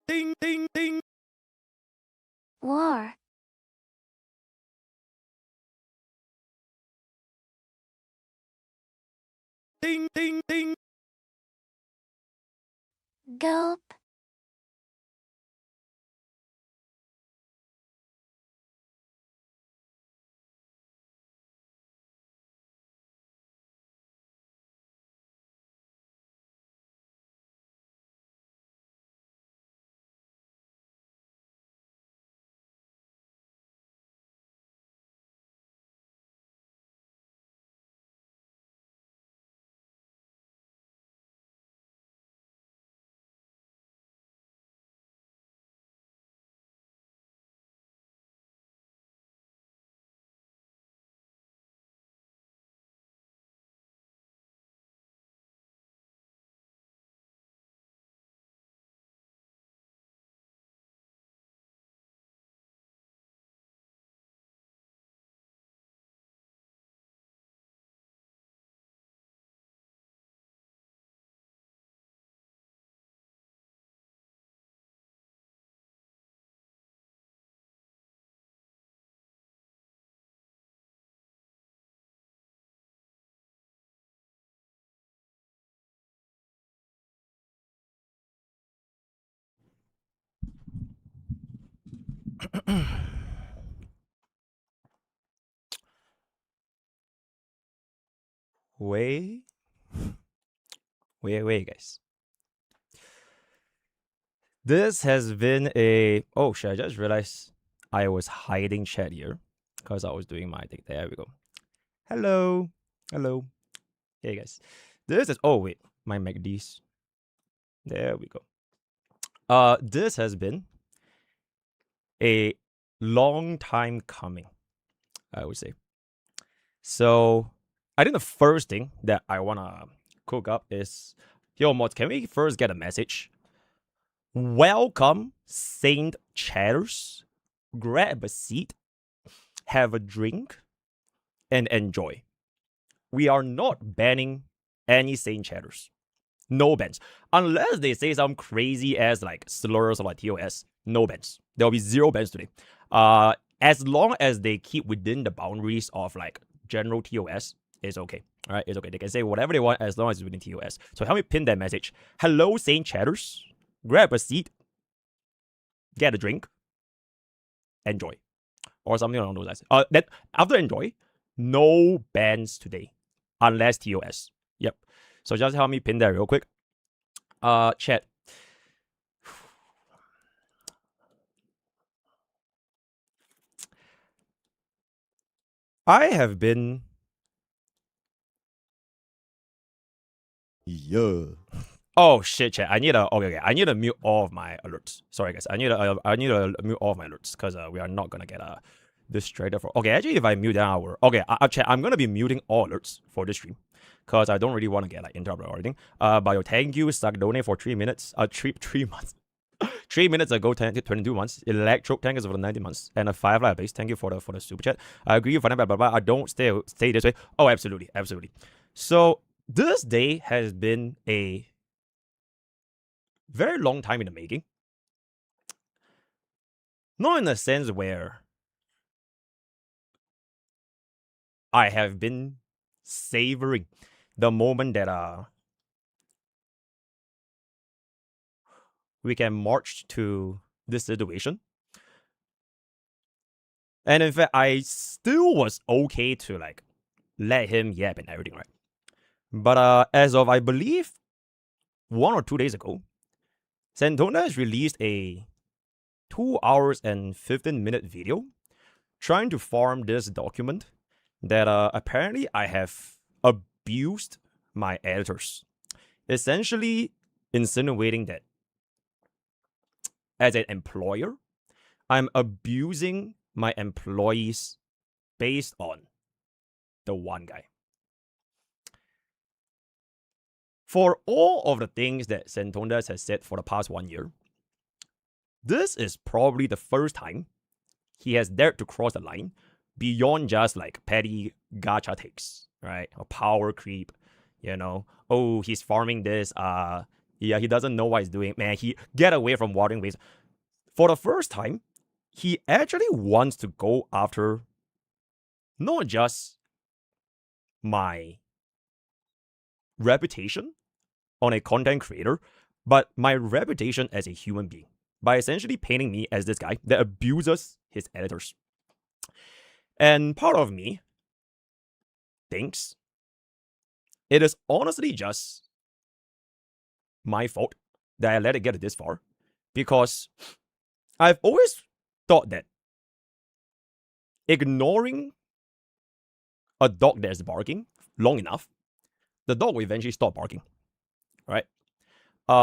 Ding, ding, ding. War. Ding, ding, ding. Gulp. Wait, guys. This has been a. Oh shit! I just realized I was hiding chat here because I was doing my thing. There we go. Hello, hello. Hey guys. This is. Oh wait, my MacD's. There we go. This has been a long time coming, I would say. So I think the first thing that I wanna cook up is, yo mods, can we first get a message? Welcome, Saint Chatters. Grab a seat, have a drink, and enjoy. We are not banning any Saint Chatters. No bans. Unless they say some crazy ass like slurs or like TOS, no bans. There will be 0 bans today. As long as they keep within the boundaries of like general TOS, it's okay. All right, it's okay. They can say whatever they want as long as it's within TOS. So help me pin that message. Hello, Saint Chatters. Grab a seat, get a drink, enjoy, or something along those lines. Then after enjoy, no bans today, unless TOS. Yep. So just help me pin that real quick. Chat. I have been. Yeah. Oh shit, chat. I need a okay. I need to mute all of my alerts. Sorry guys. I need to mute all of my alerts because we are not gonna get distracted for. Okay, actually, if I mute down okay, chat. I'm gonna be muting all alerts for this stream because I don't really want to get like interrupted or anything. But yo, thank you, Suck Donate for 3 minutes. 3 months. 3 minutes ago, 22 months. Electro, thank you for the 90 months. And a 5 live base, thank you for the super chat. I agree with blah blah blah. I don't stay this way. Oh, absolutely, absolutely. So this day has been a very long time in the making. Not in a sense where I have been savoring the moment that we can march to this situation. And in fact, I still was okay to like let him yap and everything, right? But as of I believe 1 or 2 days ago, Saintontas released a 2 hours and 15-minute video trying to farm this document that apparently I have abused my editors, essentially insinuating that as an employer, I'm abusing my employees based on the one guy. For all of the things that Saintontas has said for the past 1 year, this is probably the first time he has dared to cross the line beyond just like petty gacha takes, right? Or power creep, you know. Oh, he's farming this Yeah, he doesn't know what he's doing. Man, he get away from watering waste. For the first time, he actually wants to go after not just my reputation on a content creator, but my reputation as a human being by essentially painting me as this guy that abuses his editors. And part of me thinks it is honestly just my fault that I let it get this far, because I've always thought that ignoring a dog that is barking long enough, the dog will eventually stop barking, right?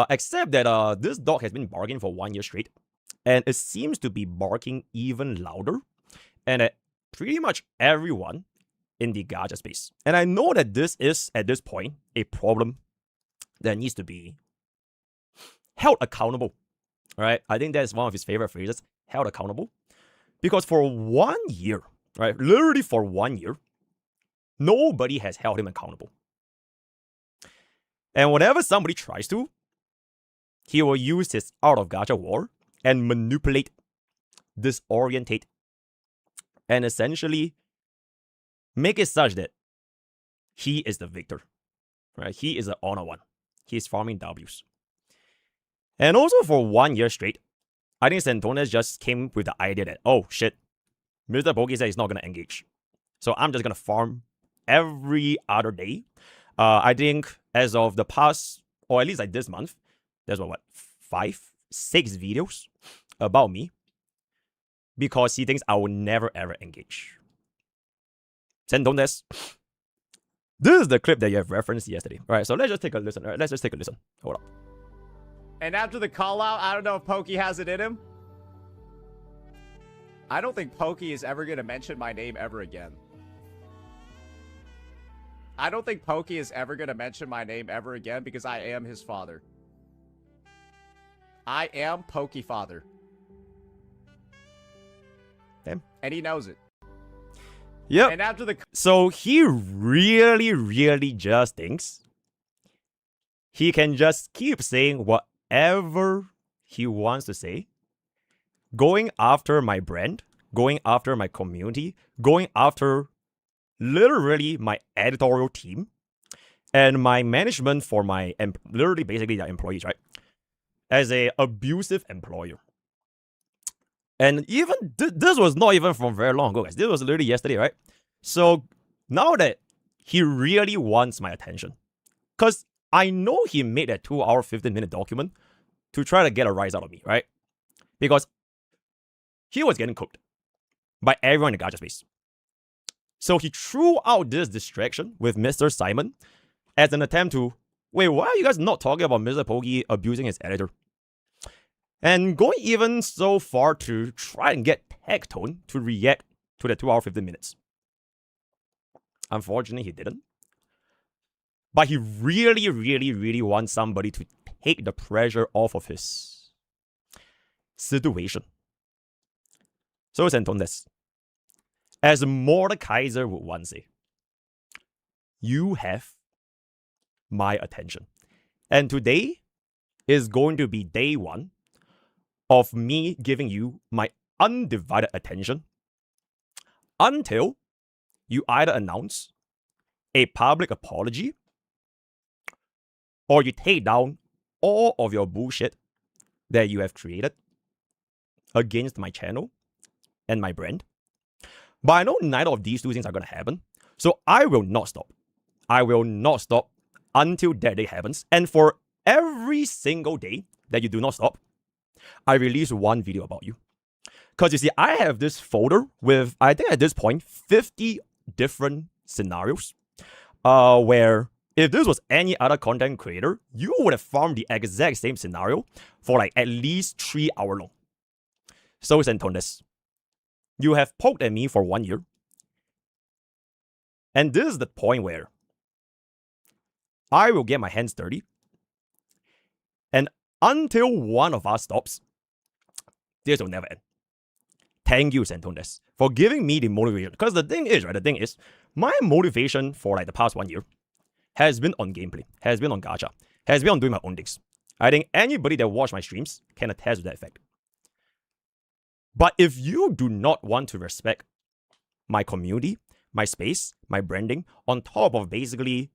Except that this dog has been barking for 1 year straight, and it seems to be barking even louder, and at pretty much everyone in the gacha space. And I know that this is, at this point, a problem that needs to be held accountable, right? I think that's one of his favorite phrases, held accountable. Because for 1 year, right, literally for 1 year, nobody has held him accountable. And whenever somebody tries to, he will use his art of gacha war and manipulate, disorientate, and essentially make it such that he is the victor, right? He is the honor one. He's farming W's. And also for 1 year straight, I think Saintontas just came with the idea that, oh shit, MrPokke said he's not going to engage. So I'm just going to farm every other day. I think as of the past, or at least like this month, there's what, 5, 6 videos about me, because he thinks I will never ever engage. Saintontas, this is the clip that you have referenced yesterday. All right, so let's just take a listen. All right, let's just take a listen. Hold up. And after the call out, I don't know if Pokke has it in him. I don't think Pokke is ever going to mention my name ever again. I don't think Pokke is ever going to mention my name ever again, because I am his father. I am Pokke father. Damn. And he knows it. Yep. And after the... So he really, really just thinks he can just keep saying whatever he wants to say, going after my brand, going after my community, going after literally my editorial team and my management for my, literally basically their employees, right? As a abusive employer. And even, this was not even from very long ago, guys. This was literally yesterday, right? So now that he really wants my attention, because I know he made that 2-hour, 15-minute document to try to get a rise out of me, right? Because he was getting cooked by everyone in the gacha space. So he threw out this distraction with Mr. Simon as an attempt to, wait, why are you guys not talking about MrPokke abusing his editor? And going even so far to try and get Tectone to react to the 2-hour, 15 minutes. Unfortunately, he didn't. But he really, really, really wants somebody to take the pressure off of his situation. So Saintontas, as Mordekaiser would once say, you have my attention. And today is going to be day 1 of me giving you my undivided attention until you either announce a public apology or you take down all of your bullshit that you have created against my channel and my brand. But I know neither of these two things are going to happen, so I will not stop. I will not stop until that day happens. And for every single day that you do not stop, I release one video about you. Because you see, I have this folder with, I think at this point, 50 different scenarios where if this was any other content creator, you would have farmed the exact same scenario for like at least 3 hours long. So Saintontas, you have poked at me for 1 year. And this is the point where I will get my hands dirty. And until one of us stops, this will never end. Thank you, Saintontas, for giving me the motivation. Because the thing is, right, the thing is, my motivation for like the past 1 year has been on gameplay, has been on gacha, has been on doing my own things. I think anybody that watch my streams can attest to that fact. But if you do not want to respect my community, my space, my branding, on top of basically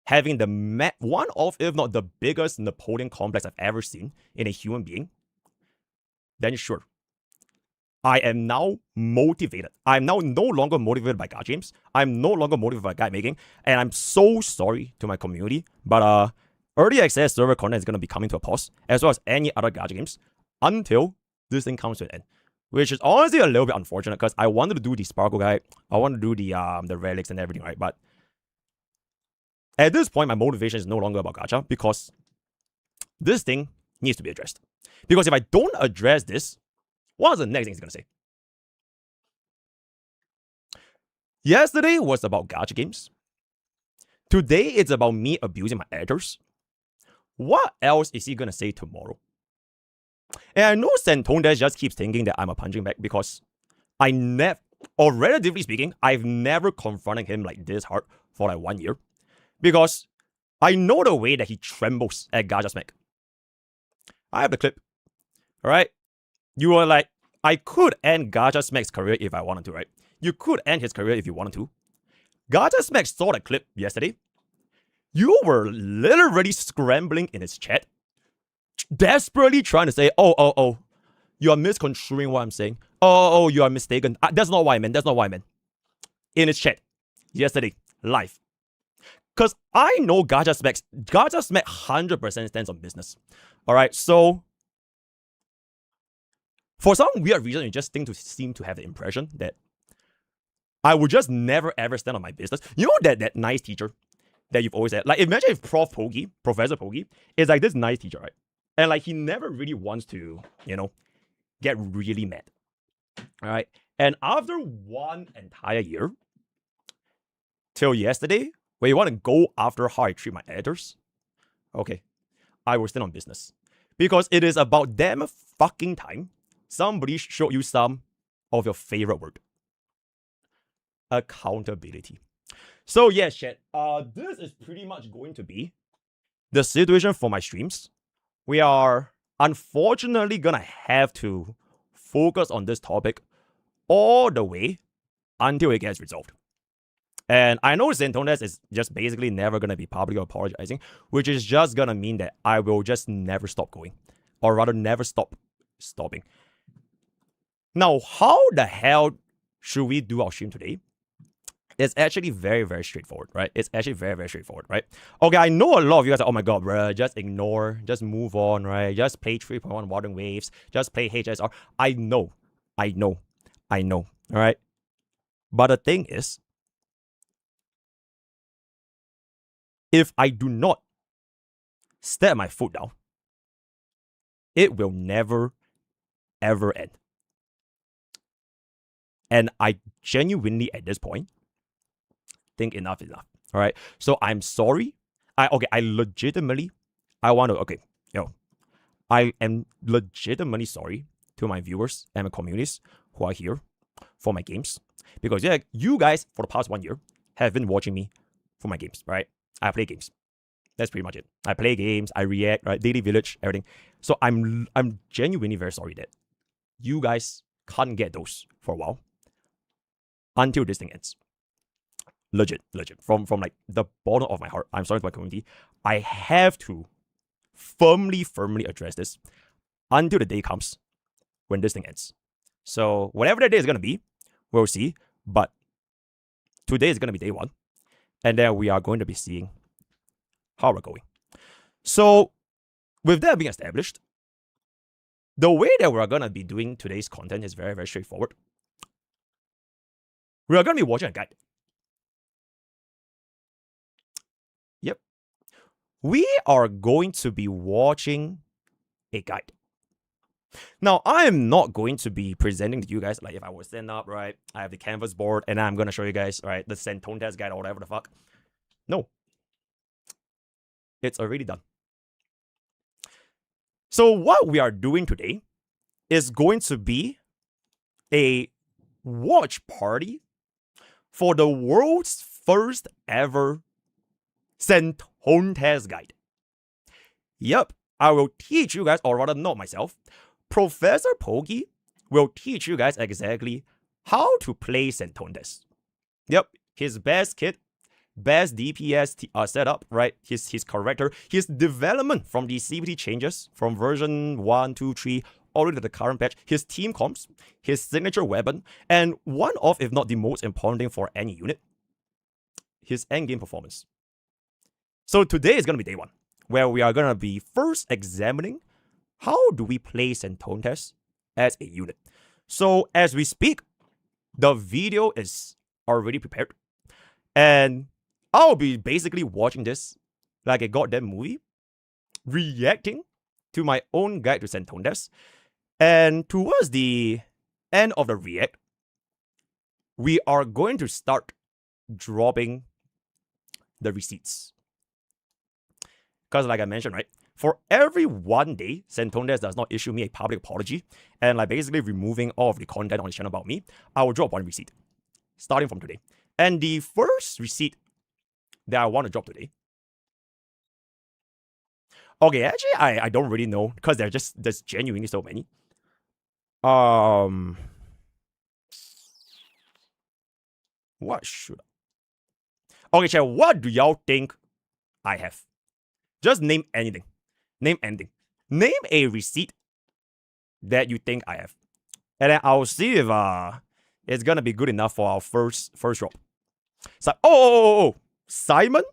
having the one of, if not the biggest Napoleon complex I've ever seen in a human being, then sure. I am now motivated. I'm now no longer motivated by gacha games. I'm no longer motivated by guide making. And I'm so sorry to my community. But early access server content is going to be coming to a pause, as well as any other gacha games, until this thing comes to an end. Which is honestly a little bit unfortunate, because I wanted to do the Sparkle guide. I wanted to do the relics and everything, right? But at this point, my motivation is no longer about gacha, because this thing needs to be addressed. Because if I don't address this, what's the next thing he's going to say? Yesterday was about gacha games. Today, it's about me abusing my editors. What else is he going to say tomorrow? And I know Saintontas just keeps thinking that I'm a punching bag, because I never, or relatively speaking, I've never confronted him like this hard for like 1 year. Because I know the way that he trembles at gacha smack. I have the clip. Alright? You were like, I could end Gacha Smack's career if I wanted to, right? You could end his career if you wanted to. Gacha Smack saw the clip yesterday. You were literally scrambling in his chat, desperately trying to say, oh, you are misconstruing what I'm saying. Oh, you are mistaken. That's not what I meant. That's not what I meant. In his chat yesterday, live. Because I know Gacha Smack 100% stands on business. Alright, so for some weird reason, you just seem to have the impression that I would just never ever stand on my business. You know that nice teacher that you've always had? Like, imagine if Professor Pokke, is like this nice teacher, right? And like, he never really wants to, get really mad. All right. And after 1 entire year, till yesterday, where you want to go after how I treat my editors, okay, I will stand on business. Because it is about damn fucking time somebody showed you some of your favorite word. Accountability. So yes, chat. This is pretty much going to be the situation for my streams. We are unfortunately gonna have to focus on this topic all the way until it gets resolved. And I know Saintontas is just basically never gonna be publicly apologizing, which is just gonna mean that I will just never stop going. Or rather, never stopping. Now, how the hell should we do our stream today? It's actually very, very straightforward, right? It's actually very, very straightforward, right? Okay, I know a lot of you guys are, oh my god, bruh, just ignore, just move on, right? Just play 3.1 Wuthering Waves, just play HSR. I know, all right? But the thing is, if I do not step my foot down, it will never, ever end. And I genuinely, at this point, think enough is enough. All right. So I'm sorry. I am legitimately sorry to my viewers and my communities who are here for my games. Because yeah, you guys for the past 1 year have been watching me for my games, right? I play games. That's pretty much it. I play games, I react, right? Daily Village, everything. So I'm genuinely very sorry that you guys can't get those for a while until this thing ends. Legit. From like the bottom of my heart, I'm sorry to my community. I have to firmly address this until the day comes when this thing ends. So whatever that day is gonna be, we'll see. But today is gonna be day 1, and then we are going to be seeing how we're going. So with that being established, the way that we're gonna be doing today's content is very, very straightforward. We are gonna be watching a guide. Yep. We are going to be watching a guide. Now, I am not going to be presenting to you guys, like if I was stand up, right? I have the canvas board, and I'm going to show you guys, right, the Saintontas guide or whatever the fuck. No. It's already done. So what we are doing today is going to be a watch party for the world's first ever Saintontas guide. Yep, I will teach you guys, or rather not myself, Professor Pokke will teach you guys exactly how to play Saintontas. Yep, his best kit, best DPS setup, right? His character, his development from the CPT changes from version 1, 2, 3, all the way to the current patch, his team comps, his signature weapon, and one of, if not the most important thing for any unit, his endgame performance. So today is going to be day one, where we are going to be first examining how do we play Saintontas as a unit. So as we speak, the video is already prepared, and I'll be basically watching this like a goddamn movie, reacting to my own guide to Saintontas, and towards the end of the react, we are going to start dropping the receipts. Because like I mentioned, right, for every 1 day Saintontas does not issue me a public apology and like basically removing all of the content on the channel about me, I will drop one receipt starting from today. And the first receipt that I want to drop today, okay, actually I don't really know because there's genuinely so many. What should I? Okay, chat, what do y'all think I have? Just name anything. Name anything. Name a receipt that you think I have. And then I'll see if it's gonna be good enough for our first drop. So Simon,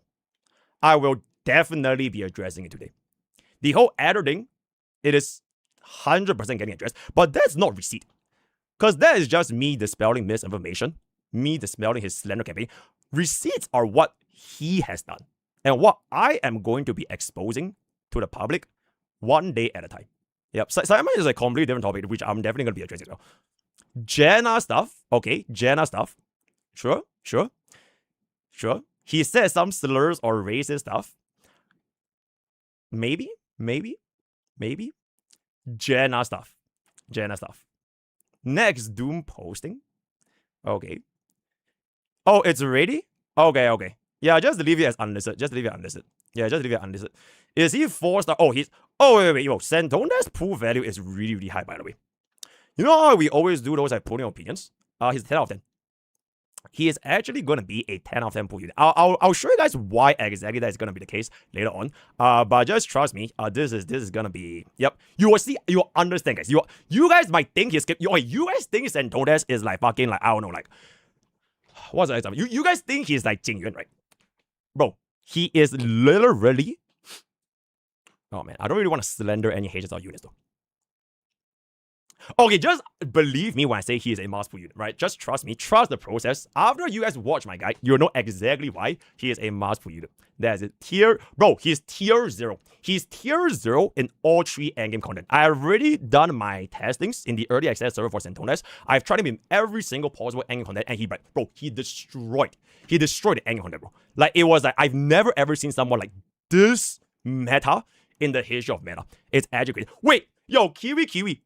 I will definitely be addressing it today. The whole adder thing, it is 100% getting addressed, but that's not receipt. Because that is just me dispelling misinformation, me dispelling his slander campaign. Receipts are what he has done and what I am going to be exposing to the public 1 day at a time. Yep, Simon is a completely different topic, which I'm definitely going to be addressing now. Jenna stuff, okay, Jenna stuff. Sure. He said some slurs or racist stuff. Maybe. Jenna stuff. Next Doom posting. Okay. Oh, it's ready? Okay. Yeah, just leave it as unlisted. Yeah, just leave it unlisted. Is he 4-star? Oh, he's... Oh, wait. Yo, Saintontas' pool value is really, really high, by the way. You know how we always do those like polling opinions? He's 10 out of 10. He is actually going to be a 10 out of 10 pool unit. I'll show you guys why exactly that is going to be the case later on. But just trust me, this is going to be... Yep. You will see, you will understand, guys. You guys might think he's... You guys think Saintontas is like fucking like, I don't know, like... What's the example? You guys think he's like Jing Yuan, right? Bro, he is literally... Oh man, I don't really want to slander any haters or units though. Okay, just believe me when I say he is a mass pool unit, right? Just trust me, trust the process. After you guys watch my guide, you'll know exactly why he is a mass pool unit. That's it. He's tier 0. He's tier 0 in all 3 endgame content. I have already done my testings in the early access server for Saintontas. I've tried him in every single possible endgame content, and he destroyed the endgame content, bro. Like, it was like, I've never ever seen someone like this meta in the history of meta. It's educated. Wait, yo, Kiwi.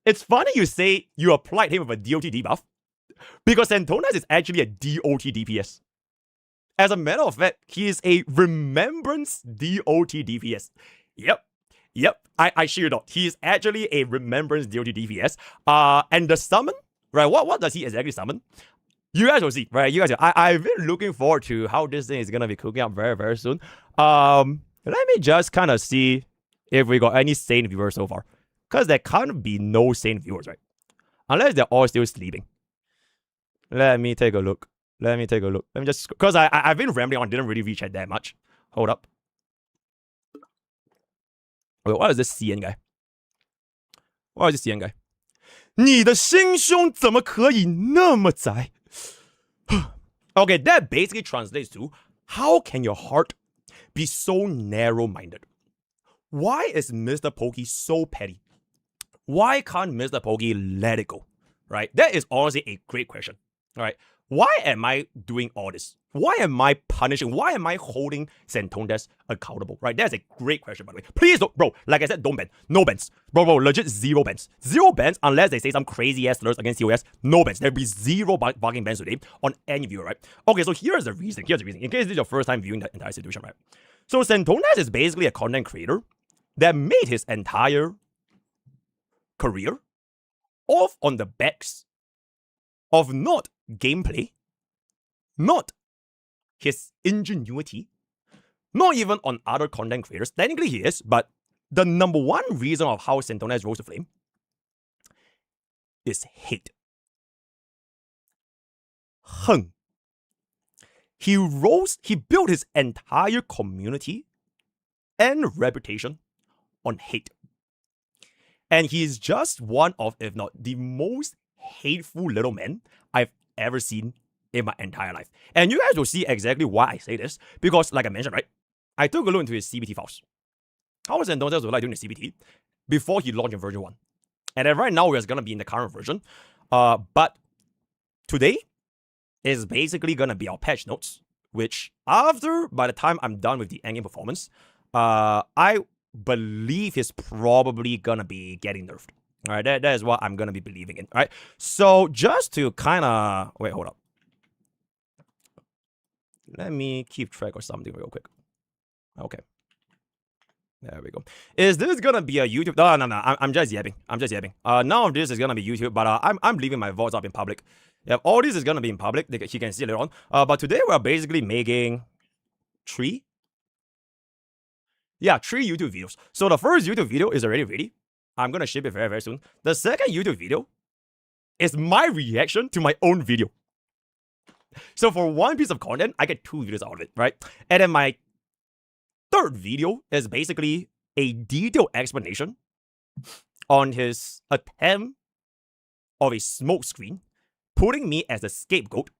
It's funny you say you applied him with a DOT debuff, because Saintontas is actually a DOT DPS. As a matter of fact, he is a remembrance DOT DPS. Yep. I share you not. He is actually a remembrance DOT DPS. And the summon, right? What does he exactly summon? You guys will see, right? I've been looking forward to how this thing is gonna be cooking up very, very soon. Let me just kind of see if we got any Saint viewers so far. Because there can't be no Saint viewers, right? Unless they're all still sleeping. Let me take a look. Let me just... Because I've been rambling on, didn't really reach out that much. Hold up. Wait, what is this CN guy? What is this CN guy? 你的心胸怎么可以那么窄? Okay, that basically translates to, how can your heart be so narrow-minded? Why is MrPokke so petty? Why can't MrPokke let it go? Right? That is honestly a great question. All right. Why am I doing all this? Why am I punishing? Why am I holding Saintontas accountable? Right? That's a great question, by the way. Please don't, bro. Like I said, don't ban. No bans. Bro, legit 0 bans. 0 bans unless they say some crazy ass slurs against COS. No bans. There'll be 0 bugging bans today on any viewer, right? Okay, so here's the reason. In case this is your first time viewing the entire situation, right? So Saintontas is basically a content creator that made his entire career off on the backs of not gameplay, not his ingenuity, not even on other content creators. Technically he is, but the number one reason of how Saintontas rose to flame is hate. Heng. He built his entire community and reputation on hate. And he's just one of, if not the most hateful little men I've ever seen in my entire life. And you guys will see exactly why I say this, because like I mentioned, right, I took a look into his CBT files. How was Saintontas like doing the CBT before he launched in version 1? And then right now we're going to be in the current version. But today is basically going to be our patch notes, which by the time I'm done with the endgame performance, I believe he's probably going to be getting nerfed. All right, that is what I'm going to be believing in. All right, so just to kind of, wait, hold up. Let me keep track of something real quick. Okay. There we go. Is this gonna be a YouTube? No. I'm just yapping. None of this is gonna be YouTube, but I'm leaving my voice up in public. Yeah, all this is gonna be in public. You can see it later on. But today we're basically making three YouTube videos. So the first YouTube video is already ready. I'm gonna ship it very, very soon. The second YouTube video is my reaction to my own video. So for one piece of content, I get 2 videos out of it, right? And then my third video is basically a detailed explanation on his attempt of a smoke screen, putting me as the scapegoat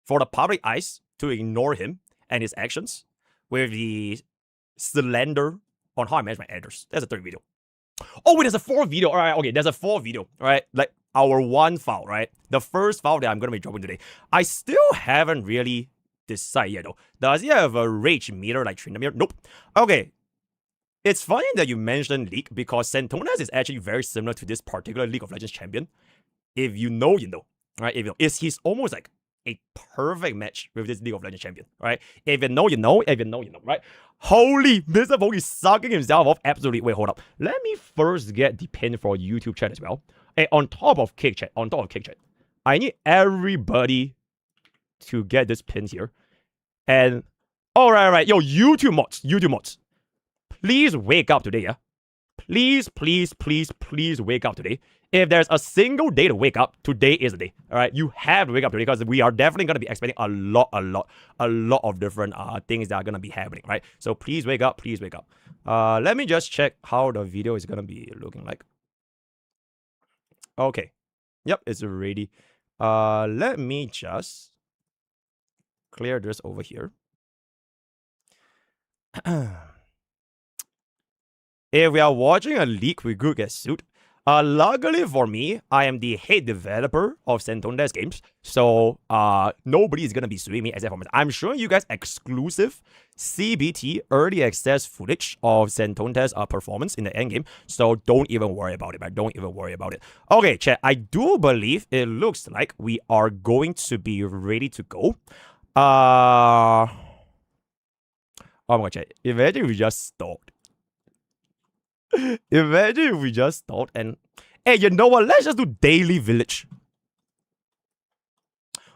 for the public eyes to ignore him and his actions with the slander on how I manage my editors. That's the third video. Oh, wait, there's a fourth video. All right, okay, there's a fourth video, all right? Like our one file, right? The first file that I'm going to be dropping today. I still haven't really decided yet, though. Does he have a rage meter like Trinamir? Nope. Okay. It's funny that you mentioned League, because Saintontas is actually very similar to this particular League of Legends champion. If you know, you know. Right? If you know, he's almost like a perfect match with this League of Legends champion. Right? If you know, you know. If you know, you know. Right? Holy, MrPokke is sucking himself off. Absolutely. Wait, hold up. Let me first get the pin for YouTube chat as well. And on top of Kick chat, I need everybody to get this pin here. And all right. Yo, YouTube mods. Please wake up today, yeah? Please wake up today. If there's a single day to wake up, today is the day. All right, you have to wake up today, because we are definitely gonna be expecting a lot of different things that are gonna be happening, right? So please wake up. Let me just check how the video is gonna be looking like. Okay, yep, it's ready. Let me just clear this over here. If we are watching a leak, we could get sued. Luckily for me, I am the head developer of Saintontas games, so nobody is gonna be suing me except for myself. I'm showing you guys exclusive CBT early access footage of Saintontas' performance in the endgame, so don't even worry about it, man. Don't even worry about it. Okay, chat, I do believe it looks like we are going to be ready to go. Oh my god, chat, imagine we just stalled. Imagine if we just stalled and... Hey, you know what? Let's just do Daily Village.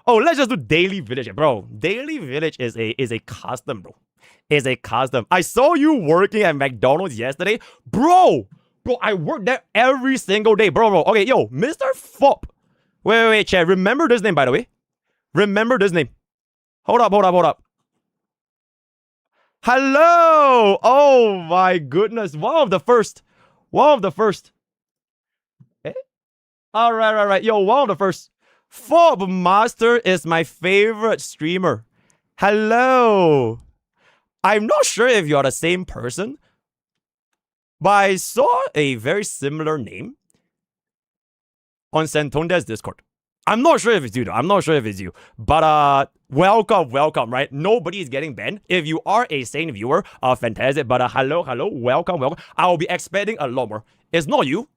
Oh, let's just do Daily Village, bro. Daily Village is a custom, bro. Is a custom. I saw you working at McDonald's yesterday. Bro, I work there every single day, bro. Okay, yo, Mr. Fop. Wait, chat. Remember this name, by the way. Remember this name. Hold up. Hello! Oh my goodness. One of the first. Eh? Alright. Yo, one of the first. Fob Master is my favorite streamer. Hello! I'm not sure if you're the same person, but I saw a very similar name on Saintontas Discord. I'm not sure if it's you, though. But welcome, right? Nobody is getting banned. If you are a Saint viewer, fantastic. But hello, welcome. I will be expecting a lot more. It's not you.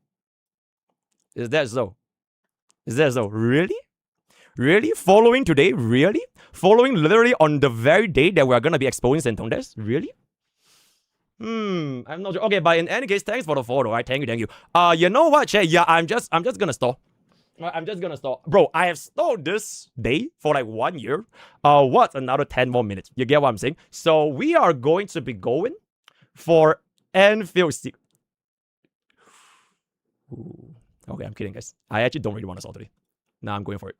Is that so? Really? Following today? Really? Following literally on the very day that we are gonna be exposing Saintontas? Really? I'm not sure. Okay, but in any case, thanks for the photo. Right, thank you. You know what, chat? Yeah, I'm just gonna stall. I'm just gonna stall, bro. I have stalled this day for like 1 year. What's another 10 more minutes? You get what I'm saying? So we are going to be going for Enfield. Ooh. Okay, I'm kidding, guys. I actually don't really want to stall today. Nah, I'm going for it.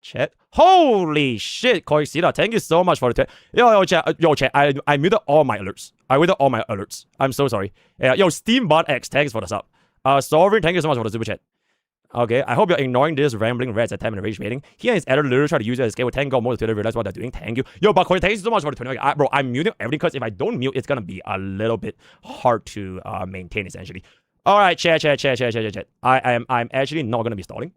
Chat. Holy shit, Koixida. Thank you so much for the yo, chat. Yo, chat. I muted all my alerts. I'm so sorry. Yo, Steambot X, thanks for the sub. Sovereign, thank you so much for the super chat. Okay, I hope you're ignoring this rambling reds at time and rage baiting. He and his editor literally try to use it as a scale with 10 gold more to Twitter, realize what they're doing. Thank you. Yo, but thank you so much for the 20. Bro, I'm muting everything because if I don't mute, it's gonna be a little bit hard to maintain essentially. Alright, chat. I'm actually not gonna be stalling.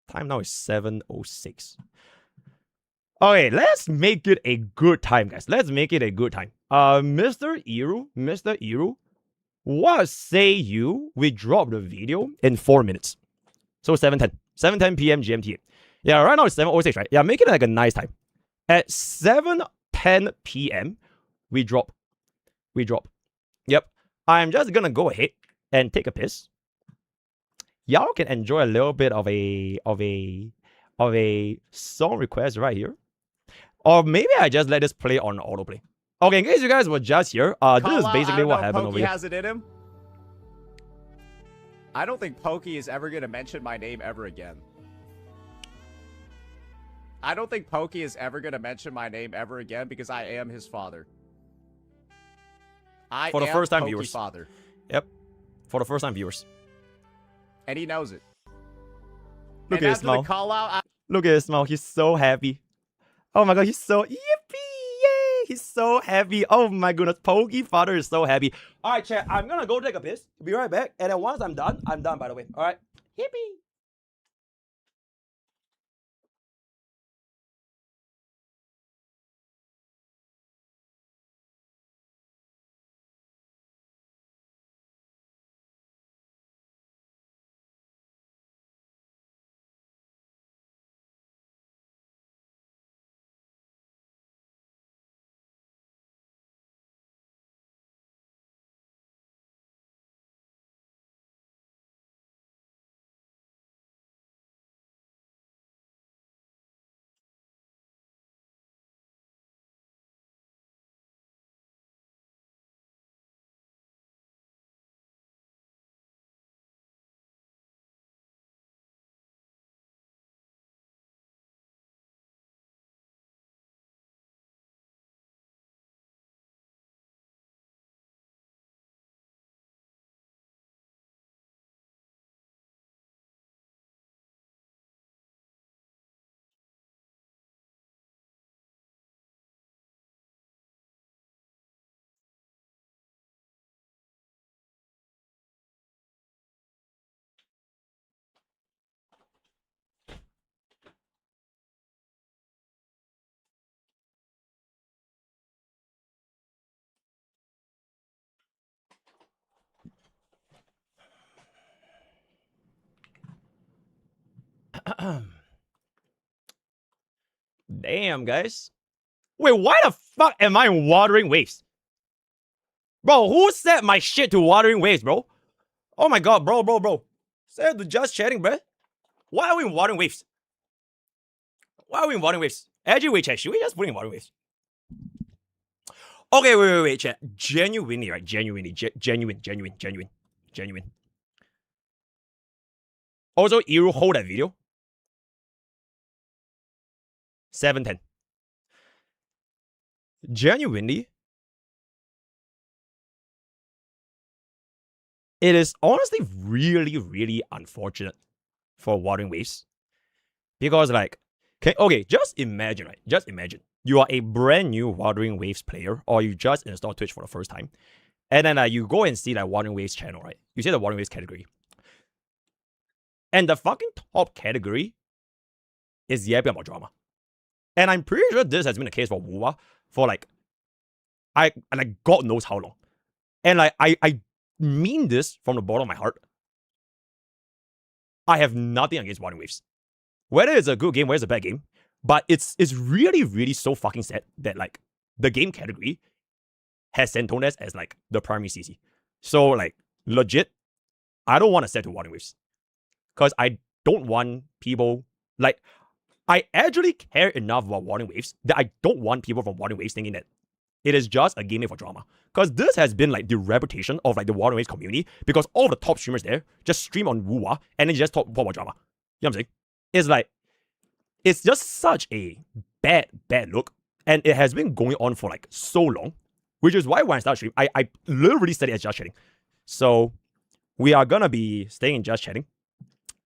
Time now is 7:06. Okay, let's make it a good time, guys. Let's make it a good time. Mr. Iru, what say we drop the video in 4 minutes? So 7:10 p.m. GMT. Yeah, right now it's 7:06, right? Yeah, make it like a nice time. At 7:10 p.m., we drop. Yep. I'm just gonna go ahead and take a piss. Y'all can enjoy a little bit of a song request right here. Or maybe I just let this play on autoplay. Okay, in case you guys were just here, this is basically what happened over here. Has it in him? I don't think Pokke is ever going to mention my name ever again. I don't think Pokke is ever going to mention my name ever again because I am his father. For the first time Pokke viewers. Father. Yep. For the first time viewers. And he knows it. Look at his smile. Call out, Look at his smile. He's so happy. Oh my god, he's so yippee! Yay! He's so happy. Oh my goodness, Pokke Father is so happy. Alright, chat, I'm gonna go take a piss. Be right back. And then once I'm done, by the way. Alright. Yippee! Damn, guys. Wait, why the fuck am I in Watering Waves? Bro, who set my shit to Watering Waves, bro? Oh my god, bro. Set to just chatting, bro. Why are we in Watering Waves? Actually, wait, chat. Should we just put in Watering Waves? Okay, wait, chat. Genuinely, right? Genuine. Also, Iru, hold that video. 7:10. Genuinely, it is honestly really unfortunate for Watering Waves. Because, like, just imagine, right? Just imagine. You are a brand new Watering Waves player, or you just installed Twitch for the first time. And then you go and see like Watering Waves channel, right? You see the Watering Waves category. And the fucking top category is yapping about drama. And I'm pretty sure this has been the case for Wuwa for like God knows how long. And like I mean this from the bottom of my heart. I have nothing against Watering Waves. whether it's a good game, whether it's a bad game, but it's really, really so fucking sad that like the game category has Saintontas as like the primary CC. So like legit, I don't want to set to Warning Waves. Because I don't want people like I actually care enough about Warning Waves that I don't want people from Warning Waves thinking that it is just a game made for drama. Because this has been like the reputation of like the Warning Waves community because all the top streamers there just stream on Wuwa and then just talk about drama. You know what I'm saying? It's like, it's just such a bad look. And it has been going on for like so long, which is why when I started streaming, I literally said it as just chatting. So we are gonna be staying in just chatting.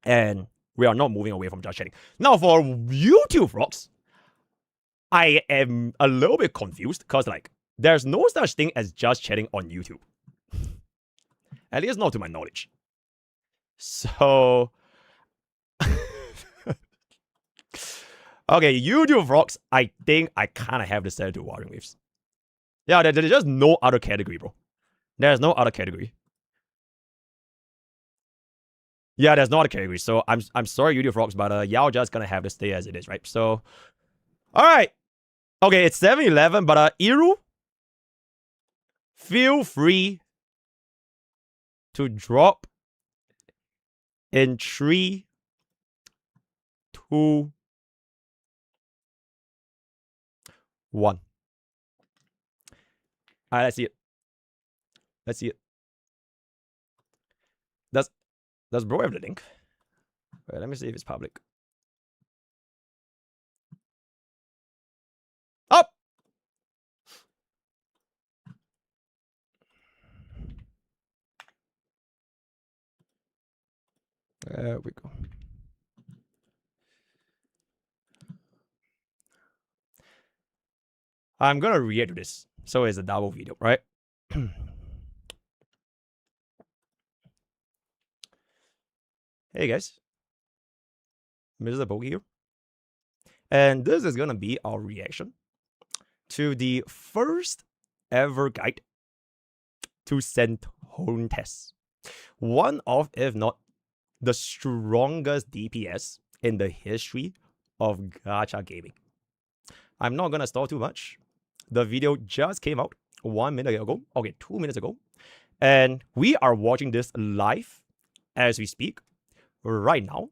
And we are not moving away from just chatting. Now for YouTube vlogs, I am a little bit confused because like there's no such thing as just chatting on YouTube. At least not to my knowledge. So okay, YouTube vlogs, I think I kind of have to set it to Warring Waves. Yeah, there's just no other category, bro. There's no other category. Yeah, there's no other category. So I'm sorry, YouTube vlogs, but y'all just gonna have to stay as it is, right? So, all right. Okay, it's 7-11, but Iru, feel free to drop in 3, 2, 1. All right, let's see it. Let's see it. Does bro have the link? Wait, let me see if it's public. Up! There we go. I'm gonna react to this. So it's a double video, right? Hey guys, MrPokke here. And this is gonna be our reaction to the first ever guide to Saintontas. One of, if not the strongest DPS in the history of gacha gaming. I'm not gonna stall too much. The video just came out 1 minute ago. Okay, 2 minutes ago. And we are watching this live as we speak right now.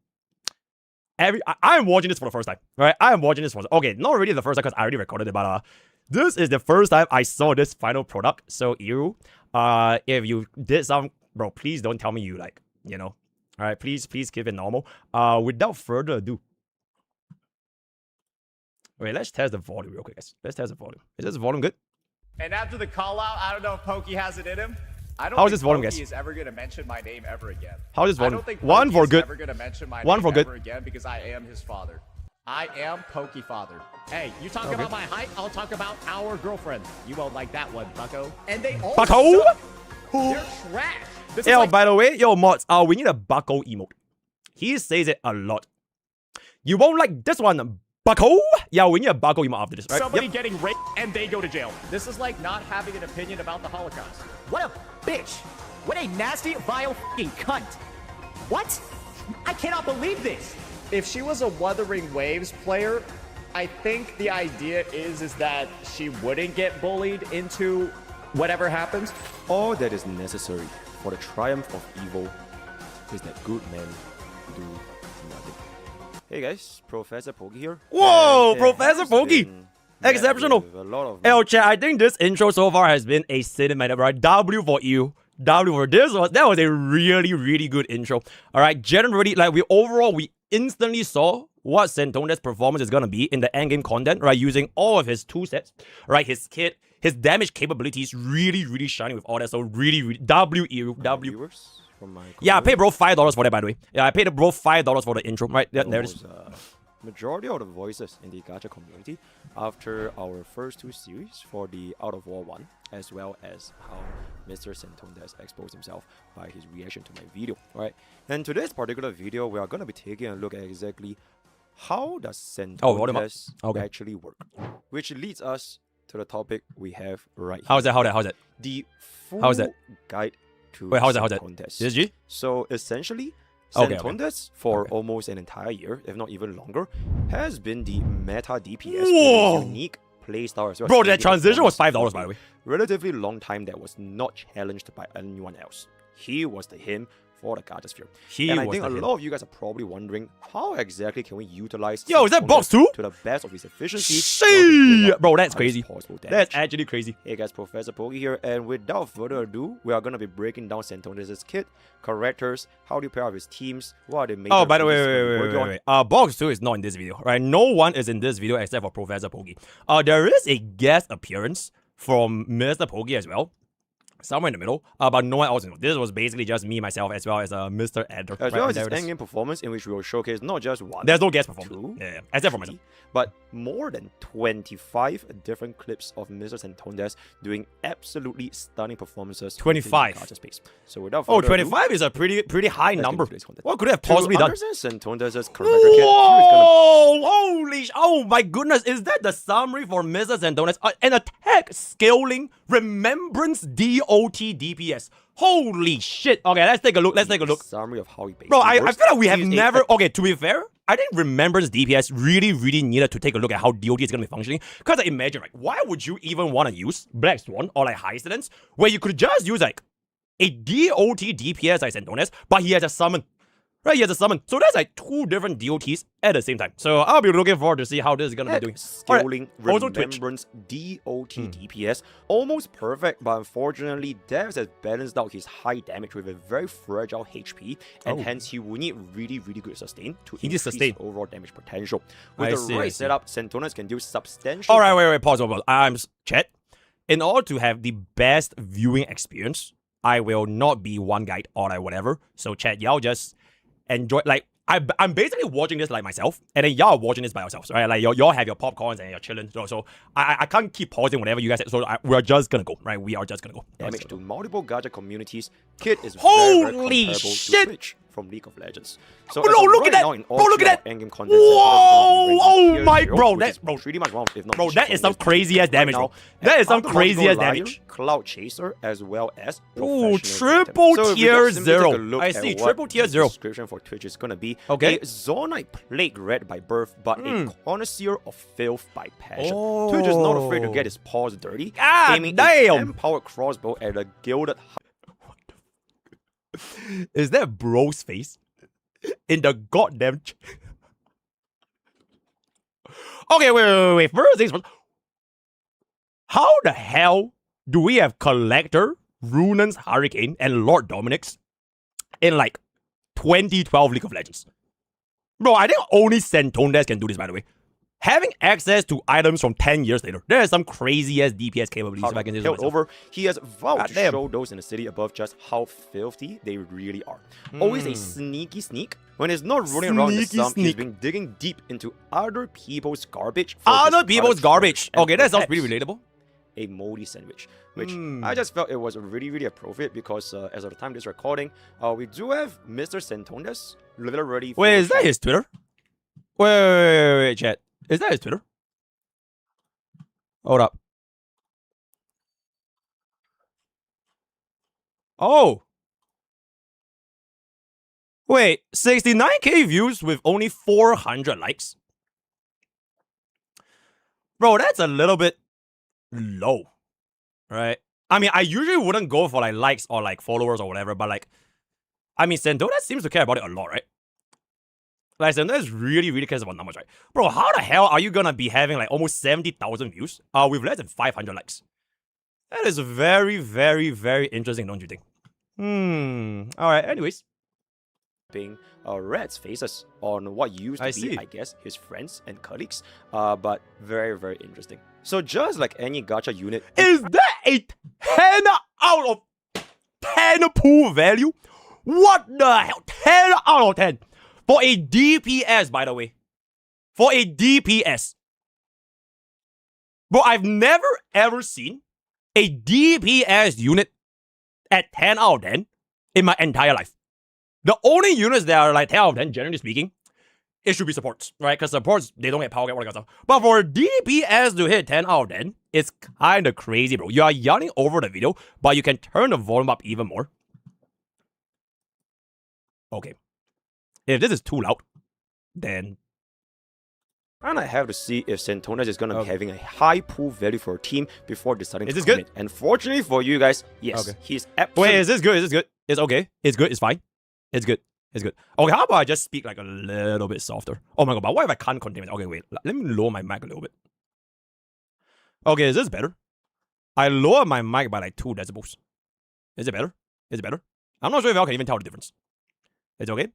I'm watching this for the first time, right? I am watching this for okay, not really the first time because I already recorded it, but this is the first time I saw this final product. So you, if you did some, bro, please don't tell me you like, you know, all right, please keep it normal. Without further ado, wait, let's test the volume real quick, guys. Let's test the volume. Is this volume good? And after the call out, I don't know if Pokke has it in him. I don't How is think this volume, Pokke guys? is ever going to mention my name ever again. How is this volume? I don't think One Pokke for is good. ever going to mention my One name for good. ever again because I am his father. I am Pokke father. Hey, you talk about my height, I'll talk about our girlfriend. You won't like that one, bucko. And they all Bucko? suck. They're trash. This Yo, is like, by the way, yo, mods, we need a bucko emote. He says it a lot. You won't like this one, bucko? Yeah, we need a bucko emote after this, right? somebody getting raped and they go to jail. This is like not having an opinion about the Holocaust. What a bitch! What a nasty, vile fucking cunt! What? I cannot believe this! If she was a Wuthering Waves player, I think the idea is that she wouldn't get bullied into whatever happens. All that is necessary for the triumph of evil is that good men do nothing. Hey guys, Professor Pokke here. Whoa, And it Professor has Pokke! been met Exceptional. with a lot of Yo, chat, I think this intro so far has been a cinematic, right? W for you. W for this that was a really good intro. Alright, generally, like we instantly saw what Saintontas' performance is gonna be in the endgame content, right? Using all of his tool sets, right? His kit, his damage capabilities really shining with all that. So really W. viewers from my Yeah, I paid community. bro $5 for that, by the way. Yeah, I paid bro $5 for the intro, right? Yeah, there it is. Majority of the voices in the gacha community after our first 2 series for the Out of War 1, as well as how Mr. Saintontas exposed himself by his reaction to my video. Alright, and today's particular video, we are going to be taking a look at exactly how does volume up. Saintontas Okay. actually work, which leads us to the topic we have right How's here. that? How's that? The full How's that? guide to Wait, how's that? Saintontas. CSG? So essentially, Okay, Saintontas, for almost an entire year, if not even longer, has been the meta DPS Whoa. with a unique playstyle as well. Bro, as that daily transition was performance $5, by the way. Relatively long time that was not challenged by anyone else. He was the him for the Gacha sphere. And I think a lot of you guys are probably wondering, how exactly can we utilize Yo, is that Saintontas box 2? to the best of his efficiency? Shit! Bro, that's crazy. That's That's actually crazy. Hey guys, ProfessorPokke here, and without further ado, we are going to be breaking down Saintontas' kit, characters, how do you pair up his teams, what are the major Oh, by the way, pieces we're working on. wait. Box 2 is not in this video, right? No one is in this video except for ProfessorPokke. There is a guest appearance from MrPokke as well. Somewhere in the middle, but no one else. This was basically just me, myself, as well as Mr. Eder. As well as his endgame performance, in which we will showcase not just one. There's no guest performance. Two, Yeah, except for myself. But more than 25 different clips of Mr. Saintontas doing absolutely stunning performances. 25. In the Gacha space. So without Oh, further 25 is a pretty high number. What could it have ado, possibly to done? understand Saintontas' character kit, here is gonna Whoa! Holy oh my goodness, is that the summary for Mr. Saintontas? An attack scaling remembrance DOT DPS. Holy shit. Okay, let's take a look. Let's take a look. Summary of how he basically Bro, I works. feel like we have He is a- never... Okay, to be fair, I think Remembrance DPS really needed to take a look at how DOT is going to be functioning. Because I imagine, like, why would you even want to use Black Swan or, like, High Incidence, where you could just use, like, a DOT DPS like Saintontas, but he has a summon. Right, he has a summon. So that's like two different DOTs at the same time. So I'll be looking forward to see how this is going to be doing. Scaling, Also Twitch. remembrance, DOT, DPS, almost perfect, but unfortunately, Devs has balanced out his high damage with a very fragile HP, and hence he will need really good sustain to increase his overall damage potential. With the right setup, Saintontas can do substantial... Alright, wait, pause. Chat. In order to have the best viewing experience, I will not be one guide or like whatever. So chat, y'all just enjoy, like, I'm basically watching this like myself, and then y'all are watching this by yourselves, right? Like, y'all have your popcorns and you're chilling. So I can't keep pausing whatever you guys say. So we're just gonna go, right? We are just gonna go. Damage to multiple Gacha communities. Kit is Holy very comparable shit! to Twitch from League of Legends. So Bro, look at that! Bro, look at that! Endgame content Whoa! Oh my, bro, that's bro, pretty much one, if not bro, the that is some strongest crazy ass damage, bro. That is some crazy ass damage. Cloud Chaser as well as Ooh, professional triple item. So if we tier just simply take a 0. look I at see, what triple tier the 0. Description for Twitch is gonna be Okay. a Zonite plague red by birth, but a connoisseur of filth by passion. Oh. Twitch is not afraid to get his paws dirty, God aiming damn. a powered crossbow at a gilded. Is that bro's face in the goddamn? Okay, wait. First things first. How the hell do we have Collector, Runan's Hurricane, and Lord Dominic's in like 2012 League of Legends? Bro, I think only Saintontas can do this, by the way. Having access to items from 10 years later, there is some crazy ass DPS capabilities if I can say so held myself. over, he has vowed to damn. show those in the city above just how filthy they really are. Always a sneaky sneak. When he's not running around the sump, he's been digging deep into other people's garbage. For Other his people's product garbage. storage, and Okay, that sounds perhaps pretty relatable. a moldy sandwich, which I just felt it was really appropriate because as of the time of this recording, we do have Mr. Saintontas literally. Wait, is that his Twitter? Wait, chat. Is that his Twitter? Hold up. Oh. Wait, 69k views with only 400 likes? Bro, that's a little bit low, right? I mean, I usually wouldn't go for like likes or like followers or whatever, but like, I mean, Saintontas seems to care about it a lot, right? Like, Saintontas really cares about numbers, right? Bro, how the hell are you gonna be having like almost 70,000 views with less than 500 likes? That is very interesting, don't you think? Alright, anyways. Being Red's faces on what used to be, I guess, his friends and colleagues, but very interesting. So just like any gacha unit, is that a 10 out of 10 pool value? What the hell? 10 out of 10 for a DPS, by the way. For a DPS. Bro, I've never ever seen a DPS unit at 10 out of 10 in my entire life. The only units that are like 10 out of 10, generally speaking, it should be supports, right? Because supports, they don't get power, get all that kind of stuff. But for DPS to hit 10 out of 10, it's kind of crazy, bro. You are yawning over the video, but you can turn the volume up even more. Okay. If this is too loud, then And I have to see if Saintontas is gonna be having a high pool value for a team before deciding Is to this good? commit. And fortunately for you guys, yes, Okay. he's absolutely. wait, is this good? Is this good? It's okay. It's good. It's fine. It's good. It's good. Okay, how about I just speak like a little bit softer? Oh my god, but what if I can't contain it? Okay, wait. Let me lower my mic a little bit. Okay, is this better? I lower my mic by like 2 decibels. Is it better? Is it better? I'm not sure if y'all can even tell the difference. It's okay.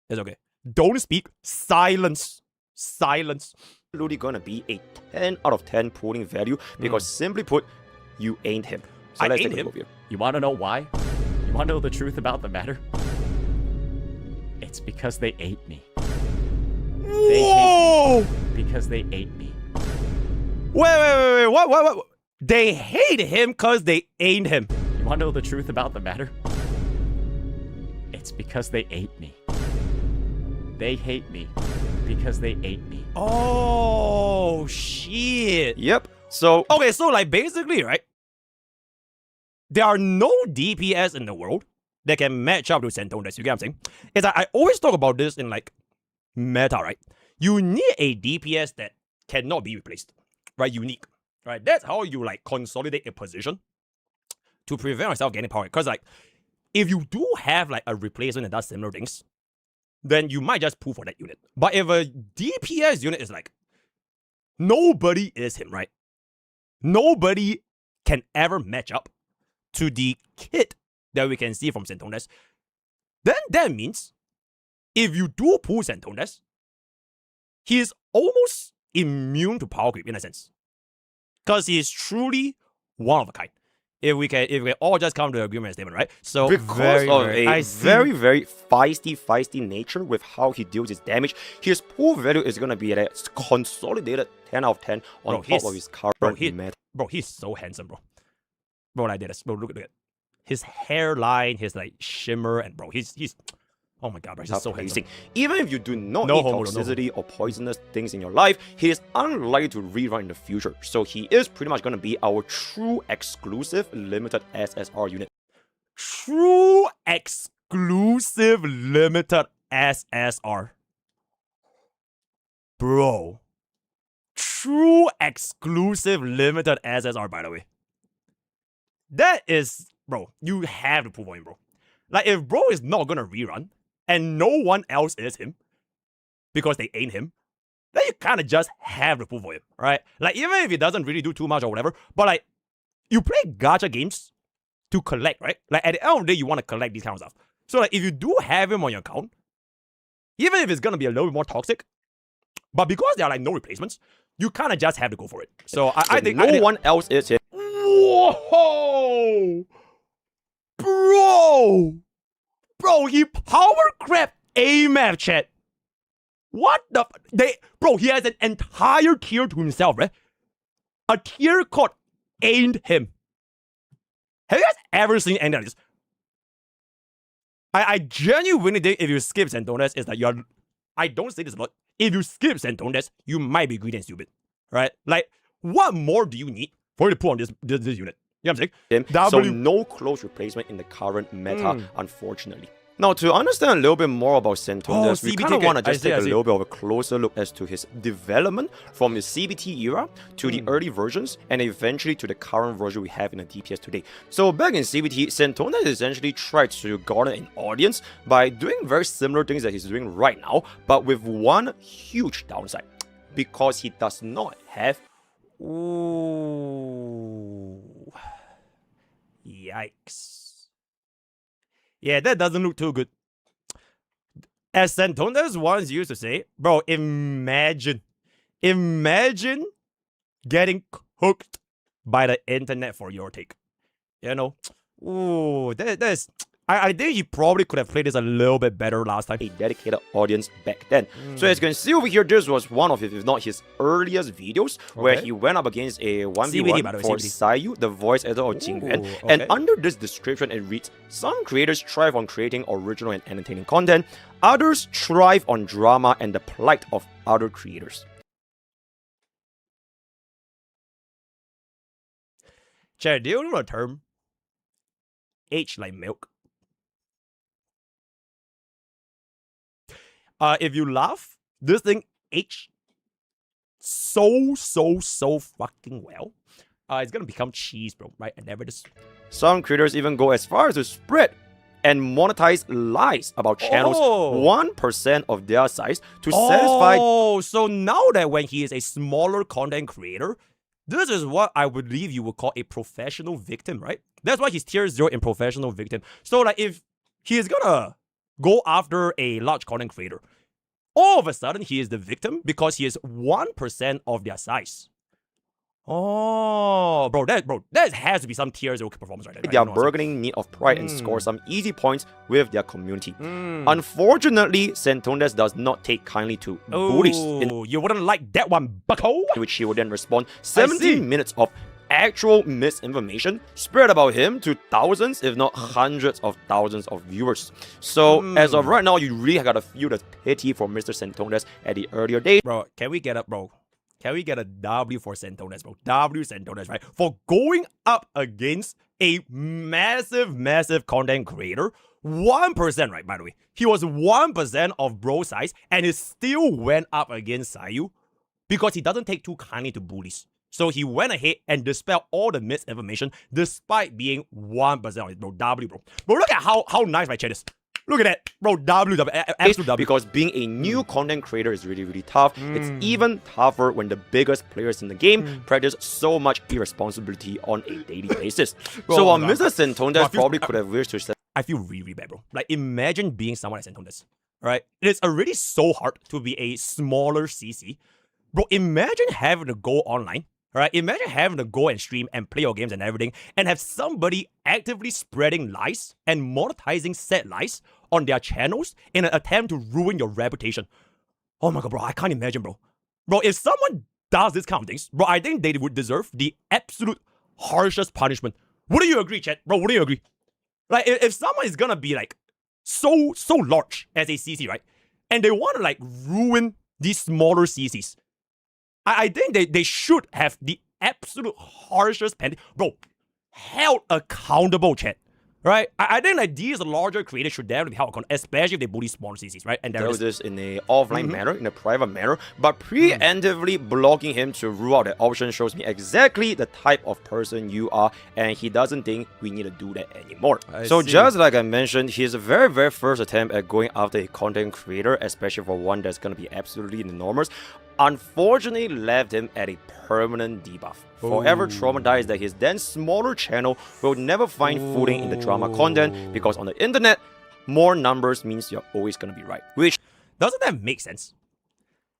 It's okay. Don't speak. Silence. Silence. Absolutely gonna be a 10 out of 10 pulling value because simply put, you ain't him. So I let's ain't take a him. look here. You want to know why? You want to know the truth about the matter? It's because they ate me. Whoa! Because they ate me. Wait. What? They hate him because they ain't him. You want to know the truth about the matter? It's because they ate me. They hate me because they ate me. Oh, shit. Yep. So Okay, so like basically, right? There are no DPS in the world that can match up to Saintontas. You get what I'm saying? It's like, I always talk about this in like meta, right? You need a DPS that cannot be replaced, right? Unique, right? That's how you like consolidate a position to prevent yourself getting power. Because like, if you do have like a replacement that does similar things, then you might just pull for that unit. But if a DPS unit is like, nobody is him, right? Nobody can ever match up to the kit that we can see from Saintontas, then that means if you do pull Saintontas, he is almost immune to power creep in a sense. Because he is truly one of a kind. If we can all just come to an agreement statement, right? So because of a very very feisty nature with how he deals his damage, his pool value is gonna be at a consolidated 10 out of 10 on top of his current meta. Bro, he's so handsome, bro. Bro, like this. Bro, look at it. His hairline, his like shimmer, and bro, he's oh my god, bro, he's so handsome. Even if you do not No need homo, no toxicity or poisonous things in your life, he is unlikely to rerun in the future. So he is pretty much gonna be our true exclusive limited SSR unit. True exclusive limited SSR. Bro. True exclusive limited SSR, by the way. That is, bro, you have to pull for him, bro. Like, if bro is not gonna rerun, and no one else is him, because they ain't him, then you kind of just have to pull for him, right? Like, even if he doesn't really do too much or whatever, but like, you play gacha games to collect, right? Like, at the end of the day, you want to collect these kind of stuff. So, like, if you do have him on your account, even if it's gonna be a little bit more toxic, but because there are like no replacements, you kind of just have to go for it. So, I think no one else is him. Whoa! Bro, he power crept AMAP, chat. What the? Bro, he has an entire tier to himself, right? A tier called Ain't Him. Have you guys ever seen any of this? I genuinely think if you skip Saintontas, it's like you're. I don't say this a lot. If you skip Saintontas, you might be greedy and stupid, right? Like, what more do you need for you to put on this unit? You know what I'm saying? So no close replacement in the current meta, unfortunately. Now, to understand a little bit more about Saintontas, we kind of want to just take a little bit of a closer look as to his development from the CBT era to the early versions and eventually to the current version we have in the DPS today. So back in CBT, Saintontas essentially tried to garner an audience by doing very similar things that he's doing right now, but with one huge downside, because he does not have... Ooh. Yikes. Yeah, that doesn't look too good. As Saintontas once used to say, bro, imagine getting cooked by the internet for your take. You know? Ooh, that's... I think he probably could have played this a little bit better last time. A dedicated audience back then. So as you can see over here, this was one of his, if not his earliest videos, where he went up against a 1v1 for Sayu, the voice actor of Jingyuan. And under this description, it reads, some creators thrive on creating original and entertaining content, others thrive on drama and the plight of other creators. Chad, do you know the term age like milk? If you laugh, this thing aged so fucking well. It's gonna become cheese, bro, right? And never just. Some creators even go as far as to spread and monetize lies about channels 1% of their size to satisfy. Oh, so now that when he is a smaller content creator, this is what I would believe you would call a professional victim, right? That's why he's tier 0 in professional victim. So like if he is gonna go after a large content creator, all of a sudden he is the victim because he is 1% of their size. Oh, bro, that has to be some tier 0 performance right there. Their burgeoning need of pride and score some easy points with their community. Unfortunately, Saintontas does not take kindly to bullies, in you wouldn't like that one, bucko. which he would then respond 17 minutes of actual misinformation spread about him to thousands, if not hundreds of thousands of viewers. So as of right now, you really gotta feel the pity for Mr. Saintontas at the earlier days. Bro, can we get a W for Saintontas, bro? W Saintontas, right? For going up against a massive content creator. 1%, right, by the way. He was 1% of bro size, and he still went up against Sayu because he doesn't take too kindly to bullies. So he went ahead and dispelled all the misinformation despite being 1% of it, bro. W, bro. Bro, look at how nice my chat is. Look at that, bro. Absolute W. Because being a new content creator is really tough. It's even tougher when the biggest players in the game practice so much irresponsibility on a daily basis. So while Mr. Saintontas probably could have wished to... I feel really bad, bro. Like, imagine being someone like Saintontas, right? It is already so hard to be a smaller CC. Bro, imagine having to go online, right? Imagine having to go and stream and play your games and everything and have somebody actively spreading lies and monetizing said lies on their channels in an attempt to ruin your reputation. Oh my god, bro, I can't imagine, bro. Bro, if someone does this kind of things, bro, I think they would deserve the absolute harshest punishment. Wouldn't you agree, chat? Bro, wouldn't you agree? Like, if someone is gonna be like so large as a CC, right? And they want to like ruin these smaller CCs, I think they should have the absolute harshest penalty. Bro, held accountable, chat. Right? I think like these larger creators should definitely be held accountable, especially if they bully smaller CCs, right? And there is this in a offline manner, in a private manner, but preemptively blocking him to rule out that option shows me exactly the type of person you are, and he doesn't think we need to do that anymore. So just like I mentioned, his very first attempt at going after a content creator, especially for one that's gonna be absolutely enormous, unfortunately left him at a permanent debuff. Forever traumatized that his then smaller channel will never find footing in the drama content, because on the internet, more numbers means you're always gonna be right. Which doesn't that make sense?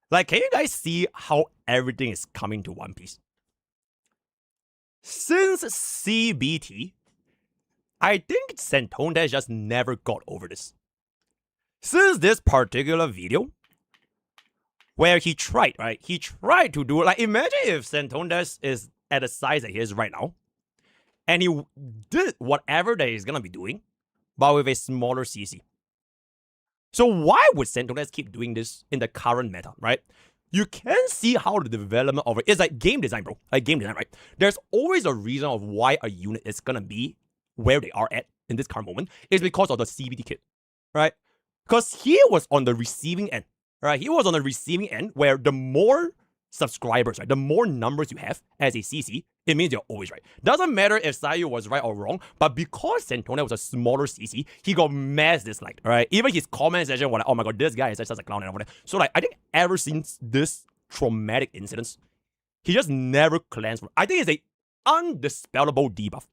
Like, can you guys see how everything is coming to one piece? Since CBT, I think Saintontas just never got over this. Since this particular video, where he tried, right? He tried to do, like, imagine if Saintontas is at the size that he is right now, and he did whatever that he's gonna be doing, but with a smaller CC. So why would Saintontas keep doing this in the current meta, right? You can see how the development of it is like game design, bro. Like game design, right? There's always a reason of why a unit is gonna be where they are at in this current moment. It's because of the CBT kit, right? Because he was on the receiving end. Right, he was on the receiving end where the more subscribers, right, the more numbers you have as a CC, it means you're always right. Doesn't matter if Sayu was right or wrong, but because Saintontas was a smaller CC, he got mass disliked, right? Even his comment section was like, oh my god, this guy is such a clown and all that. So like, I think ever since this traumatic incident, he just never cleansed. I think it's a undispellable debuff.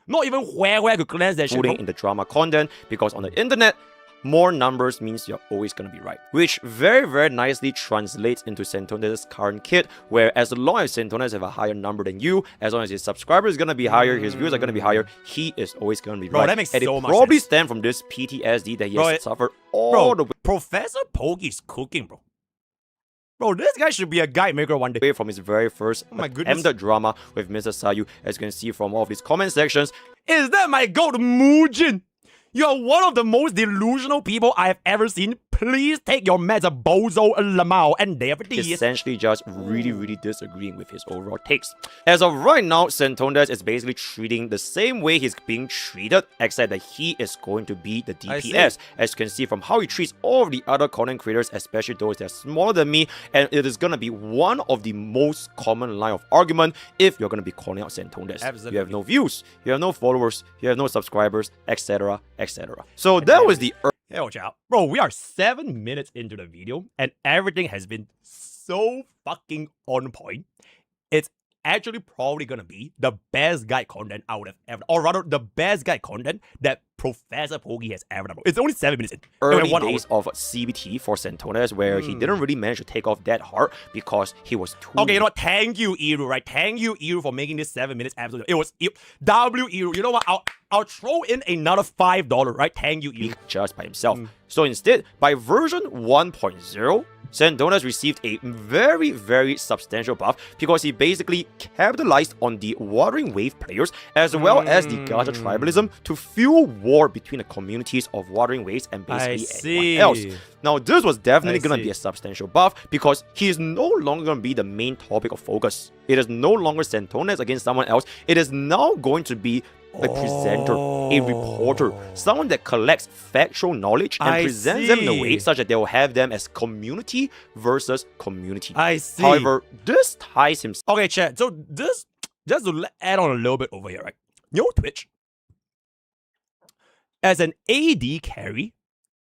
Not even where could cleanse that shit. In the drama content, because on the internet, more numbers means you're always gonna be right. Which very nicely translates into Saintontas' current kit, where as long as Saintontas have a higher number than you, as long as his subscribers is gonna be higher, his views are gonna be higher, he is always gonna be right. That makes and so it much probably sense. stem from this PTSD that he has suffered all the way. Professor Pokke is cooking, bro. Bro, this guy should be a guide maker one day. From his very first attempted drama with Mr. Sayu, as you can see from all of these comment sections. Is that my goat, Mujin? You're one of the most delusional people I have ever seen. please take your meds, bozo, lamau, and there it is. Essentially just really disagreeing with his overall takes. As of right now, Saintontas is basically treating the same way he's being treated, except that he is going to be the DPS. As you can see from how he treats all of the other content creators, especially those that are smaller than me, and it is going to be one of the most common line of argument if you're going to be calling out Saintontas. Absolutely. You have no views, you have no followers, you have no subscribers, etc, etc. So that was the Yo, child. Bro, we are 7 minutes into the video, and everything has been so fucking on point. It's actually probably gonna be the best guide content I would have ever, or rather, the best guide content that Professor Pokke has ever done. It's only 7 minutes in. early days of CBT for Saintontas, where he didn't really manage to take off that hard because he was too... Okay, you know what? Thank you, Iru, right? Thank you, Iru, for making this 7 minutes absolutely. It was W Iru. You know what? I'll throw in another $5, right? Thank you, Iru. Just by himself. So instead, by version 1.0, Saintontas received a very substantial buff because he basically capitalized on the Watering Wave players as well as the gacha tribalism to fuel war between the communities of Watering Waves and basically everyone else. Now, this was definitely going to be a substantial buff because he is no longer going to be the main topic of focus. It is no longer Saintontas against someone else. It is now going to be a presenter, a reporter, someone that collects factual knowledge and presents them in a way such that they will have them as community versus community. I see. However, this ties himself... Okay, chat. So this, just to add on a little bit over here, right? You know Twitch? As an AD carry,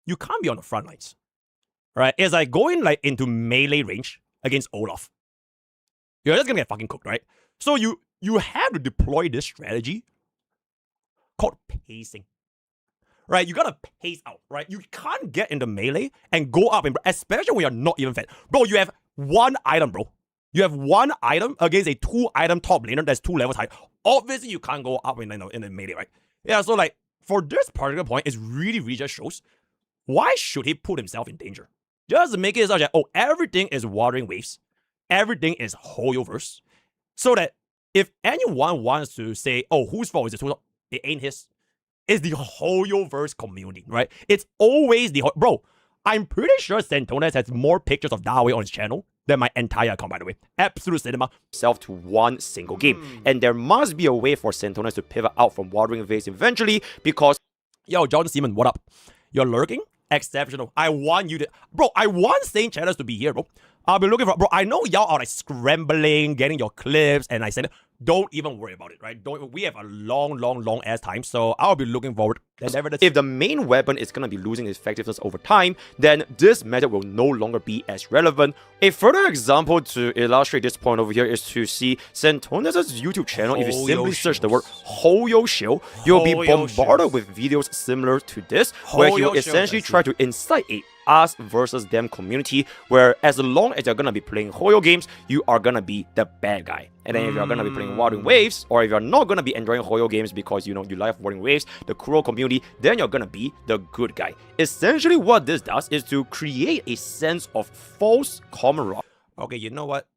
you can't be on the front lines, right? It's like going like into melee range against Olaf. You're just gonna get fucking cooked, right? So you have to deploy this strategy called pacing, right? You gotta pace out, right? You can't get into melee and go up, especially when you're not even fed. Bro, you have one item, bro. You have one item against a 2-item top laner that's 2 levels high. Obviously, you can't go up in the melee, right? Yeah, so like, for this particular point, it really just shows why should he put himself in danger? Just make it such that, oh, everything is Watering Waves. Everything is Hoyoverse. So that if anyone wants to say, oh, whose fault is it? It ain't his. It's the Hoyoverse community, right? It's always the... Bro, I'm pretty sure Saintontas has more pictures of Dawei on his channel than my entire account, by the way. Absolute cinema. Self to one single game. And there must be a way for Saintontas to pivot out from Watering Waves eventually because... Yo, John Seaman, what up? You're lurking? Exceptional. I want you to... Bro, I want Saint channels to be here, bro. I'll be looking for... Bro, I know y'all are like scrambling, getting your clips, and I said, don't even worry about it, right? We have a long ass time, so I'll be looking forward. If the main weapon is going to be losing effectiveness over time, then this method will no longer be as relevant. A further example to illustrate this point over here is to see Saintontas' YouTube channel. If you simply search the word Hoyo Shield, you'll be bombarded with videos similar to this, where he will essentially try to incite a us versus them community, where as long as you're gonna be playing Hoyo games, you are gonna be the bad guy. And then if you're gonna be playing Watering Waves, or if you're not gonna be enjoying Hoyo games because you know you like Watering Waves, the Kuro community, then you're gonna be the good guy. Essentially what this does is to create a sense of false camaraderie. Okay, you know what?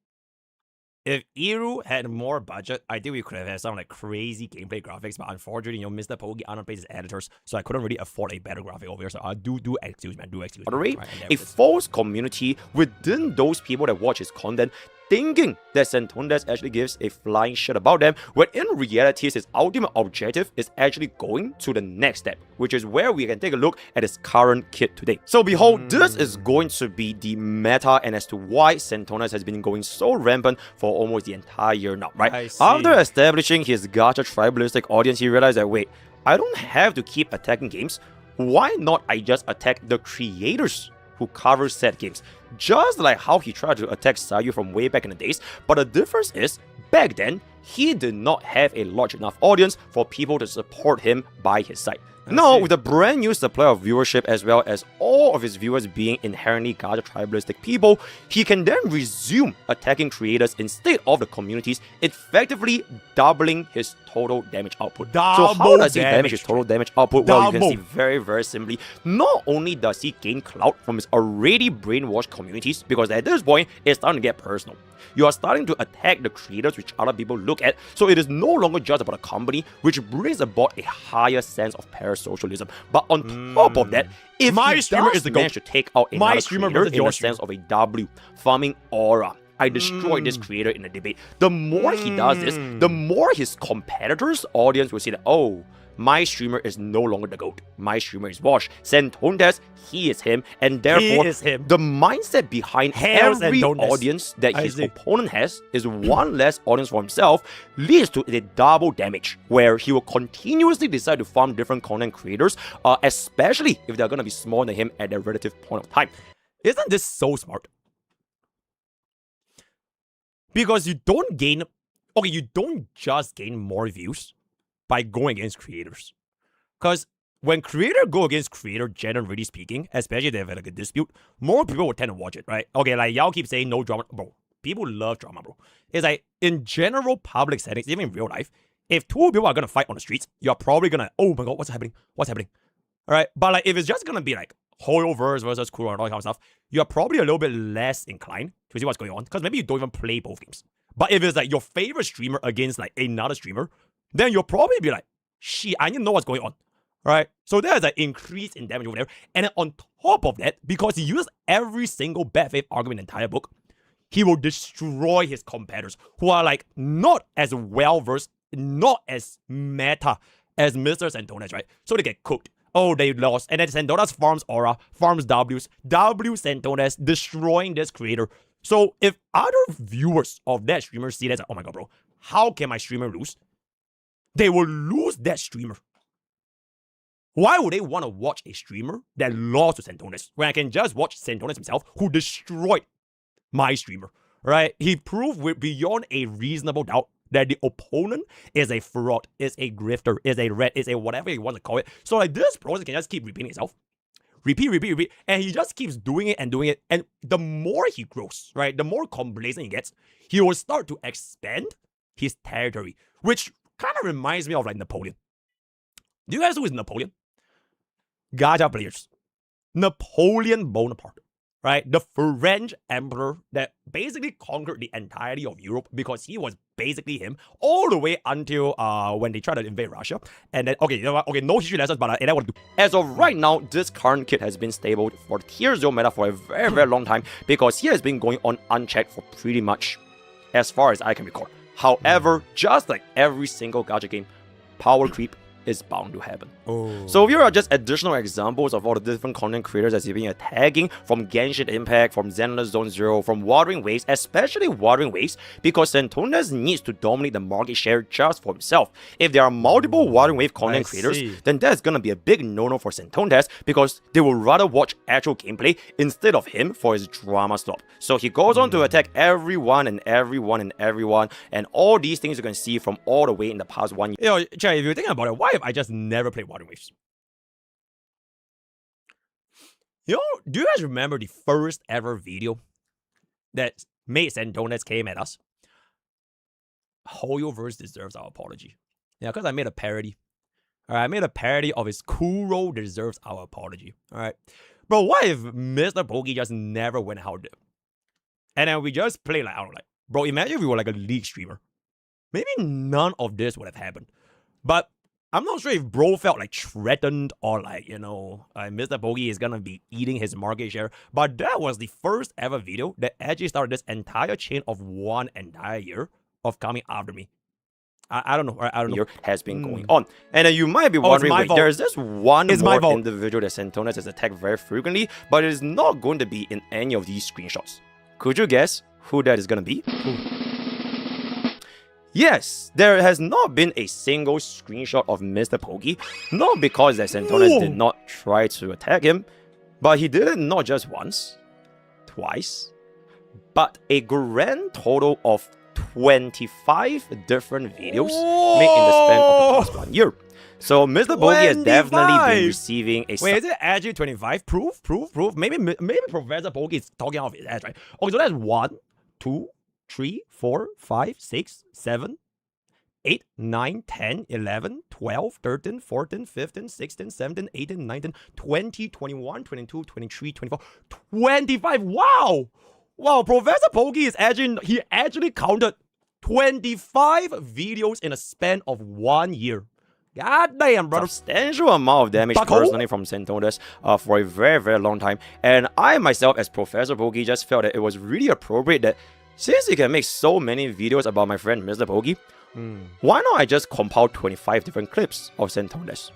If Iru had more budget, I think we could have had some like crazy gameplay graphics, but unfortunately, you know, MrPokke underpaid his editors, so I couldn't really afford a better graphic over here. So do excuse, man, do excuse. Right? A false community within those people that watch his content, thinking that Saintontas actually gives a flying shit about them, when in reality his ultimate objective is actually going to the next step, which is where we can take a look at his current kit today. So behold, this is going to be the meta, and as to why Saintontas has been going so rampant for almost the entire year now, right? After establishing his gacha tribalistic audience, he realized that, wait, I don't have to keep attacking games. Why not I just attack the creators who cover said games? Just like how he tried to attack Sayu from way back in the days, but the difference is, back then, he did not have a large enough audience for people to support him by his side. Now, with a brand new supply of viewership as well as all of his viewers being inherently gacha tribalistic people, he can then resume attacking creators instead of the communities, effectively doubling his total damage output. So Double how does he damage damage. his total damage output? Well, you can see Double. very, very simply, not only does he gain clout from his already brainwashed communities, because at this point, it's starting to get personal. You are starting to attack the creators which other people look at, so it is no longer just about a company, which brings about a higher sense of parasocialism. But on top of that, if My he streamer does is the manage GOAT. to take out My another streamer creator versus in your the sense of a W, farming aura, I destroyed this creator in the debate. The more he does this, the more his competitors' audience will see that, oh, my streamer is no longer the GOAT. My streamer is Wash. Saintontas, he is him. And therefore, is him. the mindset behind Hail every Saintontas. audience that I his see. opponent has is one less audience for himself, leads to a double damage, where he will continuously decide to farm different content creators, especially if they're going to be smaller than him at their relative point of time. Isn't this so smart? Because you don't gain... Okay, you don't just gain more views by going against creators. Because when creator go against creator, generally speaking, especially if they have like a dispute, more people will tend to watch it, right? Okay, like y'all keep saying no drama. Bro, people love drama, bro. It's like, in general public settings, even in real life, if two people are going to fight on the streets, you're probably going to, oh my god, what's happening? What's happening? All right, but like if it's just going to be like Hoyoverse versus Kuro and all that kind of stuff, you're probably a little bit less inclined to see what's going on, because maybe you don't even play both games. But if it's like your favorite streamer against like another streamer, then you'll probably be like, shit, I need to know what's going on. Right? So there's an increase in damage over there. And then on top of that, because he uses every single bad faith argument in the entire book, he will destroy his competitors who are like not as well versed, not as meta as Mr. Saintontas, right? So they get cooked. Oh, they lost. And then Saintontas farms aura, farms W's, W Saintontas, destroying this creator. So if other viewers of that streamer see that, like, oh my god, bro, how can my streamer lose? They will lose that streamer. Why would they want to watch a streamer that lost to Saintontas when I can just watch Saintontas himself, who destroyed my streamer, right? He proved beyond a reasonable doubt that the opponent is a fraud, is a grifter, is a rat, is a whatever you want to call it. So like this process can just keep repeating itself. Repeat. And he just keeps doing it and doing it. And the more he grows, right, the more complacent he gets, he will start to expand his territory, which kind of reminds me of like Napoleon. Do you guys know who is Napoleon? Gacha players. Napoleon Bonaparte, right? The French emperor that basically conquered the entirety of Europe, because he was basically him all the way until when they tried to invade Russia. And then, okay, you know what? Okay, no history lessons, but and I want to do. As of right now, this current kid has been stable for tier 0 meta for a very, very long time, because he has been going on unchecked for pretty much as far as I can recall. However, just like every single gacha game, power creep is bound to happen. So here are just additional examples of all the different content creators that he's been attacking, from Genshin Impact, from Zenless Zone Zero, from Wuthering Waves, especially Wuthering Waves, because Saintontas needs to dominate the market share just for himself. If there are multiple Wuthering Wave content creators, then that's gonna be a big no-no for Saintontas, because they will rather watch actual gameplay instead of him for his drama slop. So he goes on to attack everyone and everyone, and all these things you can see from all the way in the past 1 year. You know, Chad, if you're thinking about it, why have I just never played Wuthering Waves? You know, do you guys remember the first ever video that made Saintontas came at us? Hoyoverse deserves our apology. Yeah, because I made a parody. Alright, I made a parody of his Kuro deserves our apology. Alright. Bro, what if MrPokke just never went out there? And then we just play like, I don't know, like, bro, imagine if we were like a league streamer. Maybe none of this would have happened. But I'm not sure if bro felt like threatened or like, you know, MrPokke is gonna be eating his market share. But that was the first ever video that actually started this entire chain of one entire year of coming after me. I don't know. I don't know. Has been going on. And then you might be wondering, wait, there's this one more individual that Saintontas has attacked very frequently, but it is not going to be in any of these screenshots. Could you guess who that is going to be? Yes, there has not been a single screenshot of MrPokke, not because that Saintontas did not try to attack him, but he did it not just once, twice, but a grand total of 25 different videos made in the span of the past 1 year. So MrPokke has definitely been receiving a... Wait, is it actually 25? Proof? Maybe Professor Pokke is talking off his ass, right? Okay, so that's 1, 2, 3, 4, 5, 6, 7, 8, 9, 10, 11, 12, 13, 14, 15, 16, 17, 18, 19, 20, 21, 22, 23, 24, 25. Wow! Wow, Professor Pokke is actually counted 25 videos in a span of 1 year. God damn, brother. Substantial amount of damage personally from Saintontas for a very, very long time. And I myself, as Professor Pokke, just felt that it was really appropriate that since he can make so many videos about my friend MrPokke, why not I just compile 25 different clips of Saintontas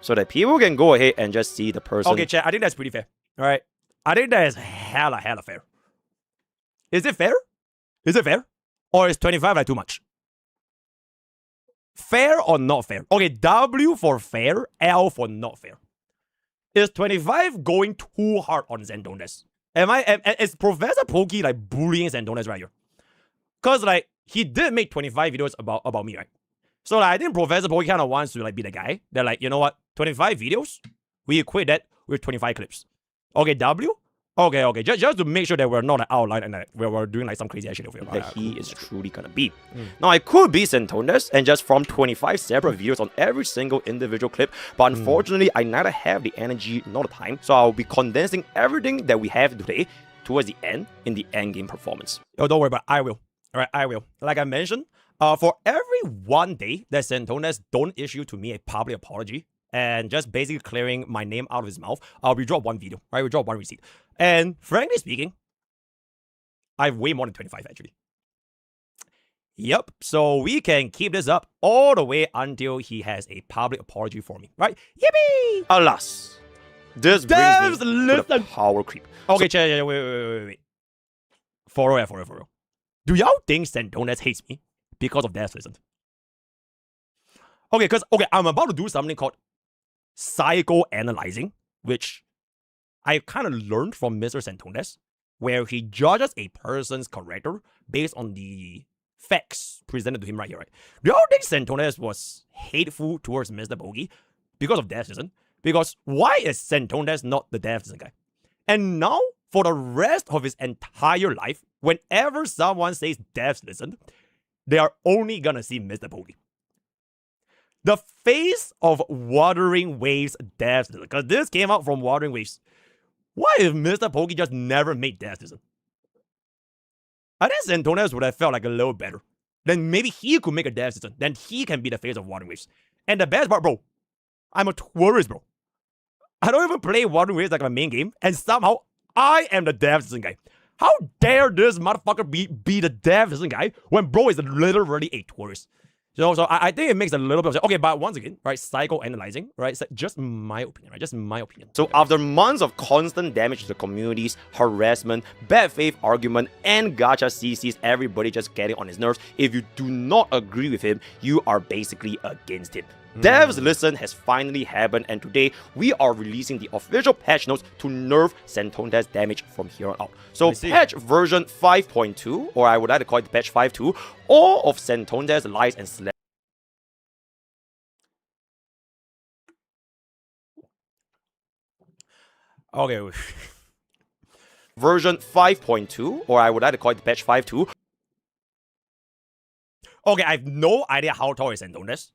so that people can go ahead and just see the person. Okay, chat, I think that's pretty fair. All right. I think that is hella fair. Is it fair? Is it fair? Or is 25 like too much? Fair or not fair? Okay, W for fair, L for not fair. Is 25 going too hard on Saintontas? Is Professor Pokke like bullying Saintontas right here? Because like he did make 25 videos about me, right? So like, I think Professor Pokke kind of wants to like be the guy. They're like, you know what? 25 videos, we equate that with 25 clips. Okay, W? Okay. Just to make sure that we're not like, outline and we're doing like some crazy action over here. That he is truly gonna be. Now, I could be Saintontas and just from 25 separate videos on every single individual clip, but unfortunately, I neither have the energy nor the time, so I'll be condensing everything that we have today towards the end in the end game performance. Oh, don't worry about it. I will. All right, I will. Like I mentioned, for every 1 day that Saintontas don't issue to me a public apology and just basically clearing my name out of his mouth, we drop one video, right? We drop one receipt. And frankly speaking, I have way more than 25 actually. Yep, so we can keep this up all the way until he has a public apology for me, right? Yippee! Alas, this brings me to the power creep. Okay, wait. For real. Do y'all think Saintontas hates me because of Death Listen? Okay, I'm about to do something called psychoanalyzing, which I kind of learned from Mr. Saintontas, where he judges a person's character based on the facts presented to him right here, right? Do y'all think Saintontas was hateful towards MrPokke because of Death Listen? Because why is Saintontas not the Death Listen guy? And now, for the rest of his entire life, whenever someone says Death Listen, they are only gonna see MrPokke. The face of Wuthering Waves Death Listen, because this came out from Wuthering Waves. Why if MrPokke just never made Death Listen? I think Saintontas would have felt like a little better. Then maybe he could make a Death Listen. Then he can be the face of Wuthering Waves. And the best part, bro, I'm a tourist, bro. I don't even play Wuthering Waves like my main game, and somehow I am the Death Listen guy. How dare this motherfucker be the Death Listen guy when bro is literally a tourist? So I think it makes a little bit of sense. Okay, but once again, right, psychoanalyzing, right, so just my opinion, right, just my opinion. So after months of constant damage to the communities, harassment, bad faith argument, and gacha CCs, everybody just getting on his nerves, if you do not agree with him, you are basically against him. Death Listen has finally happened, and today we are releasing the official patch notes to nerf Saintontas damage from here on out. So patch version 5.2, or I would like to call it patch 5.2, all of Saintontas lies and slanders. Okay. Version 5.2, or I would like to call it patch 5.2. Okay, I have no idea how tall is Saintontas.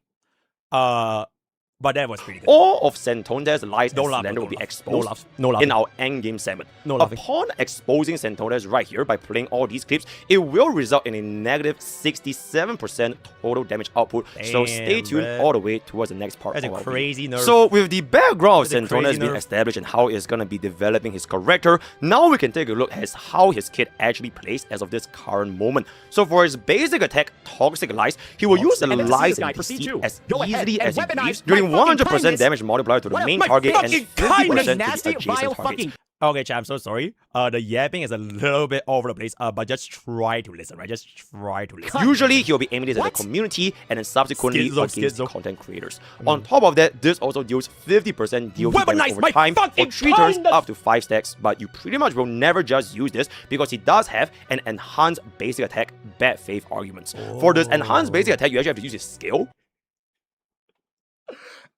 But that was pretty good. All of Saintontas lies and slander will be exposed in our endgame segment. Upon exposing Saintontas right here by playing all these clips, it will result in a negative 67% total damage output. So stay tuned all the way towards the next part. That's a crazy nerf. So with the background of Saintontas being established and how it's gonna be developing his character, now we can take a look at how his kit actually plays as of this current moment. So for his basic attack, Toxic Lies, he will use the lies and deceit as easily as he believes, doing 100% damage multiplier to the main target and 50% to the adjacent targets. Okay, chat, I'm so sorry. The yapping is a little bit all over the place, but just try to listen, right? Just try to listen. Usually, he'll be aiming this at the community and then subsequently against content creators. On top of that, this also deals 50% DOT damage over time for 3 turns up to 5 stacks, but you pretty much will never just use this because he does have an enhanced basic attack, Bad Faith Arguments. For this enhanced basic attack, you actually have to use his skill.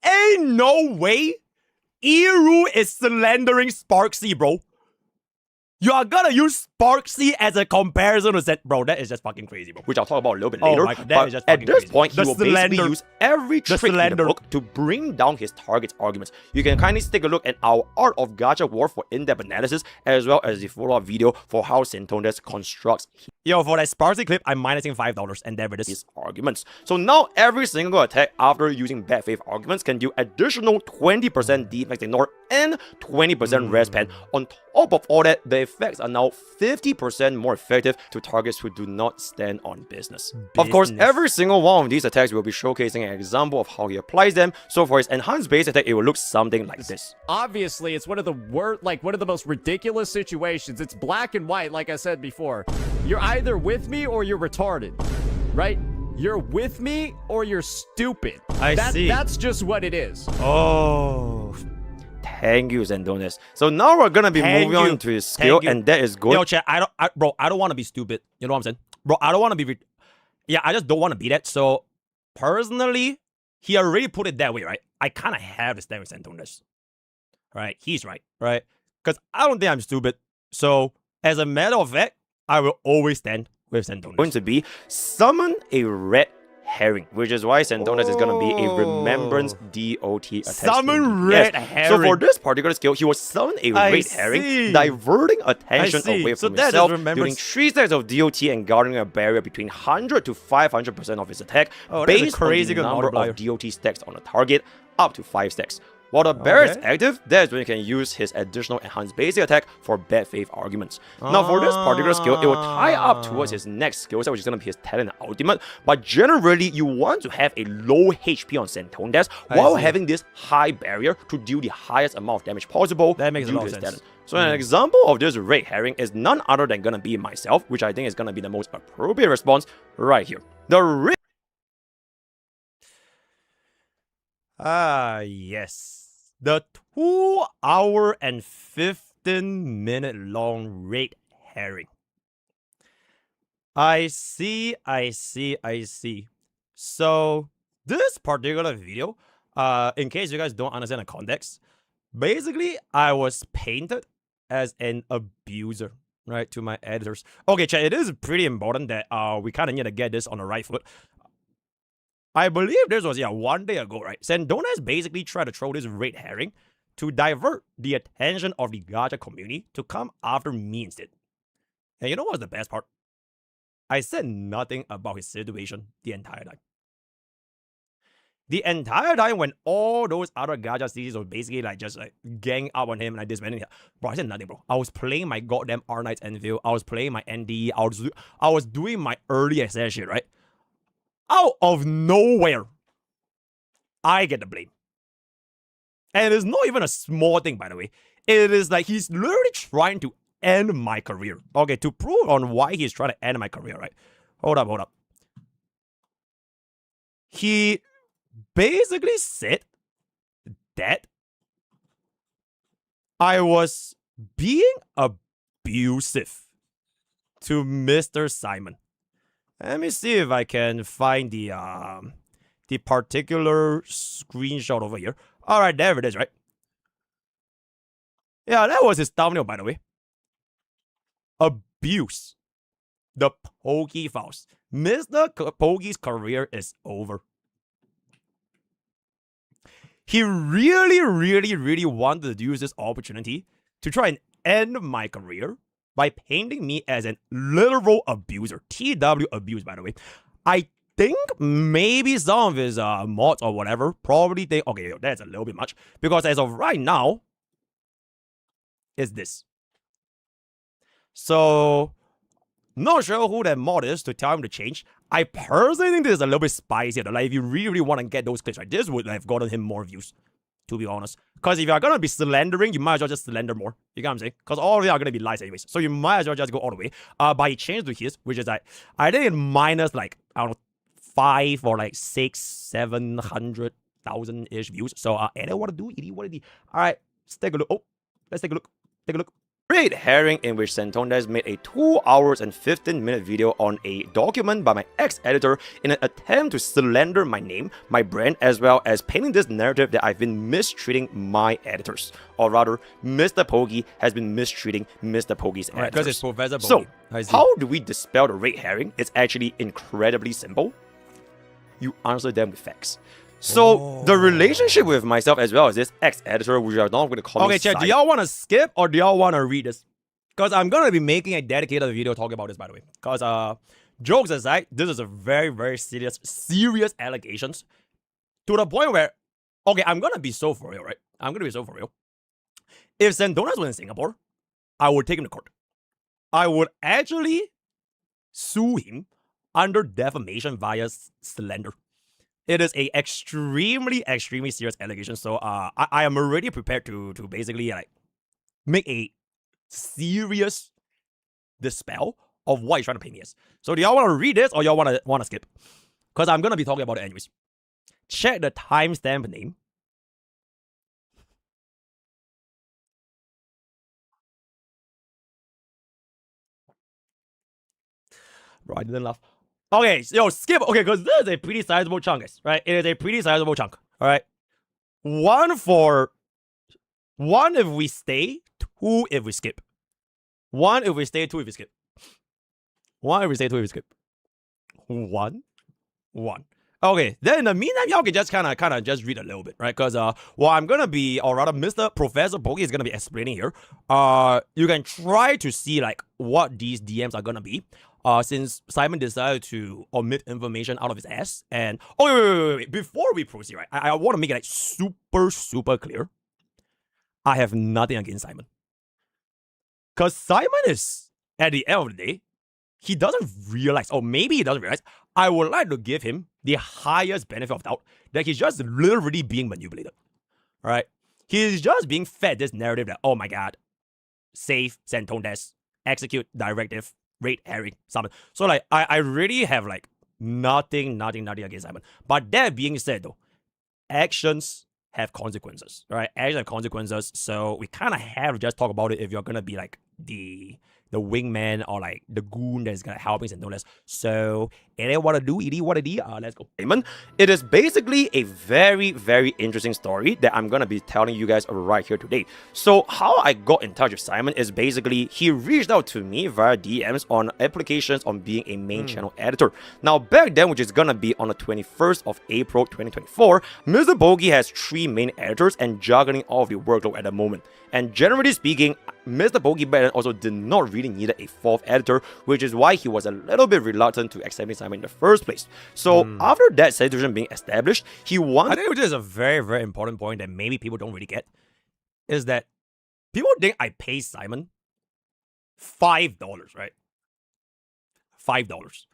Ain't no way Iru is slandering Sparksy, bro. You are gonna use Sparksy as a comparison to set, bro. That is just fucking crazy, bro. which I'll talk about a little bit Oh later. my God, that but is just at fucking this crazy. point, he The will basically slander. use every The trick in the slander. book to bring down his target's arguments. You can kindly take a look at our Art of Gacha War for in-depth analysis, as well as the follow-up video for how Saintontas constructs Yo, for that Sparksy clip, I'm minusing $5, and there it is. his arguments. So now every single attack after using bad faith arguments can do additional 20% defense ignore and 20% res pen. On top of all that, the effects are now 50% more effective to targets who do not stand on business. Of course, every single one of these attacks will be showcasing an example of how he applies them. So for his enhanced base attack, it will look something like this. Obviously, it's one of the one of the most ridiculous situations. It's black and white, like I said before. You're either with me or you're retarded, right? You're with me or you're stupid. I see. That's just what it is. Oh. Thank you, Saintontas. So now we're gonna be moving on to his skill, and that is good. Yo, chat, bro, I don't want to be stupid. You know what I'm saying? Bro, I don't want to be... Yeah, I just don't want to be that. So, personally, he already put it that way, right? I kind of have to stand with Saintontas. Right? He's right, right? Because I don't think I'm stupid. So, as a matter of fact, I will always stand with Saintontas. Going to be summon a red herring, which is why Saintontas is going to be a remembrance DOT attack. Summon red herring. So for this particular skill, he will summon a red herring, diverting attention away from himself, doing 3 stacks of DOT and guarding a barrier between 100 to 500% of his attack, based on the number of DOT stacks on a target, up to 5 stacks. While the barrier is active, that is when you can use his additional enhanced basic attack for bad faith arguments. Now for this particular skill, it will tie up towards his next skill set, which is going to be his talent and ultimate. But generally, you want to have a low HP on Saintontas while having this high barrier to deal the highest amount of damage possible. That makes a lot of sense. sense. So an example of this red herring is none other than going to be myself, which I think is going to be the most appropriate response right here. The red... Yes. The 2 hour and 15-minute long red herring. I see. So, this particular video, in case you guys don't understand the context, basically, I was painted as an abuser, right, to my editors. Okay, chat, it is pretty important that we kind of need to get this on the right foot. I believe this was, 1 day ago, right? Saintontas basically tried to throw this red herring to divert the attention of the gacha community to come after me instead. And you know what's the best part? I said nothing about his situation the entire time. The entire time when all those other gacha cities were basically just gang up on him and disbanding him. Bro, I said nothing, bro. I was playing my goddamn R-Knights Anvil. I was playing my ND. I was doing my early access shit, right? Out of nowhere, I get the blame. And it's not even a small thing, by the way. It is like he's literally trying to end my career. Okay, to prove on why he's trying to end my career, right? Hold up. He basically said that I was being abusive to Mr. Simon. Let me see if I can find the particular screenshot over here. All right, there it is, right? Yeah, that was his thumbnail, by the way. Abuse. The Pokke Files. Mr. Pokke's career is over. He really wanted to use this opportunity to try and end my career by painting me as an literal abuser. TW abuse, by the way. I think maybe some of his mods or whatever probably think, okay, that's a little bit much. Because as of right now, it's this. So, not sure who that mod is to tell him to change. I personally think this is a little bit spicier. Like, if you really want to get those clicks, right, this would have gotten him more views, to be honest. Because if you're going to be slandering, you might as well just slander more. You get what I'm saying? Because all of them are going to be lies anyways. So you might as well just go all the way. But he changed to his, which is I think it minus I don't know, 5 or 6, 700,000-ish views. So, and I want to do it. What it is. All right, let's take a look. Oh, let's take a look. Red herring in which Saintontas made a 2 hours and 15-minute video on a document by my ex-editor in an attempt to slander my name, my brand, as well as painting this narrative that I've been mistreating my editors. Or rather, MrPokke has been mistreating MrPokke's editors. Because it's Professor So, Pokke. how do we dispel the red herring? It's actually incredibly simple. You answer them with facts. So, the relationship with myself as well as this ex-editor, which are not going to call Okay, me chat, do side- y'all want to skip or do y'all want to read this? Because I'm going to be making a dedicated video talking about this, by the way. Because, jokes aside, this is a very, very serious allegations. To the point where, okay, I'm going to be so for real, right? I'm going to be so for real. If Saintontas was in Singapore, I would take him to court. I would actually sue him under defamation via slander. It is a extremely serious allegation. So I am already prepared to basically like make a serious dispel of what he's trying to paint me as. So do y'all want to read this or y'all want to skip? Because I'm gonna be talking about it anyways. Check the timestamp name. Bro, I didn't laugh. Okay, yo, skip. Okay, because this is a pretty sizable chunk, guys. Right? It is a pretty sizable chunk. All right. One if we stay, two if we skip. One if we stay, two if we skip. One if we stay, two if we skip. One. Okay, then in the meantime, y'all can just kind of just read a little bit, right? Because what I'm gonna be, or rather, Professor Pokke is gonna be explaining here. You can try to see like what these DMs are gonna be. Since Simon decided to omit information out of his ass, and wait. Before we proceed, right? I want to make it like super clear. I have nothing against Simon, cause Simon is at the end of the day, he doesn't realize, or maybe he doesn't realize. I would like to give him the highest benefit of doubt that he's just literally being manipulated. All right, he's just being fed this narrative that, oh my god, save Saintontas, execute directive. Red herring, Simon. So like I really have like nothing against Simon. But that being said though, actions have consequences, right? Actions have consequences. So we kind of have to just talk about it if you're gonna be like the wingman or like the goon that's gonna help me Saintontas. So it ain't what to do, let's go. It is basically a very interesting story that I'm gonna be telling you guys right here today. So how I got in touch with Simon is basically he reached out to me via DMs on applications on being a main channel editor. Now back then, which is gonna be on the 21st of April 2024, MrPokke has 3 main editors and juggling all of the workload at the moment. And generally speaking, MrPokke back then also did not really need a 4th editor, which is why he was a little bit reluctant to accepting Simon in the first place. So after that situation being established, he wanted... I think this is a very important point that maybe people don't really get, is that people think I pay Simon $5, right? $5.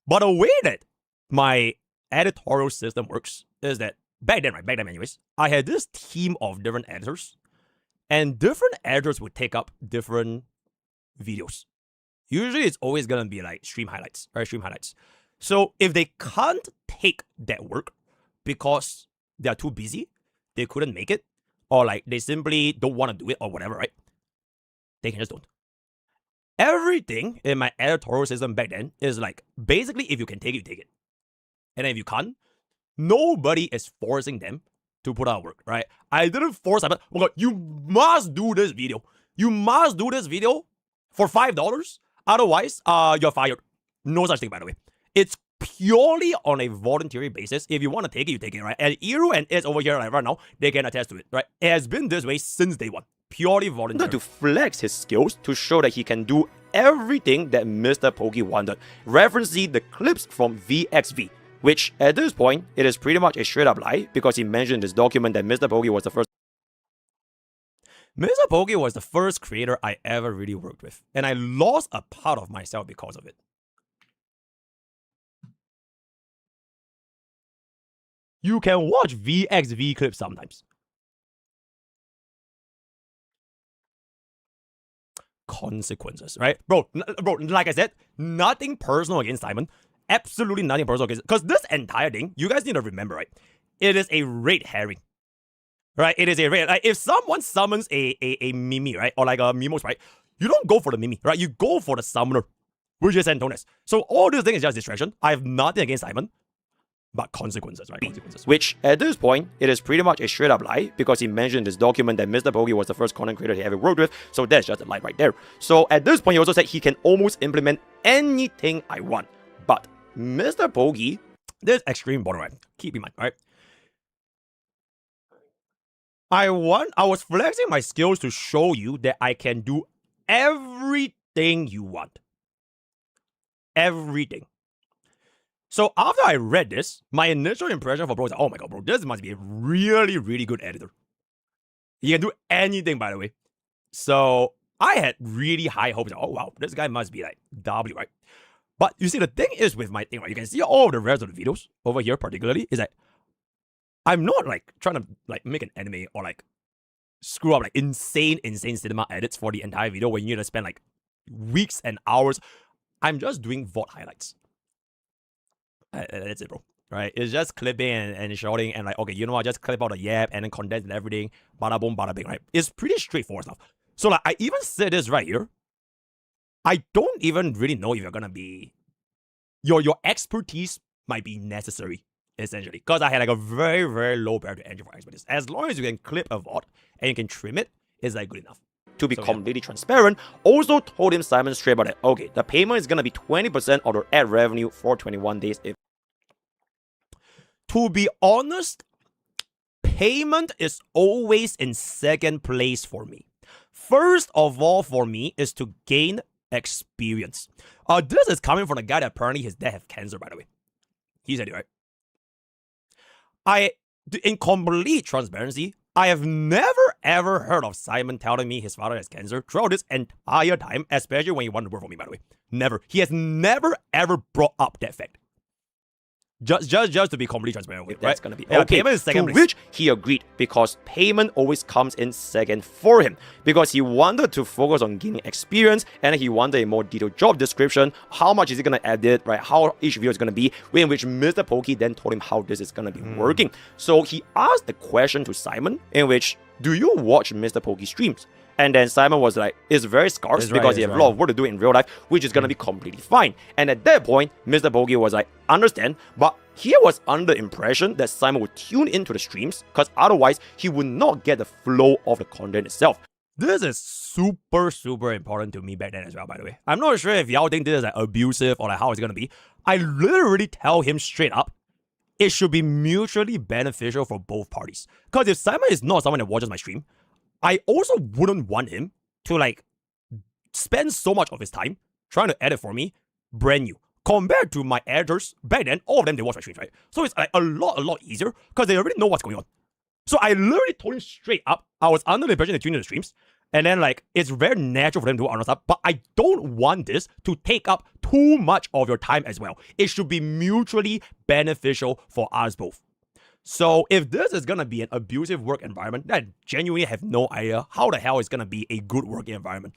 But the way that my editorial system works is that back then anyways, I had this team of different editors, and different editors would take up different videos. Usually it's always gonna be like stream highlights, right? Stream highlights. So if they can't take that work because they are too busy, they couldn't make it, or like they simply don't want to do it or whatever, right? They can just don't. Everything in my editorial system back then is like, basically, if you can take it, you take it. And then if you can't, nobody is forcing them to put out work, right? I didn't force them. Oh God, you must do this video. You must do this video for $5. Otherwise, you're fired. No such thing, by the way. It's purely on a voluntary basis. If you want to take it, you take it, right? And Iru and Eds over here, like right now, they can attest to it, right? It has been this way since day one. Purely voluntary. To flex his skills to show that he can do everything that MrPokke wanted. Referencing the clips from VXV. Which, at this point, it is pretty much a straight-up lie, because he mentioned in this document that MrPokke was the first... MrPokke was the first creator I ever really worked with, and I lost a part of myself because of it. You can watch VXV clips sometimes. Consequences, right? Bro, like I said, nothing personal against Simon. Absolutely nothing personal against, because this entire thing, you guys need to remember, right? It is a red herring. right? It is a rare. Like if someone summons a Mimi, right, or like a Mimos, right, you don't go for the Mimi, right? You go for the summoner, which is Saintontas. So all this thing is just distraction. I have nothing against Simon, but consequences, right? Consequences. Which, at this point, it is pretty much a straight-up lie, because he mentioned in this document that MrPokke was the first content creator he ever worked with, so that's just a lie right there. So at this point, he also said he can almost implement anything I want. But MrPokke, This is extreme border, right? Keep in mind, right? I was flexing my skills to show you that I can do everything you want. Everything. So after I read this, my initial impression for bro is like, oh my god, bro, this must be a really, really good editor. He can do anything, by the way. So I had really high hopes. Oh wow, this guy must be like W, right? But you see, the thing is with my thing, right? You can see all of the rest of the videos over here, particularly, is that I'm not like trying to like make an anime or like screw up like insane cinema edits for the entire video when you need to spend like weeks and hours. I'm just doing VOD highlights. That's it, bro. Right? It's just clipping and shouting and like, okay, you know what? Just clip out the yap and then condense and everything. Bada boom, bada bing, right? It's pretty straightforward stuff. So like, I even said this right here. I don't even really know if you're gonna be your expertise might be necessary, essentially. Because I had like a very, very low barrier to entry for expertise. As long as you can clip a VOD and you can trim it, it's like good enough. to be completely transparent, also told him Simon straight about it. Okay, the payment is gonna be 20% of their ad revenue for 21 days. To be honest, payment is always in second place for me. First of all, for me, is to gain experience. This is coming from a guy that apparently his dad has cancer, by the way. He said it, right? In complete transparency, I have never ever heard of Simon telling me his father has cancer throughout this entire time, especially when he wanted to work for me, by the way. Never. He has never ever brought up that fact. Just to be completely transparent with, That's right? gonna be Okay. payment is second, to which he agreed, because payment always comes in second for him, because he wanted to focus on gaining experience and he wanted a more detailed job description. How much is he gonna edit, right? How each video is gonna be, in which MrPokke then told him how this is gonna be working. So he asked the question to Simon, in which, do you watch MrPokke streams? And then Simon was like, it's very scarce because he has a lot of work to do in real life, which is going to be completely fine. And at that point, MrPokke was like, understand, but he was under the impression that Simon would tune into the streams, because otherwise he would not get the flow of the content itself. This is super, super important to me back then as well, by the way. I'm not sure if y'all think this is like abusive or like how it's going to be. I literally tell him straight up, it should be mutually beneficial for both parties. Because if Simon is not someone that watches my stream, I also wouldn't want him to like spend so much of his time trying to edit for me brand new. Compared to my editors, back then, all of them, they watch my streams, right? So it's like a lot easier because they already know what's going on. So I literally told him straight up, I was under the impression they tune into the streams. And then like, it's very natural for them to do other stuff, but I don't want this to take up too much of your time as well. It should be mutually beneficial for us both. So if this is gonna be an abusive work environment, then I genuinely have no idea how the hell it's gonna be a good working environment.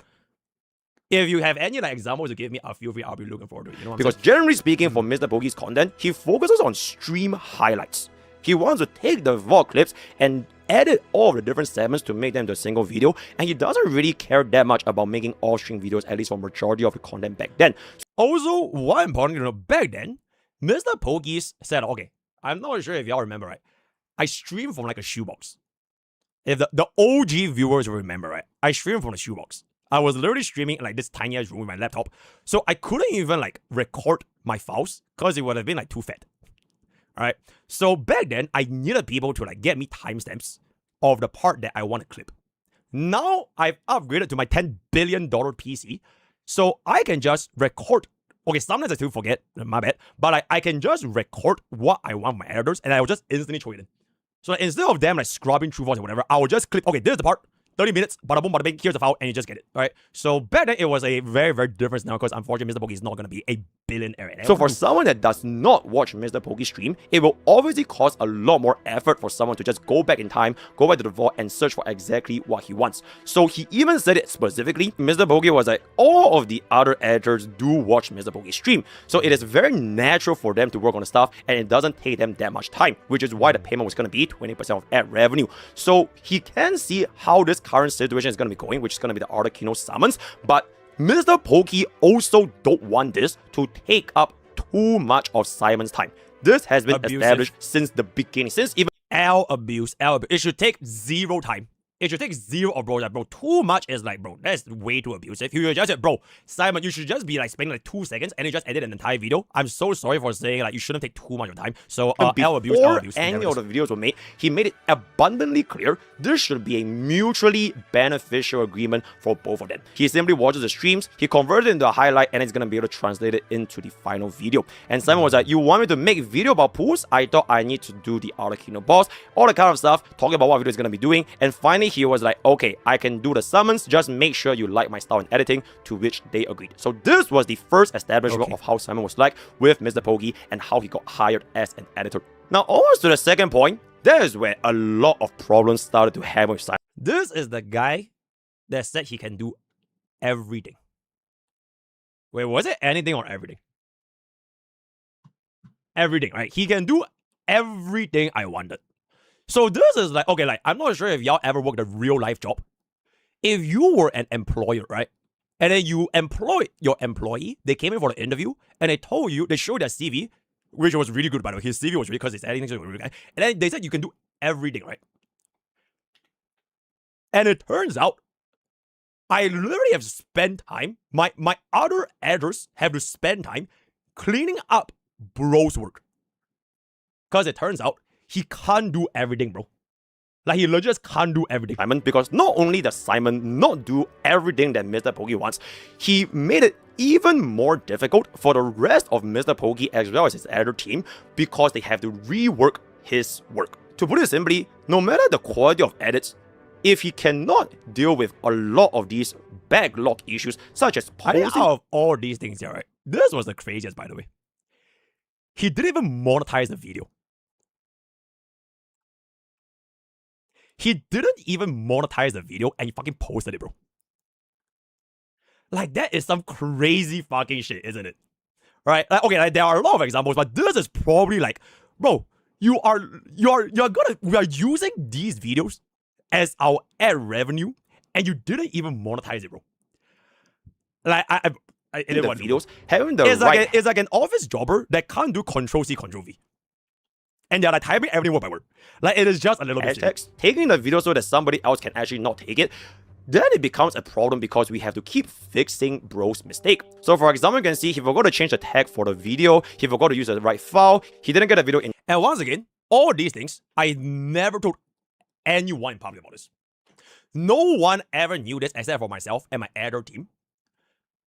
If you have any like examples to give me, feel free. I'll be looking forward to it. You know what Because generally speaking, for MrPokke's content, he focuses on stream highlights. He wants to take the VOD clips and edit all of the different segments to make them into a single video, and he doesn't really care that much about making all stream videos, at least for majority of the content back then. Also, one important to know, back then, MrPokke said, okay, I'm not sure if y'all remember, right? I streamed from like a shoebox. If the OG viewers will remember, right? I streamed from a shoebox. I was literally streaming in like this tiny ass room with my laptop. So I couldn't even like record my files because it would have been like too fat. Alright. So back then, I needed people to like get me timestamps of the part that I want to clip. Now I've upgraded to my $10 billion PC. So I can just record. Okay, sometimes I still forget, my bad. But I can just record what I want from my editors and I will just instantly throw it in. So instead of them like scrubbing through voice or whatever, I will just clip, okay, this is the part. 30 minutes, bada boom, bada bing, here's the file, and you just get it, right? So back then, it was a very, very different now because unfortunately, MrPokke is not going to be a billionaire. So for someone that does not watch MrPokke stream, it will obviously cost a lot more effort for someone to just go back in time, go back to the vault and search for exactly what he wants. So he even said it specifically. MrPokke was like, all of the other editors do watch MrPokke stream. So it is very natural for them to work on the stuff and it doesn't take them that much time, which is why the payment was going to be 20% of ad revenue. So he can see how this current situation is going to be going, which is going to be the Articuno summons, but MrPokke also don't want this to take up too much of Simon's time. This has been established since the beginning, since even L abuse. It should take 0 time. It should take 0 of bro. Like, bro, too much is like, bro, that's way too abusive. You just said, bro, Simon, you should just be like spending like 2 seconds and you just edit an entire video. I'm so sorry for saying like you shouldn't take too much of time. So L abuse, L abuse. Any of the videos were made, he made it abundantly clear this should be a mutually beneficial agreement for both of them. He simply watches the streams, he converts it into a highlight, and he's gonna be able to translate it into the final video. And Simon was like, you want me to make a video about pools? I thought I need to do the Articuno boss, all the kind of stuff, talking about what video is gonna be doing, and finally he was like, okay, I can do the summons, just make sure you like my style in editing, to which they agreed. So this was the first establishment of how Simon was like with MrPokke and how he got hired as an editor. Now, almost to the second point, that is where a lot of problems started to happen with Simon. This is the guy that said he can do everything. Wait, was it anything or everything? Everything, right? He can do everything I wanted. So this is like, okay, like, I'm not sure if y'all ever worked a real life job. If you were an employer, right? And then you employed your employee, they came in for the interview, and they told you, they showed their CV, which was really good, by the way. His CV was really, because his editing was really good. And then they said you can do everything, right? And it turns out, I literally have spent time, my other editors have to spend time cleaning up bro's work. Because it turns out, he can't do everything, bro. Like, he legit just can't do everything. Simon, because not only does Simon not do everything that MrPokke wants, he made it even more difficult for the rest of MrPokke as well as his editor team because they have to rework his work. To put it simply, no matter the quality of edits, if he cannot deal with a lot of these backlog issues, such as posting... out of all these things here, right? This was the craziest, by the way. He didn't even monetize the video. He didn't even monetize the video and he fucking posted it, bro. Like, that is some crazy fucking shit, isn't it? Right? Like, okay, like, there are a lot of examples, but this is probably like, bro, we are using these videos as our ad revenue and you didn't even monetize it, bro. Like, in the videos, having the it's like an office jobber that can't do Control-C, Control-V. And they're like typing everything word by word. Like, it is just a little bit hashtags, taking the video so that somebody else can actually not take it. Then it becomes a problem because we have to keep fixing bro's mistake. So for example, you can see he forgot to change the tag for the video, he forgot to use the right file, he didn't get the video in. And once again, all these things, I never told anyone in public about this. No one ever knew this except for myself and my editor team.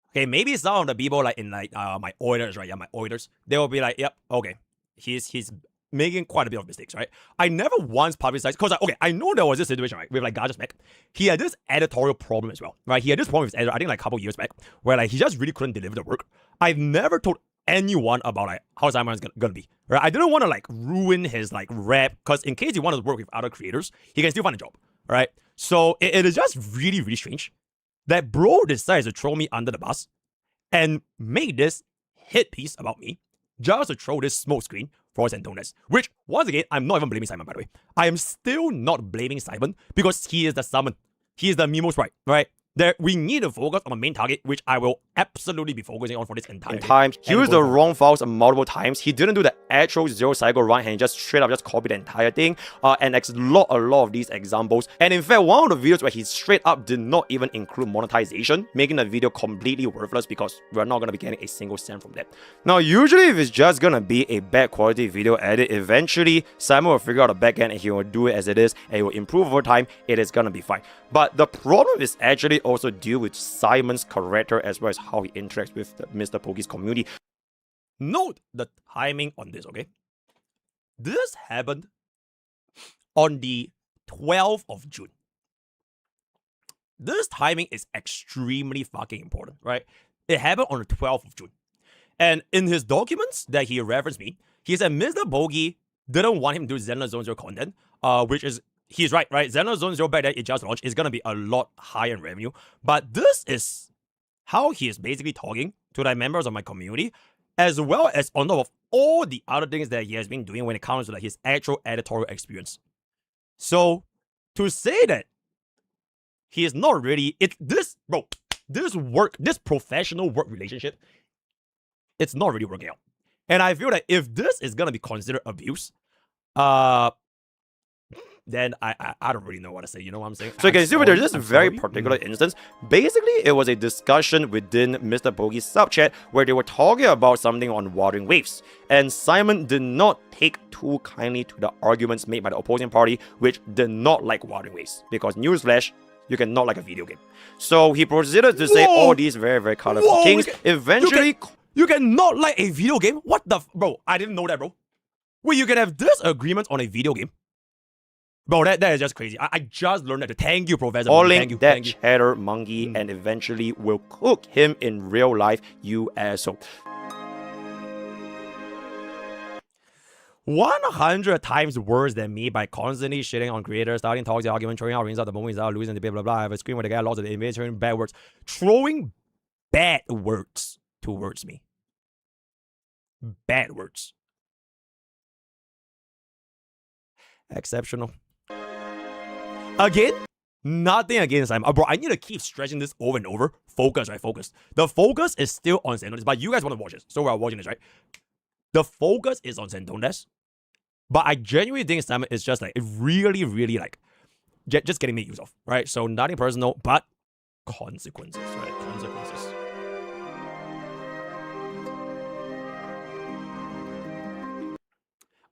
Okay, maybe some of the people like in like my auditors, right? Yeah, my auditors, they will be like, yep, okay, he's making quite a bit of mistakes, right? I never once publicized, because, okay, I know there was this situation, right, with like Gaja's Mac. He had this editorial problem as well, right? He had this problem with his editor, I think like a couple years back, where like he just really couldn't deliver the work. I've never told anyone about like how Simon's gonna be, right? I didn't want to like ruin his like rep, because in case he wanted to work with other creators, he can still find a job, right? So it is just really, really strange that bro decides to throw me under the bus and make this hit piece about me just to throw this smoke screen for Saintontas. Which, once again, I'm not even blaming Simon, by the way. I am still not blaming Simon because he is the summon. He is the Mimo sprite, right? We need to focus on the main target, which I will absolutely be focusing on for this entire time. He used the wrong files multiple times. He didn't do the actual 0 cycle run and he just straight up just copied the entire thing. And a lot of these examples. And in fact, one of the videos where he straight up did not even include monetization, making the video completely worthless because we're not going to be getting a single cent from that. Now, usually if it's just going to be a bad quality video edit, eventually Simon will figure out the backend and he will do it as it is and it will improve over time. It is going to be fine. But the problem is actually also deal with Simon's character as well as how he interacts with the MrPokke's community. Note the timing on this, okay? This happened on the 12th of June. this timing is extremely fucking important, right? It happened on the 12th of June. And in his documents that he referenced me, he said MrPokke didn't want him to do Xenoblade Zone Zero content, which is, he's right? Xenoblade Zone Zero back then, it just launched, is going to be a lot higher in revenue. But this is how he is basically talking to the members of my community, as well as on top of all the other things that he has been doing when it comes to like his actual editorial experience. So to say that he is not really, this professional work relationship, it's not really working out. And I feel that if this is gonna be considered abuse, then I don't really know what to say. You know what I'm saying? So you can see there's this very particular instance. Basically, it was a discussion within MrPokke's sub chat where they were talking about something on Wuthering Waves. And Simon did not take too kindly to the arguments made by the opposing party, which did not like Wuthering Waves. Because newsflash, you cannot like a video game. So he proceeded to say all these very, very colorful things. Eventually, you cannot like a video game? What the bro? I didn't know that, bro. Wait, you can have disagreements on a video game? Bro, that is just crazy. I just learned that. Thank you, Professor. Calling that cheddar monkey and eventually will cook him in real life, you asshole. 100 times worse than me by constantly shitting on creators, starting toxic argument, throwing out rings out the moment without losing the blah blah blah. I have a screen where the guy lost the image, throwing bad words. Throwing bad words towards me. Bad words. Exceptional. Again, nothing against Simon. Bro, I need to keep stretching this over and over. Focus, right? Focus. The focus is still on Saintontas, but you guys want to watch this. So we're watching this, right? The focus is on Saintontas, but I genuinely think Simon is just like, really, really like, just getting made use of, right? So nothing personal, but consequences, right? Consequences.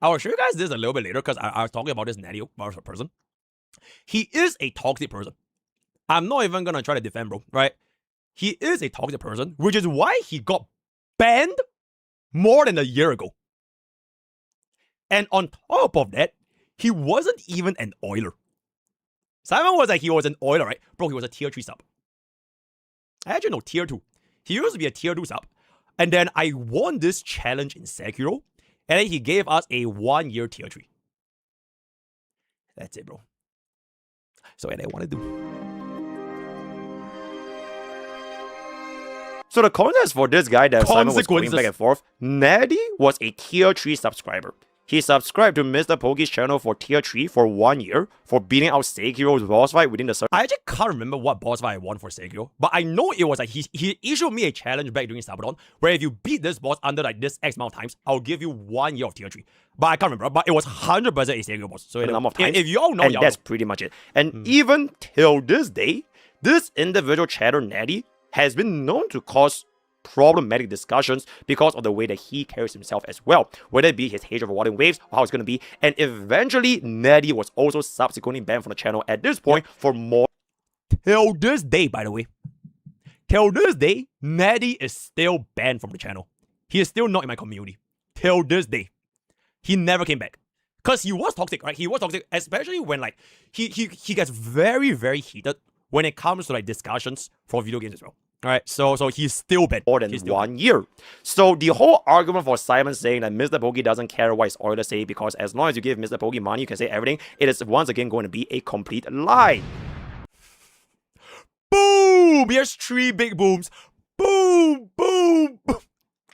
I will show you guys this a little bit later because I was talking about this Natty person. He is a toxic person. I'm not even going to try to defend, bro, right? He is a toxic person, which is why he got banned more than a year ago. And on top of that, he wasn't even an oiler. Simon was like, he was an oiler, right? Bro, he was a tier 3 sub. Actually, no, tier 2. He used to be a tier 2 sub. And then I won this challenge in Sekiro. And then he gave us a 1-year tier 3. That's it, bro. So what I want to do. So the context for this guy that Simon was going back and forth, Natty was a tier 3 subscriber. He subscribed to MrPokke's channel for tier 3 for 1 year for beating out Sekiro's boss fight within the server. I actually can't remember what boss fight I won for Sekiro, but I know it was like he issued me a challenge back during Sabaton where if you beat this boss under like this X amount of times, I'll give you 1 year of tier 3. But I can't remember, but it was 100% a Sekiro boss. So number of times, if you all know, and that's pretty much it. And even till this day, this individual chatter Natty has been known to cause problematic discussions because of the way that he carries himself as well, whether it be his hatred for Wuthering Waves or how it's going to be. And eventually, Natty was also subsequently banned from the channel at this point for more. Till this day, by the way. Till this day, Natty is still banned from the channel. He is still not in my community. Till this day. He never came back. Because he was toxic, right? He was toxic, especially when like he gets very, very heated when it comes to like discussions for video games as well. Alright, so he's still banned. More than 1 year. So the whole argument for Simon saying that MrPokke doesn't care what his oilers say because as long as you give MrPokke money, you can say everything, it is once again going to be a complete lie. Boom! Here's 3 big booms. Boom! Boom!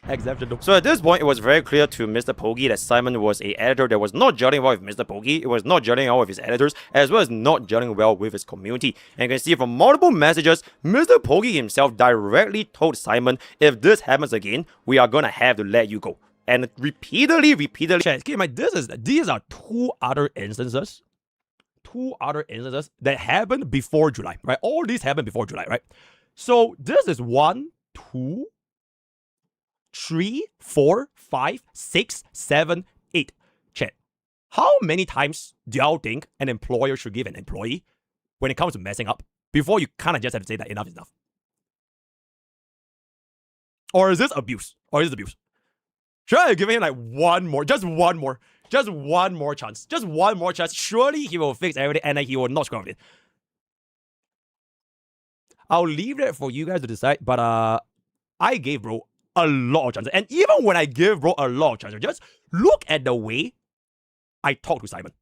Exceptional. So at this point, it was very clear to MrPokke that Simon was an editor that was not gelling well with MrPokke. It was not gelling well with his editors, as well as not gelling well with his community. And you can see from multiple messages, MrPokke himself directly told Simon, if this happens again, we are gonna have to let you go. And repeatedly. Chat, keep in mind, these are 2 other instances. 2 other instances that happened before July, right? All these happened before July, right? So this is 1, 2, 3, 4, 5, 6, 7, 8. Chat. How many times do y'all think an employer should give an employee when it comes to messing up before you kind of just have to say that enough is enough? Or is this abuse? Should I give him like just one more chance? Just one more chance. Surely he will fix everything and then he will not screw up it. I'll leave that for you guys to decide. But I gave bro a lot of chances. And even when I give bro a lot of chances, just look at the way I talk to Simon.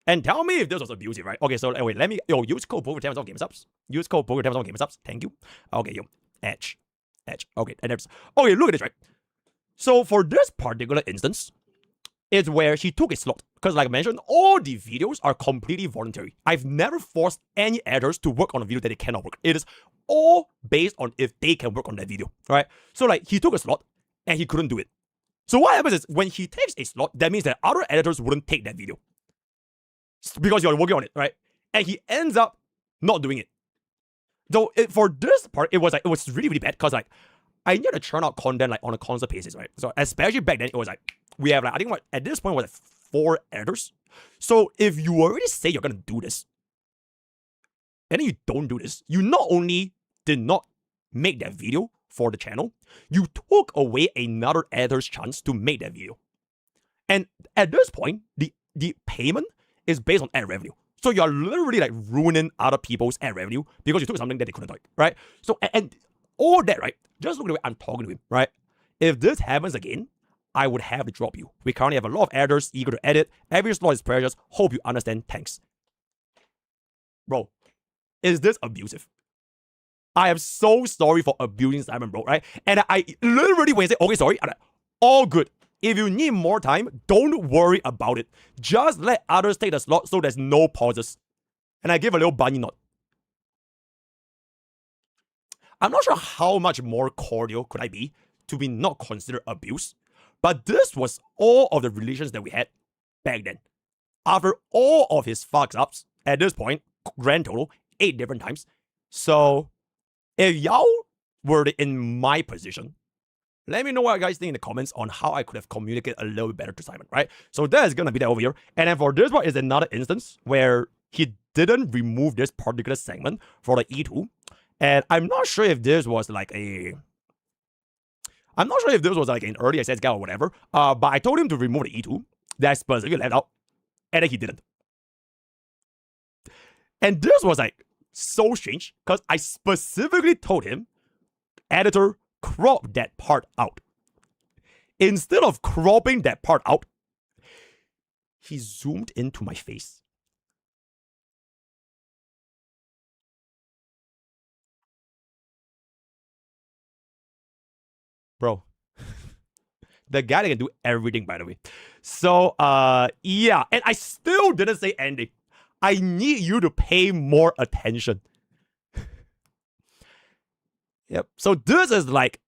And tell me if this was abusive, right? Okay, so wait, let me use code poker 10% off game subs. Use code poker 10% off game subs. Thank you. Okay, edge. Okay, and there's okay, look at this, right? So for this particular instance, it's where she took a slot. Because like I mentioned, all the videos are completely voluntary. I've never forced any editors to work on a video that they cannot work. It is all based on if they can work on that video, right? So like he took a slot and he couldn't do it. So what happens is when he takes a slot, that means that other editors wouldn't take that video. Because you're working on it, right? And he ends up not doing it. So for this part, it was really, really bad because like I need to churn out content like on a constant basis, right? So especially back then, it was like we have like I think what at this point was like 4 editors. So if you already say you're gonna do this, and then you don't do this, you not only did not make that video for the channel, you took away another editor's chance to make that video. And at this point, the payment is based on ad revenue. So you're literally like ruining other people's ad revenue because you took something that they couldn't do, right? So, and all that, right? Just look at the way I'm talking to him, right? If this happens again, I would have to drop you. We currently have a lot of editors eager to edit. Every slot is precious. Hope you understand. Thanks. Bro, is this abusive? I am so sorry for abusing Simon, bro, right? And I literally, when you say, okay, sorry, I'm like, all good. If you need more time, don't worry about it. Just let others take the slot so there's no pauses. And I give a little bunny nod. I'm not sure how much more cordial could I be to be not considered abuse, but this was all of the relations that we had back then. After all of his fucks ups, at this point, grand total, 8 different times. So, if y'all were in my position, let me know what you guys think in the comments on how I could have communicated a little bit better to Simon, right? So that is going to be that over here. And then for this one is another instance where he didn't remove this particular segment for the E2. And I'm not sure if this was like an early access guy or whatever. But I told him to remove the E2 that I specifically left out. And then he didn't. And this was like so strange because I specifically told him, editor, crop that part out. Instead of cropping that part out, he zoomed into my face. Bro. The guy that can do everything, by the way. So, yeah. And I still didn't say anything. I need you to pay more attention. Yep. So this is like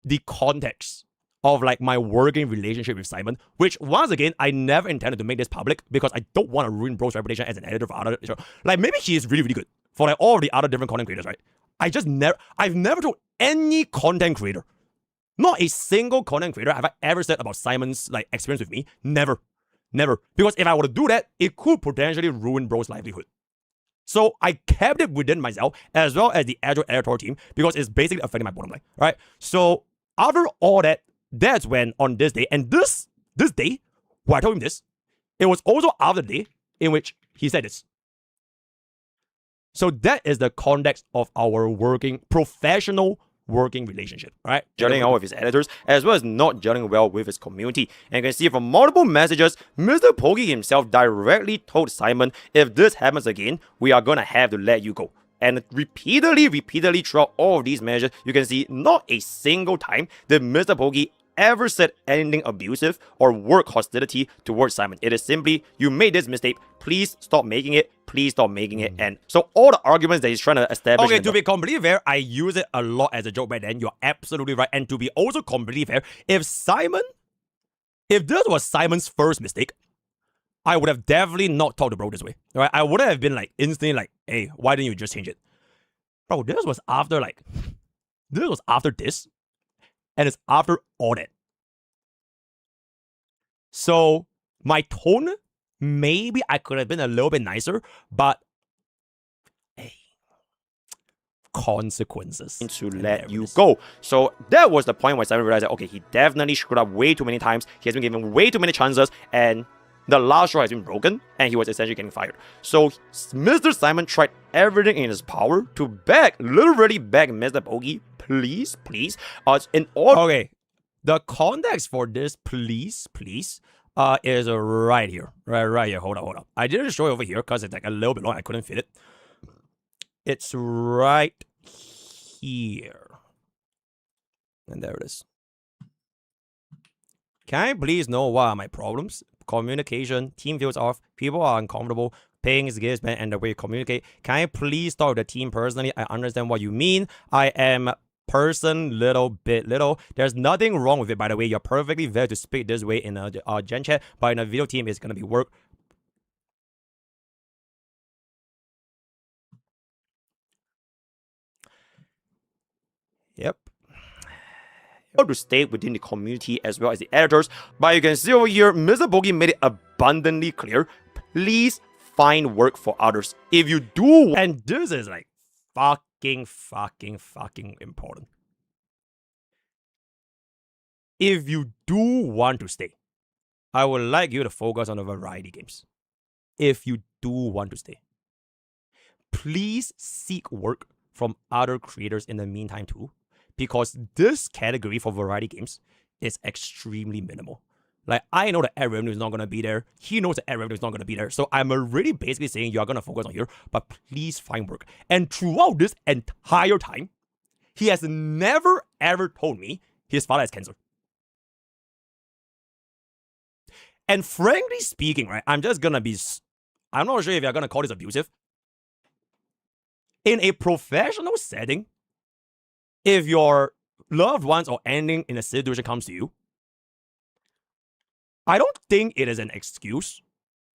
the context of like my working relationship with Simon, which once again, I never intended to make this public because I don't want to ruin bro's reputation as an editor for other shows. Like maybe he is really, really good for like all of the other different content creators, right? I've never told any content creator, not a single content creator have I ever said about Simon's like experience with me. Never. Because if I were to do that, it could potentially ruin bro's livelihood. So I kept it within myself as well as the actual editorial team because it's basically affecting my bottom line, right? So after all that, that's when on this day, and this day, where I told him this, it was also after the day in which he said this. So that is the context of our professional working relationship, right? Gelling out with his editors, as well as not gelling well with his community. And you can see from multiple messages, MrPokke himself directly told Simon, if this happens again, we are gonna have to let you go. And repeatedly throughout all of these measures, you can see not a single time did MrPokke ever said anything abusive or work hostility towards Simon. It is simply, you made this mistake, please stop making it, please stop making it. And so all the arguments that he's trying to establish... Okay, to be completely fair, I use it a lot as a joke back then. You're absolutely right. And to be also completely fair, if this was Simon's first mistake, I would have definitely not talked to bro this way. Right? I wouldn't have been like instantly like, hey, why didn't you just change it? Bro, this was after this. And it's after all that. So my tone, maybe I could have been a little bit nicer, but hey, consequences. To let you go. So that was the point where Simon realized that, okay, he definitely screwed up way too many times. He has been given way too many chances, and the last straw has been broken, and he was essentially getting fired. So Mr. Simon tried everything in his power to beg, literally beg MrPokke, please, in order. Okay, the context for this, please, is right here. Right here. Hold on. I didn't show it over here because it's like a little bit long. I couldn't fit it. It's right here. And there it is. Can I please know what are my problems? Communication, team feels off, people are uncomfortable, paying is gives man, and the way you communicate. Can I please talk to the team personally? I understand what you mean. I am little. There's nothing wrong with it, by the way. You're perfectly valid to speak this way in a gen chat, but in a video team, it's gonna be work. Yep. To stay within the community as well as the editors. But you can see over here, MrPokke made it abundantly clear. Please find work for others. If you do, and this is like fucking important. If you do want to stay, I would like you to focus on the variety games. If you do want to stay, please seek work from other creators in the meantime too, because this category for variety games is extremely minimal. Like, I know the ad revenue is not going to be there. He knows the ad revenue is not going to be there. So I'm already basically saying you're going to focus on here, but please find work. And throughout this entire time, he has never ever told me his father has cancer. And frankly speaking, right, I'm not sure if you're going to call this abusive. In a professional setting, if your loved ones or anything in a situation comes to you, I don't think it is an excuse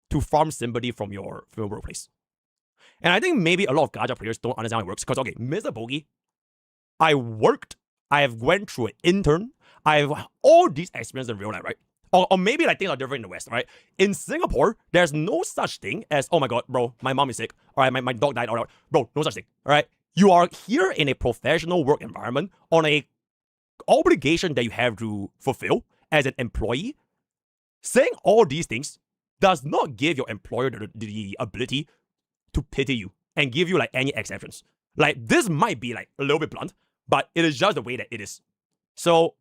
to farm sympathy from your workplace. And I think maybe a lot of gacha players don't understand how it works. Because, okay, MrPokke, I have went through an intern, I have all these experiences in real life, right? Or maybe like things are different in the West, right? In Singapore, there's no such thing as, oh my god, bro, my mom is sick. All right, my dog died. All right, bro, no such thing. All right, you are here in a professional work environment on a obligation that you have to fulfill as an employee. Saying all these things does not give your employer the ability to pity you and give you like any exceptions. Like, this might be like a little bit blunt, but it is just the way that it is. So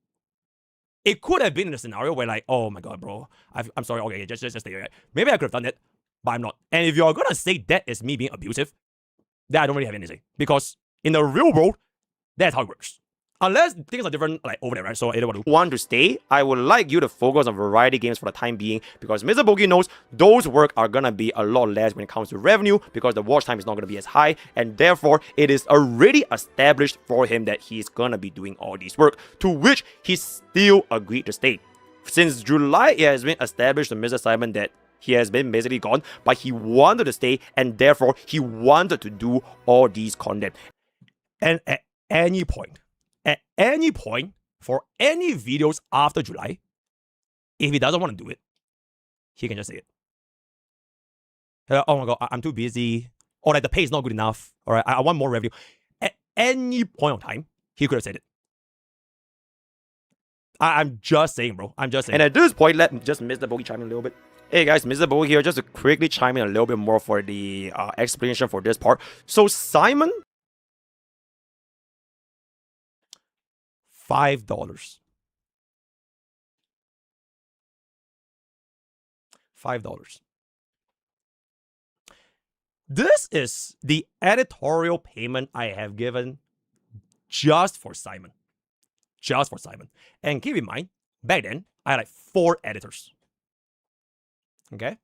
it could have been in a scenario where like, oh my god, bro, I'm sorry, okay, just stay here. Maybe I could have done it, but I'm not. And if you're gonna say that is me being abusive, then I don't really have anything. Because in the real world, that's how it works. Unless things are different like over there, right? So either want to stay, I would like you to focus on variety games for the time being, because MrPokke knows those work are gonna be a lot less when it comes to revenue, because the watch time is not gonna be as high, and therefore it is already established for him that he's gonna be doing all these work, to which he still agreed to stay. Since July, it has been established to Mr. Simon that he has been basically gone, but he wanted to stay, and therefore he wanted to do all these content. And at any point, for any videos after July, if he doesn't want to do it, he can just say it. Oh my god, I'm too busy. Or like the pay is not good enough. All right, I want more revenue. At any point of time, he could have said it. I'm just saying, bro. I'm just saying. And at this point, let just MrPokke chime in a little bit. Hey guys, MrPokke here, just to quickly chime in a little bit more for the explanation for this part. So Simon, $5. $5. This is the editorial payment I have given just for Simon. Just for Simon. And keep in mind, back then, I had like 4 editors. Okay?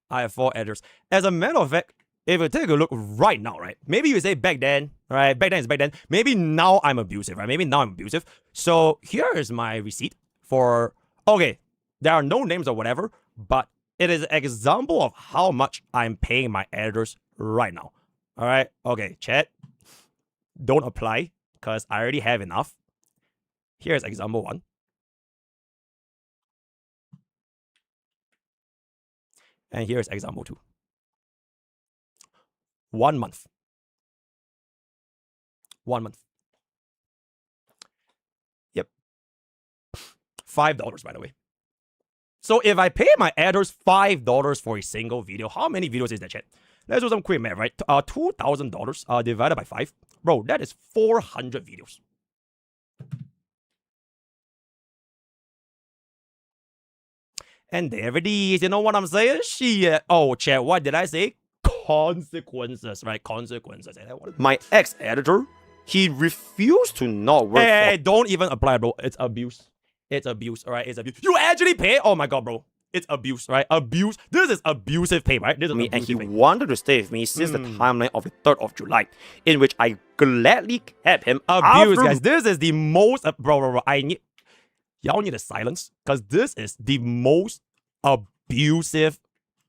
I have 4 editors. As a matter of fact, if you take a look right now, right? Maybe you say back then, right? Back then is back then. Maybe now I'm abusive, right? Maybe now I'm abusive. So here is my receipt for, okay, there are no names or whatever, but it is an example of how much I'm paying my editors right now. All right? Okay, chat. Don't apply because I already have enough. Here's example 1. And here's example 2. 1 month. 1 month. Yep. $5, by the way. So if I pay my editors $5 for a single video, how many videos is that, chat? Let's do some quick math, right? $2,000 divided by 5. Bro, that is 400 videos. And there it is. You know what I'm saying? Shit. Oh, chat, what did I say? Consequences, right? Consequences. My ex-editor, he refused to not work Hey, don't even apply, bro. It's abuse. It's abuse, all right? It's abuse. You actually pay? Oh my god, bro. It's abuse, right? Abuse. This is abusive pay, right? This is me, and he pay. wanted to stay with me since the timeline of the 3rd of July, in which I gladly kept him. Abuse, guys. This is the most, bro. I need, y'all need a silence, because this is the most abusive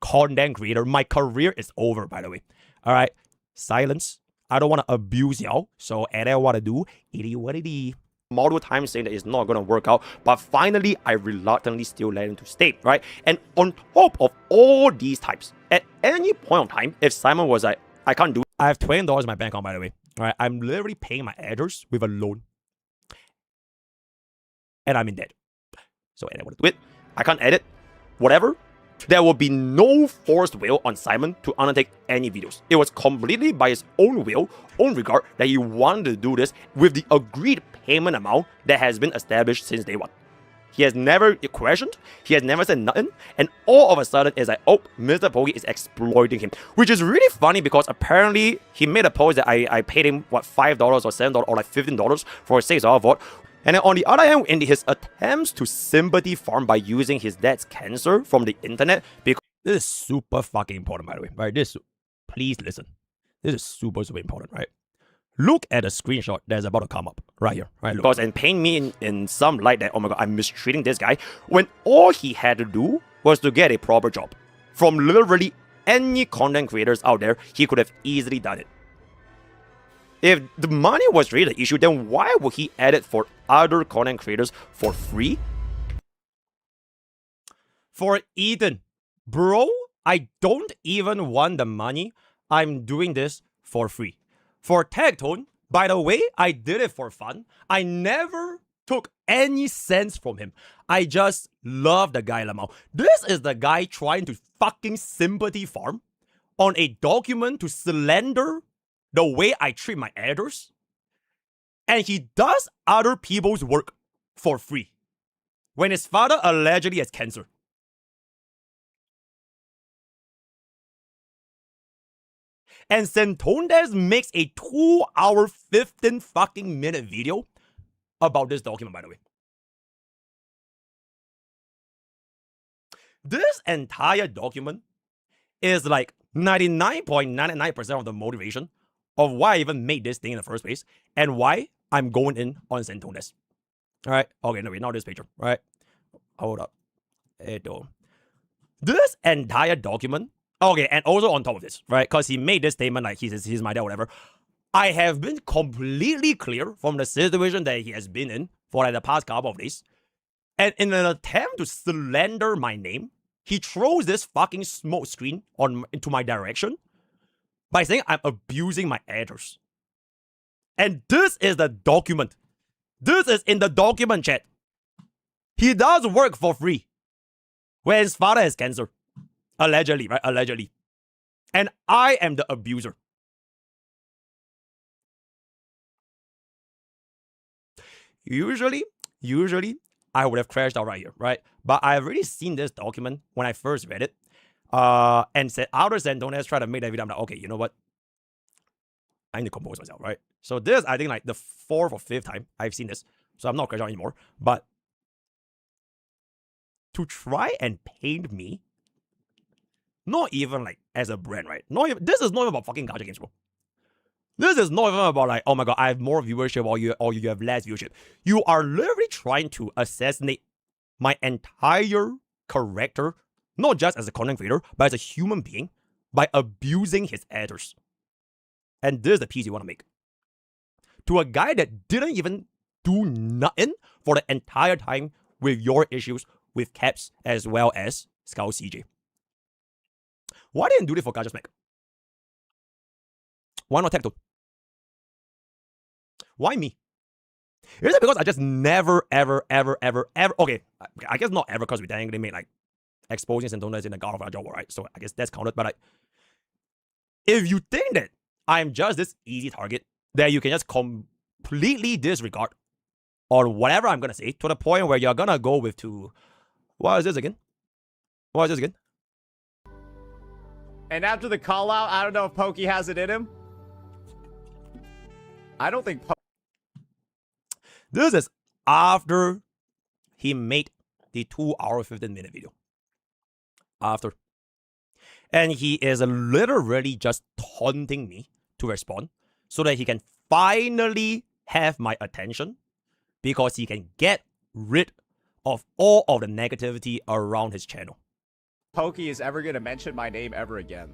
content creator. My career is over, by the way. All right, silence. I don't want to abuse y'all, so and I want to do it what it is. Multiple times saying that it's not going to work out, but finally I reluctantly still let him to stay, right? And on top of all these types, at any point of time, if Simon was like, I can't do it. I have $20 in my bank account, by the way. All right, I'm literally paying my editors with a loan, and I'm in debt. So and I want to do it. I can't edit, whatever. There will be no forced will on Simon to undertake any videos. It was completely by his own will, own regard, that he wanted to do this with the agreed payment amount that has been established since day one. He has never questioned, he has never said nothing, and all of a sudden it's like, oh, MrPokke is exploiting him. Which is really funny because apparently he made a post that I paid him, what, $5 or $7 or like $15 for a 6-hour VOD. And then on the other hand, in his attempts to sympathy farm by using his dad's cancer from the internet, because this is super fucking important, by the way, right? Please listen. This is super important, right? Look at the screenshot that's about to come up right here, right? Look. Because and paint me in some light that, oh my god, I'm mistreating this guy, when all he had to do was to get a proper job. From literally any content creators out there, he could have easily done it. If the money was really the issue, then why would he edit for other content creators for free? For Eden, bro, I don't even want the money. I'm doing this for free. For Tagtone, by the way, I did it for fun. I never took any cents from him. I just love the guy, Lamau. This is the guy trying to fucking sympathy farm on a document to slander the way I treat my editors, and he does other people's work for free when his father allegedly has cancer. And Saintontas makes a 2-hour 15 fucking minute video about this document, by the way. This entire document is like 99.99% of the motivation of why I even made this thing in the first place, and why I'm going in on Saintontas. Alright, okay, no, wait, not this picture. Alright, hold up. This entire document, okay, and also on top of this, right, because he made this statement like he's my dad, whatever. I have been completely clear from the situation that he has been in for like the past couple of days. And in an attempt to slander my name, he throws this fucking smoke screen into my direction by saying I'm abusing my editors. And this is the document. This is in the document, chat. He does work for free when his father has cancer. Allegedly, right? Allegedly. And I am the abuser. Usually, I would have crashed out right here, right? But I've already seen this document when I first read it. And said, after Saintontas tried to make that video, I'm like, okay, you know what? I need to compose myself, right? So this, I think, like the 4th or 5th time I've seen this. So I'm not crashing out anymore. But to try and paint me, not even like as a brand, right? This is not even about fucking gacha games, bro. This is not even about like, oh my god, I have more viewership or you have less viewership. You are literally trying to assassinate my entire character, not just as a content creator, but as a human being, by abusing his editors. And this is the piece you want to make. To a guy that didn't even do nothing for the entire time with your issues with Caps as well as Scout CJ. Why didn't do this for Gacha Smack? Why not Tacto? Why me? Is it because I just never, ever, okay, I guess not ever, because we technically made like exposing Saintontas in the God of War, right? So I guess that's counted. But like, if you think that I'm just this easy target that you can just completely disregard on whatever I'm gonna say to the point where you're gonna go with to what is this again? What is this again? And after the call out, I don't know if Pokke has it in him. I don't think This is after he made the 2-hour 15-minute video. After. And he is literally just taunting me to respond so that he can finally have my attention because he can get rid of all of the negativity around his channel. Pokke is ever going to mention my name ever again.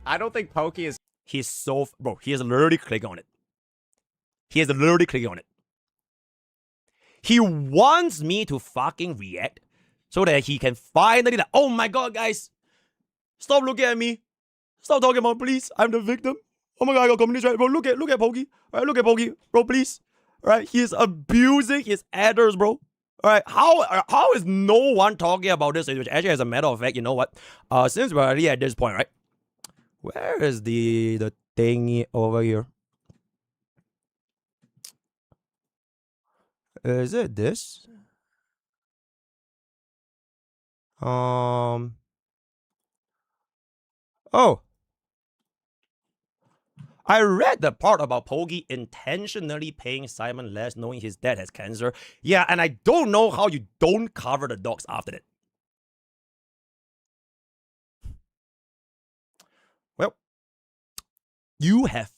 I don't think Pokke is... He's so... Bro, he is literally clicking on it. He is literally clicking on it. He wants me to fucking react so that he can finally like, oh my god, guys, stop looking at me. Stop talking about, please. I'm the victim. Oh my god, I got communist right, bro. Look at Pokke. All right, look at Pokke, bro. Please. All right, he is abusing his adders, bro. All right, how is no one talking about this? Which actually, as a matter of fact, you know what? Since we're already at this point, right? Where is the thingy over here? Is it this? Oh. I read the part about Pokke intentionally paying Simon less knowing his dad has cancer. Yeah, and I don't know how you don't cover the dogs after that. Well, you have,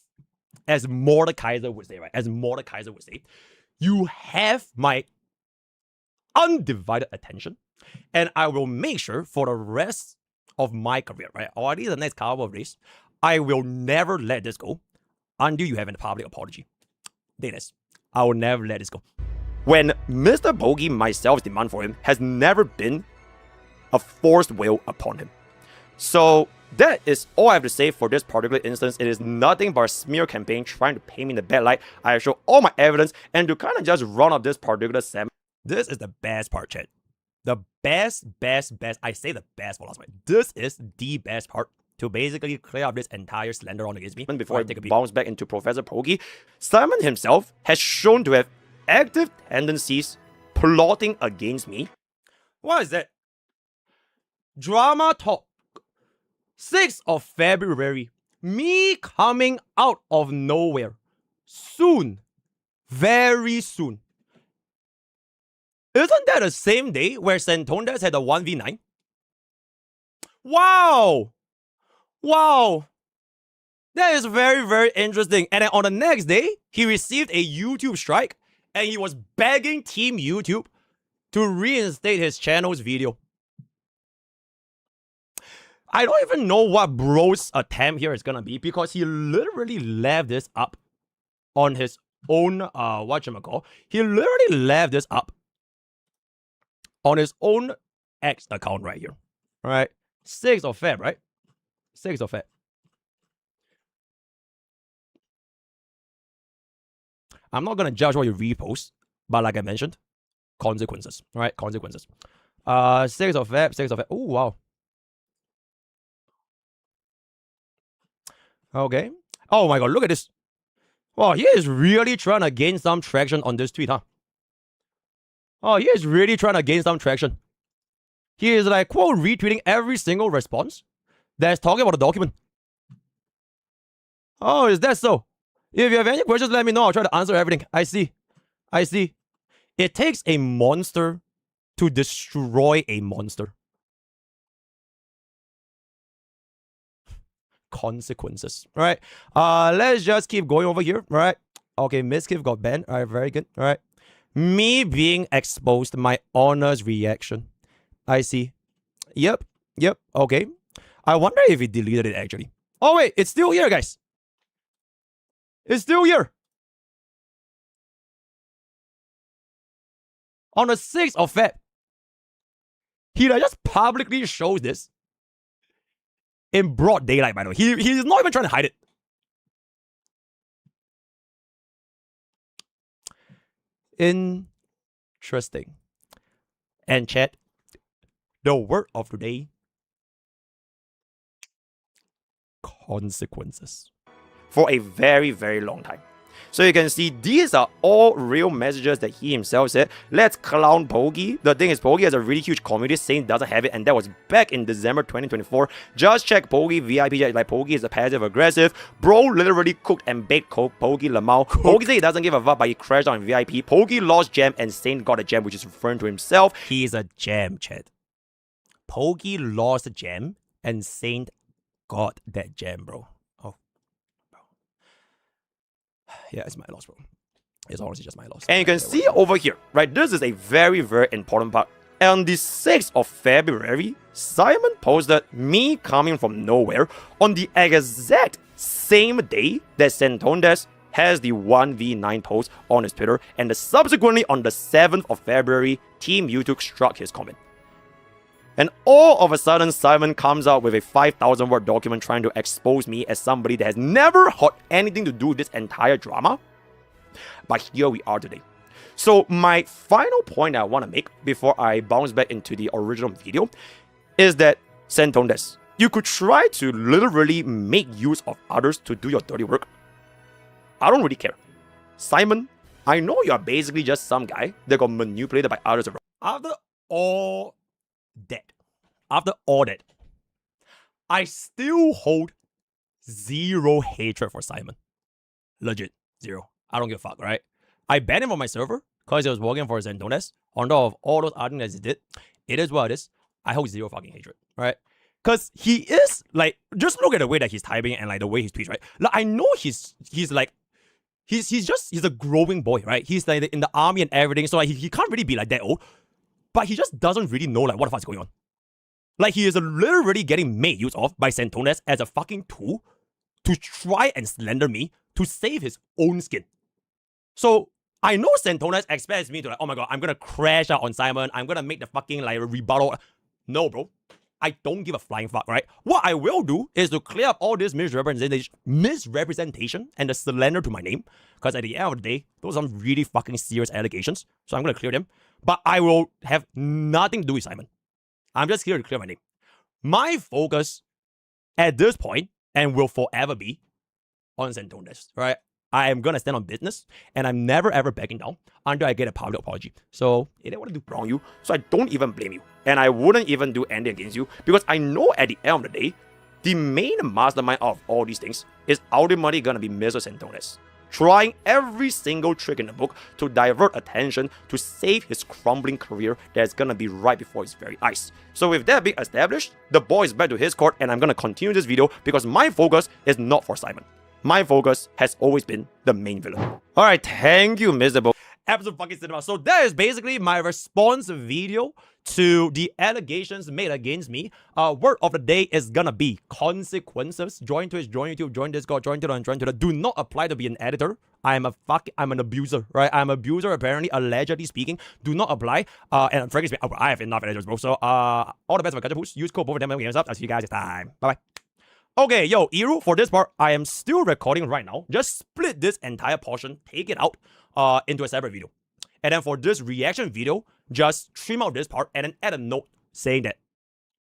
as Mordekaiser would say, right? As Mordekaiser would say, you have my undivided attention, and I will make sure for the rest of my career, right? Or at least the next couple of days, I will never let this go until you have a public apology. Dennis, I will never let this go. When MrPokke, myself's demand for him has never been a forced will upon him. So that is all I have to say for this particular instance. It is nothing but a smear campaign trying to paint me in the bad light. I show all my evidence and to kind of just run up this particular segment. This is the best part, chat. The best. I say the best for last one. This is the best part to basically clear up this entire slander on against me. Before I take a bounce back into Professor Pokke, Simon himself has shown to have active tendencies plotting against me. What is that? Drama talk. 6th of February. Me coming out of nowhere. Soon. Very soon. Isn't that the same day where Saintontas had a 1v9? Wow! Wow! That is very interesting. And then on the next day, he received a YouTube strike and he was begging Team YouTube to reinstate his channel's video. I don't even know what bro's attempt here is gonna be because he literally left this up on his own, whatchamacall. He literally left this up on his own X account right here. All right. 6th of Feb, right? 6th of Feb. I'm not gonna judge what you repost, but like I mentioned, consequences. All right, consequences. 6th of Feb, 6th of Feb. Oh, wow. Okay. Oh my god, look at this. Wow, he is really trying to gain some traction on this tweet, huh? Oh, he is really trying to gain some traction. He is like, quote, retweeting every single response that's talking about the document. Oh, is that so? If you have any questions, let me know. I'll try to answer everything. I see. It takes a monster to destroy a monster. Consequences. All right. Let's just keep going over here. All right. Okay, Miskiff got banned. All right, very good. All right. Me being exposed, my honest reaction. I see. Yep. Okay. I wonder if he deleted it actually. Oh wait, it's still here, guys. It's still here. On the 6th of Feb. He just publicly shows this. In broad daylight, by the way. He's not even trying to hide it. Interesting. And chat, the word of the day, consequences. For a very, very long time. So you can see these are all real messages that he himself said. Let's clown Pokke. The thing is, Pokke has a really huge community. Saint doesn't have it, and that was back in December 2024. Just check Pokke VIP chat. Like, Pokke is a passive aggressive. Bro literally cooked and baked Pokke Lamau. Pokke said he doesn't give a fuck, but he crashed on VIP. Pokke lost gem, and Saint got a gem, which is referring to himself. He's a gem, chat. Pokke lost a gem, and Saint got that gem, bro. Yeah, it's my loss, bro. It's honestly just my loss. And you can see over here, right? This is a very, very important part. On the 6th of February, Simon posted me coming from nowhere on the exact same day that Saintontas has the 1v9 post on his Twitter, and subsequently on the 7th of February, Team YouTube struck his comment. And all of a sudden, Simon comes out with a 5,000 word document trying to expose me as somebody that has never had anything to do with this entire drama. But here we are today. So my final point I want to make before I bounce back into the original video is that Saintontas, you could try to literally make use of others to do your dirty work. I don't really care. Simon, I know you are basically just some guy that got manipulated by others around. After all that, I still hold zero hatred for Simon. Legit, zero. I don't give a fuck, right? I banned him on my server because he was working for Saintontas. On top of all those other things he did, it is what it is. I hold zero fucking hatred, right? Because he is, like, just look at the way that he's typing and, like, the way he tweets, right? Like, I know he's a growing boy, right? He's, like, in the army and everything, so, like, he can't really be, like, that old. But he just doesn't really know, like, what the fuck's going on. Like, he is literally getting made use of by Saintontas as a fucking tool to try and slander me to save his own skin. So, I know Saintontas expects me to, like, oh my god, I'm gonna crash out on Simon. I'm gonna make the fucking, like, rebuttal. No, bro. I don't give a flying fuck, right? What I will do is to clear up all this misrepresentation and the slander to my name. Because at the end of the day, those are some really fucking serious allegations. So I'm gonna clear them. But I will have nothing to do with Simon. I'm just here to clear my name. My focus at this point, and will forever be, on Saintontas, right? I am gonna stand on business, and I'm never ever backing down until I get a public apology. So, it ain't what to do wrong you, so I don't even blame you. And I wouldn't even do anything against you, because I know at the end of the day, the main mastermind of all these things is ultimately gonna be Mr. Saintontas, trying every single trick in the book to divert attention to save his crumbling career that's gonna be right before his very eyes. So with that being established, the ball is back to his court, and I'm gonna continue this video because my focus is not for Simon. My focus has always been the main villain. Alright, thank you, Mr. Bo. Episode fucking cinema. So that is basically my response video to the allegations made against me. Word of the day is gonna be consequences. Join Twitch, join YouTube, join Discord, join Twitter, and join Twitter. Do not apply to be an editor. I'm an abuser, right? I'm an abuser, apparently, allegedly speaking. Do not apply. And frankly speaking, I have enough editors, bro. So, all the best for Gacha Boost. Use code both of them when games up. I'll see you guys next time. Bye-bye. Okay, yo, Iru, for this part, I am still recording right now. Just split this entire portion, take it out into a separate video. And then for this reaction video, just trim out this part and then add a note saying that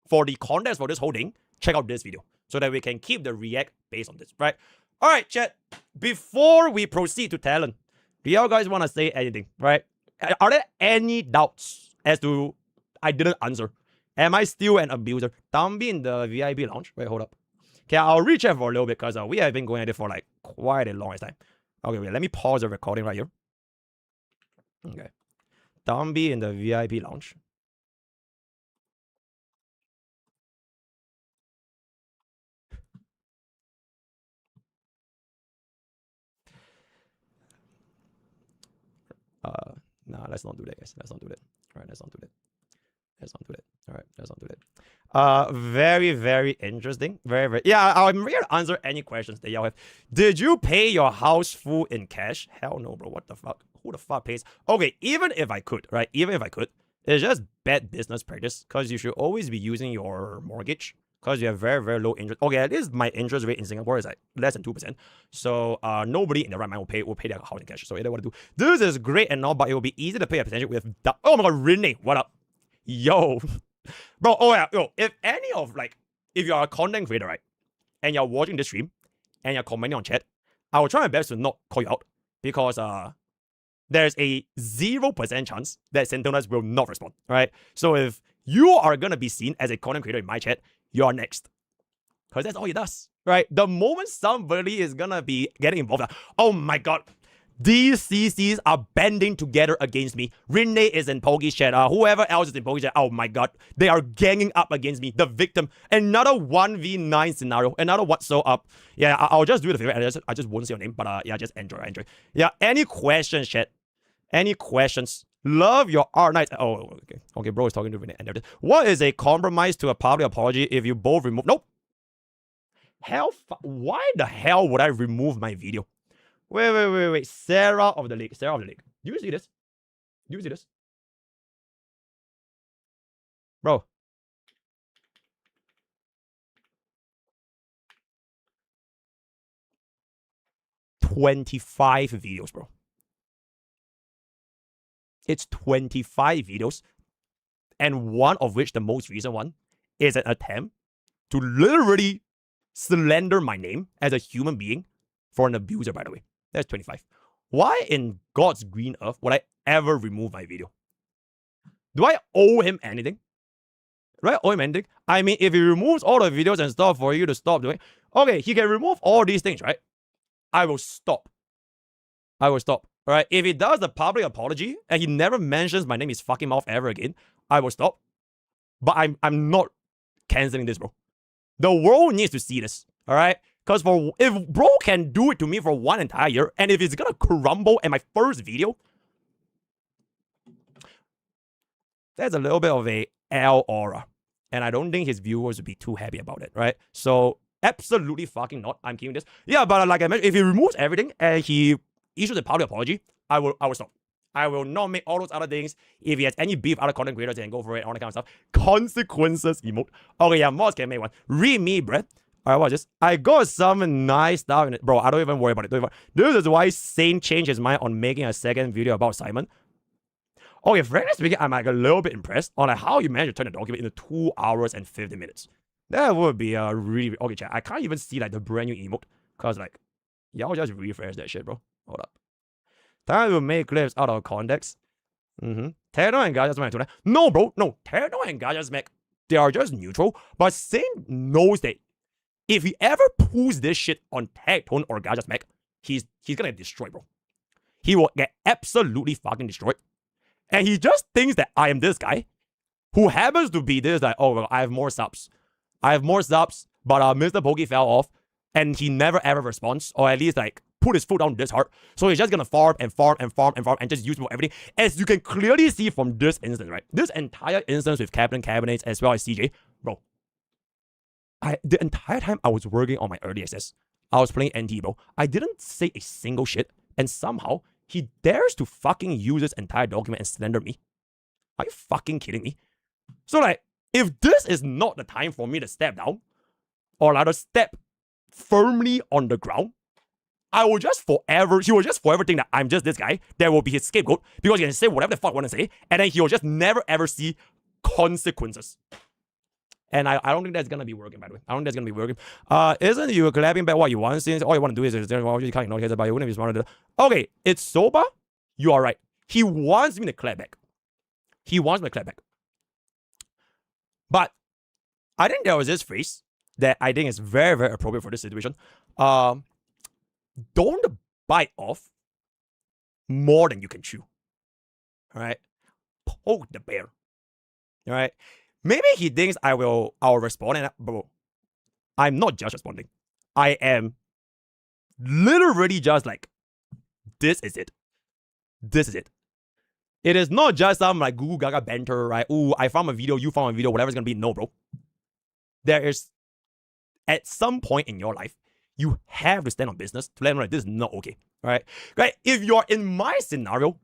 for the context for this whole thing, check out this video so that we can keep the react based on this, right? All right, chat, before we proceed to talent, do y'all guys want to say anything, right? Are there any doubts as to I didn't answer? Am I still an abuser? Tambi in the VIP lounge. Wait, hold up. Okay, I'll rechat for a little bit because we have been going at it for like quite a long time. Okay, wait, let me pause the recording right here. Okay. Tambi in the VIP lounge. Nah, let's not do that, guys. Let's not do that. All right, let's not do that. Let's not do that. All right, let's not do that. Very, very interesting. Very. Yeah, I'm ready to answer any questions that y'all have. Did you pay your house full in cash? Hell no, bro. What the fuck? Who the fuck pays? Okay, even if I could, right? Even if I could, it's just bad business practice because you should always be using your mortgage because you have very, very low interest. Okay, at least my interest rate in Singapore is like less than 2%. So nobody in the right mind will pay their house in cash. So they don't want to do. This is great and all, but it will be easy to pay attention with. Oh my god, Renee, what up? yo, bro. Oh yeah, yo. If any of if you are a content creator, right, and you're watching the stream and you're commenting on chat, I will try my best to not call you out because there's a 0% chance that Saintontas will not respond. Right. So if you are gonna be seen as a content creator in my chat, you're next. Because that's all he does, right? The moment somebody is gonna be getting involved, oh my god, these CCs are banding together against me. Renee is in Pokke's chat. Whoever else is in Pokke's chat, oh my god, they are ganging up against me. The victim. Another 1v9 scenario. Another what so up. Yeah, I'll just do the favor. I just won't say your name, but yeah, just enjoy. Yeah, any questions, chat? Any questions? Love your art night. Oh, okay. Okay, bro is talking to Renee. What is a compromise to a public apology if you both remove? Nope. Why the hell would I remove my video? Wait. Sarah of the Lake. Do you see this? Bro. "25 videos, bro. It's 25 videos. And one of which, the most recent one, is an attempt to literally slander my name as a human being for an abuser, by the way. That's 25. Why in God's green earth would I ever remove my video? Do I owe him anything? I mean, if he removes all the videos and stuff for you to stop doing, okay, he can remove all these things, right? I will stop. All right? If he does the public apology and he never mentions my name is fucking mouth ever again, I will stop. But I'm not canceling this, bro. The world needs to see this, all right? Because if bro can do it to me for one entire year, and if it's gonna crumble at my first video, there's a little bit of a L aura. And I don't think his viewers would be too happy about it, right? So absolutely fucking not. I'm keeping this. Yeah, but like I mentioned, if he removes everything and he issues a public apology, I will stop. I will not make all those other things. If he has any beef other content creators, he can go for it, all that kind of stuff. Consequences emote. Okay, yeah, Moss can make one. Read me, Brett. Alright, watch this. I got some nice stuff in it. Bro, I don't even worry about it. This is why Saint changed his mind on making a second video about Simon. Okay, frankly speaking, I'm like a little bit impressed on how you managed to turn the document into 2 hours and 50 minutes. That would be a really... Okay, chat. I can't even see like the brand new emote. Because like, y'all just refresh that shit, bro. Hold up. Time to make clips out of context. Techno and Gaja's Mac. No, bro. No. Techno and Gaja's Mac, they are just neutral. But Saint knows that if he ever pulls this shit on Tectone or Gaja's Mac, he's gonna get destroyed, bro. He will get absolutely fucking destroyed. And he just thinks that I am this guy who happens to be this, like, oh, well, I have more subs. But MrPokke fell off and he never ever responds, or at least like put his foot down this hard. So he's just gonna farm and just use more everything. As you can clearly see from this instance, right? This entire instance with Captain Cabinets as well as CJ, bro. The entire time I was working on my early access, I was playing NT, bro. I didn't say a single shit, and somehow he dares to fucking use this entire document and slander me. Are you fucking kidding me? So like, if this is not the time for me to step down, or rather step firmly on the ground, he will just forever think that I'm just this guy that will be his scapegoat because he can say whatever the fuck I want to say, and then he'll just never ever see consequences. And I don't think that's gonna be working, by the way. I don't think that's gonna be working. Isn't you clapping back what you want, since all you want to do is you can't ignore his, but you wouldn't be smarter. Okay, it's sober. You are right. He wants me to clap back. But I think there was this phrase that I think is very, very appropriate for this situation. Don't bite off more than you can chew. All right? Poke the bear. All right? Maybe he thinks I'll respond, and bro, I'm not just responding. I am literally just like, this is it. It is not just some like Goo Gaga banter, right? Ooh, I found a video, you found a video, whatever it's gonna be. No, bro. There is, at some point in your life, you have to stand on business to let them know this is not okay, right? If you're in my scenario,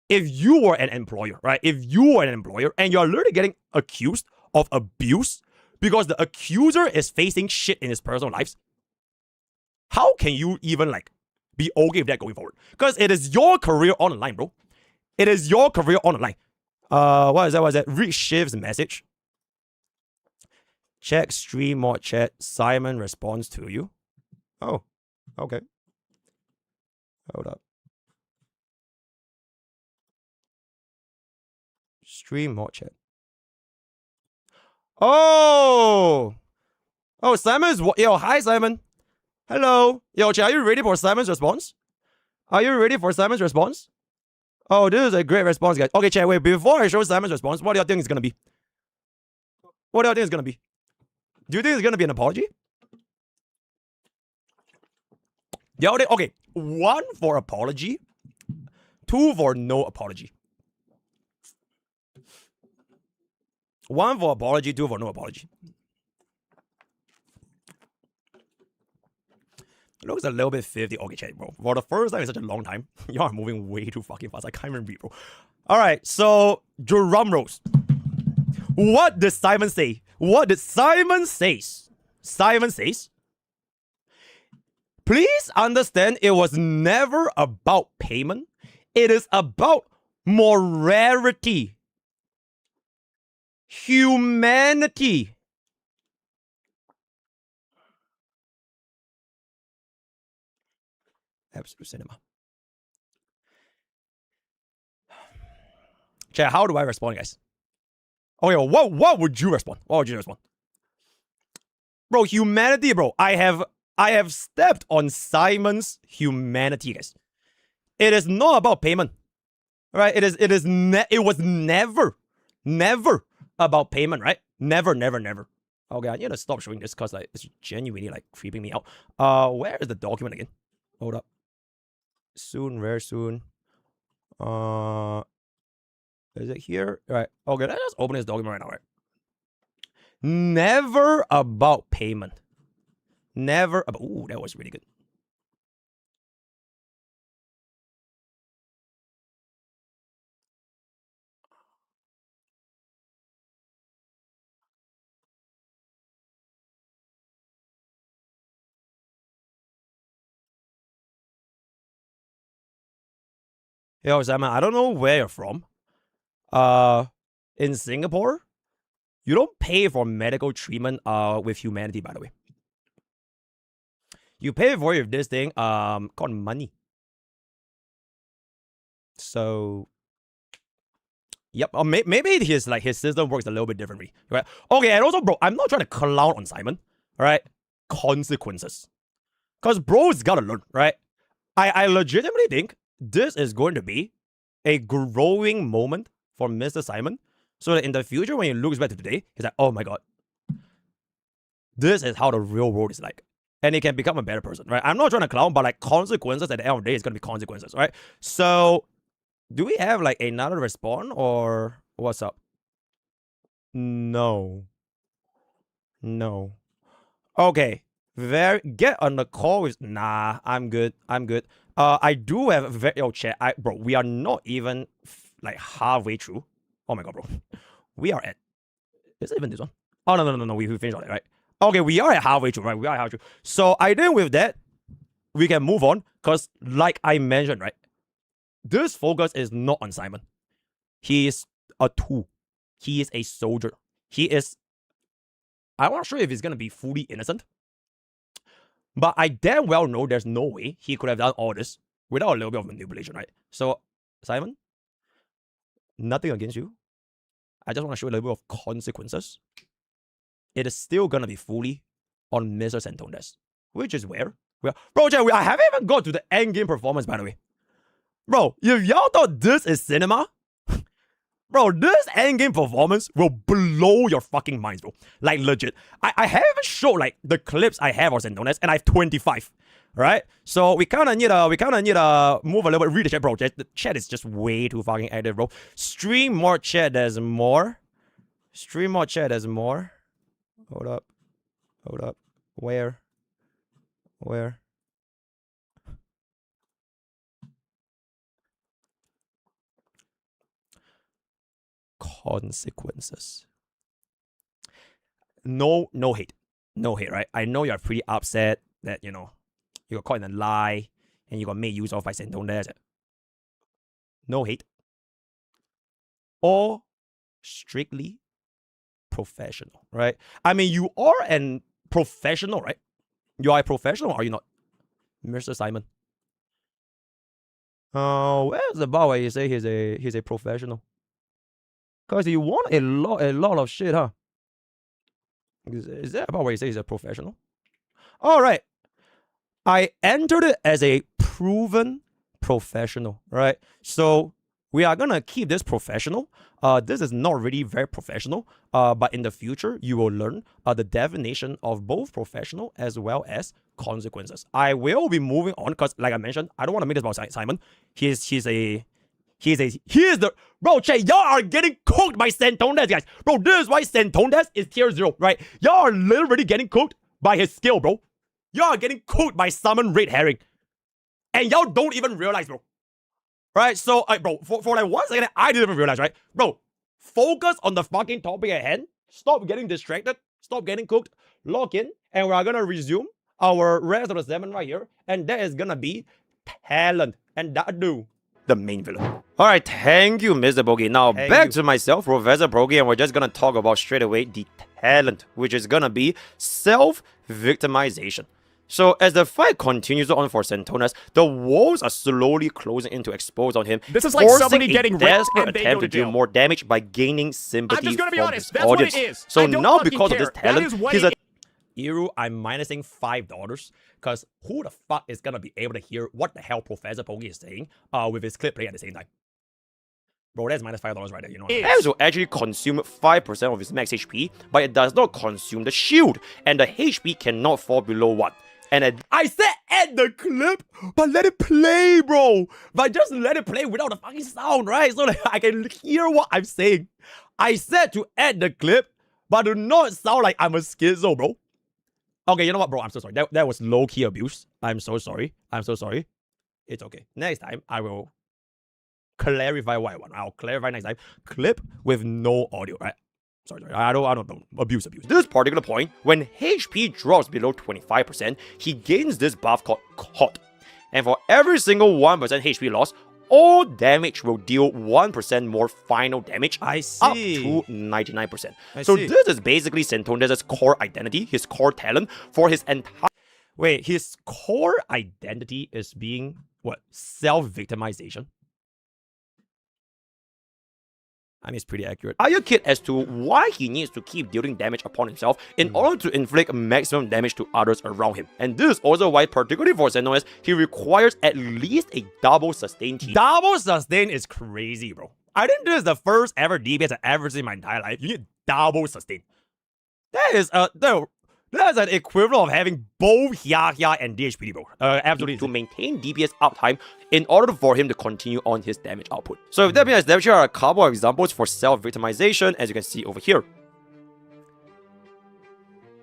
if you were an employer, right? If you were an employer and you're literally getting accused of abuse because the accuser is facing shit in his personal lives, how can you even like be okay with that going forward? Because it is your career on the line, bro. It is your career on the line. What is that? What is that? Read Shiv's message. Check stream mod chat. Simon responds to you. Oh, okay. Hold up. Stream mod chat. Oh! Oh, Simon's... Yo, hi, Simon. Hello. Yo, chat, are you ready for Simon's response? Are you ready for Simon's response? Oh, this is a great response, guys. Okay, chat, wait. Before I show Simon's response, what do you think it's gonna be? What do you think it's gonna be? Do you think it's gonna be an apology? Yeah, okay. 1 for apology. 2 for no apology. 1 for apology, 2 for no apology. It looks a little bit 50. Okay, chat, bro. For the first time in such a long time, y'all are moving way too fucking fast. I can't even read, bro. Alright, so drum rolls. What did Simon say? What did Simon say? Simon says, please understand it was never about payment. It is about morality. Humanity. Absolute cinema. Chat, how do I respond, guys? Okay, what would you respond? What would you respond? Bro, humanity, bro. I have stepped on Simon's humanity, guys. It is not about payment. Right? It was never about payment, right? Never. Okay, I need to stop showing this because like it's genuinely like creeping me out. Where is the document again? Hold up. Soon, very soon. Is it here? Right. Okay, let's just open this document right now, right? Never about payment. Never about. Ooh, that was really good. Yo, Simon, I don't know where you're from. In Singapore, you don't pay for medical treatment with humanity, by the way. You pay for it with this thing called money. So yep, maybe his system works a little bit differently, right? Okay, and also, bro, I'm not trying to clown on Simon, all right? Consequences, because bro's gotta learn, right? I legitimately think this is going to be a growing moment for Mr. Simon, so that in the future, when he looks back to today, he's like, oh my god, this is how the real world is like. And he can become a better person, right? I'm not trying to clown, but like consequences at the end of the day is going to be consequences, right? So, do we have like another response or what's up? No. Okay. Get on the call with. Nah, I'm good. I do have chat. Bro, we are not even like halfway through. Oh my god, bro. We are at. Is it even this one? Oh no. We finished all that, right? Okay, we are at halfway through, right? We are halfway through. So I think with that, we can move on. Because like I mentioned, right? This focus is not on Simon. He is a tool. He is a soldier. He is... I'm not sure if he's going to be fully innocent. But I damn well know there's no way he could have done all this without a little bit of manipulation, right? So, Simon, nothing against you. I just want to show a little bit of consequences. It is still going to be fully on Mr. Saintontas, which is where we are. Bro, I haven't even got to the endgame performance, by the way. Bro, if y'all thought this is cinema, bro, this endgame performance will blow your fucking minds, bro. Like, legit. I haven't showed, like, the clips I have of Saintontas, and I have 25. Right? So we kind of need to move a little bit. Read the chat, bro. The chat is just way too fucking active, bro. Stream more chat, there's more. Stream more chat, there's more. Hold up. Where? Consequences. No hate, right? I know you're pretty upset that, you know, you got caught in a lie and you got made use of by Saintontas. No hate. all strictly professional, right? I mean, you are a professional, right? You are a professional, are you not, Mr. Simon? Where's the bar where you say he's a professional? Cause you want a lot of shit, huh? Is that about where you say he's a professional? All right. I entered it as a proven professional, right? So we are gonna keep this professional. This is not really very professional, but in the future you will learn the definition of both professional as well as consequences. I will be moving on because, like I mentioned, I don't want to make this about Simon. He is the bro. Che, y'all are getting cooked by Saintontas, guys. Bro, this is why Saintontas is tier 0, right? Y'all are literally getting cooked by his skill, bro. Y'all are getting cooked by Summon Red Herring, and y'all don't even realize, bro. Right? So, bro, for like 1 second, I didn't even realize, right? Bro, focus on the fucking topic at hand. Stop getting distracted. Stop getting cooked. Log in, and we are gonna resume our rest of the segment right here, and that is gonna be talent, and that do the main villain. All right, thank you, MrPokke. Now back to myself, Professor Pokke, and we're just gonna talk about straight away the talent, which is gonna be self-victimization. So as the fight continues on for Saintontas, the walls are slowly closing in to expose on him. This is like somebody getting raped desperate and they attempt go to to do jail. more damage by gaining sympathy I'm just gonna be from honest. his That's audience. what it is. So I don't now fucking because of this care. talent, That is what he's it a Iru, I'm minusing $5 because who the fuck is gonna be able to hear what the hell Professor Pokke is saying with his clip playing at the same time? Bro, that's minus $5 right there, you know. Axe will actually consume 5% of his max HP, but it does not consume the shield, and the HP cannot fall below 1. And I said add the clip, but let it play, bro. But just let it play without the fucking sound, right? So that I can hear what I'm saying. I said to add the clip, but do not sound like I'm a schizo, bro. Okay, you know what, bro? I'm so sorry. That was low-key abuse. I'm so sorry. I'm so sorry. It's okay. Next time, I will clarify what I want. I'll clarify next time. Clip with no audio, right? Sorry. I don't know. Abuse. this particular point, when HP drops below 25%, he gains this buff called Hot. And for every single 1% HP loss, all damage will deal 1% more final damage, I up see. to 99%. I So see. this is basically Saintontas' core identity, his core talent for his entire... Wait, his core identity is being what? Self-victimization? I mean, it's pretty accurate. Entire kit as to why he needs to keep dealing damage upon himself in order to inflict maximum damage to others around him. And this is also why, particularly for Saintontas, he requires at least a double sustain team. Double sustain is crazy, bro. I think this is the first ever DPS I've ever seen in my entire life. You need double sustain. That is that's an equivalent of having both Hia and DHPD, bro. Absolutely. To maintain DPS uptime in order for him to continue on his damage output. So with that being said, here are a couple of examples for self-victimization, as you can see over here.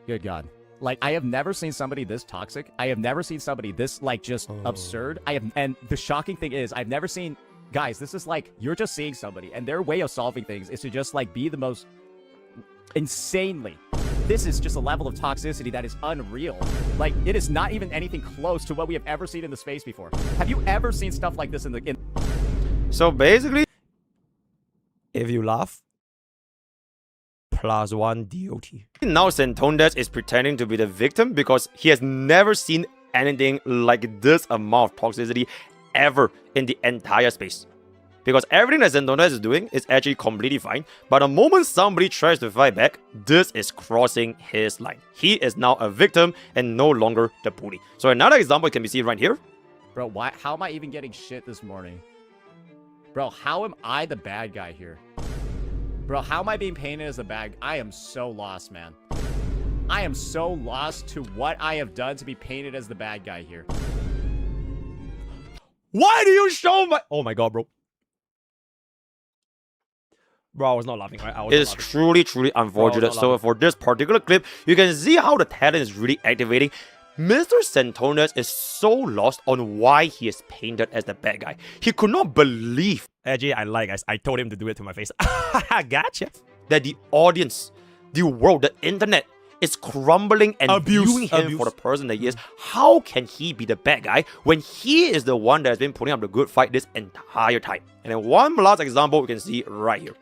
Good God. Like, I have never seen somebody this toxic. I have never seen somebody this, like, just absurd. And the shocking thing is, I've never seen... Guys, this is like, you're just seeing somebody, and their way of solving things is to just, like, be the most insanely... This is just a level of toxicity that is unreal. Like, it is not even anything close to what we have ever seen in the space before. Have you ever seen stuff like this in the... So basically, If you laugh, +1 DOT. now Saintontas is pretending to be the victim because he has never seen anything like this amount of toxicity ever in the entire space. Because everything that Saintontas is doing is actually completely fine, but the moment somebody tries to fight back, this is crossing his line. He is now a victim and no longer the bully. So another example can be seen right here. Bro, why? How am I even getting shit this morning? Bro, how am I the bad guy here? Bro, how am I being painted as the bad? I am so lost, man. I am so lost to what I have done to be painted as the bad guy here. Why do you show my... Oh my god, bro. Bro, I was not laughing, right? I was It not is laughing. truly unfortunate. not So laughing. for this particular clip, you can see how the talent is really activating. Mr. Saintontas is so lost on why he is painted as the bad guy. He could not believe Actually, I like, guys. I told him to do it to my face. Gotcha. that the audience, the world, the internet is crumbling and viewing him for the person that he is. How can he be the bad guy when he is the one that has been putting up the good fight this entire time? And then one last example we can see right here.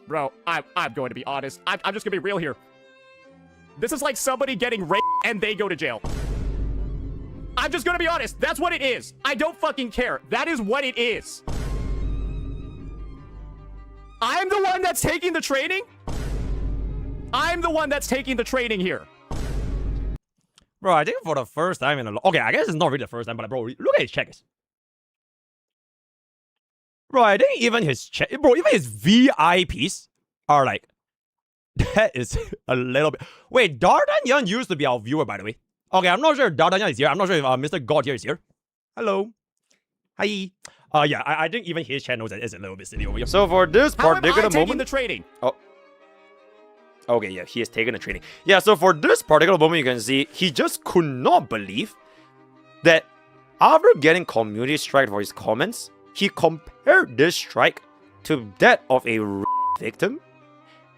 Bro, I'm going to be honest. I'm just going to be real here. This is like somebody getting raped and they go to jail. I'm just going to be honest. That's what it is. I don't fucking care. That is what it is. I'm the one that's taking the training? I'm the one that's taking the training here. Bro, I think for the first time in a okay, I guess it's not really the first time, but bro, look at his checkers. Bro, I think even his even his VIPs are like, that is a little bit. Wait, D'Artagnan used to be our viewer, by the way. Okay, I'm not sure if D'Artagnan is here. I'm not sure if Mr. God here is here. Hello. Hi. Yeah, I think even his channel is a little bit silly over here. So for this How am I particular taking moment, the training? oh, okay, yeah, he has taken the training. Yeah, so for this particular moment, you can see he just could not believe that after getting community strike for his comments, he compared this strike to that of a victim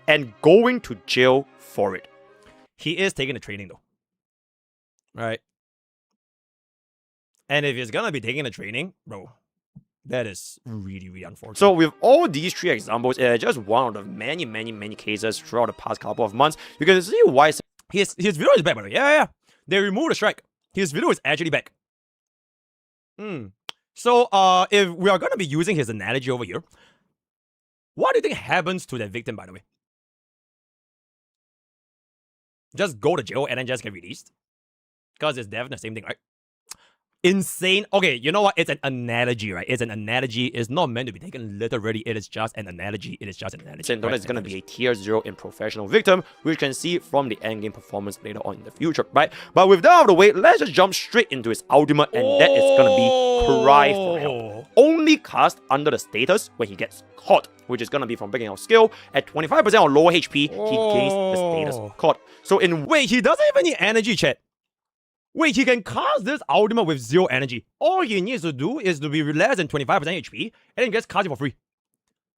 and going to jail for it. He is taking the training though. Right? And if he's gonna be taking the training, bro, that is really, really unfortunate. So with all these three examples, just one of the many cases throughout the past couple of months, you can see why his video is back, by the way. Yeah. They removed the strike. His video is actually back. So if we are gonna be using his analogy over here, what do you think happens to that victim, by the way? Just go to jail and then just get released? Because it's definitely the same thing, right? Insane. Okay, you know what? It's an analogy, right? It's an analogy. It's not meant to be taken literally. It is just an analogy. It is just an analogy. Saintontas is going to be a tier 0 in professional victim, which you can see from the endgame performance later on in the future, right? But with that out of the way, let's just jump straight into his ultimate, and that is going to be Cry for Help. Only cast under the status when he gets caught, which is going to be from breaking out skill. At 25% or lower HP, he gains the status caught. So in wait, he doesn't even need energy, chat. Wait, he can cast this ultimate with 0 energy. All he needs to do is to be less than 25% HP, and then he gets cast it for free.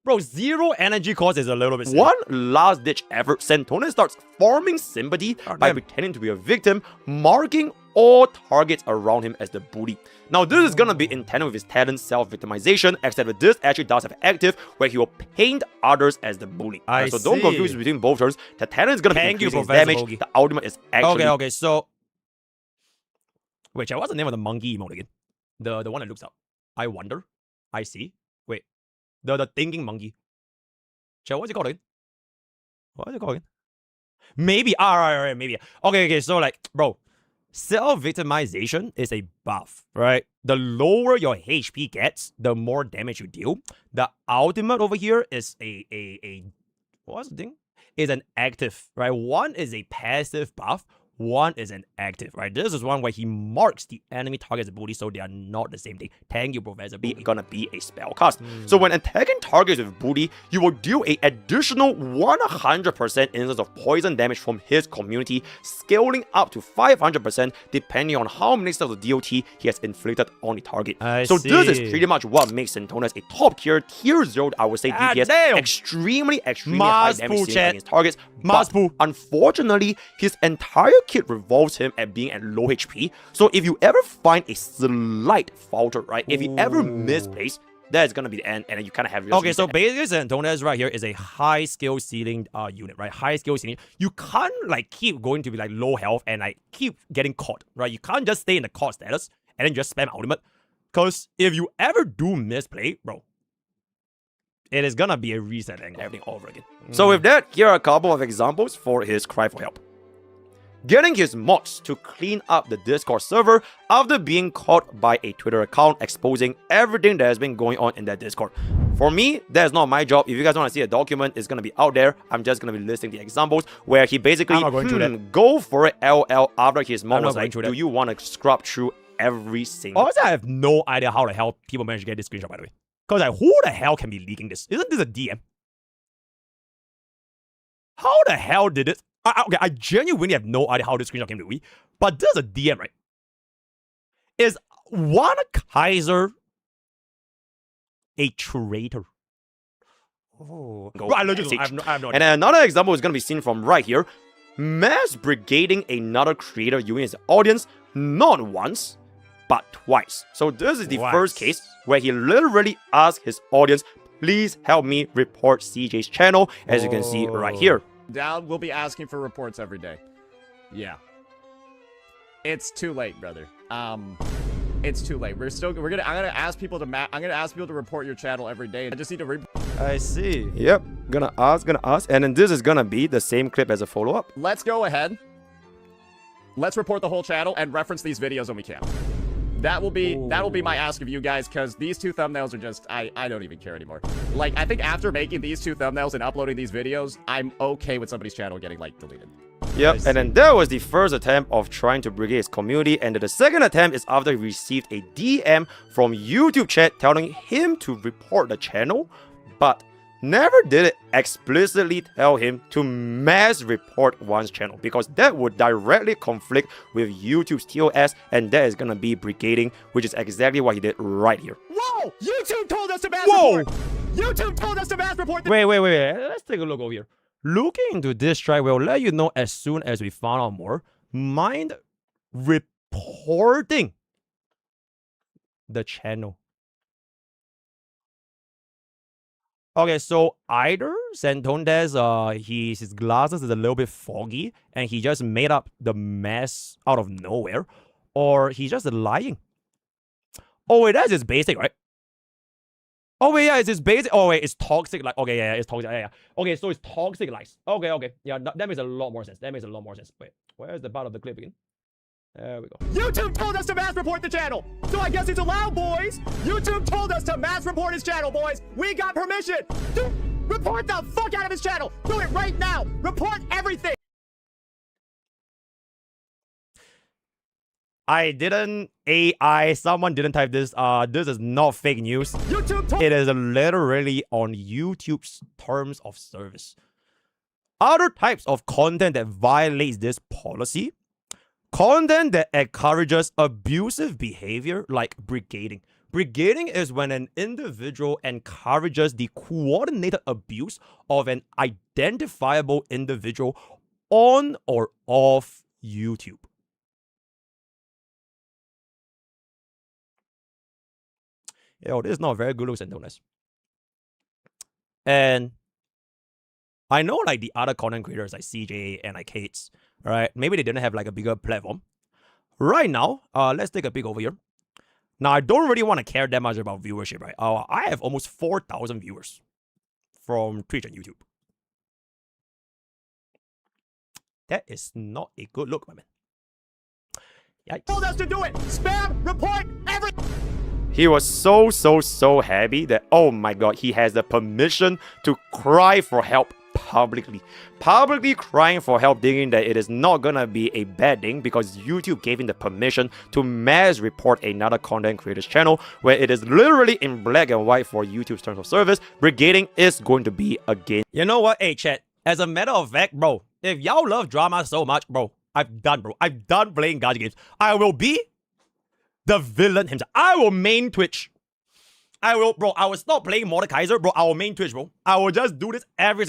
Bro, 0 energy cost is a little bit silly. One last-ditch effort, Saintontas starts farming sympathy by pretending to be a victim, marking all targets around him as the bully. Now, this is gonna be in tandem with his talent self-victimization, except that this actually does have active, where he will paint others as the bully. So don't confuse between both terms. The talent is gonna be increasing his damage. The ultimate is actually... Okay, so... Wait, what's the name of the monkey emote again? The one that looks up. I wonder. I see. Wait. The thinking monkey. What's it called again? What is it called again? Maybe. Right, maybe. Okay, so like, bro, self-victimization is a buff, right? The lower your HP gets, the more damage you deal. The ultimate over here is a what's the thing? Is an active, right? One is a passive buff. One is an active, right? This is one where he marks the enemy target as a bully, so they are not the same thing. Thank you, Professor Bully. Gonna be a spell cast. So when attacking targets with bully, you will deal an additional 100% instance of poison damage from his community, scaling up to 500% depending on how many stars of DOT he has inflicted on the target. This is pretty much what makes Saintontas a top tier 0, I would say, DPS. Extremely high damage against his targets. But unfortunately, his entire kit revolves him at being at low HP. So if you ever find a slight falter, right? If you ever misplace, that's gonna be the end, and then you kind of have your... Okay, so basically Saintontas right here is a high skill ceiling unit, right? High skill ceiling. You can't like keep going to be like low health and like keep getting caught, right? You can't just stay in the caught status and then just spam ultimate. Because if you ever do misplay, bro, it is gonna be a reset and everything over again. So with that, here are a couple of examples for his cry for help. Getting his mods to clean up the Discord server after being caught by a Twitter account exposing everything that has been going on in that Discord. For me, that's not my job. If you guys want to see a document, it's going to be out there. I'm just going to be listing the examples where he basically go for it LL after his mod was like, do you want to scrub through every single... Honestly, I have no idea how the hell people managed to get this screenshot, by the way. Because like, who the hell can be leaking this? Isn't this a DM? How the hell did it? Okay, I genuinely have no idea how this screenshot came to be, but this is a DM, right? Is one Kaiser a traitor? Oh, I have no idea. And another example is going to be seen from right here. Mass brigading another creator using his audience, not once, but twice. So this is the first case where he literally asked his audience, please help me report CJ's channel, as you can see right here. Down, we'll be asking for reports every day. Yeah. It's too late, brother. It's too late. I'm gonna ask people to report your channel every day. I just need to I see. Yep, gonna ask, and then this is gonna be the same clip as a follow-up. Let's go ahead. Let's report the whole channel and reference these videos when we can. That'll be my ask of you guys, because these two thumbnails are just, I don't even care anymore. Like, I think after making these two thumbnails and uploading these videos, I'm okay with somebody's channel getting, like, deleted. Yep, and then that was the first attempt of trying to brigade his community, and then the second attempt is after he received a DM from YouTube chat telling him to report the channel, but never did it explicitly tell him to mass report one's channel, because that would directly conflict with YouTube's TOS, and that is gonna be brigading, which is exactly what he did right here. Whoa! YouTube told us to mass report! YouTube told us to mass report! Wait. Let's take a look over here. Looking into this strike, we'll let you know as soon as we find out more. Mind reporting the channel. Okay, so either Saintontas, his glasses is a little bit foggy and he just made up the mess out of nowhere, or he's just lying. Oh wait, that's just basic, right? Oh wait, yeah, it's just basic. Oh wait, it's toxic. Like, okay, yeah, it's toxic. Yeah. Okay, so it's toxic lies. Okay, yeah, that makes a lot more sense. Wait, where's the part of the clip again? There we go. YouTube told us to mass report the channel, so I guess it's allowed, boys. YouTube told us to mass report his channel, boys. We got permission. Report the fuck out of his channel. Do it right now. Report everything. I didn't AI. Someone didn't type this. This is not fake news. YouTube It is literally on YouTube's terms of service. Other types of content that violates this policy: content that encourages abusive behavior, like brigading. Brigading is when an individual encourages the coordinated abuse of an identifiable individual on or off YouTube. Yo, this is not very good looks, Saintontas. And I know like the other content creators like CJ and like Kates, right? Maybe they didn't have like a bigger platform. Right now, let's take a peek over here. Now, I don't really want to care that much about viewership, right? I have almost 4,000 viewers from Twitch and YouTube. That is not a good look, my man. Yikes. told us to do it. Spam, report, everything. He was so happy that, oh my god, he has the permission to cry for help publicly. Publicly crying for help, thinking that it is not gonna be a bad thing because YouTube gave him the permission to mass report another content creator's channel, where it is literally in black and white for YouTube's terms of service. Brigading is going to be again. You know what? Hey, chat. As a matter of fact, bro, if y'all love drama so much, bro, I'm done, bro. I'm done playing gacha games. I will be the villain himself. I will main Twitch. I will stop playing Mordekaiser, bro. I will main Twitch, bro. I will just do this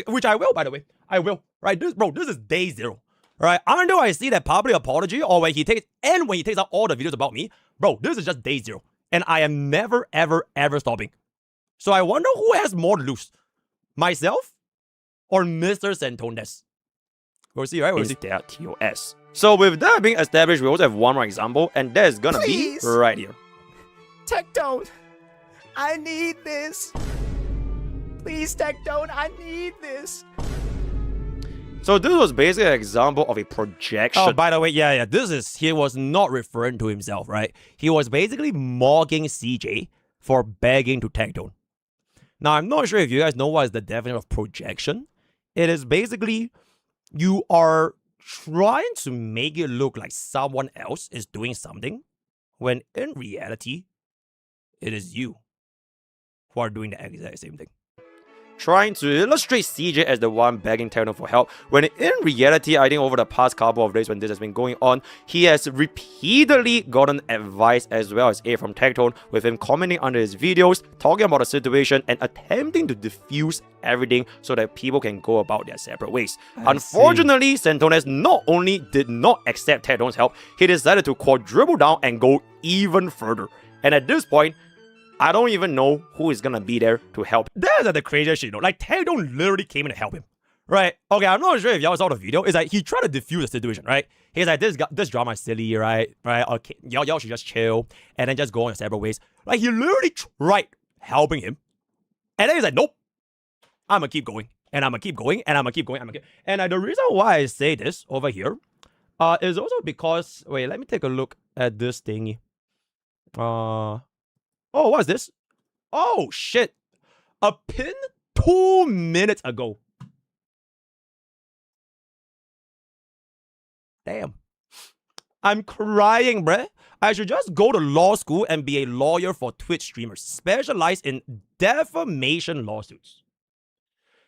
which I will, by the way. I will. Right? This is day 0. Right? Until I see that public apology or when he takes out all the videos about me, bro, this is just day 0. And I am never, ever stopping. So I wonder who has more to lose. Myself or Mr. Saintontas? We'll see, right? We'll see. Their TOS. So with that being established, we also have one more example, and that is gonna Please. be right here. Tectone, I need this. Please, Tectone, I need this. So this was basically an example of a projection. Oh, by the way, yeah, he was not referring to himself, right? He was basically mocking CJ for begging to Tectone. Now, I'm not sure if you guys know what is the definition of projection. It is basically you are trying to make it look like someone else is doing something, when in reality, it is you who are doing the exact same thing. Trying to illustrate CJ as the one begging Tectone for help, when in reality, I think over the past couple of days when this has been going on, he has repeatedly gotten advice as well as aid from Tectone, with him commenting under his videos, talking about the situation and attempting to diffuse everything so that people can go about their separate ways. Unfortunately, Saintontas not only did not accept Tectone's help, he decided to quadruple down and go even further. And at this point, I don't even know who is gonna be there to help. That's the craziest shit, you know. Like, Taedong literally came in to help him. Right? Okay, I'm not sure if y'all saw the video. It's like he tried to defuse the situation, right? He's like, this drama is silly, right? Right? Okay, y'all should just chill and then just go on your separate ways. Like, he literally tried helping him. And then he's like, nope. I'm gonna keep going. And I'm gonna keep going. And I'm gonna keep going. And the reason why I say this over here is also because, wait, let me take a look at this thingy. Oh, what's this? Oh, shit. A pin 2 minutes ago. Damn. I'm crying, bruh. I should just go to law school and be a lawyer for Twitch streamers, specialized in defamation lawsuits.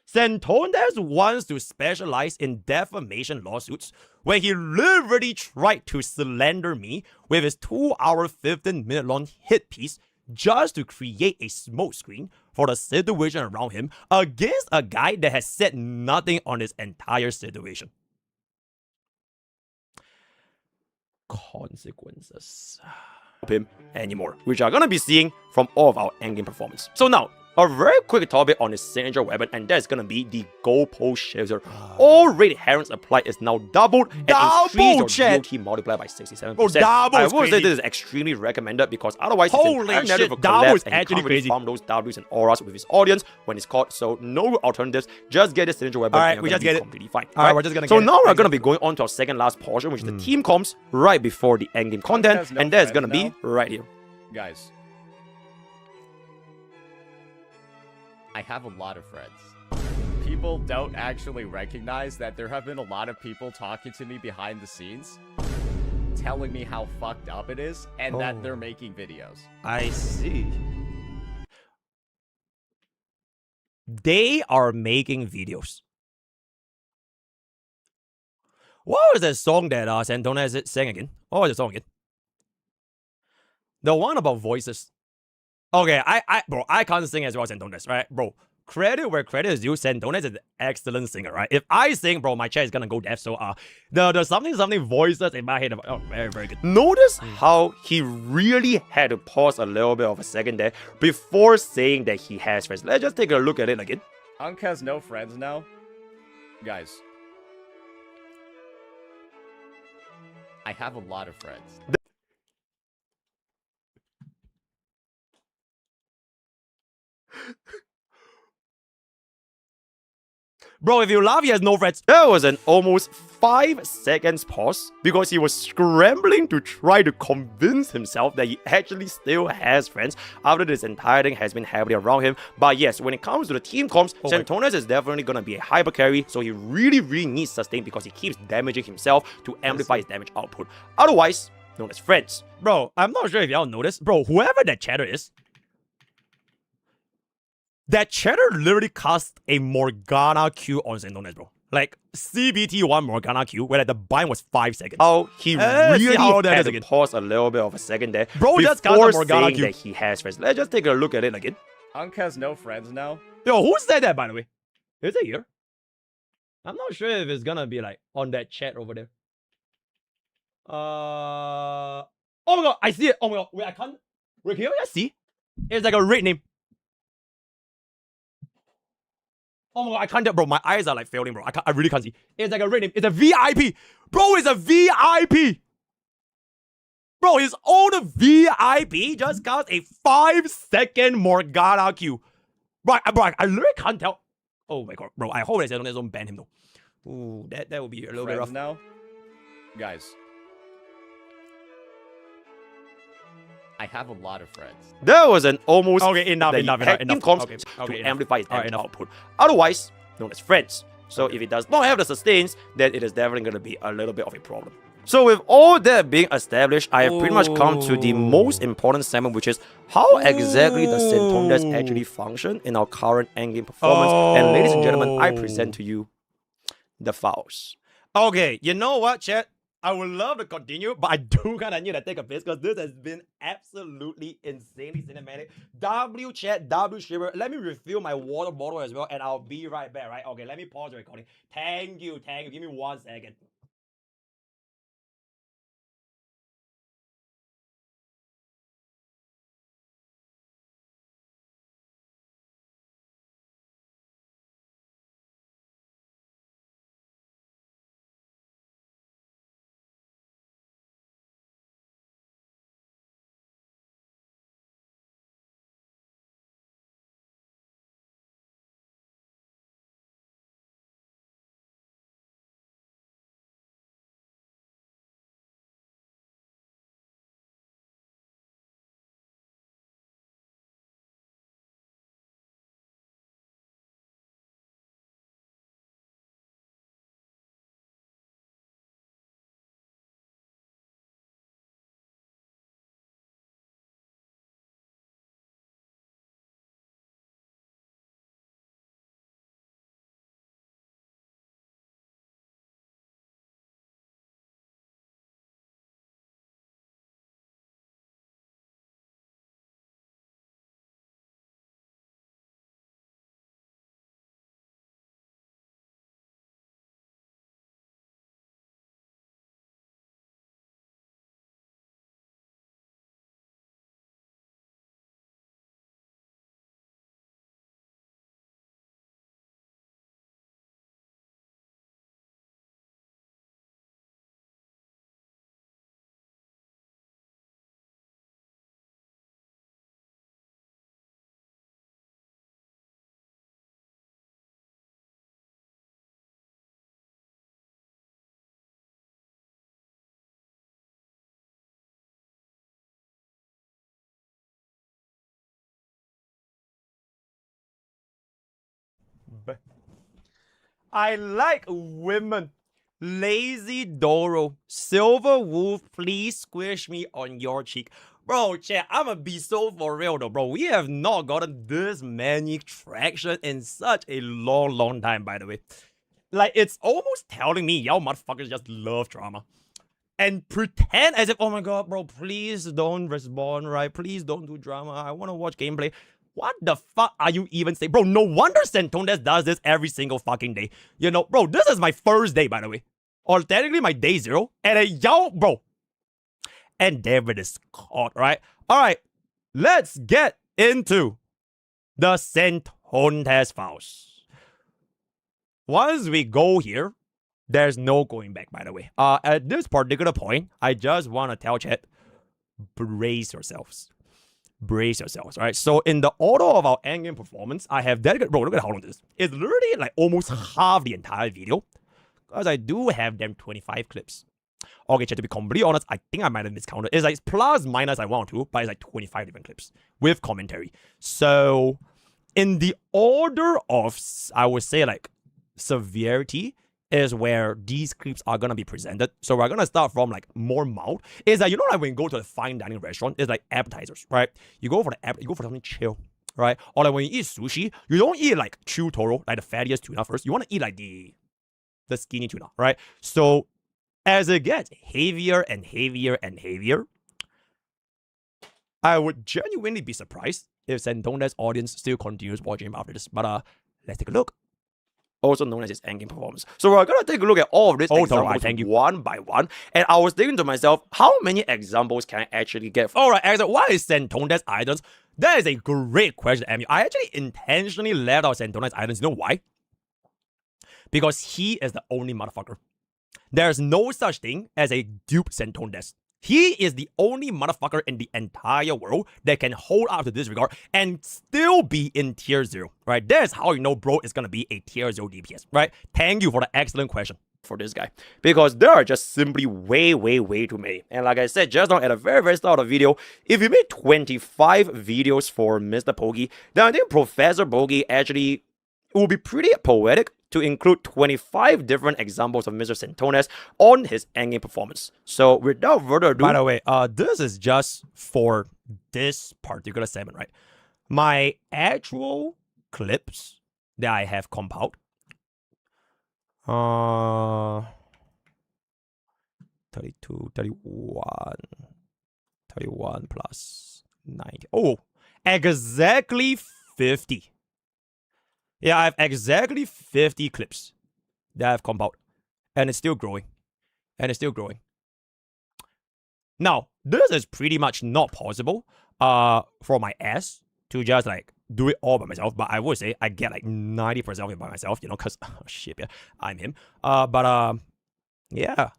Saintontas wants to specialize in defamation lawsuits, where he literally tried to slander me with his 2-hour, 15-minute long hit piece just to create a smokescreen for the situation around him against a guy that has said nothing on this entire situation. Consequences. Him anymore, which are gonna be seeing from all of our endgame performance. So now, a very quick topic on his signature weapon, and that's gonna be the goalpost shifter. All red herons applied is now doubled and increased your GOT multiplier by 67%. I will say this is extremely recommended because otherwise holy his shit, will double collapse is and he actually can't really crazy. farm those Ws and auras with his audience when it's caught. So no alternatives. Just get the signature weapon. Alright, and we you're just gonna get be it. completely fine. Alright, we're just gonna so get it. now we're gonna be going on to our second last portion, which is the team comps right before the endgame content, has no and that's friends gonna be now. right here. Guys, I have a lot of friends. People don't actually recognize that there have been a lot of people talking to me behind the scenes, telling me how fucked up it is, and that they're making videos. I see. They are making videos. What was that song that Saintontas sang again? What was the song again? The one about voices. Okay, bro, I can't sing as well as Saintontas, right? Bro, credit where credit is due. Saintontas is an excellent singer, right? If I sing, bro, my chat is gonna go deaf. So the something voices in my head, oh, very, very good. Notice how he really had to pause a little bit of a second there before saying that he has friends. Let's just take a look at it again. Unk has no friends now. Guys, I have a lot of friends. Bro, if you laugh, he has no friends. There was an almost 5 seconds pause because he was scrambling to try to convince himself that he actually still has friends after this entire thing has been happening around him. But yes, when it comes to the team comps, Saintontas is definitely going to be a hyper carry, so he really needs sustain because he keeps damaging himself to amplify his damage output. Otherwise, known as friends. Bro, I'm not sure if y'all noticed. Bro, whoever that chatter is, that chatter literally cast a Morgana Q on Saintontas, bro. Like, CBT1 Morgana Q, where the bind was 5 seconds. How he see really how that had is to again. pause a little bit of a second there Bro, just cast before a Morgana saying Q. that he has friends. Let's just take a look at it again. Unk has no friends now. Yo, who said that, by the way? Is it here? I'm not sure if it's gonna be, like, on that chat over there. Oh my god, I see it. Oh my god, wait, I can't. Wait, can you just see? It's like a red name. Oh my god, I can't tell, bro. My eyes are like failing, bro. I really can't see. It's like a red name. It's a VIP. Bro, it's a VIP. Bro, his own VIP just got a 5-second Morgana Q. Bro, I literally can't tell. Oh my god, bro. I hope they don't ban him though. Ooh, that would be a little bit rough. Now, guys, I have a lot of friends. There was an almost enough. team comps to amplify his damage output. Otherwise, known as friends. So if it does not have the sustains, then it is definitely going to be a little bit of a problem. So with all that being established, I have pretty much come to the most important segment, which is how exactly does Saintontas actually function in our current endgame performance. And ladies and gentlemen, I present to you the fouls. Okay, you know what, chat? I would love to continue, but I do kind of need to take a piss because this has been absolutely insanely cinematic. W chat, W shiver. Let me refill my water bottle as well, and I'll be right back, right? Okay, let me pause the recording. Thank you. Give me 1 second. I like women. Lazy Doro. Silver Wolf, please squish me on your cheek. Bro, chat, I'ma be so for real though, bro. We have not gotten this many traction in such a long time, by the way. Like, it's almost telling me y'all motherfuckers just love drama. And pretend as if, oh my god, bro, please don't respond, right? Please don't do drama. I want to watch gameplay. What the fuck are you even saying? Bro, no wonder Saintontas does this every single fucking day. You know, bro, this is my first day, by the way. Or technically my day 0. And y'all, bro. And David is caught, right? Alright, let's get into the Saintontas files. Once we go here, there's no going back, by the way. At this particular point, I just want to tell chat, brace yourselves. Brace yourselves, right? So in the order of our endgame performance, I have dedicated... Bro, look at how long this is. It's literally like almost half the entire video. Because I do have them 25 clips. Okay, chat, to be completely honest, I think I might have miscounted. It's like plus minus I want to, but it's like 25 different clips with commentary. So in the order of, I would say, like, severity is where these clips are gonna be presented. So we're gonna start from like more mild. Is that, you know, like when you go to a fine dining restaurant, it's like appetizers, right? You go for the you go for something chill, right? Or like when you eat sushi, you don't eat like chew toro, like the fattiest tuna first. You want to eat like the skinny tuna, right? So as it gets heavier and heavier and heavier, I would genuinely be surprised if Saintontas' audience still continues watching him after this. But let's take a look. Also known as his endgame performance. So we're gonna take a look at all of these examples one by one. And I was thinking to myself, how many examples can I actually get? Alright, why is Saintontas Islands? That is a great question, Amy. I actually intentionally left out Saintontas Islands. You know why? Because he is the only motherfucker. There's no such thing as a dupe Saintontas. He is the only motherfucker in the entire world that can hold up to this regard and still be in tier 0, right? That's how you know bro is gonna be a tier 0 DPS, right? Thank you for the excellent question for this guy. Because there are just simply way too many. And like I said just now at the very start of the video, if you made 25 videos for MrPokke, then I think Professor Pokke actually will be pretty poetic to include 25 different examples of Mr. Saintontas on his endgame performance. So without further ado... By the way, this is just for this particular segment, right? My actual clips that I have compiled... 32, 31 plus 90. Oh, exactly 50. Yeah, I have exactly 50 clips that I've compiled. And it's still growing. Now, this is pretty much not possible for my ass to just like do it all by myself. But I would say I get like 90% of it by myself, you know, because, oh shit, yeah, I'm him. Yeah.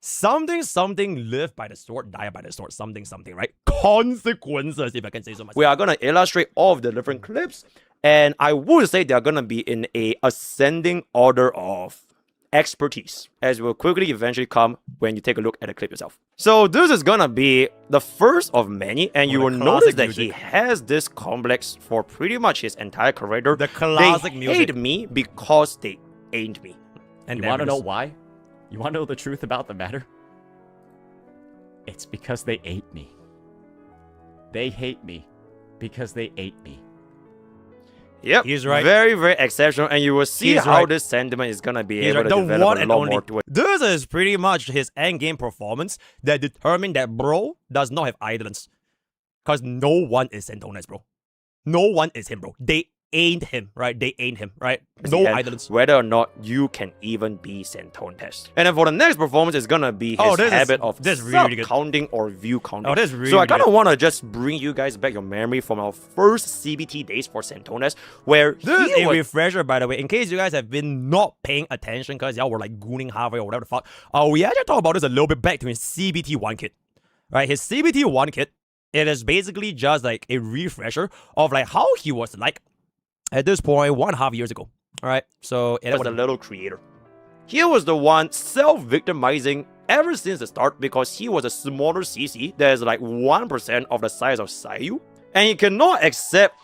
Something, live by the sword, die by the sword, something, right? Consequences, if I can say so myself. We are going to illustrate all of the different clips. And I would say they're going to be in a ascending order of expertise, as will quickly eventually come when you take a look at the clip yourself. So this is going to be the first of many, and you will notice that he has this complex for pretty much his entire career. The classic music. They hate me because they ain't me. And you want to know why? You want to know the truth about the matter? It's because they ate me. They hate me because they ate me. Yep, he's right. Very exceptional, and you will see how this sentiment is gonna be able to develop a lot more to it. This is pretty much his endgame performance that determined that bro does not have islands. Because no one is Saintontas, bro. No one is him, bro. They ain't him, right? They ain't him, right? No islands. Whether or not you can even be Saintontas. And then for the next performance, it's gonna be his habit of counting or view counting. Oh, that's really so I kind of want to just bring you guys back your memory from our first CBT days for Saintontas, where this is a refresher, by the way, in case you guys have been not paying attention because y'all were like gooning halfway or whatever the fuck. We actually talked about this a little bit back to his CBT 1 kit, right? His CBT 1 kit, it is basically just like a refresher of like how he was like at this point 1.5 years ago. All right, so it was a little creator. He was the one self-victimizing ever since the start because he was a smaller CC that is like 1% of the size of Sayu, and he cannot accept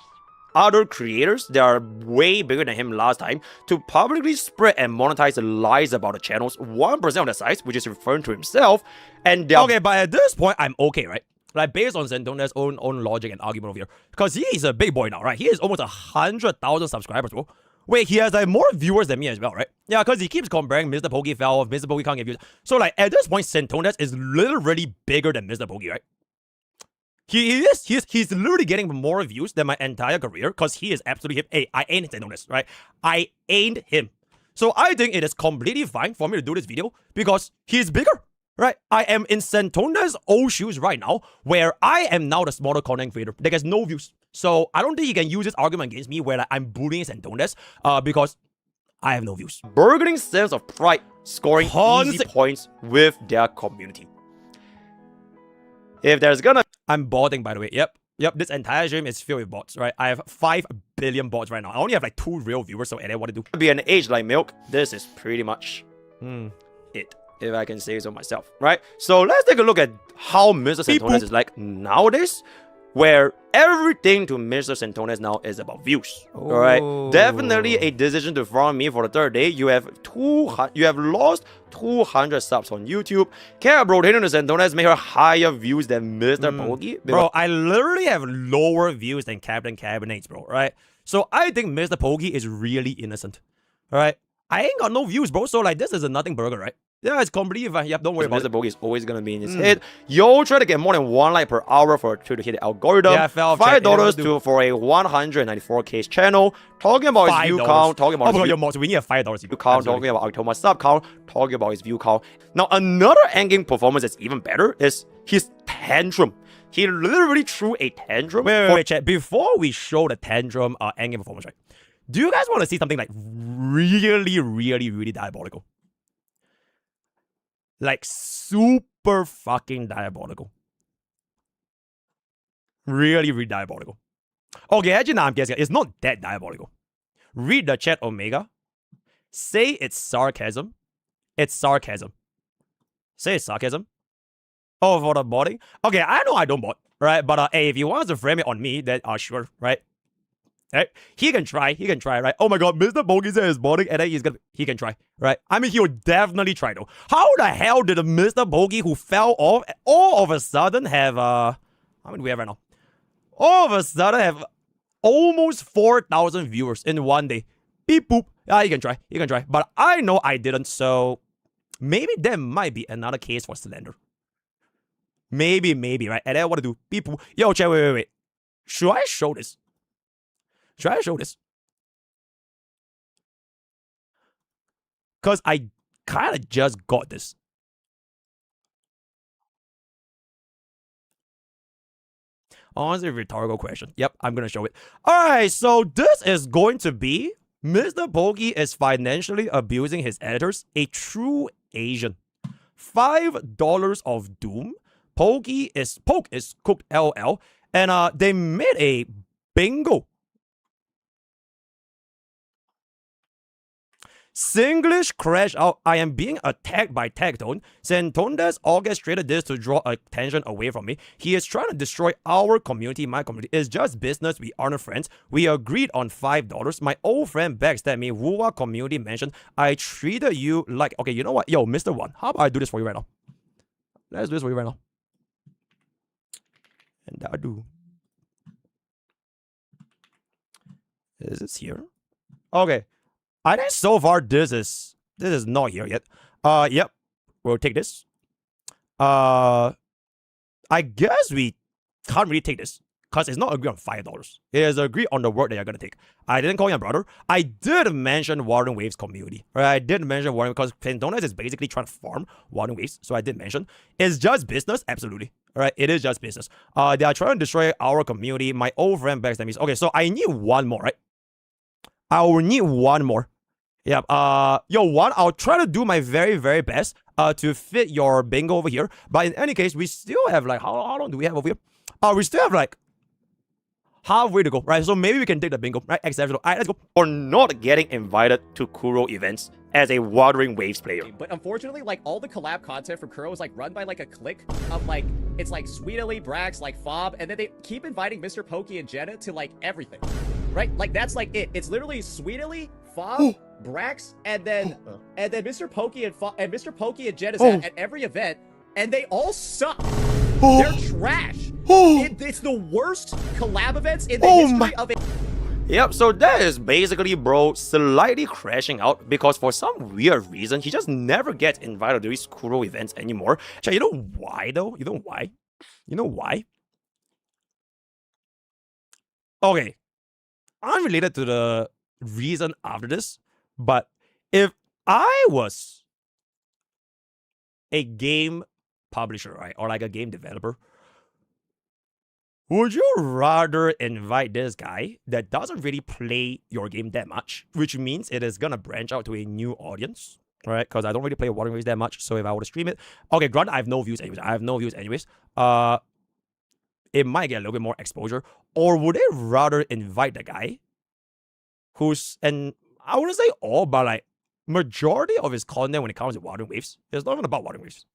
other creators that are way bigger than him last time to publicly spread and monetize the lies about the channel's 1% of the size, which is referring to himself. And they are Okay, but at this point, I'm okay, right? Like, based on Saintontas' own logic and argument over here. Because he is a big boy now, right? He is almost 100,000 subscribers, bro. Wait, he has like more viewers than me as well, right? Yeah, because he keeps comparing MrPokke fell off, MrPokke can't get views. So like, at this point, Saintontas is literally bigger than MrPokke, right? He's literally getting more views than my entire career because he is absolutely him. Hey, I ain't Saintontas, right? I ain't him. So I think it is completely fine for me to do this video because he's bigger, right? I am in Saintontas' old shoes right now, where I am now the smaller content creator that gets no views. So I don't think he can use this argument against me where like, I'm bullying Saintontas because I have no views. burgeoning sense of pride, scoring easy points with their community. If there's gonna I'm botting, by the way. Yep. This entire stream is filled with bots, right? I have 5 billion bots right now. I only have like 2 real viewers, so what to do? be an age like milk, this is pretty much it, if I can say so myself, right? So let's take a look at how Mr. Saintontas is like nowadays, where everything to Mr. Saintontas now is about views. All right, definitely a decision to farm me for the 3rd day. You have lost 200 subs on YouTube. Can rotating to Saintontas make her higher views than MrPokke? Bro, I literally have lower views than Captain Cabinets, bro, right? So I think MrPokke is really innocent, all right? I ain't got no views, bro, so like this is a nothing burger, right? Yeah, it's completely fine. Yep, don't worry about it. MrPokke is always gonna be in his head. Yo, try to get more than 1 like per hour to hit the algorithm. Yeah, $5 for a 194K channel. Talking about his view count. Talking about his your mods. We need a $5 view count. Talking about October sub count. Talking about his view count. Now, another endgame performance that's even better is his tantrum. He literally threw a tantrum. Wait, chat. Before we show the tantrum endgame performance, right? Do you guys want to see something like really diabolical? Like super fucking diabolical. Really diabolical. Okay, actually, now I'm guessing it's not that diabolical. Read the chat, Omega. Say it's sarcasm. It's sarcasm. Say it's sarcasm. Oh, for the botting? Okay, I know I don't bot, right? But hey, if you want to frame it on me, then sure, right? Right? He can try, right? Oh my god, MrPokke said he's botting, and then he can try, right? I mean, he will definitely try though. How the hell did a MrPokke who fell off all of a sudden have, how many do we have right now? All of a sudden have almost 4,000 viewers in one day. Beep boop. Yeah, he can try. But I know I didn't, so maybe there might be another case for slander. Maybe, right? And then what to do? Beep boop. Yo, chat, wait. Should I show this? Because I kind of just got this. Honestly, rhetorical question. Yep, I'm going to show it. Alright, so this is going to be MrPokke is financially abusing his editors. A true Asian. $5 of doom. Poke is cooked LL. And they made a bingo. Singlish crash out. I am being attacked by Tagtone. Saintontas orchestrated this to draw attention away from me. He is trying to destroy our community. My community is just business. We aren't friends. We agreed on $5. My old friend backstabbed me. Wua community mentioned I treated you like... Okay, you know what? Yo, Mr. One, how about I do this for you right now? Let's do this for you right now. And I do. Is this here? Okay. I think so far this is not here yet. Yep. We'll take this. I guess we can't really take this because it's not agreed on $5. It is agreed on the work that you're gonna take. I didn't call you a brother. I did mention Warden Waves community. Right? I did mention Warden because Saintontas is basically trying to farm Warden Waves. So I did mention it's just business, absolutely. Alright, it is just business. They are trying to destroy our community. My old friend backstabs me. Okay, so I need one more, right? I will need one more. Yep. I'll try to do my very best to fit your bingo over here. But in any case, we still have like how long do we have over here? We still have like halfway to go, right? So maybe we can take the bingo, right? Exceptional. Alright, let's go. Or not getting invited to Kuro events as a Wuthering Waves player. But unfortunately, like, all the collab content from Kuro is, like, run by, like, a clique of, like, it's, like, Sweet Ellie, Brax, like, Fob, and then they keep inviting MrPokke and Jenna to, like, everything. right? Like that's like it. It's literally Sweetly, Fob, Brax, and then MrPokke and MrPokke and Jet is at every event, and they all suck. They're trash. It's the worst collab events in the history of it. Yep, so that is basically bro slightly crashing out because for some weird reason, he just never gets invited to these Kuro events anymore. You know why though? You know why? You know why? Okay, unrelated to the reason after this, but if I was a game publisher, right, or like a game developer, would you rather invite this guy that doesn't really play your game that much, which means it is gonna branch out to a new audience, right? Because I don't really play Wuthering Waves that much, so if I were to stream it, okay, granted, I have no views anyways. It might get a little bit more exposure, or would they rather invite the guy who's, and I wouldn't say all, but like majority of his content when it comes to Wuthering Waves, it's not even about Wuthering Waves.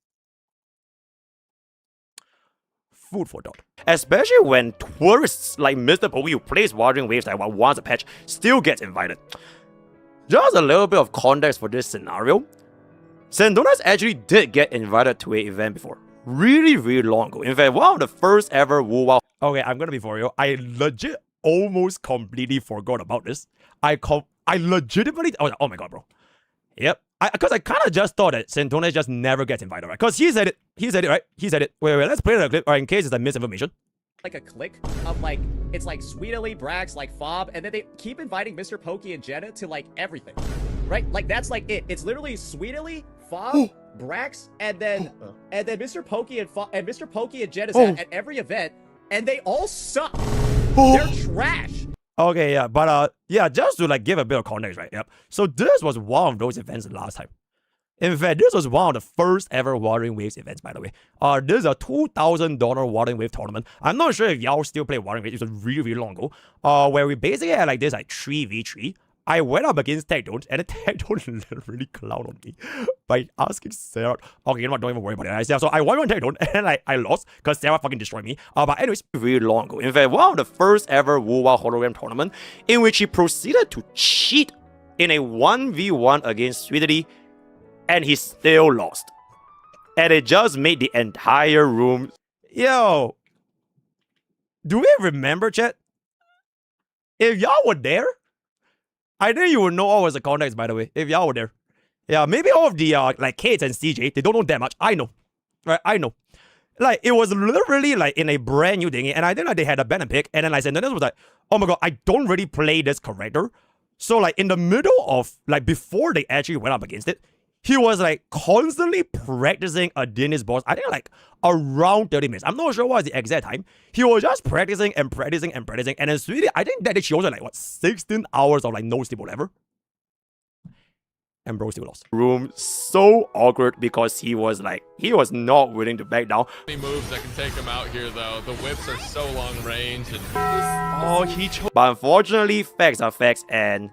Food for thought. Especially when tourists like MrPokke who plays Wuthering Waves like once a patch still gets invited. Just a little bit of context for this scenario. Saintontas actually did get invited to an event before. Really long ago. In fact, one of the first ever Wu Wow. Okay, I'm gonna be for real. I legit almost completely forgot about this. I legitimately, oh my god, bro. Yep. Because I kind of just thought that Saintontas just never gets invited, right? Because he said it, right? He said it. Wait, let's play the clip, or in case it's a misinformation. Like a clique of like, it's like Sweetly, Brax, like Fob, and then they keep inviting MrPokke and Jenna to like everything, right? Like that's like it. It's literally Sweetly, Fob, Brax, and then MrPokke and MrPokke and Jenna at every event, and they all suck. They're trash. Okay, yeah, but yeah, just to like give a bit of context, right? Yep. So this was one of those events last time. In fact, this was one of the first ever Wuthering Waves events, by the way. This is a $2,000 Wuthering Wave tournament. I'm not sure if y'all still play Wuthering Waves. It was really long ago. Where we basically had like this like 3v3. I went up against Saintontas, and the Saintontas literally clowned on me by asking Sarah. Okay, you know what? Don't even worry about it. So I won on Saintontas, and I lost because Sarah fucking destroyed me. But anyways, really long ago. In fact, one of the first ever Wu Wow hologram tournament in which he proceeded to cheat in a 1v1 against Sweetly, and he still lost. And it just made the entire room. Yo, do we remember, chat? If y'all were there, I think you would know all was the context, by the way, if y'all were there. Yeah, maybe all of the, like, Kates and CJ, they don't know that much. I know. Right, I know. Like, it was literally, like, in a brand new thingy, and I think, like, they had a banner pick, and then, like, Saintontas was like, oh my god, I don't really play this character. So, like, in the middle of, like, before they actually went up against it, he was, like, constantly practicing a Dennis boss, I think, like, around 30 minutes. I'm not sure what was the exact time. He was just practicing and practicing and practicing. And then Sweetie, I think that she was, like, what, 16 hours of, like, no sleep or whatever. And bro still lost. Room so awkward because he was, like, he was not willing to back down. Any moves that can take him out here, though. The whips are so long range. And... oh, he chose. But unfortunately, facts are facts. And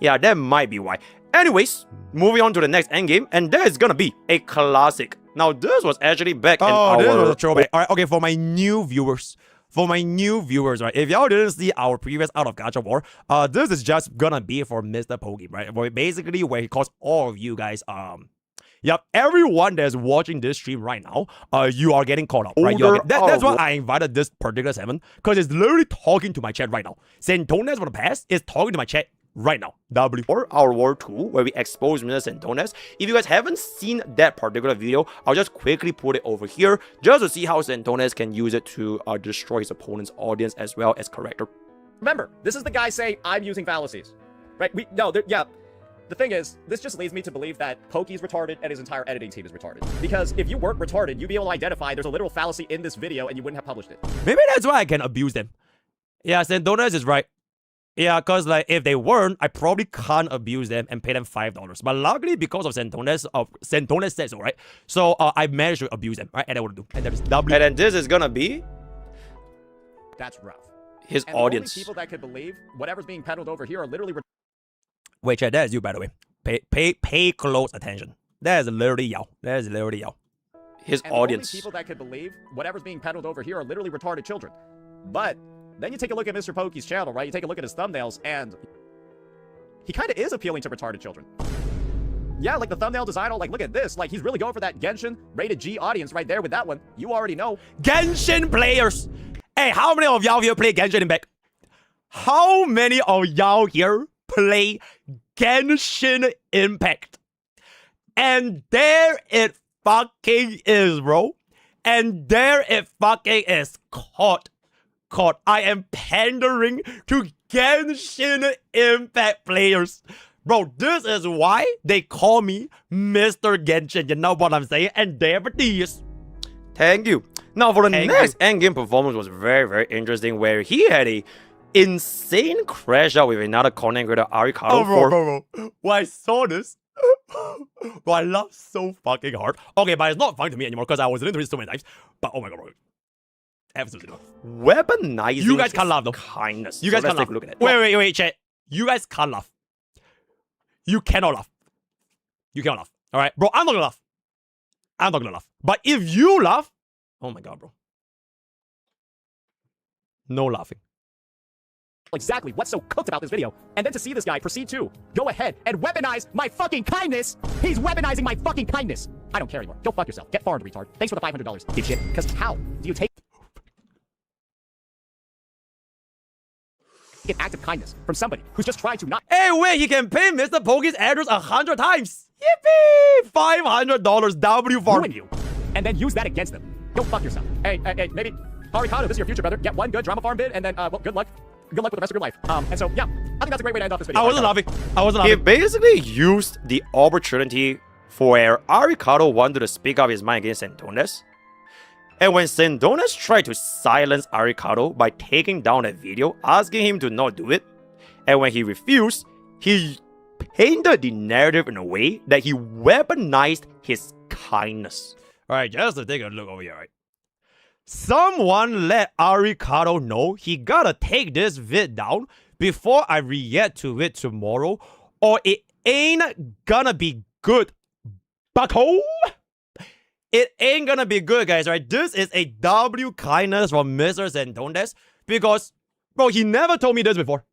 yeah, that might be why. Anyways, moving on to the next endgame, and that is gonna be a classic. Now, this was actually back in our... this was a throwback. Alright, okay, for my new viewers, right, if y'all didn't see our previous Out of Gacha War, this is just gonna be for MrPokke, right? Where basically where he calls all of you guys, yep, everyone that's watching this stream right now, you are getting called out, right? That's why I invited this particular 7, because it's literally talking to my chat right now. Saintontas from the past is talking to my chat right now. Or our War 2, where we expose Mr. Saintontas. If you guys haven't seen that particular video, I'll just quickly put it over here, just to see how Saintontas can use it to destroy his opponent's audience as well as character. Remember, this is the guy saying, I'm using fallacies. Right? Yeah. The thing is, this just leads me to believe that Pokke's retarded and his entire editing team is retarded. Because if you weren't retarded, you'd be able to identify there's a literal fallacy in this video and you wouldn't have published it. Maybe that's why I can abuse them. Yeah, Saintontas is right. Yeah, because like if they weren't, I probably can't abuse them and pay them $5. But luckily, because of Saintontas, Saintontas said so, right? So I managed to abuse them, right? And I would do. And that is W. And then this is gonna be... that's rough. His and audience. The only people that could believe whatever's being peddled over here are literally... wait, chat, that is you, by the way. Pay close attention. That is literally y'all. That is literally y'all. His and audience. The only people that could believe whatever's being peddled over here are literally retarded children. But Then you take a look at MrPokke's channel, right? You take a look at his thumbnails, and he kind of is appealing to retarded children. Yeah, like the thumbnail design, like, look at this. Like, he's really going for that Genshin rated G audience right there with that one. You already know. Genshin players. Hey, how many of y'all here play Genshin Impact? How many of y'all here play Genshin Impact? And there it fucking is, bro. And there it fucking is. Caught. I am pandering to Genshin Impact players. Bro, this is why they call me Mr. Genshin. You know what I'm saying? And there it is. Thank you. Now, for the next endgame performance was very, very interesting, where he had a insane crash out with another content creator, Arikado. Oh, bro. When I saw this, bro, I laughed so fucking hard. Okay, but it's not funny to me anymore because I was into it so many times. But oh my god, bro. Absolutely not. Weaponizing You guys can't laugh, though. kindness. You guys so can't laugh. Look at it. Wait, chat. You guys can't laugh. You cannot laugh. You cannot laugh. Alright? Bro, I'm not gonna laugh. I'm not gonna laugh. But if you laugh, oh my god, bro. No laughing. exactly what's so cooked about this video. And then to see this guy proceed to go ahead and weaponize my fucking kindness. He's weaponizing my fucking kindness. I don't care anymore. Go fuck yourself. Get farmed, retard. Thanks for the $500, dipshit. Because how do you take an act of kindness from somebody who's just trying to not Hey, wait, he can pay MrPokke's address 100 times. Yippee! $500 W for ruin you and then use that against them? Go fuck yourself. Hey, maybe Arikado, this is your future, brother. Get one good drama farm bid, and then, well, good luck. Good luck with the rest of your life. And so, yeah, I think that's a great way to end off this video. I wasn't laughing. He basically used the opportunity for where Arikado wanted to speak up his mind against Saintontas. And when Saintontas tried to silence Arikado by taking down a video, asking him to not do it, and when he refused, he painted the narrative in a way that he weaponized his kindness. Alright, just to take a look over here, right? Someone let Arikado know he gotta take this vid down before I react to it tomorrow, or it ain't gonna be good, bucko. It ain't gonna be good, guys, right? This is a W kindness from Mr. Saintontas because, bro, he never told me this before.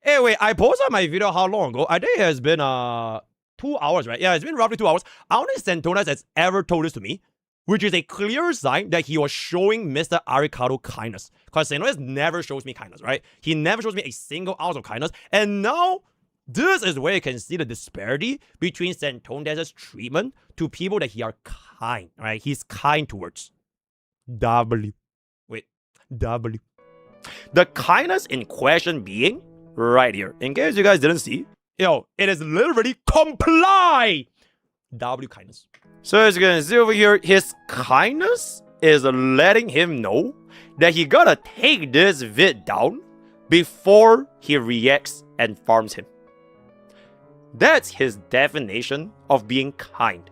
Hey, wait, I posted my video how long ago? I think it has been 2 hours, right? Yeah, it's been roughly 2 hours. I don't think Saintontas has ever told this to me, which is a clear sign that he was showing Mr. Arikado kindness. Because Saintontas never shows me kindness, right? He never shows me a single ounce of kindness. And now, this is where you can see the disparity between Saintontas' treatment to people that he are kind, right? He's kind towards. W. Wait, W. The kindness in question being right here. In case you guys didn't see. Yo, it is literally comply. W kindness. So as you can see over here, his kindness is letting him know that he gotta take this vid down before he reacts and farms him. That's his definition of being kind.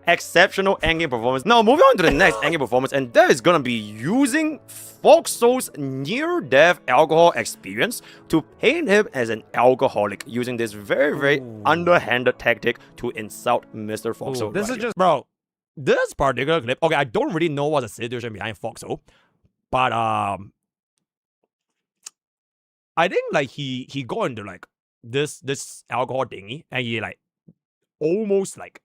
Exceptional endgame performance. Now moving on to the next endgame performance, and that is gonna be using Foxo's near-death alcohol experience to paint him as an alcoholic, using this very underhanded tactic to insult Mr. Foxo. This is just Bro, this particular clip, okay, I don't really know what's the situation behind Foxo, but I think like he got into like this alcohol thingy and he like almost like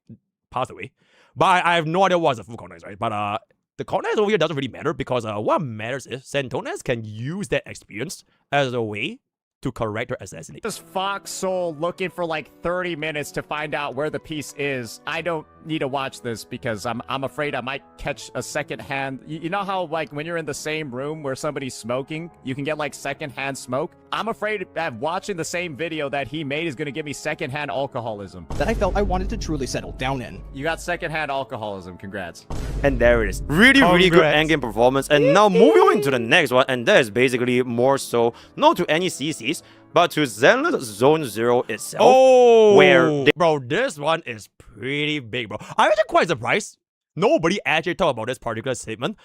passed away. But I have no idea what's the full context, right? But the context over here doesn't really matter because what matters is Saintontas can use that experience as a way to correct her assassination. this fox soul looking for like 30 minutes to find out where the piece is. I don't need to watch this because I'm afraid I might catch a secondhand. You know how like when you're in the same room where somebody's smoking, you can get like secondhand smoke? I'm afraid that watching the same video that he made is going to give me secondhand alcoholism. that I felt I wanted to truly settle down in. You got secondhand alcoholism. Congrats. And there it is. Really good Congrats. endgame performance. And now moving on to the next one, and that is basically more so not to any CCs, but to Zenless Zone 0 itself. Oh, where bro, this one is pretty big, bro. I'm actually quite surprised. Nobody actually talked about this particular statement.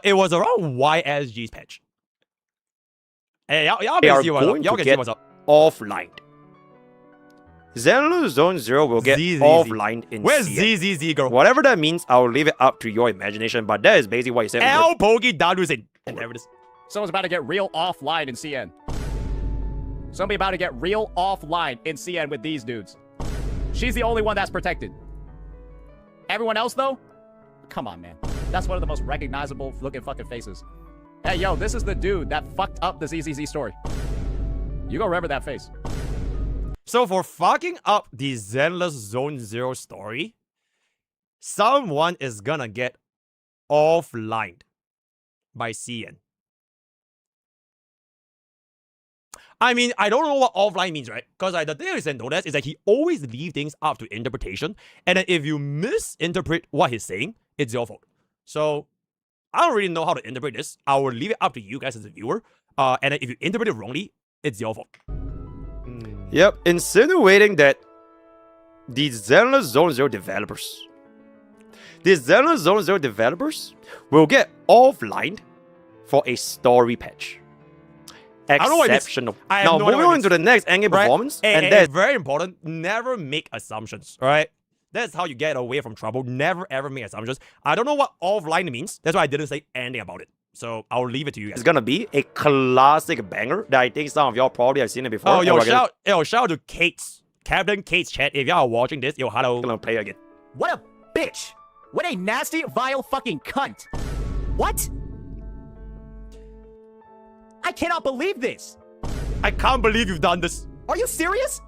It was around YSG's patch. Hey, y'all they can are see what's up. going Y'all to can see get what's up. offline. Zenlu Zone Zero will get ZZZ. offline in Where's CN. ZZZ, girl? Whatever that means, I'll leave it up to your imagination. But that is basically what he said. MrPokke Dadusin. And there it is. Someone's about to get real offline in CN. Somebody about to get real offline in CN with these dudes. She's the only one that's protected. Everyone else, though? Come on, man. That's one of the most recognizable looking fucking faces. Hey, yo, this is the dude that fucked up the ZZZ story. You gonna remember that face. So for fucking up the Zenless Zone Zero story, someone is gonna get offlined by CN. I mean, I don't know what offline means, right? Because the thing with Saintontas is that he always leaves things up to interpretation. And then if you misinterpret what he's saying, it's your fault. So I don't really know how to interpret this. I will leave it up to you guys as a viewer. And then if you interpret it wrongly, it's your fault. Yep, insinuating that the Zenless Zone Zero developers will get offline for a story patch. don't know what it means. Exceptional. I have Now, no idea moving what it on to the next endgame performance, and that's very important. Never make assumptions, all right? That's how you get away from trouble. Never ever make assumptions. I don't know what offline means. That's why I didn't say anything about it. So I'll leave it to you guys. it's gonna be a classic banger that I think some of y'all probably have seen it before. Oh, and yo, we're gonna- shout out to Kate's Captain Kate's chat. If y'all are watching this, yo, hello. gonna play again. What a bitch! What a nasty, vile fucking cunt! What? I cannot believe this! I can't believe you've done this. Are you serious?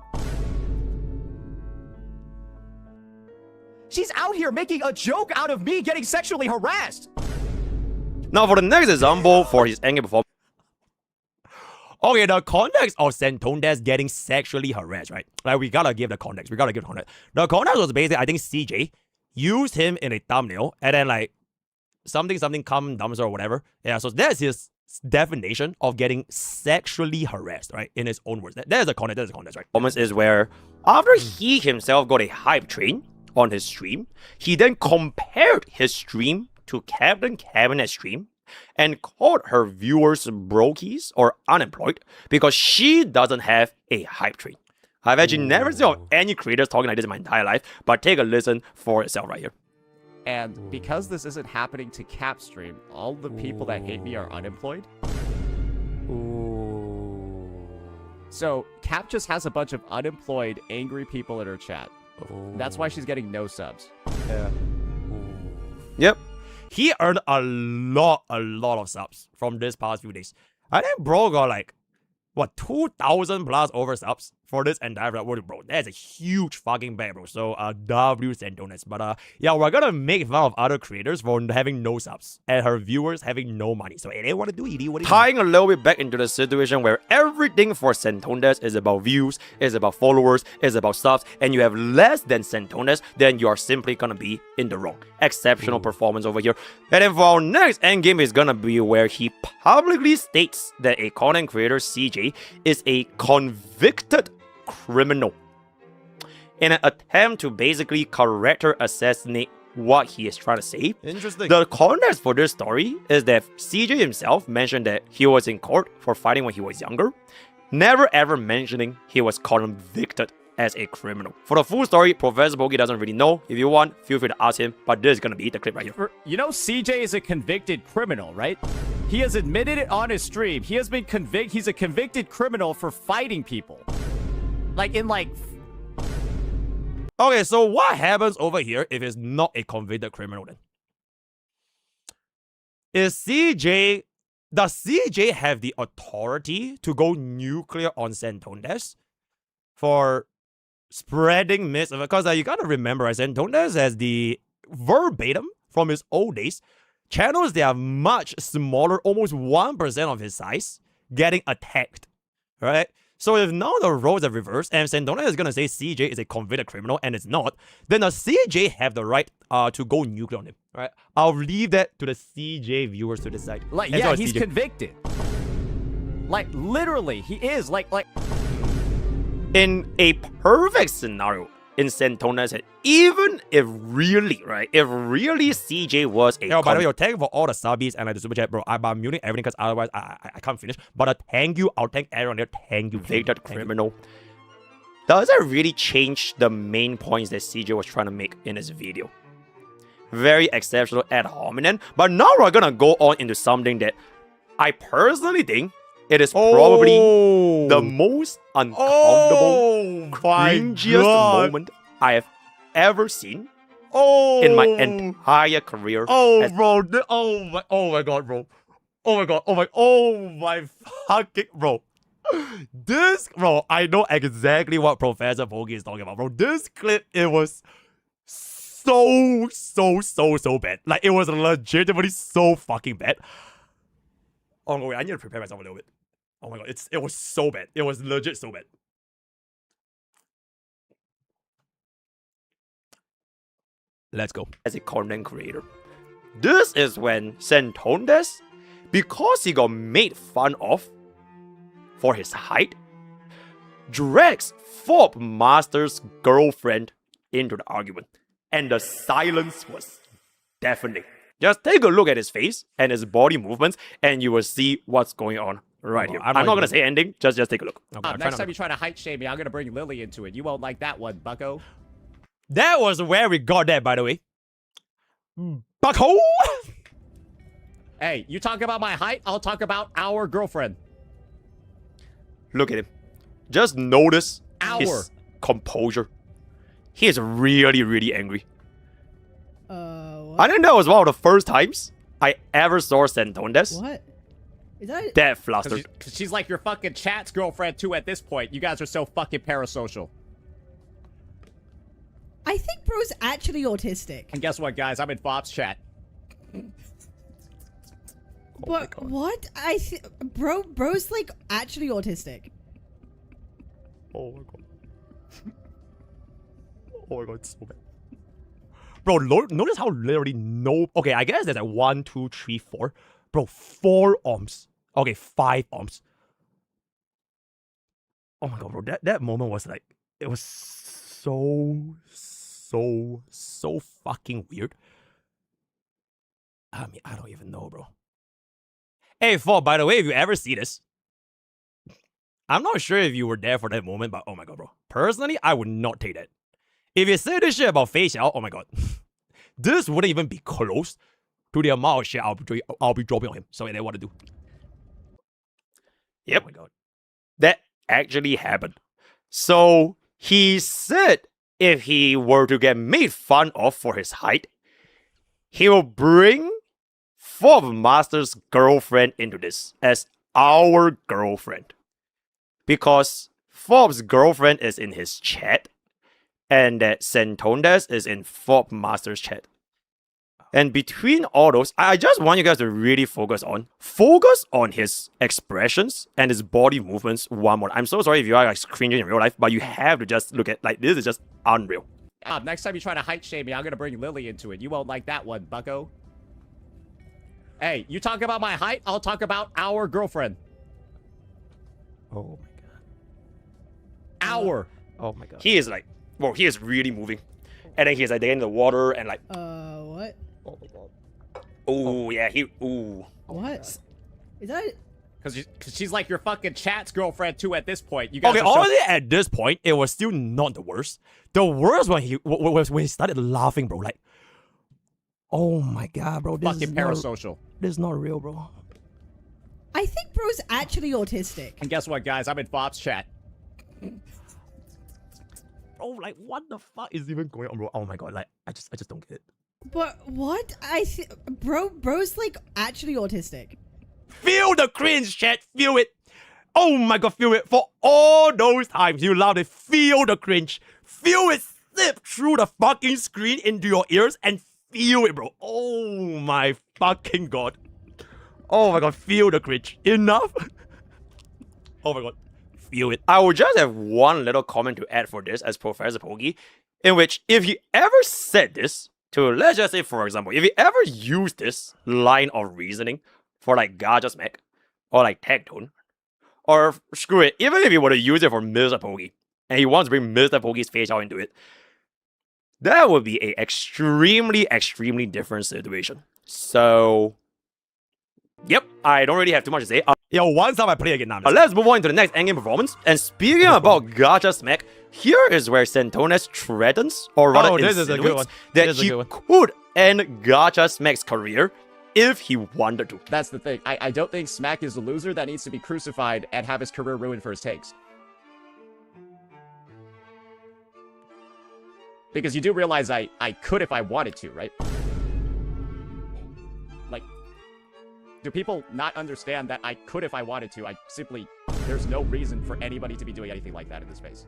She's out here making a joke out of me getting sexually harassed! Now for the next example for his endgame performance. Okay, the context of Saintontas getting sexually harassed, right? Like, we gotta give the context. The context was basically, I think CJ used him in a thumbnail, and then like something come dumpster or whatever. Yeah, so that's his definition of getting sexually harassed, right? In his own words. There's the context, right? Performance is where after he himself got a hype train on his stream, he then compared his stream to Captain Cabinet's stream and called her viewers brokies or unemployed because she doesn't have a hype train. I've actually never seen any creators talking like this in my entire life, but take a listen for itself right here. And because this isn't happening to Capstream, all the people that hate me are unemployed. So Cap just has a bunch of unemployed, angry people in her chat. That's why she's getting no subs. Yep. He earned a lot of subs from this past few days. I think bro got like, what, 2,000 plus over subs for this entire world, bro. That's a huge fucking bag, bro. So, W Saintontas. But, yeah, we're gonna make fun of other creators for having no subs and her viewers having no money. So, they want to do it. What do you Tying a little bit back into the situation where everything for Saintontas is about views, is about followers, is about subs, and you have less than Saintontas, then you are simply gonna be in the wrong. Exceptional performance over here. And then for our next endgame is gonna be where he publicly states that a content creator, CJ, is a convicted criminal in an attempt to basically correct or assassinate what he is trying to say. Interesting. The context for this story is that CJ himself mentioned that he was in court for fighting when he was younger, never ever mentioning he was convicted as a criminal. For the full story, Professor Pokke doesn't really know. If you want, feel free to ask him, but this is gonna be the clip right here. You know, CJ is a convicted criminal, right? He has admitted it on his stream. He has been convicted. He's a convicted criminal for fighting people. Okay, so what happens over here if it's not a convicted criminal then? Does CJ have the authority to go nuclear on Saintontas for spreading myths? Because you gotta remember, Saintontas has the verbatim from his old days. Channels that are much smaller, almost 1% of his size, getting attacked, right? So if now the roles are reversed and Saintontas is gonna say CJ is a convicted criminal and it's not, then the CJ have the right to go nuclear on him, right? I'll leave that to the CJ viewers to decide. Like, And yeah, so is he's CJ. convicted. Like, literally, he is. Like. In a perfect scenario in Saintontas, even if really CJ was a Yo, by the way, thank you for all the subbies and like the super chat, bro. I'm muting everything because otherwise I can't finish. But thank you, I'll thank everyone there. Thank you, convicted criminal. does that really change the main points that CJ was trying to make in his video? Very exceptional ad hominem, but now we're gonna go on into something that I personally think it is probably the most uncomfortable, cringiest moment I have ever seen in my entire career. Oh my god, bro. Oh my fucking bro. This, bro, I know exactly what Professor Pokke is talking about, bro. This clip, it was so bad. Like, it was legitimately so fucking bad. Oh no, wait, I need to prepare myself a little bit. Oh my god, it was so bad. It was legit so bad. Let's go. As a content creator, this is when Saintontas, because he got made fun of for his height, drags Fob Master's girlfriend into the argument. And the silence was deafening. Just take a look at his face and his body movements, and you will see what's going on right here. I'm not gonna say anything, just take a look. Okay, Next time you try to height shame me, I'm gonna bring Lily into it. You won't like that one, bucko. That was where we got that, by the way. Bucko! Hey, you talk about my height, I'll talk about our girlfriend. Look at him. Just notice his composure. He is really angry. What? I think that was one of the first times I ever saw Saintontas What? Is that? that flustered. Cause she's like your fucking chat's girlfriend too at this point. You guys are so fucking parasocial. I think bro's actually autistic. And guess what, guys? I'm in Fob's chat. But what? Bro's like actually autistic. Oh my god. Oh my god, it's so bad. Bro, notice how literally no... Okay, I guess there's like 1, 2, 3, 4. Bro, 4 ohms. Okay, 5 ohms. Oh my god, bro. That moment was like... It was so fucking weird. I mean, I don't even know, bro. Hey, Fob, by the way, if you ever see this, I'm not sure if you were there for that moment, but oh my god, bro. Personally, I would not take that. If you say this shit about Fei Xiao, oh my god. This wouldn't even be close to the amount of shit I'll be dropping on him. So what to do? Yep. Oh my god. That actually happened. So he said if he were to get made fun of for his height, he will bring Fob Master's girlfriend into this as our girlfriend. Because Fob's girlfriend is in his chat, and that Saintontas is in Fob Master's chat. And between all those, I just want you guys to really focus on his expressions and his body movements one more. I'm so sorry if you are like cringing in real life, but you have to just look at, like, this is just unreal. Next time you try to height shame me, I'm gonna bring Lily into it. You won't like that one, bucko. Hey, you talk about my height, I'll talk about our girlfriend. Oh my god. Our. Oh my god. He is like, well, he is really moving. And then he's like in the water and like, What? Oh my god. oh yeah, ooh. What? Is that? Cause she's like your fucking chat's girlfriend too at this point. You guys Okay, are so honestly, at this point, it was still not the worst. The worst was when he started laughing, bro. Like, oh my god, bro. This fucking is parasocial. This is not real, bro. I think bro's actually autistic. And guess what, guys? I'm in Fob's chat. Bro, like, what the fuck is even going on, bro? Oh my god, like, I just don't get it. But what? Bro's like actually autistic. Feel the cringe, chat. Feel it. Oh my god, feel it. For all those times you allowed it, feel the cringe. Feel it slip through the fucking screen into your ears and feel it, bro. Oh my fucking god. Oh my god, feel the cringe. Enough? Oh my god. Feel it. I would just have one little comment to add for this as Professor Pokke, in which if he ever said this to, let's just say, for example, if he ever used this line of reasoning for like Gacha Smack or like Tectone, or screw it, even if he were to use it for MrPokke and he wants to bring MrPokke's face out into it, that would be a extremely different situation. So, yep, I don't really have too much to say. Yo, once time I play again now. Let's move on to the next endgame performance. And speaking about Gacha Smack, Here is where Saintontas threatens, or rather this is a good one. insinuates, that This is a he good one. could end Gacha Smack's career if he wanted to. That's the thing. I don't think Smack is a loser that needs to be crucified and have his career ruined for his takes. Because you do realize I could if I wanted to, right? Like, do people not understand that I could if I wanted to? There's no reason for anybody to be doing anything like that in this space.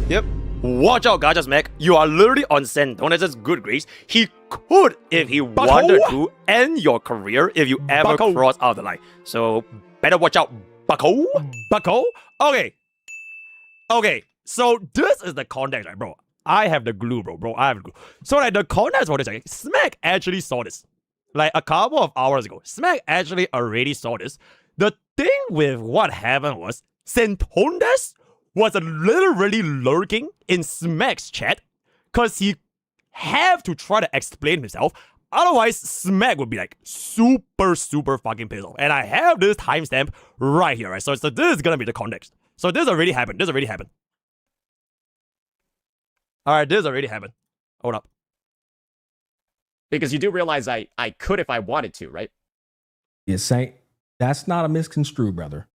Yep. Watch out, Gacha Smack. You are literally on Saintontas' good grace. He could, if he wanted to, end your career if you ever cross out the line. So, better watch out, bucko. Bucko? Okay. Okay. So this is the context, right, bro? I have the glue, bro. I have the glue. So like the context for this, like, Smack actually saw this. Like a couple of hours ago. Smack actually already saw this. The thing with what happened was Saintontas was literally lurking in Smack's chat because he have to try to explain himself. Otherwise, Smack would be like super fucking pissed off. And I have this timestamp right here, right? So this is gonna be the context. So this already happened. Alright, this already happened. Hold up. Because you do realize I could if I wanted to, right? Yeah, Saint, that's not a misconstrue, brother.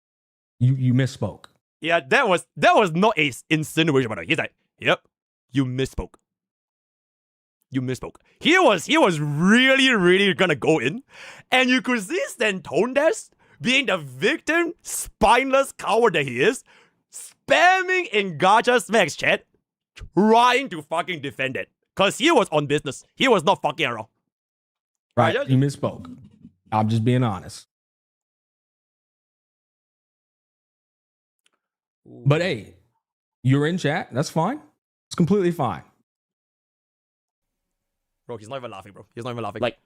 You misspoke. Yeah, that was not a insinuation, brother. He's like, yep, you misspoke. You misspoke. He was really gonna go in, and you could see Saintontas being the victim, spineless coward that he is, spamming in Gacha Smack's chat, trying to fucking defend it. Cause he was on business. He was not fucking around. Right, you misspoke. I'm just being honest. But hey, you're in chat. That's fine. It's completely fine. Bro, he's not even laughing, bro. He's not even laughing. Like,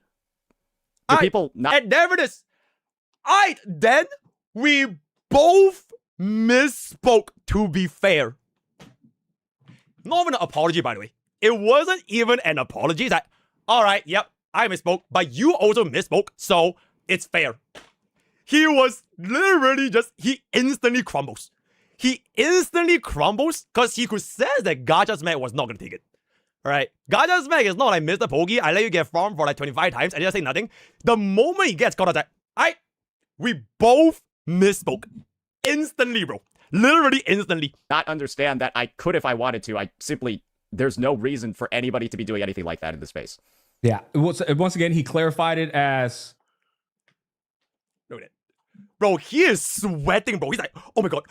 do people not... And there it is. Then we both misspoke, to be fair. Not even an apology, by the way. It wasn't even an apology. It's like, alright, yep, I misspoke, but you also misspoke, so it's fair. He was literally he instantly crumbles. He instantly crumbles because he could sense that Gacha Smack was not going to take it. Alright? Gacha Smack is not like MrPokke. I let you get farmed for like 25 times and you just say nothing. The moment he gets caught out, we both misspoke. Instantly, bro. Literally instantly. Not understand that I could if I wanted to. There's no reason for anybody to be doing anything like that in this space. Yeah. Once again, he clarified it as... Look at it. Bro, he is sweating, bro. He's like, oh my god,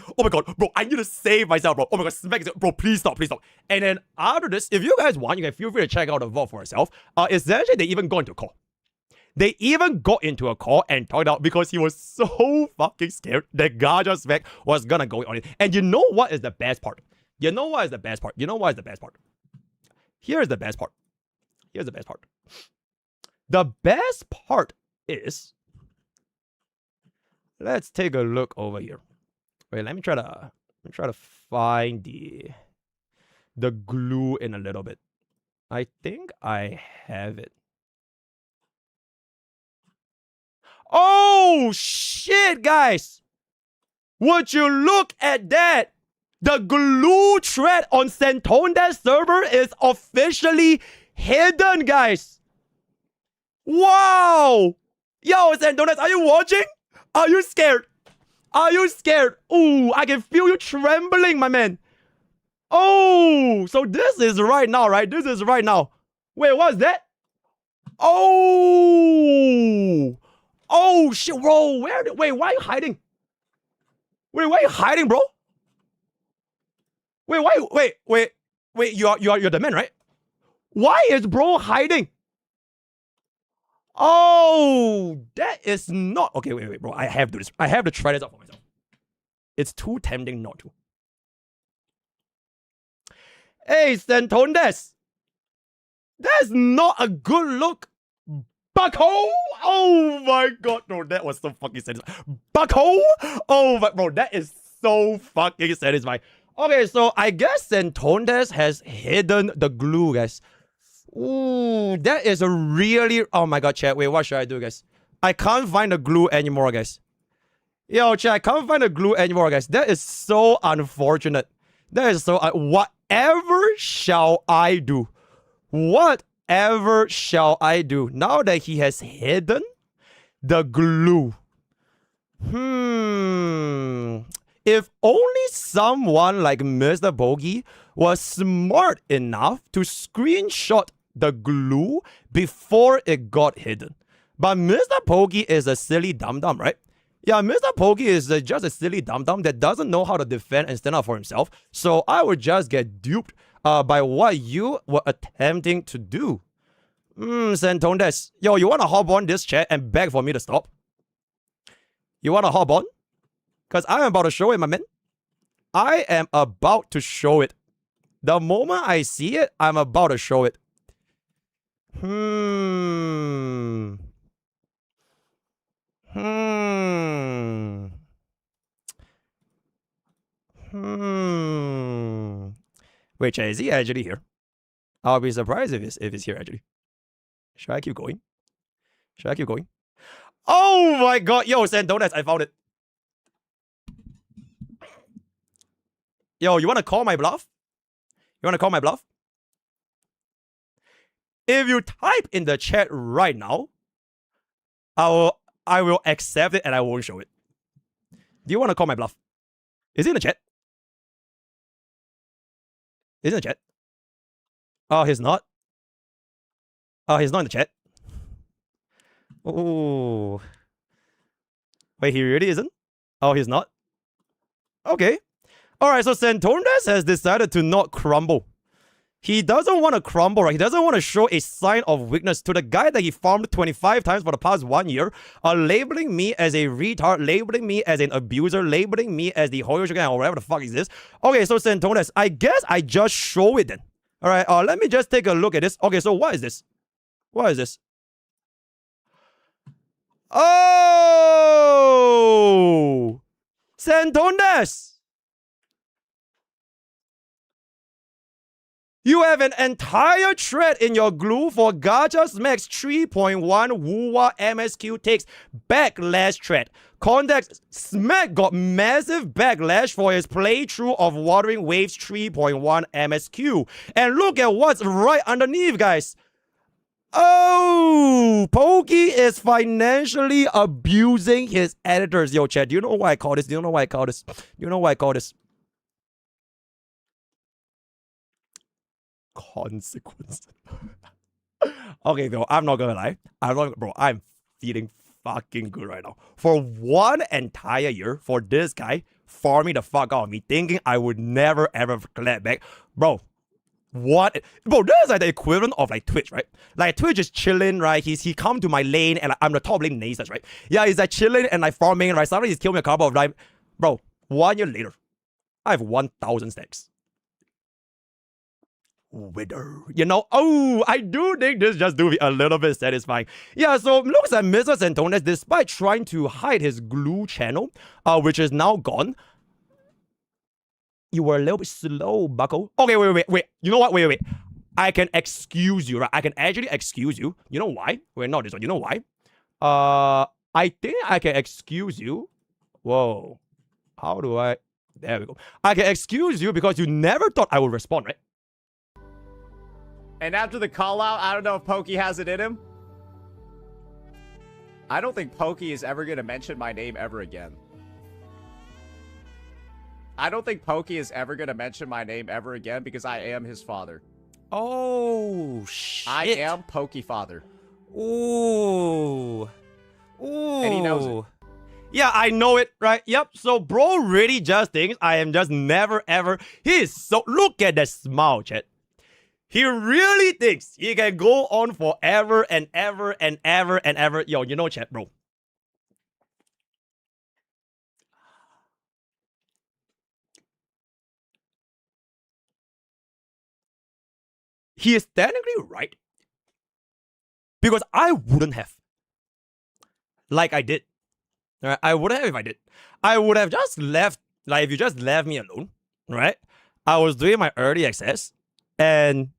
bro, I need to save myself, bro. Oh my god, Smack, bro, please stop. And then after this, if you guys want, you can feel free to check out the VOD for yourself. Essentially, they even got into a call. They even got into a call and talked out because he was so fucking scared that Gacha Smack was gonna go on it. And you know what is the best part? Here's the best part. The best part is, let's take a look over here. Wait, let me try to find the glue in a little bit. I think I have it. Oh shit, guys! Would you look at that? The glue thread on Saintontas server is officially hidden, guys. Wow! Yo, Saintontas, are you watching? Are you scared? Ooh, I can feel you trembling, my man. Oh, so this is right now, right? Wait, what's that? Oh, shit, bro. Wait, why are you hiding? Wait, why are you hiding, bro? Wait, you're the man, right? Why is bro hiding? Oh, that is not... Okay, wait, bro. I have to do this. I have to try this out for myself. It's too tempting not to. Hey, Saintontas. That's not a good look. Bucko! Oh my god. No, that was so fucking satisfying. Bucko! Oh, but bro, that is so fucking satisfying. Okay, so I guess Saintontas has hidden the glue, guys. Ooh, that is a really... Oh my god, chat. Wait, what should I do, guys? I can't find the glue anymore, guys. Yo, chat, I can't find the glue anymore, guys. That is so unfortunate. That is so. Whatever shall I do? Whatever shall I do now that he has hidden the glue? If only someone like MrPokke was smart enough to screenshot the glue before it got hidden. But MrPokke is a silly dum-dum, right? Yeah, MrPokke is just a silly dum-dum that doesn't know how to defend and stand up for himself. So I would just get duped by what you were attempting to do. Saintontas. Yo, you want to hop on this chat and beg for me to stop? You want to hop on? Because I am about to show it, my man. I am about to show it. The moment I see it, I'm about to show it. Wait, chat, is he actually here? I'll be surprised if he's here actually. Should I keep going? Should I keep going? Oh my god, yo, Saintontas, I found it. Yo, you wanna call my bluff? You wanna call my bluff? If you type in the chat right now, I will accept it and I won't show it. Do you wanna call my bluff? Is he in the chat? Is he in the chat? Oh, he's not. Oh, he's not in the chat. Oh. Wait, he really isn't? Oh, he's not? Okay. Alright, so Saintontas has decided to not crumble. He doesn't want to crumble, right? He doesn't want to show a sign of weakness to the guy that he farmed 25 times for the past 1 year, labeling me as a retard, labeling me as an abuser, labeling me as the Hoyo Chicken or whatever the fuck is this. Okay, so Saintontas, I guess I just show it then. Alright, let me just take a look at this. Okay, so what is this? What is this? Oh! Saintontas! You have an entire thread in your glue for Gacha Smacks 3.1 Wuwa MSQ takes backlash thread. Context, Smack got massive backlash for his playthrough of Wuthering Waves 3.1 MSQ. And look at what's right underneath, guys. Oh, Pokke is financially abusing his editors. Yo, chat, do you know why I call this? Do you know why I call this? Do you know why I call this? Consequence. Okay, though, I'm not gonna lie. I'm feeling fucking good right now. For 1 entire year, for this guy farming the fuck out of me, thinking I would never ever clap back. Bro, what? Bro, this is like the equivalent of like Twitch, right? Like Twitch is chilling, right? He come to my lane and I'm the top lane nasers, right? Yeah, he's like chilling and like farming, right? Suddenly he's killed me a couple of times. Bro, 1 year later, I have 1,000 stacks. Wither. You know, oh, I do think this just do be a little bit satisfying. Yeah, so looks like Mr. Saintontas, despite trying to hide his glue channel, which is now gone. You were a little bit slow, bucko. Okay, wait. You know what? Wait. I can excuse you, right? I can actually excuse you. You know why? Wait, not this one. You know why? I think I can excuse you. Whoa. How do I? There we go. I can excuse you because you never thought I would respond, right? And after the call out, I don't know if Pokke has it in him. I don't think Pokke is ever going to mention my name ever again. I don't think Pokke is ever going to mention my name ever again because I am his father. Oh, shit. I am Pokke father. Ooh. And he knows it. Yeah, I know it, right? Yep. So bro really just thinks I am just never ever. He is so, look at that smile, chat. He really thinks he can go on forever and ever and ever and ever. Yo, you know chat, bro. He is technically right. Because I wouldn't have. Like I did. Right? I wouldn't have if I did. I would have just left, like if you just left me alone, right? I was doing my early access and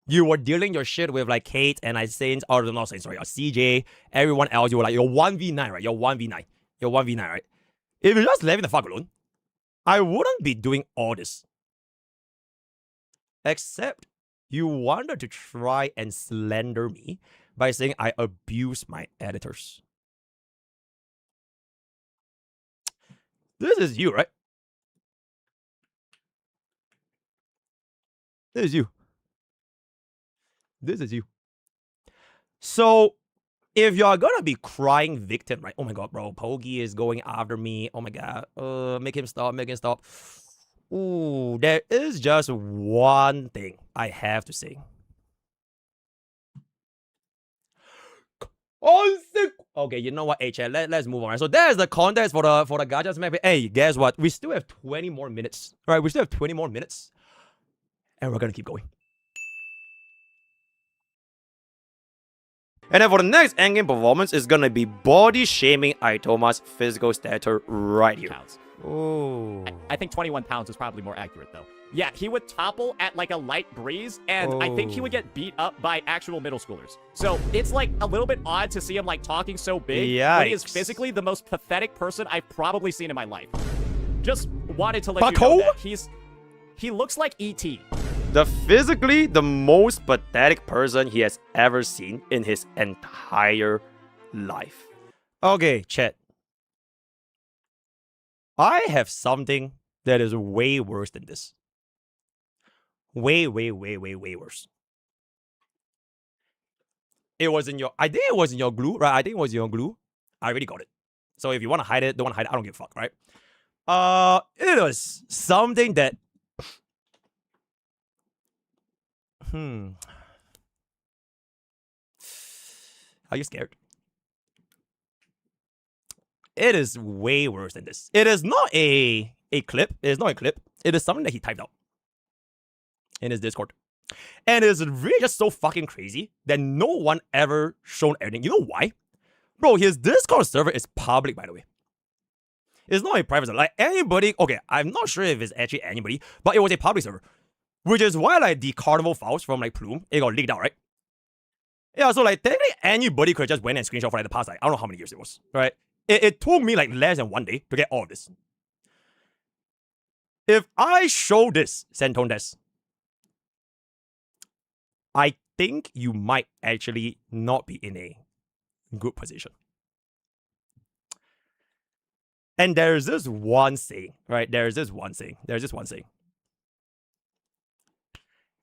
you were dealing your shit with like Kate and CJ, everyone else. You were like, you're 1v9, right? You're 1v9, right? If you just left me the fuck alone, I wouldn't be doing all this. Except you wanted to try and slander me by saying I abuse my editors. This is you, right? This is you. This is you. So, if you're gonna be crying victim, right? Oh my god, bro, Pokke is going after me. Oh my god. Make him stop, make him stop. Ooh, there is just one thing I have to say. Okay, you know what, HL, let's move on. Right? So there's the contest for the gachas map. Hey, guess what? We still have 20 more minutes. Right? We still have 20 more minutes. And we're gonna keep going. And then for the next endgame performance, it's gonna be body shaming Aitoma's physical stature right here. Oh. I think 21 pounds is probably more accurate, though. Yeah, he would topple at like a light breeze, and I think he would get beat up by actual middle schoolers. So it's like a little bit odd to see him like talking so big when he is physically the most pathetic person I've probably seen in my life. Just wanted to let you know that he looks like E.T. The physically the most pathetic person he has ever seen in his entire life. Okay, chat. I have something that is way worse than this. Way worse. It was in your... I think it was in your glue, right? I think it was in your glue. I already got it. So if you want to hide it, don't want to hide it. I don't give a fuck, right? It was something that... Are you scared? It is way worse than this. It is not a clip. It is not a clip. It is something that he typed out in his Discord. And it's really just so fucking crazy that no one ever shown anything. You know why? Bro, his Discord server is public, by the way. It's not a private server. Like, anybody... Okay, I'm not sure if it's actually anybody, but it was a public server. Which is why, like, the carnival files from, like, Plume, it got leaked out, right? Yeah, so, like, technically anybody could just went and screenshot for, like, the past, like, I don't know how many years it was, right? It took me, like, less than 1 day to get all of this. If I show this, Saintontas, I think you might actually not be in a good position. And there's this one saying, right? There's this one saying.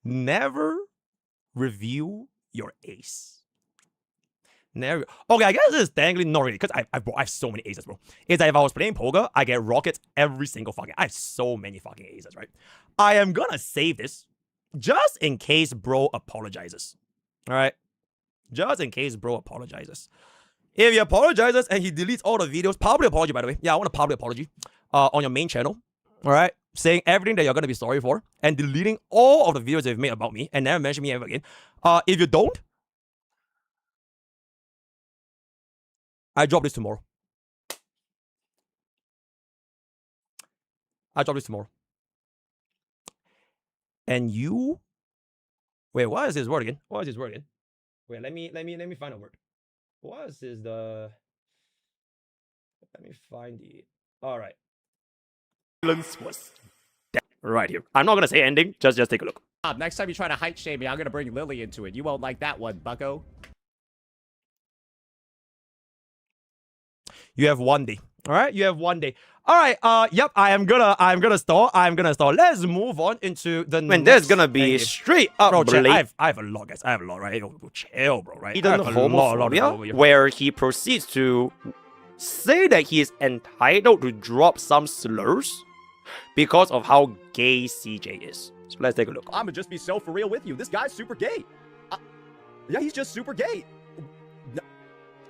Never review your ace. Never. Okay, I guess this is technically not really, because I have so many aces, bro. It's like if I was playing poker, I get rockets every single fucking... I have so many fucking aces, right? I am gonna save this just in case bro apologizes. Alright? Just in case bro apologizes. If he apologizes and he deletes all the videos, public apology, by the way. Yeah, I want a public apology on your main channel. Alright? Saying everything that you're gonna be sorry for and deleting all of the videos you've made about me and never mention me ever again. If you don't, I drop this tomorrow. And you... Wait, what is his word again? Wait, let me find a word. What is the... Let me find the... Alright. Was right here. I'm not gonna say ending, just take a look. Next time you try to height shame me, I'm gonna bring Lily into it. You won't like that one, bucko. You have 1 day. Alright, you have 1 day. Alright, yep, I'm gonna stall. Let's move on into the next... there's gonna be straight up bro, I have a lot, guys. I have a lot, right? Chill, bro, right? Even homophobia, where he proceeds to say that he is entitled to drop some slurs because of how gay CJ is. So let's take a look. I'ma just be so for real with you. This guy's super gay. Yeah, he's just super gay. No,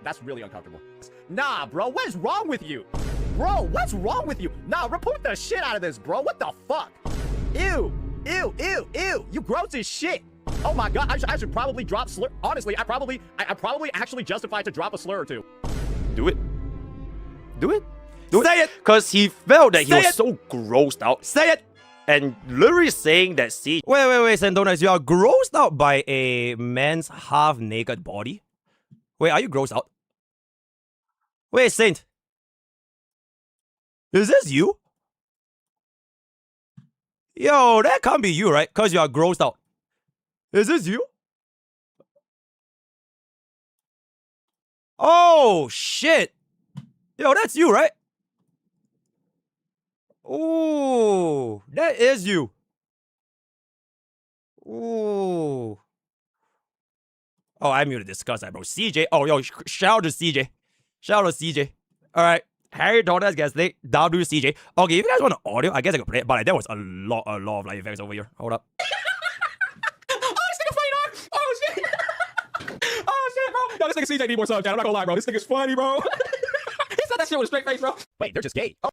that's really uncomfortable. Nah, bro, what is wrong with you? Bro, what's wrong with you? Nah, report the shit out of this, bro. What the fuck? Ew. You gross as shit. Oh my god, I should probably drop slur. Honestly, I probably actually justified to drop a slur or two. Do it. Say it! Because he felt that he was so grossed out. Say it! And literally saying that CJ... Wait, Saintontas, you are grossed out by a man's half-naked body? Wait, are you grossed out? Wait, Saint. Is this you? Yo, that can't be you, right? Because you are grossed out. Is this you? Oh, shit. Yo, that's you, right? Ooh, that is you. Ooh. Oh, I muted this because I bro. CJ. Oh, yo, shout out to CJ. Shout out to CJ. All right. Harry Torres gets late. WCJ. Okay, if you guys want the audio, I guess I could play it, but like, there was a lot of like effects over here. Hold up. Oh, this nigga funny, dog. Oh, shit. Oh, shit, bro. Yo, this nigga CJ need more subs, chat. I'm not gonna lie, bro. This nigga's funny, bro. He said that shit with a straight face, bro. Wait, they're just gay. Oh.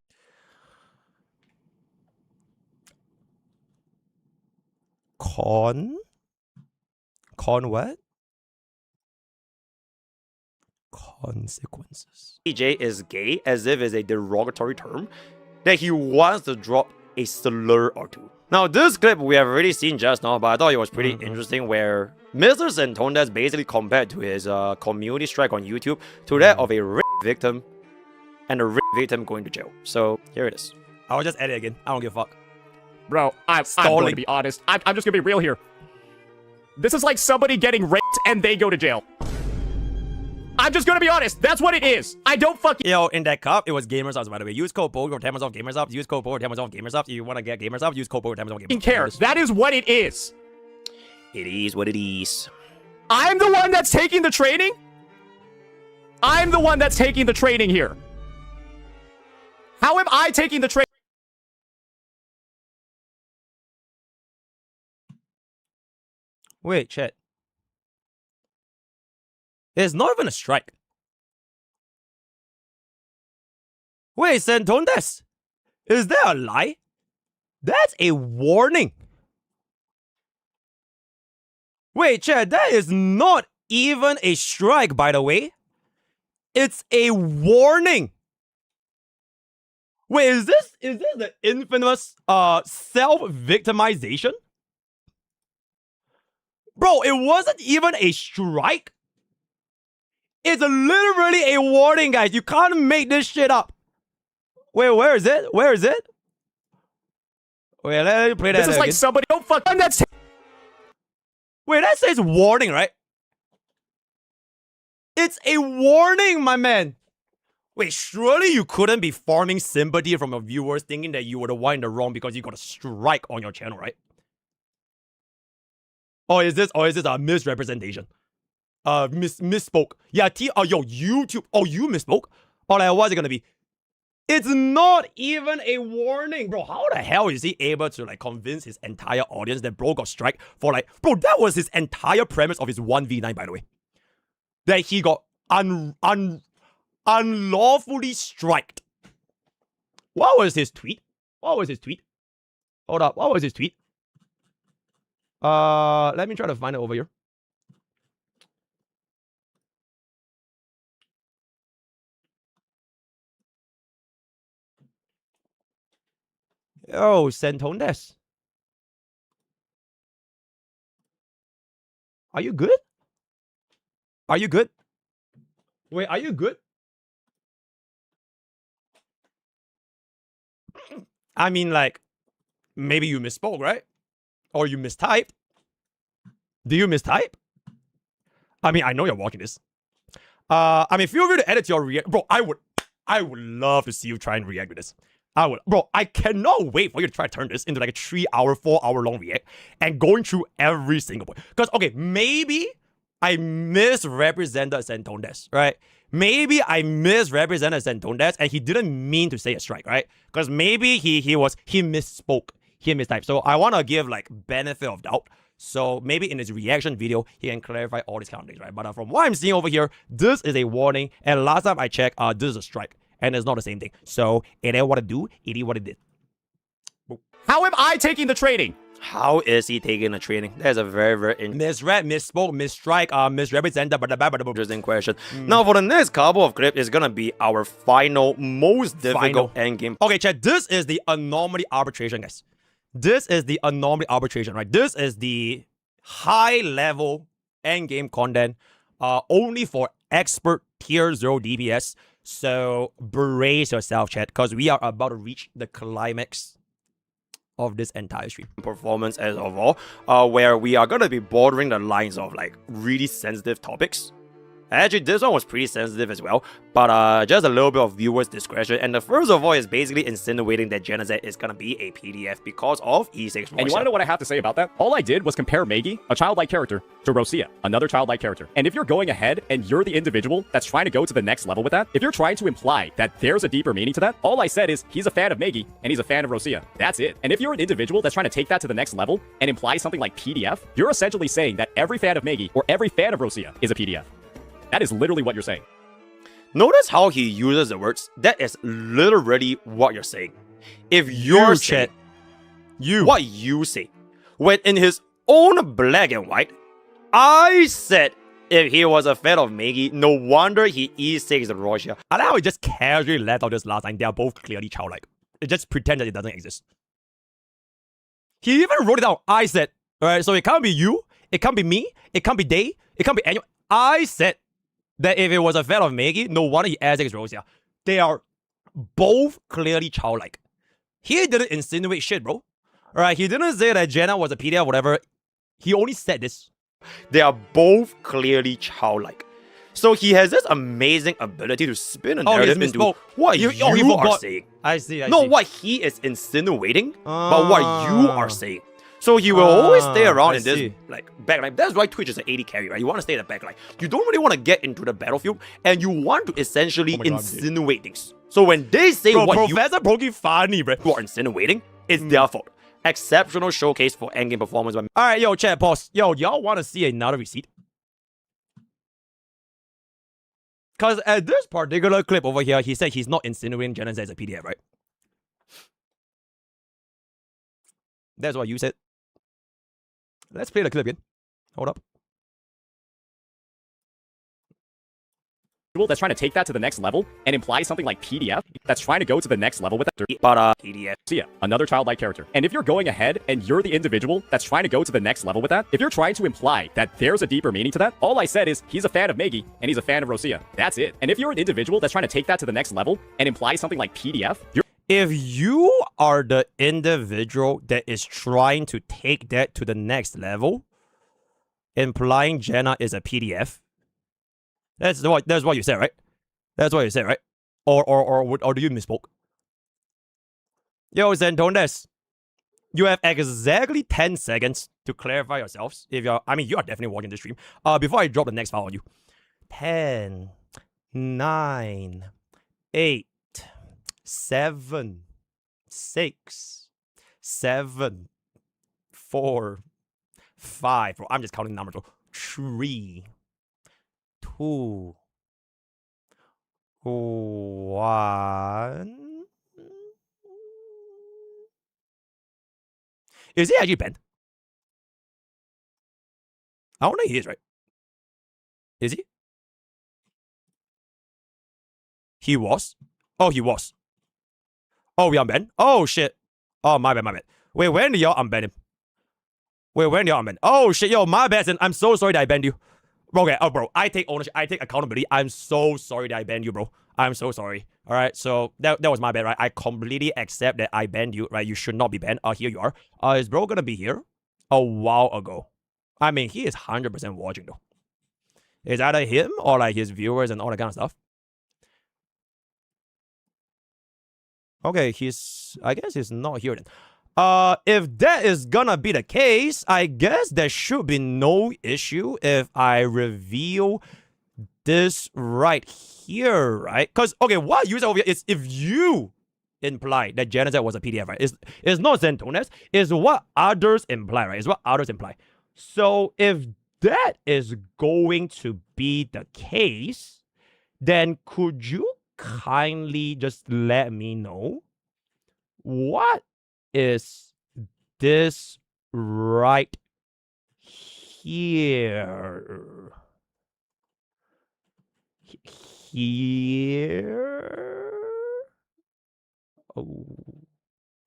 Con what? Consequences. CJ is gay as if it's a derogatory term, that he wants to drop a slur or two. Now, this clip we have already seen just now, but I thought it was pretty interesting where Mr. Saintontas basically compared to his community strike on YouTube to that of a rape victim and a rape victim going to jail. So, here it is. I'll just edit again. I don't give a fuck. Bro, I'm going to be honest. I'm just going to be real here. This is like somebody getting raped and they go to jail. I'm just gonna be honest. That's what it is. I don't fucking. Yo, in that cup, it was Gamers Up, by the way. Use code POKE for 10% off Gamers Up. Use code POKE for 10% off Gamers Up. If you want to get Gamers Up, use code POKE for 10% off Gamers Up. care. That is what it is. It is what it is. I'm the one that's taking the training. I'm the one that's taking the training here. How am I taking the training? Wait, chat. It's not even a strike. Wait, Saintontas. Is that a lie? That's a warning. Wait, chat, that is not even a strike, by the way. It's a warning. Wait, is this the infamous self-victimization? Bro, it wasn't even a strike. It's literally a warning, guys. You can't make this shit up. Wait, where is it? Where is it? Wait, let me play that. This is like somebody. Don't fuck. That's. Wait, that says warning, right? It's a warning, my man. Wait, surely you couldn't be farming sympathy from your viewers thinking that you were the one in the wrong because you got a strike on your channel, right? Or is this a misrepresentation? Misspoke. Yeah, yo, YouTube. Oh, you misspoke? Or like, what's it gonna be? It's not even a warning, bro. How the hell is he able to like convince his entire audience that bro got strike for like, bro, that was his entire premise of his 1v9, by the way. That he got unlawfully striked. What was his tweet? What was his tweet? Hold up, what was his tweet? Let me try to find it over here. Yo, Saintontas. Are you good? Are you good? Wait, are you good? I mean, like, maybe you misspoke, right? Or you mistyped. Do you mistype? I mean, I know you're watching this. I mean, feel free to edit your react. Bro, I would love to see you try and react to this. Bro, I cannot wait for you to try to turn this into like a 3-hour, 4-hour long react and going through every single point. Because, okay, maybe I misrepresented Saintontas, right? Maybe I misrepresented Saintontas and he didn't mean to say a strike, right? Because maybe he misspoke. He mistyped. So I want to give like benefit of doubt. So maybe in his reaction video, he can clarify all these kind of things, right? But from what I'm seeing over here, this is a warning. And last time I checked, this is a strike. And it's not the same thing. So it ain't what it do, it is what it did. How am I taking the training? How is he taking the training? That's a very, very misread, misspoke, misstrike, misrepresented, interesting question. Now, for the next couple of clips, it's gonna be our final, most difficult endgame. Okay, chat, this is the anomaly arbitration, guys. This is the anomaly arbitration, right? This is the high-level endgame content, only for expert tier 0 DPS. So brace yourself, chat, because we are about to reach the climax of this entire stream. Performance as of all, where we are gonna be bordering the lines of like really sensitive topics. Actually, this one was pretty sensitive as well, but just a little bit of viewers' discretion. And the first of all is basically insinuating that Gen Z is gonna be a PDF because of E6. And you want to know what I have to say about that? All I did was compare Maggie, a childlike character, to Rosia, another childlike character. And if you're going ahead and you're the individual that's trying to go to the next level with that, if you're trying to imply that there's a deeper meaning to that, all I said is he's a fan of Maggie and he's a fan of Rosia. That's it. And if you're an individual that's trying to take that to the next level and imply something like PDF, you're essentially saying that every fan of Maggie or every fan of Rosia is a PDF. That is literally what you're saying. Notice how he uses the words. That is literally what you're saying. If you're saying what you say, when in his own black and white, I said if he was a fan of Maggie, no wonder he E6 Russia. I like how he just casually left out this last line. They are both clearly childlike. It just pretend that it doesn't exist. He even wrote it down. I said, alright, so it can't be you, it can't be me, it can't be they, it can't be anyone. I said that if it was a fan of Maggie, no wonder he E6 Rosia. They are both clearly childlike. He didn't insinuate shit, bro. Alright, he didn't say that Jenna was a PDF or whatever. He only said this. They are both clearly childlike. So he has this amazing ability to spin a narrative into what you are saying. I see. Not what he is insinuating, but what you are saying. So he will always stay around in this like backline. That's why Twitch is an 80 carry, right? You want to stay in the backline. You don't really want to get into the battlefield, and you want to essentially insinuate things. So when they say what Professor Pokke funny, bro. you are insinuating, it's their fault. Exceptional showcase for endgame performance. Alright, yo, chat, pause. Yo, y'all want to see another receipt? Because at this particular clip over here, he said he's not insinuating Jenna as a PDF, right? That's what you said. Let's play the clip again. Hold up. That's trying to take that to the next level and imply something like PDF that's trying to go to the next level with that. But PDF. Rosia, another childlike character. And if you're going ahead and you're the individual that's trying to go to the next level with that, if you're trying to imply that there's a deeper meaning to that, all I said is he's a fan of Maggie and he's a fan of Rosia. That's it. And if you're an individual that's trying to take that to the next level and imply something like PDF, If you are the individual that is trying to take that to the next level, implying Jenna is a PDF, that's what you said, right? That's what you said, right? Or do you misspoke? Yo, Saintontas, you have exactly 10 seconds to clarify yourselves. If you're, I mean, you are definitely watching the stream. Before I drop the next file on you. 10, 9, 8, 7, 6, 7, 4, 5. Bro, I'm just counting numbers, bro. 3, 2, 1. Is he actually banned? I don't think he is, right? Is he? He was? Oh, he was. Oh, we unbanned? Oh, shit. Oh, my bad. Wait, when did y'all unban him? Oh, shit, yo, my bad. I'm so sorry that I banned you. Okay, oh, bro, I take ownership. I take accountability. I'm so sorry that I banned you, bro. I'm so sorry. All right, so that was my bad, right? I completely accept that I banned you, right? You should not be banned. Here you are. Is bro gonna be here? A while ago. I mean, he is 100% watching, though. It's either him or, like, his viewers and all that kind of stuff. Okay, I guess he's not here then. If that is gonna be the case, I guess there should be no issue if I reveal this right here, right? Because, okay, what you said over here is if you imply that Genesis was a PDF, right? It's not Saintontas, it's what others imply, right? It's what others imply. So if that is going to be the case, then could you kindly just let me know what is this right here? Here? Oh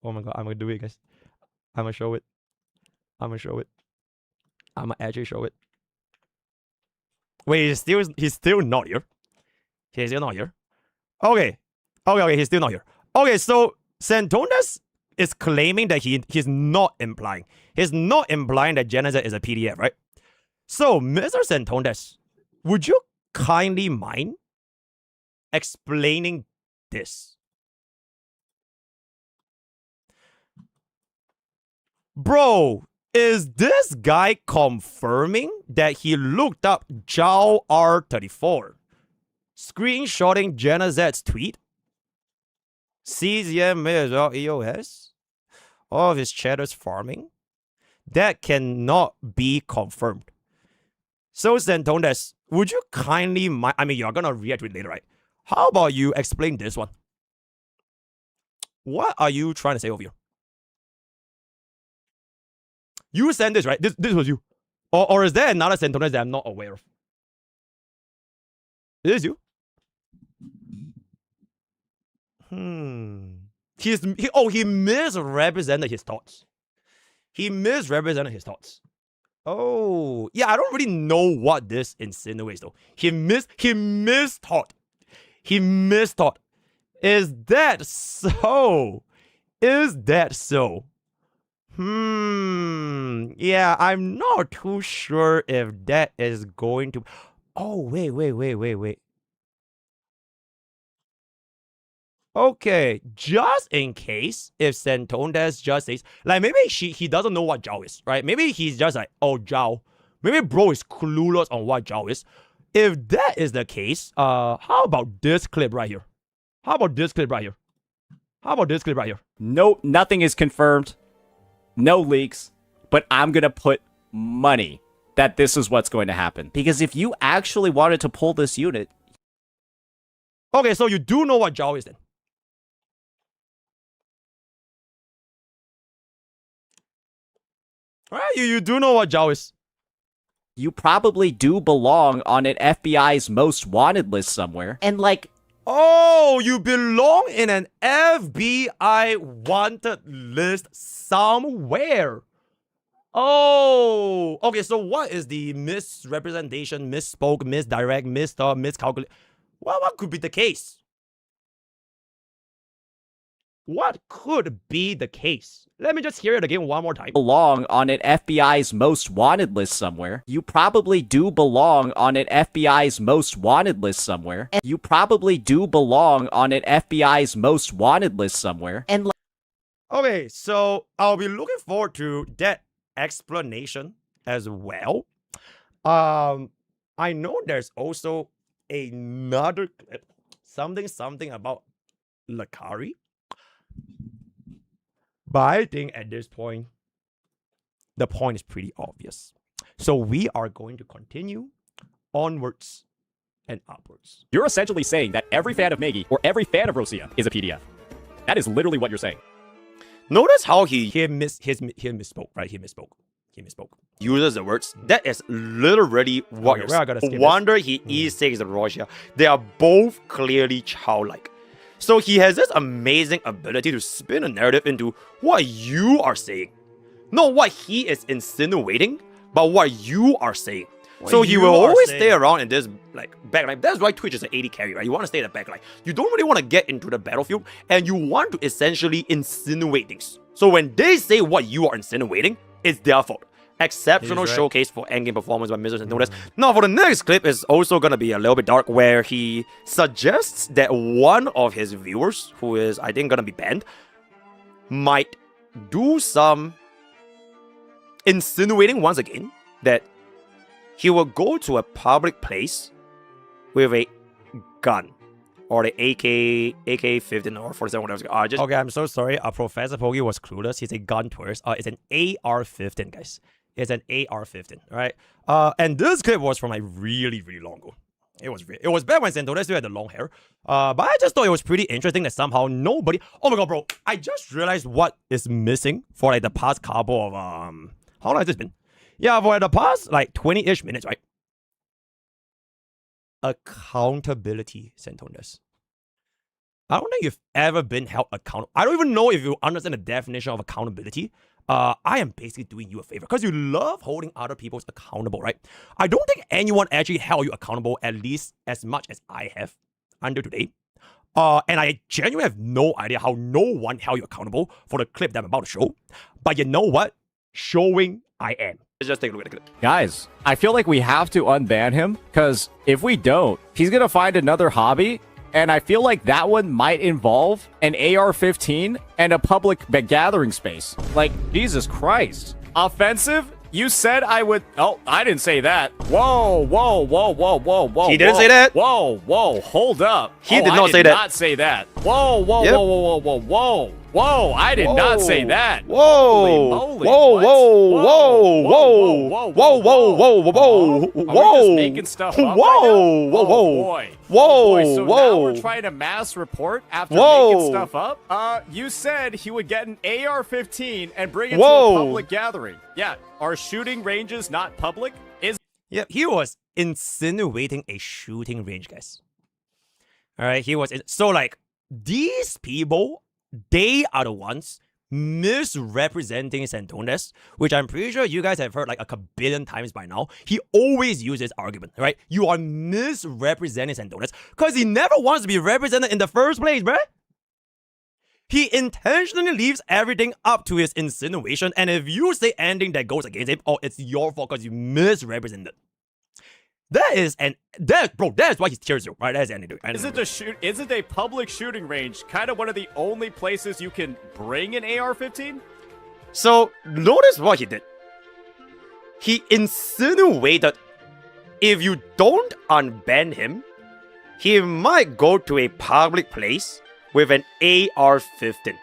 my god, I'm gonna do it, guys. I'm gonna show it. I'm gonna actually show it. Wait, he's still not here. He's still not here. Okay, he's still not here. Okay, so Saintontas is claiming that he's not implying. He's not implying that Gen Z is a PDF, right? So, Mr. Saintontas, would you kindly mind explaining this? Bro, is this guy confirming that he looked up Zhao R34, screenshotting Gen Z's tweet? CZM may as well EOS? All of his chatters farming? That cannot be confirmed. So, Saintontas, would you kindly mind? I mean, you're gonna react to it later, right? How about you explain this one? What are you trying to say over here? You sent this, right? This was you. Or is there another Saintontas that I'm not aware of? It is you? He misrepresented his thoughts. He misrepresented his thoughts. Oh, yeah, I don't really know what this insinuates though. He misthought. He misthought. Is that so? Is that so? Yeah, I'm not too sure if that is going to. Oh, wait. Okay, just in case if Saintontas just says, like, maybe he doesn't know what Zhao is, right? Maybe he's just like, oh, Zhao. Maybe bro is clueless on what Zhao is. If that is the case, how about this clip right here? Nope, nothing is confirmed. No leaks. But I'm going to put money that this is what's going to happen. Because if you actually wanted to pull this unit... Okay, so you do know what Zhao is then? All right, you do know what Zhao is. You probably do belong on an FBI's most wanted list somewhere. And like... Oh, you belong in an FBI wanted list somewhere. Oh, okay, so what is the misrepresentation, misspoke, misdirect, miscalculate? Well, what could be the case? What could be the case? Let me just hear it again one more time. Belong on an FBI's most wanted list somewhere. You probably do belong on an FBI's most wanted list somewhere. And you probably do belong on an FBI's most wanted list somewhere. And okay, so I'll be looking forward to that explanation as well. I know there's also another clip, something about Lakari. But I think at this point, the point is pretty obvious. So we are going to continue onwards and upwards. You're essentially saying that every fan of Maggie or every fan of Rosia is a PDF. That is literally what you're saying. Notice how he misspoke, right? He misspoke. uses the words. That is literally what wonder he is saying is Rosia. They are both clearly childlike. So he has this amazing ability to spin a narrative into what you are saying. Not what he is insinuating, but what you are saying. So he will always stay around in this backline. That's why Twitch is an 80 carry, right? You want to stay in the backline. You don't really want to get into the battlefield, and you want to essentially insinuate things. So when they say what you are insinuating, it's their fault. Exceptional showcase for endgame performance by Mr. Saintontas. Now, for the next clip is also going to be a little bit dark, where he suggests that one of his viewers, who is, I think, going to be banned, might do some insinuating once again that he will go to a public place with a gun. Or the AK-15 or 47, whatever. Okay, I'm so sorry. Professor Pokke was clueless. He's a gun tourist. It's an AR-15, guys. It's an AR-15, right? And this clip was from really long ago. It was back when Saintontas still had the long hair. But I just thought it was pretty interesting that somehow nobody... Oh my god, bro. I just realized what is missing for the past couple of... How long has this been? Yeah, for the past 20-ish minutes, right? Accountability, Saintontas. I don't think you've ever been held accountable. I don't even know if you understand the definition of accountability. I am basically doing you a favor because you love holding other people accountable, right? I don't think anyone actually held you accountable, at least as much as I have until today. And I genuinely have no idea how no one held you accountable for the clip that I'm about to show. But you know what? Showing I am. Let's just take a look at the clip. Guys, I feel like we have to unban him, because if we don't, he's going to find another hobby, and I feel like that one might involve an AR-15 and a public gathering space. Like, Jesus Christ. Offensive? You said I would... Oh, I didn't say that. Whoa, whoa, whoa, whoa, whoa, whoa. He didn't say that. Whoa, whoa, hold up. He did not say that. I did not say that. Whoa, whoa, Yep. whoa, whoa, whoa, whoa, whoa. I did not say that. Whoa, Holy moly. whoa, What? whoa, whoa, whoa, whoa, whoa, whoa, whoa, whoa, Are we whoa, just making stuff up right now? whoa, whoa, Oh, whoa, boy. whoa, Oh, boy. So now whoa. we're trying to mass report after Whoa. making stuff up? You said he would get an AR-15 and bring it Whoa. to a public gathering. Yeah, are shooting ranges not public? Yep, he was insinuating a shooting range, guys. All right, he was so like these people, they are the ones misrepresenting Saintontas, which I'm pretty sure you guys have heard like a billion times by now. He always uses this argument, right? You are misrepresenting Saintontas because he never wants to be represented in the first place, bruh. He intentionally leaves everything up to his insinuation, and if you say anything that goes against him, oh, it's your fault because you misrepresented. That's why he's tier 0, right? That's anything. Isn't a public shooting range kind of one of the only places you can bring an AR-15? So notice what he did. He insinuated if you don't unban him, he might go to a public place with an AR-15.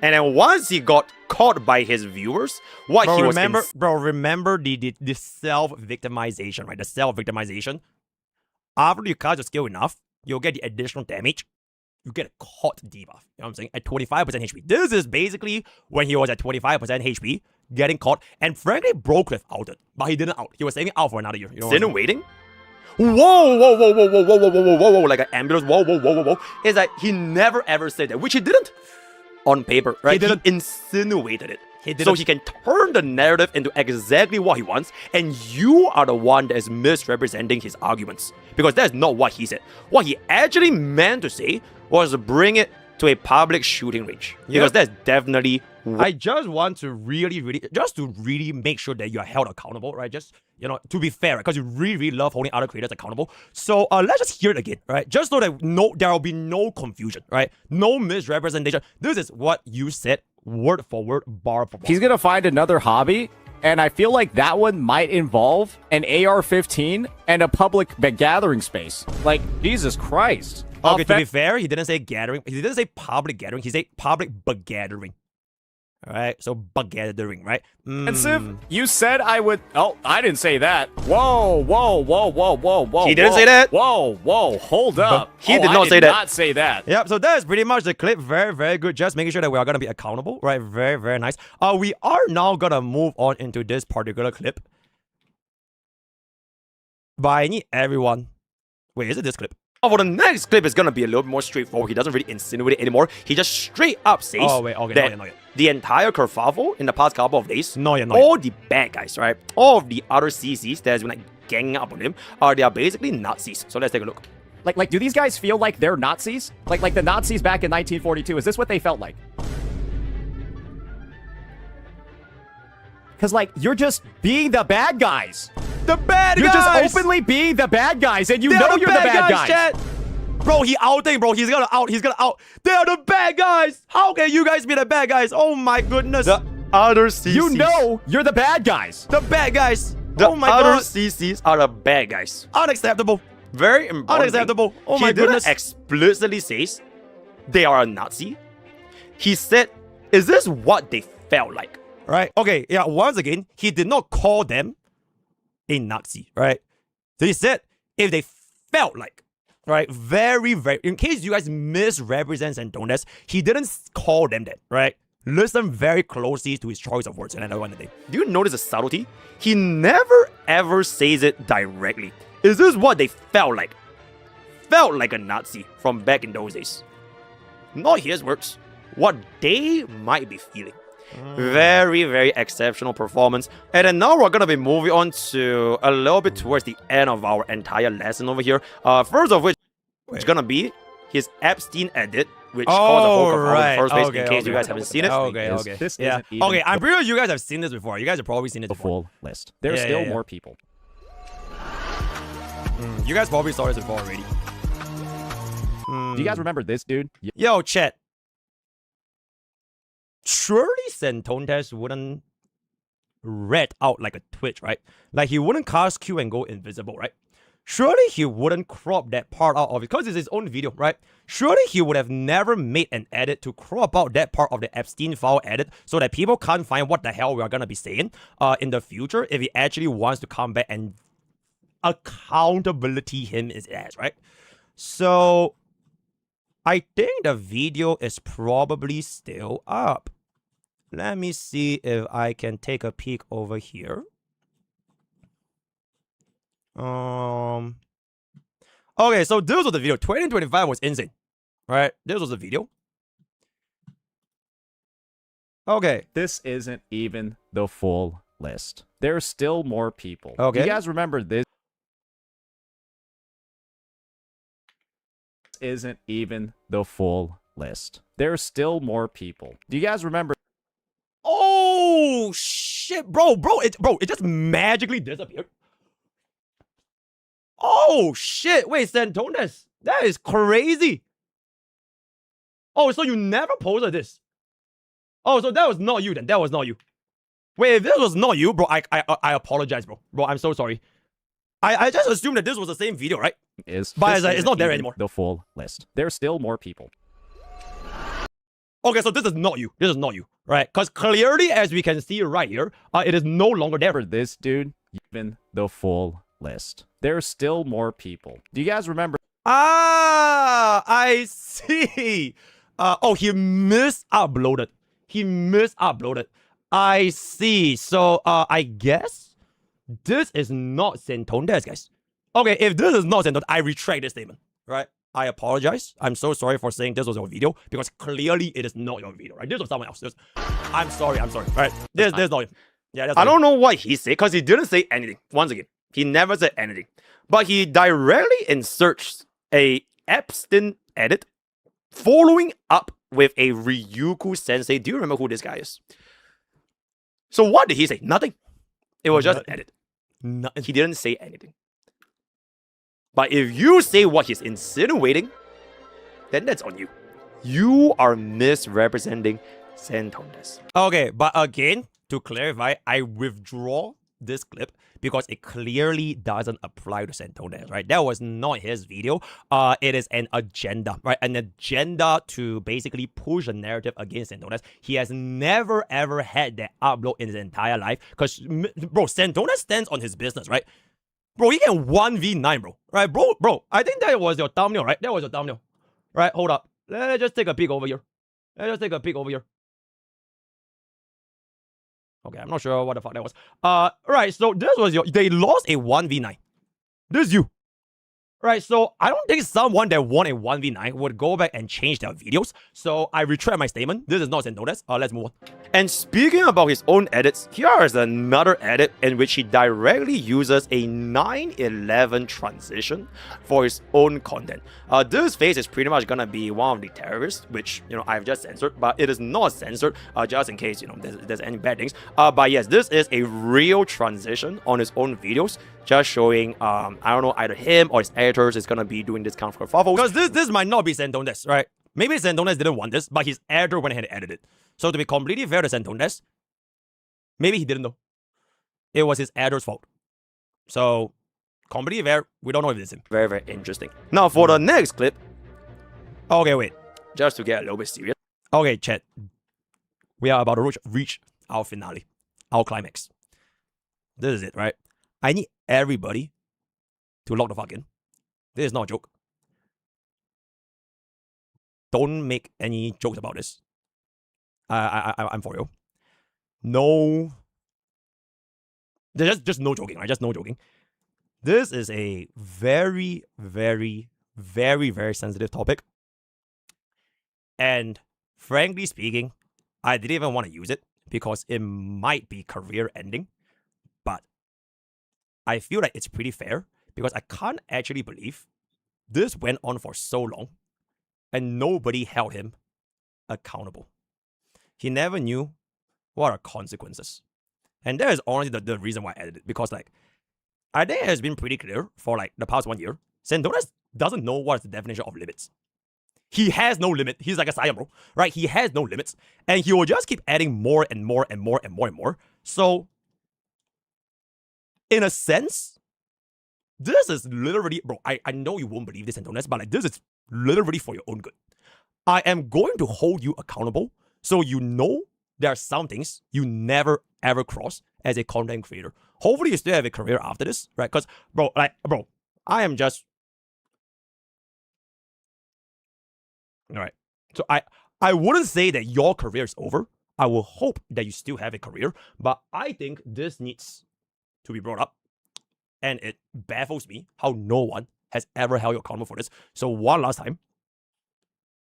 And then once he got caught by his viewers, what he was... Remember the self-victimization, right? The self-victimization. After you cast your skill enough, you'll get the additional damage. You get a caught debuff. You know what I'm saying? At 25% HP. This is basically when he was at 25% HP, getting caught. And frankly, Brocliff outed. But he didn't out. He was staying out for another year. You know insinuating? Whoa, whoa, whoa, whoa, whoa, whoa, whoa, whoa, whoa, whoa, like an ambulance, whoa, whoa, whoa, whoa, whoa. It's like he never ever said that, which he didn't on paper, right? He insinuated it. So he can turn the narrative into exactly what he wants, and you are the one that is misrepresenting his arguments. Because that's not what he said. What he actually meant to say was bring it to a public shooting range. Because that's definitely... I just want to really make sure that you are held accountable, right? Just, you know, to be fair, because you really love holding other creators accountable. So let's just hear it again, right? Just so that there will be no confusion, right? No misrepresentation. This is what you said, word for word, bar for bar. He's going to find another hobby, and I feel like that one might involve an AR-15 and a public gathering space. Like, Jesus Christ. Okay, to be fair, he didn't say gathering. He didn't say public gathering. He said public gathering. All right, so gathering, right? You said I would... Oh, I didn't say that. Whoa, whoa, whoa, whoa, whoa, whoa. He didn't say that. Whoa, whoa, hold up. He did not say that. I did not say that. Yep, so that's pretty much the clip. Very, very good. Just making sure that we are going to be accountable, right? Very, very nice. We are now going to move on into this particular clip. But I need everyone... Wait, is it this clip? Oh, well, the next clip is going to be a little bit more straightforward. He doesn't really insinuate it anymore. He just straight up says that the entire kerfuffle in the past couple of days, all the bad guys, right? All of the other CCs that has been like ganging up on him, they are basically Nazis. So let's take a look. Like, do these guys feel like they're Nazis? Like the Nazis back in 1942? Is this what they felt like? Because, like, you're just being the bad guys. The bad guys! You're just openly being the bad guys, and you know you're the bad guys. Chat. Bro, he outing, bro. He's gonna out. He's gonna out. They are the bad guys. How can you guys be the bad guys? Oh my goodness. The other CCs. You know you're the bad guys. The bad guys. The oh my other god. CCs are the bad guys. Unacceptable. Very important. Unacceptable. Oh my he goodness. Didn't explicitly says they are a Nazi. He said, is this what they felt like? Right. Okay. Yeah. Once again, he did not call them a Nazi. Right. So he said if they felt like. Right. Very, very. In case you guys misrepresent Saintontas, he didn't call them that. Right. Listen very closely to his choice of words. And another one today. Do you notice the subtlety? He never ever says it directly. Is this what they felt like? Felt like a Nazi from back in those days. Not his words. What they might be feeling. Very, very exceptional performance. And then now we're going to be moving on to a little bit towards the end of our entire lesson over here. First of which is going to be his Epstein edit, which caused a whole kerfuffle in the first place. Okay, in case you okay. guys haven't seen it. Okay, is okay. this yeah. isn't even Okay, I'm pretty sure you guys have seen this before. You guys have probably seen it the before. full list. There are Yeah, still yeah. more people. You guys probably saw this before already. Do you guys remember this dude? Yo, chat. Surely Saintontas wouldn't red out like a Twitch, right? Like he wouldn't cast Q and go invisible, right? Surely he wouldn't crop that part out of it because it's his own video, right? Surely he would have never made an edit to crop out that part of the Epstein file edit so that people can't find what the hell we are gonna be saying in the future if he actually wants to come back and accountability him his ass, right? So I think the video is probably still up. Let me see if I can take a peek over here. Okay, so this was the video. 2025 was insane, right? This was the video. Okay. This isn't even the full list. There are still more people. Okay. Do you guys remember this? Isn't even the full list. There are still more people. Do you guys remember? Oh shit, bro, it just magically disappeared. Oh shit, wait, Saintontas, that is crazy. Oh, so you never posted this? Oh, so that was not you then. That was not you. Wait, if this was not you, bro, I apologize, bro. Bro, I'm so sorry. I just assumed that this was the same video, right? But it's not there anymore. The full list. There are still more people. Okay, so this is not you. This is not you, right? Because clearly, as we can see right here, it is no longer there. For this dude, even the full list. There are still more people. Do you guys remember? Ah, I see. Oh, he misuploaded. He misuploaded. I see. So, I guess this is not Saintontas, guys. Okay, if this is not Saintontas, I retract this statement, right? I apologize. I'm so sorry for saying this was your video because clearly it is not your video, right? This was someone else. I'm sorry, right? This not him. Yeah, that's I don't know what he said because he didn't say anything. Once again, he never said anything. But he directly inserts a Epstein edit following up with a Ryuku sensei. Do you remember who this guy is? So what did he say? Nothing. It was just an edit. He didn't say anything. But if you say what he's insinuating, then that's on you. You are misrepresenting Saintontas. Okay, but again, to clarify, I withdraw this clip because it clearly doesn't apply to Saintontas, right? That was not his video. It is an agenda, right? An agenda to basically push a narrative against Saintontas. He has never ever had that upload in his entire life because, bro, Saintontas stands on his business, right? Bro, he can 1v9, bro. Right, bro. I think that was your thumbnail, right? That was your thumbnail. Right, hold up. Let's just take a peek over here. Okay, I'm not sure what the fuck that was. Right, so this was they lost a 1v9. This is you. Right, so I don't think someone that won a 1v9 would go back and change their videos. So I retract my statement. This is not Saintontas. Let's move on. And speaking about his own edits, here is another edit in which he directly uses a 9/11 transition for his own content. This face is pretty much gonna be one of the terrorists, which, you know, I've just censored, but it is not censored just in case, you know, there's any bad things. But yes, this is a real transition on his own videos, just showing, I don't know, either him or his editors is gonna be doing this kind of kerfuffle. Because this might not be Saintontas, right? Maybe Saintontas didn't want this, but his editor went ahead and edited it. So to be completely fair to Saintontas, maybe he didn't know. It was his editor's fault. So, completely fair, we don't know if it's him. Very, very interesting. Now, for the next clip, Okay, wait. just to get a little bit serious. Okay, chat. We are about to reach our finale, our climax. This is it, right? I need everybody to log the fuck in. This is not a joke. Don't make any jokes about this. I'm for you. No. There's just no joking, right? Just no joking. This is a very, very, very, very sensitive topic. And frankly speaking, I didn't even want to use it because it might be career ending. But I feel like it's pretty fair because I can't actually believe this went on for so long and nobody held him accountable. He never knew what are consequences. And that is honestly the reason why I added it. Because like, I think it has been pretty clear for like the past 1 year. Saintontas doesn't know what is the definition of limits. He has no limit. He's like a Saiyan, bro. Right? He has no limits. And he will just keep adding more and more and more and more and more. So, in a sense, this is literally, bro, I know you won't believe this, Saintontas, but like, this is literally for your own good. I am going to hold you accountable so you know there are some things you never ever cross as a content creator. Hopefully you still have a career after this, right? Because, bro, I am just... All right. So I wouldn't say that your career is over. I will hope that you still have a career, but I think this needs to be brought up. And it baffles me how no one has ever held you accountable for this. So one last time,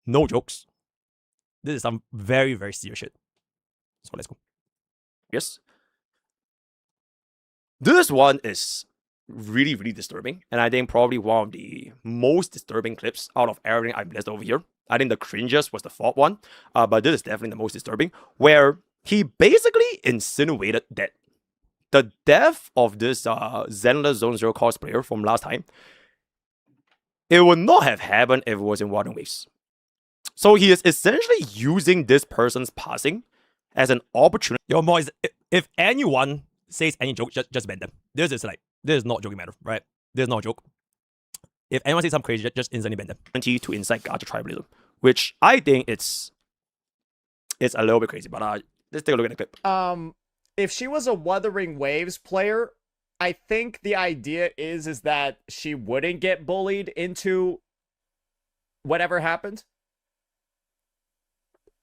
no jokes. This is some very, very serious shit. So let's go. Yes. This one is really, really disturbing. And I think probably one of the most disturbing clips out of everything I've listed over here. I think the cringiest was the fourth one. But this is definitely the most disturbing. Where he basically insinuated that the death of this Zenless Zone Zero cosplayer from last time, it would not have happened if it was in Water Waves. So he is essentially using this person's passing as an opportunity. Yo, boys, if anyone says any joke, just ban them. This is not joking matter, right? This is not a joke. If anyone says something crazy, just instantly ban them. To incite gacha tribalism, which I think it's a little bit crazy, but let's take a look at the clip. If she was a Wuthering Waves player, I think the idea is that she wouldn't get bullied into whatever happened.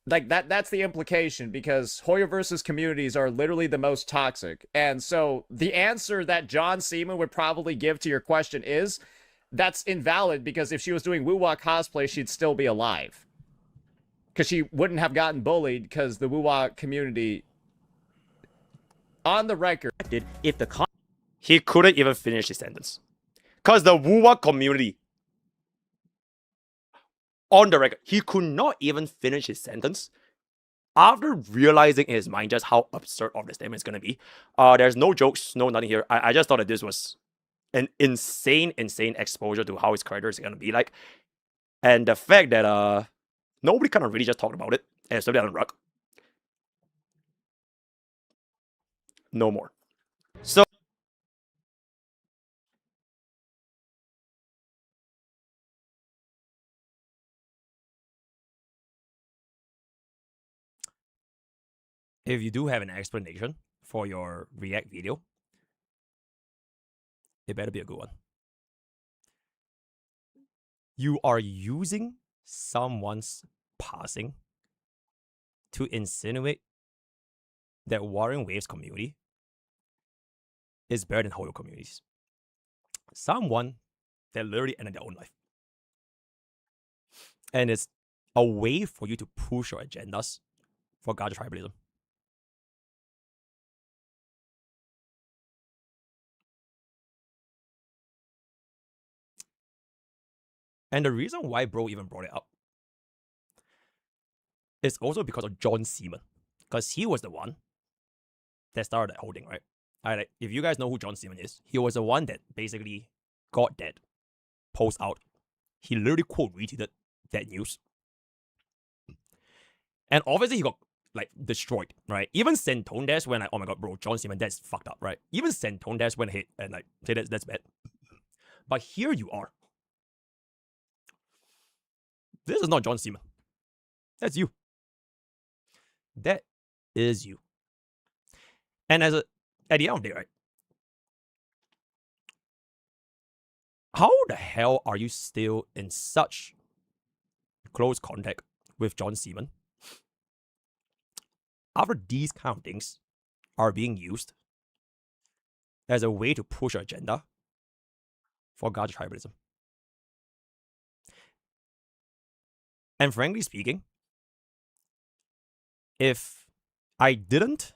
Like, that's the implication, because Hoyoverse's communities are literally the most toxic. And so the answer that John Seaman would probably give to your question is, that's invalid, because if she was doing Woo-Wah cosplay, she'd still be alive. Because she wouldn't have gotten bullied, because the Woo-Wah community, on the record, If the He couldn't even finish his sentence. Because the Woo-Wah community, on the record, he could not even finish his sentence after realizing in his mind just how absurd of the statement is going to be. There's no jokes, no nothing here. I just thought that this was an insane exposure to how his character is going to be like. And the fact that nobody kind of really just talked about it, especially on Rock. No more. So, If you do have an explanation for your React video, it better be a good one. You are using someone's passing to insinuate that Warring Waves community is better than Hoyo communities. Someone that literally ended their own life. And it's a way for you to push your agendas for gacha tribalism. And the reason why bro even brought it up is also because of John Seaman. Because he was the one that started that whole thing, right? If you guys know who John Seaman is, he was the one that basically got that post out. He literally quote retweeted that news. And obviously he got like destroyed, right? Even Saintontas when oh my god, bro, John Seaman, that's fucked up, right? Even Saintontas went ahead and like say that's bad. But here you are. This is not John Seaman. That's you. That is you. And at the end of the day, right? How the hell are you still in such close contact with John Seaman after these kind of things are being used as a way to push your agenda for gacha tribalism? And frankly speaking, if I didn't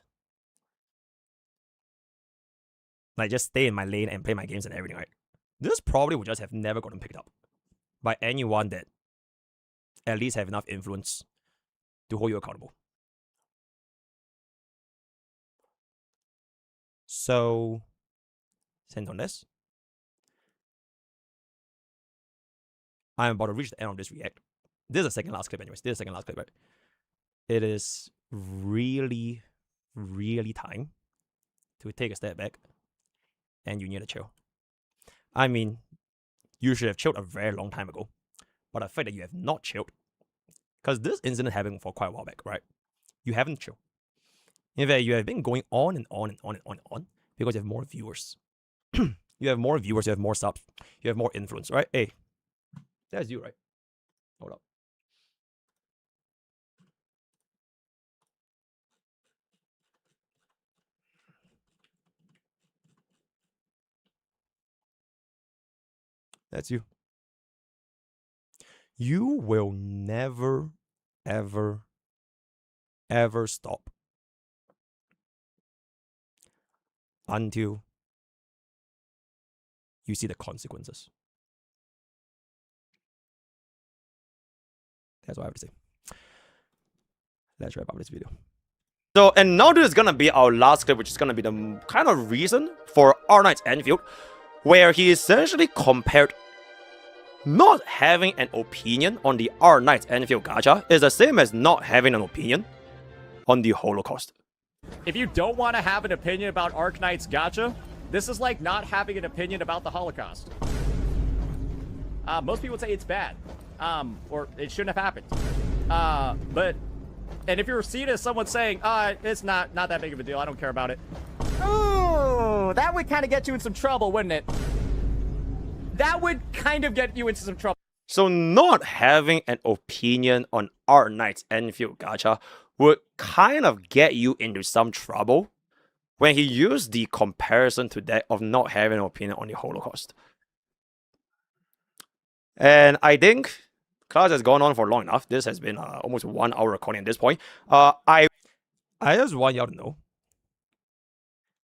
like just stay in my lane and play my games and everything, right? This probably would just have never gotten picked up by anyone that at least have enough influence to hold you accountable. So, Saintontas, I'm about to reach the end of this react. This is the second last clip anyways. This is the second last clip, right? It is really, really time to take a step back and you need to chill. I mean, you should have chilled a very long time ago. But the fact that you have not chilled, because this incident happened for quite a while back, right? You haven't chilled. In fact, you have been going on and on and on and on and on because you have more viewers. You have more viewers, you have more subs, you have more influence, right? Hey, that's you, right? Hold up. That's you. You will never, ever, ever stop until you see the consequences. That's what I have to say. Let's wrap up this video. So, and now this is gonna be our last clip, which is gonna be the kind of reason for R9's Enfield, where he essentially compared not having an opinion on the R9's Enfield gacha is the same as not having an opinion on the Holocaust. If you don't want to have an opinion about Arknight's gacha, this is like not having an opinion about the Holocaust. Most people say it's bad, or it shouldn't have happened. And if you're seen as someone saying, it's not that big of a deal, I don't care about it. Oh, that would kind of get you in some trouble, wouldn't it? That would kind of get you into some trouble. So not having an opinion on R9's Enfield gacha would kind of get you into some trouble when he used the comparison to that of not having an opinion on the Holocaust. And I think class has gone on for long enough. This has been almost 1 hour recording at this point. I just want y'all to know,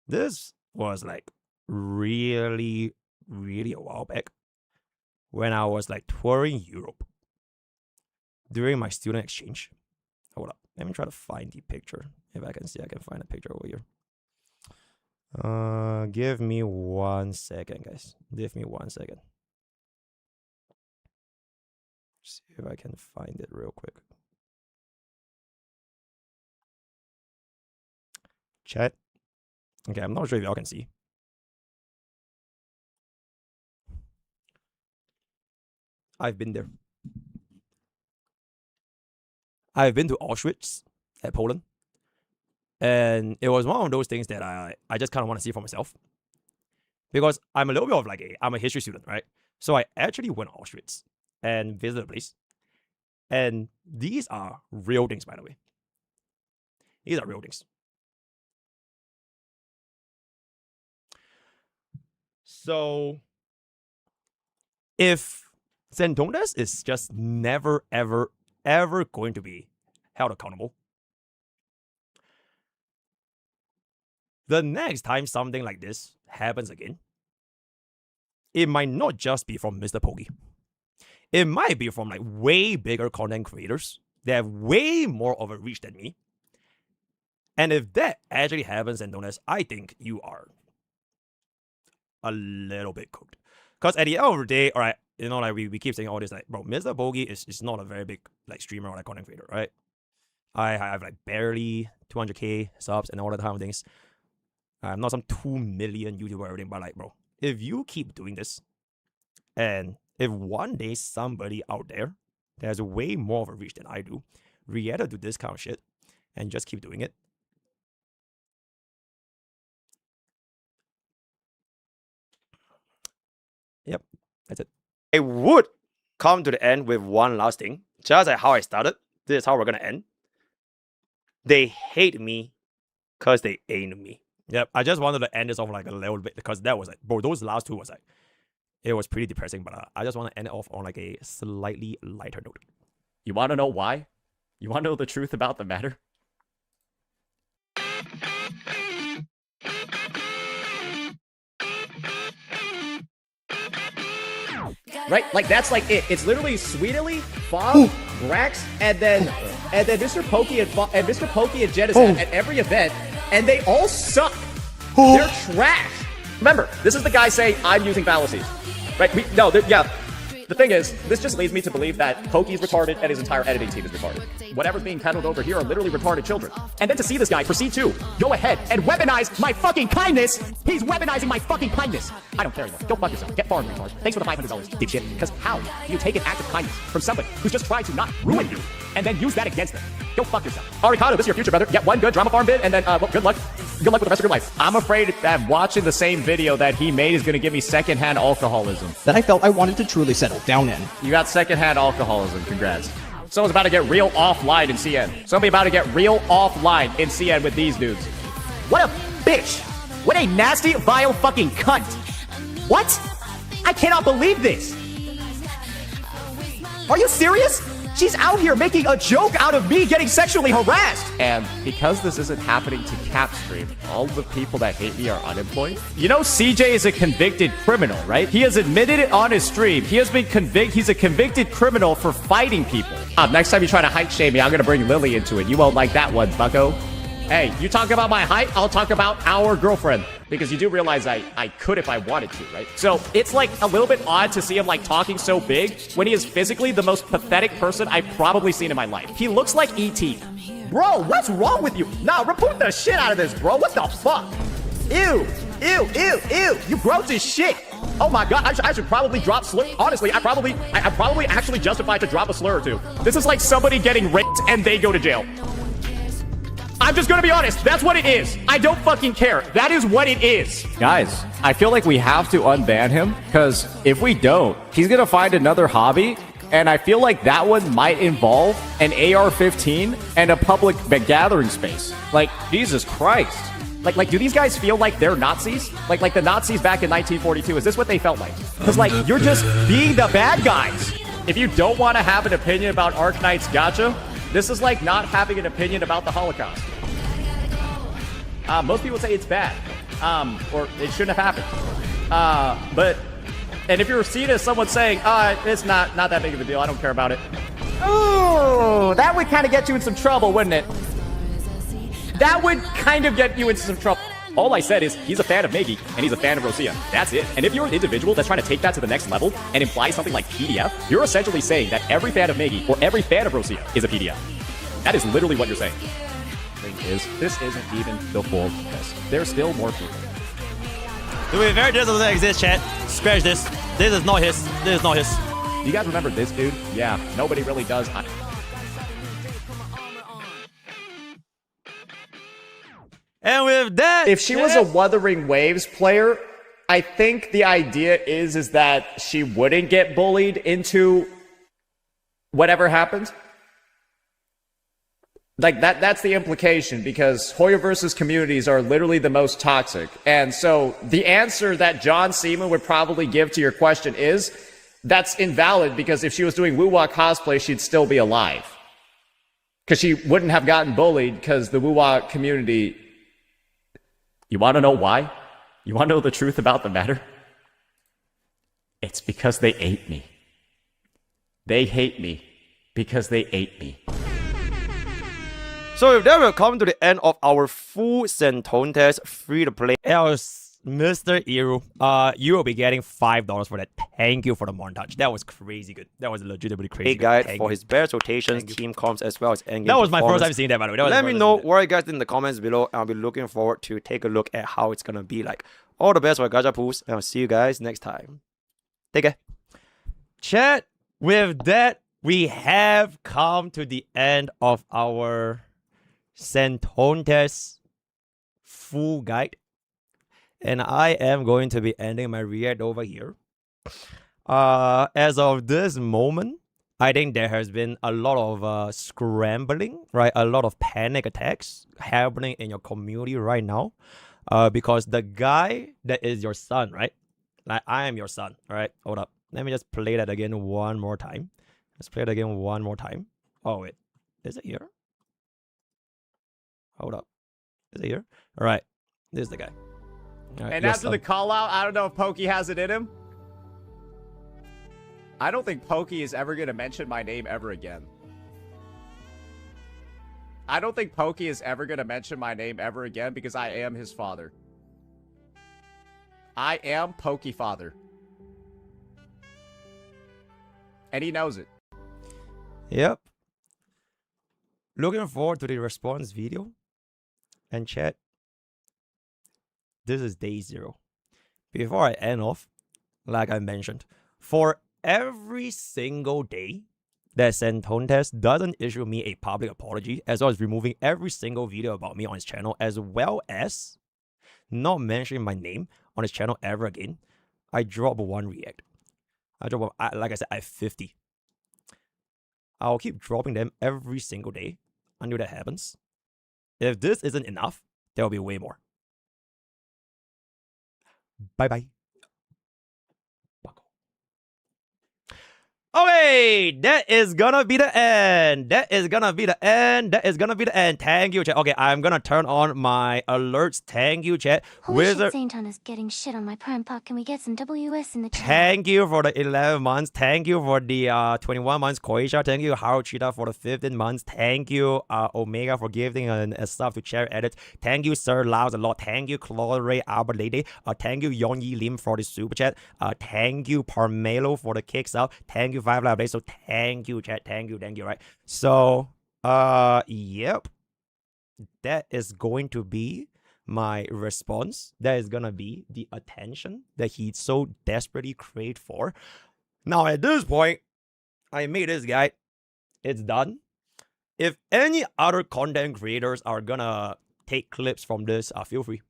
this was like really, really a while back when I was like touring Europe during my student exchange. Hold up, let me try to find the picture. If I can see, I can find a picture over here. Give me 1 second, guys. Give me 1 second. See if I can find it real quick. Chat. Okay, I'm not sure if y'all can see. I've been there. I've been to Auschwitz at Poland. And it was one of those things that I just kind of want to see for myself. Because I'm a little bit of like I'm a history student, right? So I actually went to Auschwitz and visited the place. And these are real things, by the way. These are real things. So if Saintontas is just never, ever, ever going to be held accountable, the next time something like this happens again, it might not just be from MrPokke. It might be from like way bigger content creators that have way more of a reach than me. And if that actually happens, Saintontas, I think you are a little bit cooked. Because at the end of the day, all right, you know, like we keep saying all this, like, bro, MrPokke is not a very big like streamer or like content creator, right? I have like barely 200k subs and all that kind of things. I'm not some 2 million YouTuber or everything, but like, bro, if you keep doing this, and if one day somebody out there that has way more of a reach than I do reacted to this kind of shit and just keep doing it, yep, that's it. I would come to the end with one last thing. Just like how I started, this is how we're gonna end. They hate me because they ain't me. Yep, I just wanted to end this off like a little bit because that was like, bro, those last two was like, it was pretty depressing, but I just want to end it off on like a slightly lighter note. You want to know why? You want to know the truth about the matter? Right? Like, that's like it. It's literally Sweetly, Fog, Grax, and then MrPokke and MrPokke and Jet is at every event, and they all suck. They're trash. Remember, this is the guy saying I'm using fallacies, right? Yeah. The thing is, this just leads me to believe that Pokke's retarded and his entire editing team is retarded. Whatever's being peddled over here are literally retarded children. And then to see this guy proceed to go ahead and weaponize my fucking kindness. He's weaponizing my fucking kindness. I don't care anymore. Go fuck yourself. Get foreign, retard. Thanks for the $500, dipshit. Because how do you take an act of kindness from somebody who's just trying to not ruin you and then use that against them? Go fuck yourself. Arikado, this is your future, brother. Get one good drama farm bid and then, well, good luck. Good luck with the rest of your life. I'm afraid that watching the same video that he made is going to give me secondhand alcoholism. That I felt I wanted to truly settle down in. You got secondhand alcoholism. Congrats. Someone's about to get real offline in CN. Somebody about to get real offline in CN with these dudes. What a bitch! What a nasty, vile fucking cunt! What? I cannot believe this! Are you serious? She's out here making a joke out of me getting sexually harassed! And because this isn't happening to Capstream, all the people that hate me are unemployed. You know CJ is a convicted criminal, right? He has admitted it on his stream. He has been he's a convicted criminal for fighting people. Next time you try to height shame me, I'm gonna bring Lily into it. You won't like that one, bucko. Hey, you talk about my height, I'll talk about our girlfriend. Because you do realize I could if I wanted to, right? So it's like a little bit odd to see him like talking so big when he is physically the most pathetic person I've probably seen in my life. He looks like E.T. Bro, what's wrong with you? Nah, report the shit out of this, bro. What the fuck? Ew, ew, ew, ew. You gross as shit. Oh my god, I should probably drop slur. Honestly, I'm probably actually justified to drop a slur or two. This is like somebody getting raped and they go to jail. I'm just gonna be honest, that's what it is. I don't fucking care. That is what it is. Guys, I feel like we have to unban him, because if we don't, he's gonna find another hobby, and I feel like that one might involve an AR-15 and a public gathering space. Like, Jesus Christ. Like, do these guys feel like they're Nazis? Like the Nazis back in 1942, is this what they felt like? Because, like, you're just being the bad guys. If you don't want to have an opinion about Arknight's gacha, this is like not having an opinion about the Holocaust. Most people say it's bad, or it shouldn't have happened. And if you're seen as someone saying, it's not that big of a deal, I don't care about it. Ooh, that would kind of get you in some trouble, wouldn't it? That would kind of get you into some trouble. All I said is he's a fan of Megi and he's a fan of Rosia. That's it. And if you're an individual that's trying to take that to the next level and imply something like PDF, you're essentially saying that every fan of Megi or every fan of Rosia is a PDF. That is literally what you're saying. The thing is, this isn't even the full test. There's still more people. To be fair, this doesn't exist, chat. Scratch this. This is not his. This is not his. Do you guys remember this dude? Yeah, nobody really does. And with that, If she was a Wuthering Waves player, I think the idea is that she wouldn't get bullied into whatever happened. Like that's the implication, because Hoyoverse's communities are literally the most toxic. And so the answer that John Seaman would probably give to your question is that's invalid, because if she was doing Woo-Wah cosplay, she'd still be alive. Because she wouldn't have gotten bullied because the Woo-Wah community... You want to know why? You want to know the truth about the matter? It's because they ate me. They hate me because they ate me. So with that, we've come to the end of our full Saintontas free-to-play. else, Mr. Iru, you will be getting $5 for that. Thank you for the montage. That was crazy good. That was legitimately crazy good. guide Thank for you. his best rotations, team comps, as well as endgame. That was my first performance. time seeing that, by the way. That was Let my me first know time seeing what you guys think in the comments below. I'll be looking forward to take a look at how it's gonna be like. All the best for gacha pools, and I'll see you guys next time. Take care. that. Chat, with that, we have come to the end of our Saintontas full guide. And I am going to be ending my react over here. As of this moment, I think there has been a lot of scrambling, right? A lot of panic attacks happening in your community right now. Because the guy that is your son, right? Like, I am your son, all right? Hold up. Let me just play that again one more time. Let's play it again one more time. Oh, wait. Is it here? Hold up. Is it here? All right. This is the guy. All right, And your after son. the call out, I don't know if Pokke has it in him. I don't think Pokke is ever going to mention my name ever again. I don't think Pokke is ever going to mention my name ever again because I am his father. I am Pokke father. And he knows it. Yep. Looking forward to the response video. And chat, this is day 0. Before I end off, like I mentioned, for every single day that Saintontas doesn't issue me a public apology, as well as removing every single video about me on his channel, as well as not mentioning my name on his channel ever again, I drop 1 react. I drop, like I said, I have 50. I'll keep dropping them every single day until that happens. If this isn't enough, there'll be way more. Bye-bye. Okay, that is gonna be the end. That is gonna be the end. That is gonna be the end. Thank you, chat. Okay, I'm gonna turn on my alerts. Thank you, chat. Holy shit, Saintontas getting shit on my Prime Puck. Can we get some WS in the chat? Thank you for the 11 months. Thank you for the 21 months, Koisha. Thank you, Harold Cheetah, for the 15 months. Thank you, Omega, for giving a stuff to share edit. Thank you, Sir Laos a lot. Thank you, Claude Ray Albert Lady. Thank you, Yon Yi Lim, for the super chat. Thank you, Parmelo, for the kicks out. Thank you, 5 Live Days. So thank you, chat. Thank you, right? So, yep. That is going to be my response. That is gonna be the attention that he so desperately craved for. Now, at this point, I made this guide. It's done. If any other content creators are gonna take clips from this, feel free.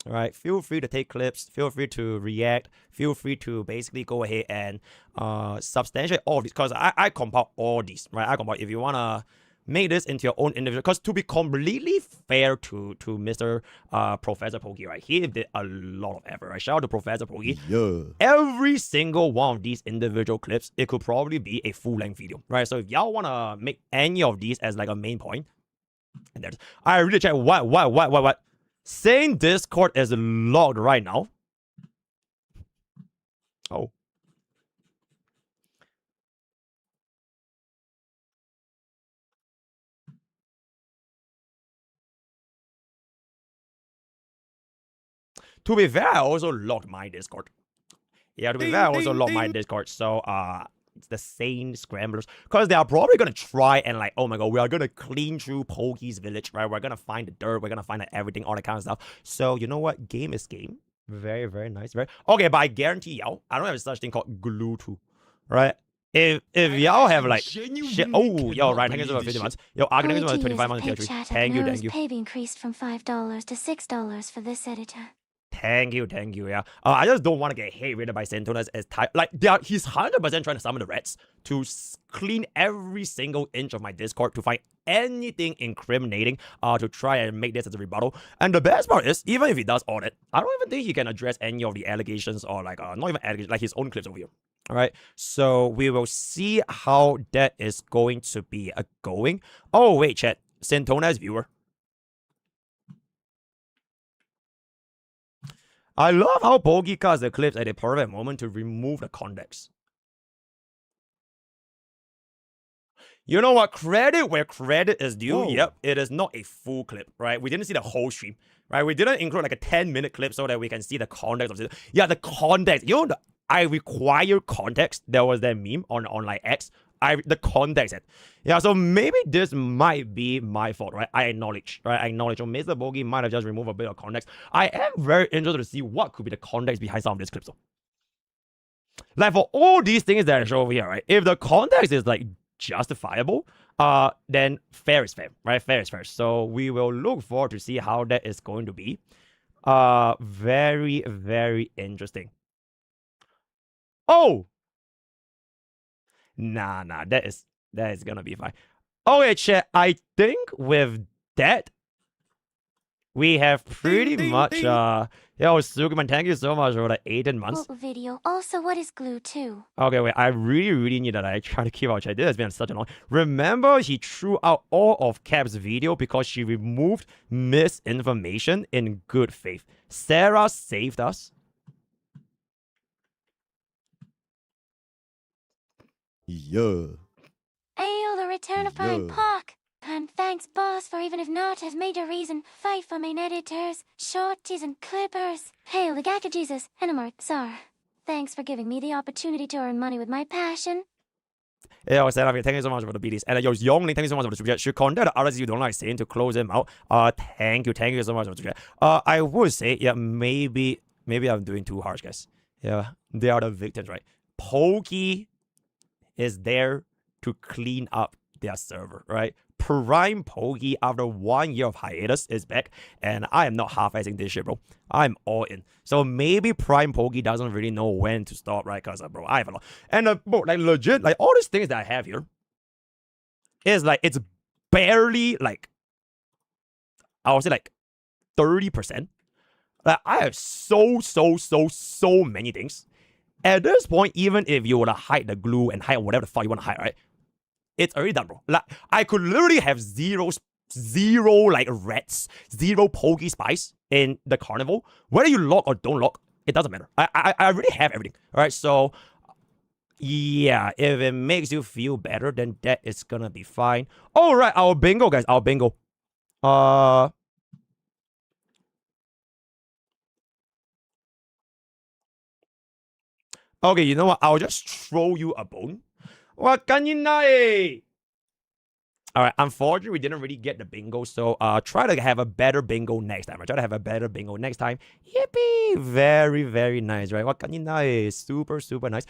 All right, feel free to take clips, feel free to react, feel free to basically go ahead and substantiate all of these, because I compile all these, right? I compile. If you wanna make this into your own individual, because to be completely fair to Mr. Professor Pokke, right? He did a lot of effort, right? Shout out to Professor Pokke. Yeah. Every single one of these individual clips, it could probably be a full-length video, right? So if y'all wanna make any of these as like a main point, and there's, I really check what? Saying Discord is logged right now. Oh. To be fair, I also logged my Discord. Yeah, to be fair, I also logged my Discord. So, it's the same scramblers, because they are probably gonna try and like, oh my god, we are gonna clean through Pokke's village, right? We're gonna find the dirt, we're gonna find everything, all that kind of stuff. So you know what? Game is game. Very, very nice. Very okay, but I guarantee y'all, I don't have such thing called glue to, right? If y'all have like shit, oh yo, right, thank you so much for 50 months. Yo, Argon, thank you so much for 25 months. Thank you. Pay increased from $5 to $6 for this editor. Thank you, yeah. I just don't want to get hate rated by Saintontas as type. Like, he's 100% trying to summon the rats to clean every single inch of my Discord to find anything incriminating, to try and make this as a rebuttal. And the best part is, even if he does all that, I don't even think he can address any of the allegations or like, not even allegations, like his own clips over here. All right, so we will see how that is going to be going. Oh, wait, chat. Saintontas viewer. I love how Pokke cuts the clips at the perfect moment to remove the context. You know what? Credit where credit is due. Whoa. Yep, it is not a full clip, right? We didn't see the whole stream, right? We didn't include like a 10-minute clip so that we can see the context of it. Yeah, the context. You know, I require context. There was that meme on like X. The context. Yeah, so maybe this might be my fault, right? I acknowledge, right? I acknowledge. So MrPokke might have just removed a bit of context. I am very interested to see what could be the context behind some of these clips. Though. Like for all these things that I show over here, right? If the context is like justifiable, then fair is fair, right? Fair is fair. So we will look forward to see how that is going to be. Very, very interesting. Oh! Nah, that is gonna be fine. Okay, chat, I think with that, we have pretty much, yo, Sukuman, thank you so much for the 18 months. Video. Also, what is glue too? Okay, wait, I really need that. I try to keep out chat. This has been such a long. Remember, he threw out all of Cap's video because she removed misinformation in good faith. Sarah saved us. Yeah. Ayo, the return of Prime Puck. And thank Thanks, boss, for even if not have major reason. Fight for main editors, shorties and clippers. Hail the Gacha Jesus, Enomart Tsar. Thanks for giving me the opportunity to earn money with my passion. Yeah, thank you so much for the BDs. And yo, Yongling, thank you so much for the super chat. Should contact the others you don't like saying to close them out. Thank you so much for the super chat. I would say, yeah, maybe I'm doing too harsh, guys. Yeah, they are the victims, right? Pokke is there to clean up their server, right? Prime Pokke, after 1 year of hiatus, is back, and I am not half-assing this shit, bro. I'm all in. So maybe Prime Pokke doesn't really know when to stop, right? Because, bro, I have a lot. And, bro, like, legit, like, all these things that I have here is, like, it's barely, like, I would say, like, 30%. Like, I have so many things. At this point, even if you were to hide the glue and hide whatever the fuck you want to hide, right? It's already done, bro. Like, I could literally have zero like rats, zero Pokke spies in the carnival. Whether you lock or don't lock, it doesn't matter. I already have everything. All right, so yeah, if it makes you feel better, then that is gonna be fine. All right, our bingo, guys, our bingo. Okay, you know what? I'll just throw you a bone. What can you know? All right, unfortunately, we didn't really get the bingo, so try to have a better bingo next time. Try to have a better bingo next time. Yippee! Very nice, right? What can you know? Super nice.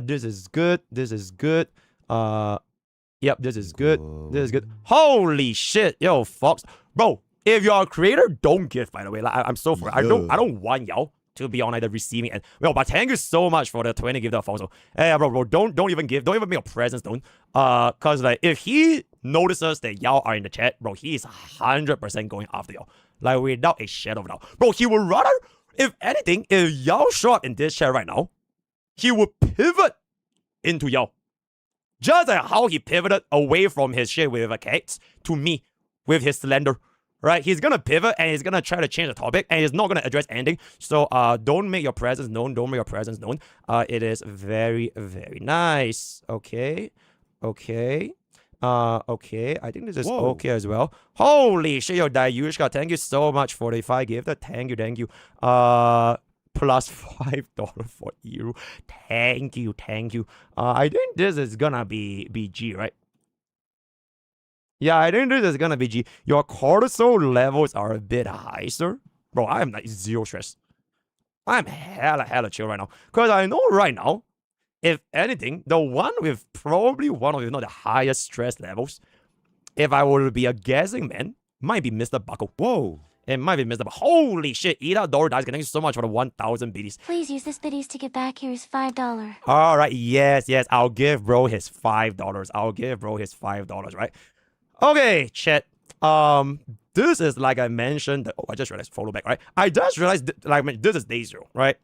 This is good. This is good. Yep, this is good. This is good. Holy shit, yo, Fox, bro. If you're a creator, don't give. By the way, like, I'm so for. I don't want y'all to be on like the receiving end. Well, but thank you so much for the 20 gift of also. Hey, bro, don't even give. Don't even make a presence, don't. Cause like if he notices that y'all are in the chat, bro, he is 100% going after y'all. Like without a shadow of a doubt. Bro, he would rather, if anything, if y'all show up in this chat right now, he would pivot into y'all. Just like how he pivoted away from his shit with a cat to me with his slender. Right, he's gonna pivot and he's gonna try to change the topic and he's not gonna address anything. So don't make your presence known. Don't make your presence known. It is very nice. Okay. Okay. I think this is okay as well. Holy shit, yo, Dayushka, thank you so much for the 5 gift. Thank you. Plus $5 for you. Thank you. I think this is gonna be G, right? Yeah, I think this is gonna be G. Your cortisol levels are a bit high, sir. Bro, I am like zero stress. I'm hella chill right now. Because I know right now, if anything, the one with probably one of, if not the highest stress levels, if I were to be a guessing man, might be Mr. Buckle. Whoa. It might be Mr. Buckle. Holy shit, Ida Door Dice, thank you so much for the 1,000 biddies. Please use this biddies to get back here is $5. Alright, yes, I'll give bro his $5. I'll give bro his $5, right? Okay, chat. This is like I mentioned. I just realized follow back, right? I just realized like this is day 0, right?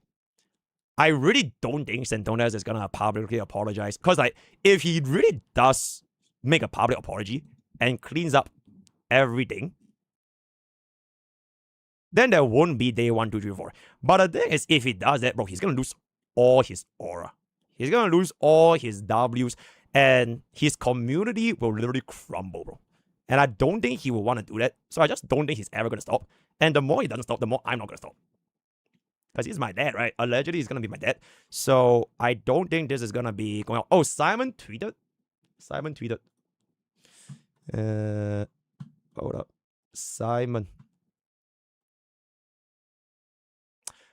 I really don't think Saintontas is gonna publicly apologize, because like if he really does make a public apology and cleans up everything, then there won't be day 1, 2, 3, 4. But the thing is, if he does that, bro, he's gonna lose all his aura. He's gonna lose all his W's. And his community will literally crumble, bro. And I don't think he will want to do that. So I just don't think he's ever going to stop. And the more he doesn't stop, the more I'm not going to stop. Because he's my dad, right? Allegedly, he's going to be my dad. So I don't think this is going to be going on. Oh, Simon tweeted. Hold up. Simon.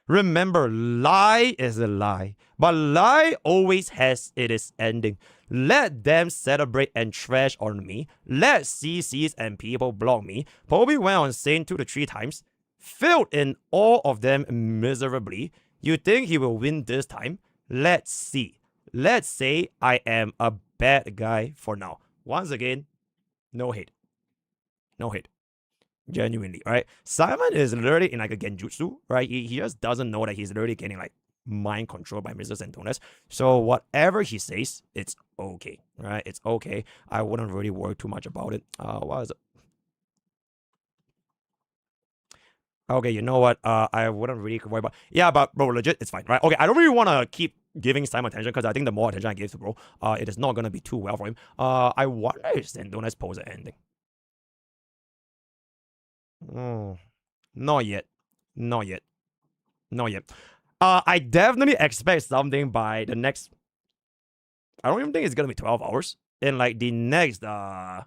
Remember, lie is a lie. But lie always has its ending. Let them celebrate and trash on me. Let CCs and people block me. Pokke went on Saint 2 to 3 times. Failed in all of them miserably. You think he will win this time? Let's see. Let's say I am a bad guy for now. Once again, no hate. No hate. Genuinely, right? Simon is literally in like a genjutsu, right? He just doesn't know that he's literally getting like mind controlled by Mr. Saintontas. So whatever he says, it's okay, right? It's okay. I wouldn't really worry too much about it. What is it? Okay, you know what? I wouldn't really worry about. Yeah, but bro, legit, it's fine, right? Okay, I don't really want to keep giving Simon attention because I think the more attention I give to bro, it is not gonna be too well for him. I wonder if Saintontas pose an ending. Not yet. Not yet. Not yet. I definitely expect something by the next. I don't even think it's gonna be 12 hours. In like the next I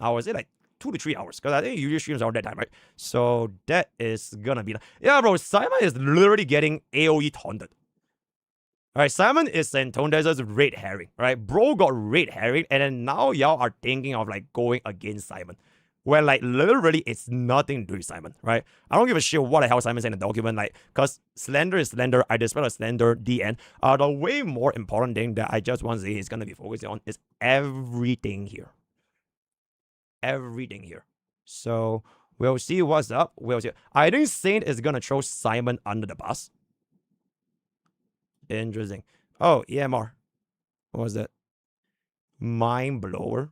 would say like 2 to 3 hours. Because I think usually streams are that time, right? So that is gonna be yeah, bro. Simon is literally getting AoE taunted. Alright, Simon is Saintontas' red herring. Right? Bro got red herring, and then now y'all are thinking of like going against Simon. Where like literally it's nothing to do with Simon, right? I don't give a shit what the hell Simon said in the document, like, cause Slender is Slender, I dispel a Slender, the end. The way more important thing that I just want to say he's gonna be focusing on is everything here. Everything here. So we'll see what's up. We'll see. I think Saint is gonna throw Simon under the bus. Interesting. Oh, EMR. What was that? Mind blower.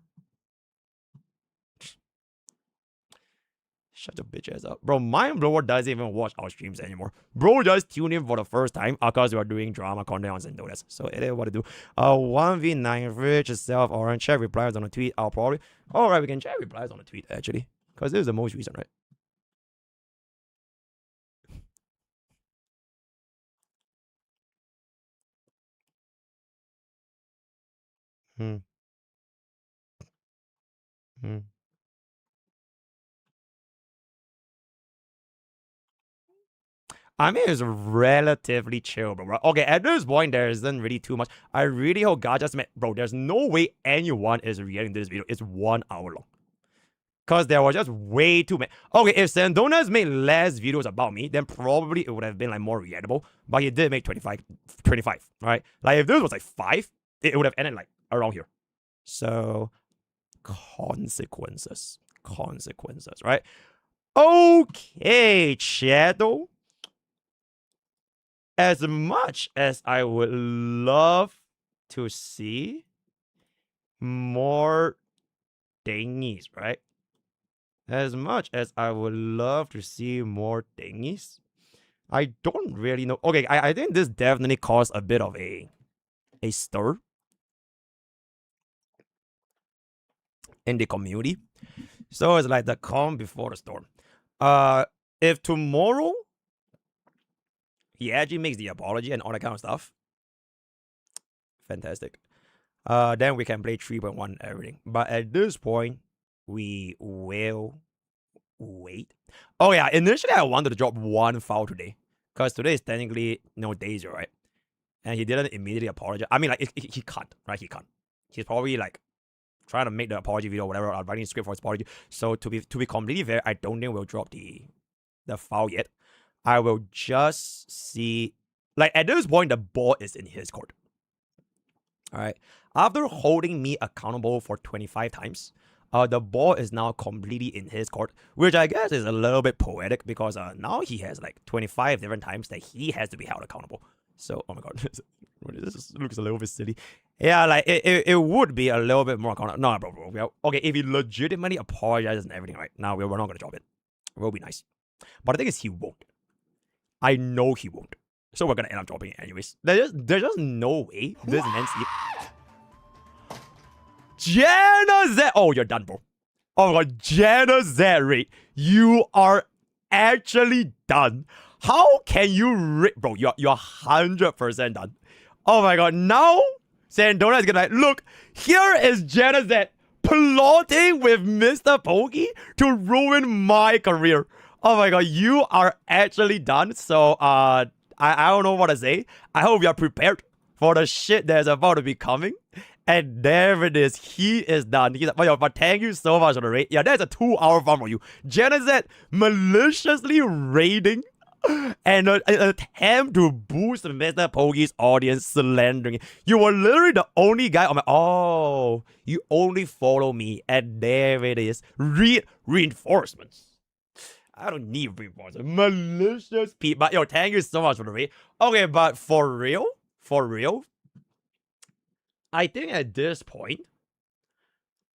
Shut your bitch ass up. Bro, Mind Blower doesn't even watch our streams anymore. Bro just tuned in for the first time because we are doing drama content on Saintontas. So it is what to do. 1v9 Rich self or check replies on a tweet. I'll probably. Alright, we can check replies on a tweet actually. Because this is the most recent, right? Hmm. I mean, it's relatively chill, bro. Okay, at this point, there isn't really too much. I really hope God just met. Bro, there's no way anyone is reacting to this video. It's 1 hour long. Because there was just way too many. Okay, if Saintontas made less videos about me, then probably it would have been like more reactable. But he did make 25, right? Like if this was like 5, it would have ended like around here. So, consequences, right? Okay, Shadow. As much as I would love to see more thingies, right? As much as I would love to see more thingies, I don't really know. Okay, I think this definitely caused a bit of a stir in the community. So it's like the calm before the storm. If tomorrow he actually makes the apology and all that kind of stuff, fantastic. Then we can play 3.1 everything. But at this point, we will wait. Oh yeah, initially I wanted to drop 1 foul today. Because today is technically day 0, right? And he didn't immediately apologize. I mean, like, he can't, right? He can't. He's probably like trying to make the apology video or whatever, or writing a script for his apology. So to be completely fair, I don't think we'll drop the foul yet. I will just see, like, at this point, the ball is in his court. All right. After holding me accountable for 25 times, the ball is now completely in his court, which I guess is a little bit poetic because now he has like 25 different times that he has to be held accountable. So, oh my god, this looks a little bit silly. Yeah, like it would be a little bit more accountable. No, bro. Okay, if he legitimately apologizes and everything, right? Now we're not gonna drop it. It will be nice. But the thing is, he won't. I know he won't. So we're gonna end up dropping it anyways. There's just no way this man's Jenna Z. Oh, you're done, bro. Oh my god, Jenna Z. You are actually done. How can you bro? You're 100% done. Oh my god, now Saintontas is gonna like, look, here is Jenna Z plotting with MrPokke to ruin my career. Oh my god, you are actually done. So I don't know what to say. I hope you are prepared for the shit that's about to be coming. And there it is. He is done. He's like, but thank you so much for the raid. Yeah, that's a 2-hour farm for you. Jenna Z maliciously raiding and an attempt to boost MrPokke's audience, slandering. You were literally the only guy on my. Oh, you only follow me, and there it is. Reinforcements. I don't need reinforcements. Malicious people. But thank you so much for the raid. Okay, but for real, I think at this point,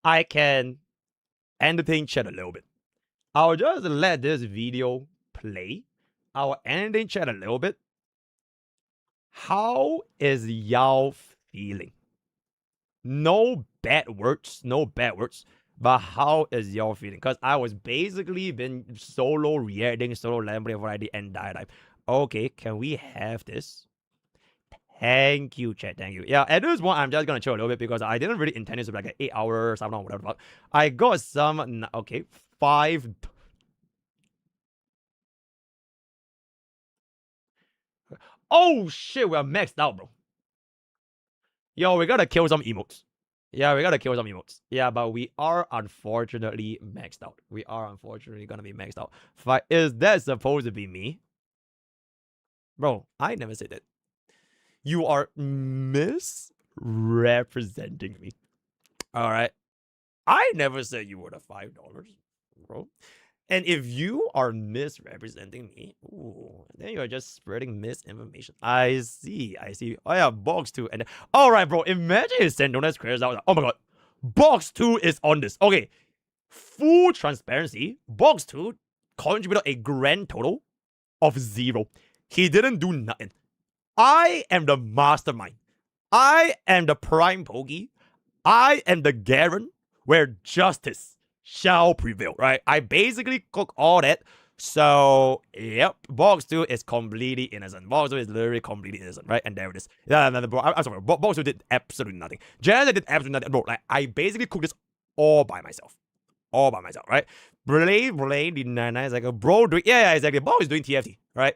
I can entertain chat a little bit. I'll just let this video play. I'll entertain chat a little bit. How is y'all feeling? No bad words, But how is your feeling? Because I was basically been solo reacting, solo lamping for the entire time. Okay, can we have this? Thank you, chat. Thank you. Yeah, at this point, I'm just gonna chill a little bit because I didn't really intend this to be like an 8 hour or something, whatever the fuck. I got some. Okay, 5. Oh shit, we're maxed out, bro. Yo, we gotta kill some emotes. Yeah, we gotta kill some emotes. Yeah, but we are unfortunately maxed out. We are unfortunately gonna be maxed out. Is that supposed to be me? Bro, I never said that. You are misrepresenting me. Alright. I never said you were the $5, bro. And if you are misrepresenting me, ooh, then you're just spreading misinformation. I see. Oh yeah, box 2. And alright, bro. Imagine if Saintontas clears out. Oh my god. Box 2 is on this. Okay. Full transparency. Box 2 contributed a grand total of 0. He didn't do nothing. I am the mastermind. I am the prime pokey. I am the Garen where justice shall prevail, right? I basically cook all that. So, yep, Box 2 is completely innocent. Box 2 is literally completely innocent, right? And there it is. Yeah, bro, I'm sorry. Box 2 did absolutely nothing. Janice did absolutely nothing. Bro, like, I basically cooked this all by myself. All by myself, right? Blade, the 99 is like a bro doing, yeah, exactly. Box is doing TFT, right?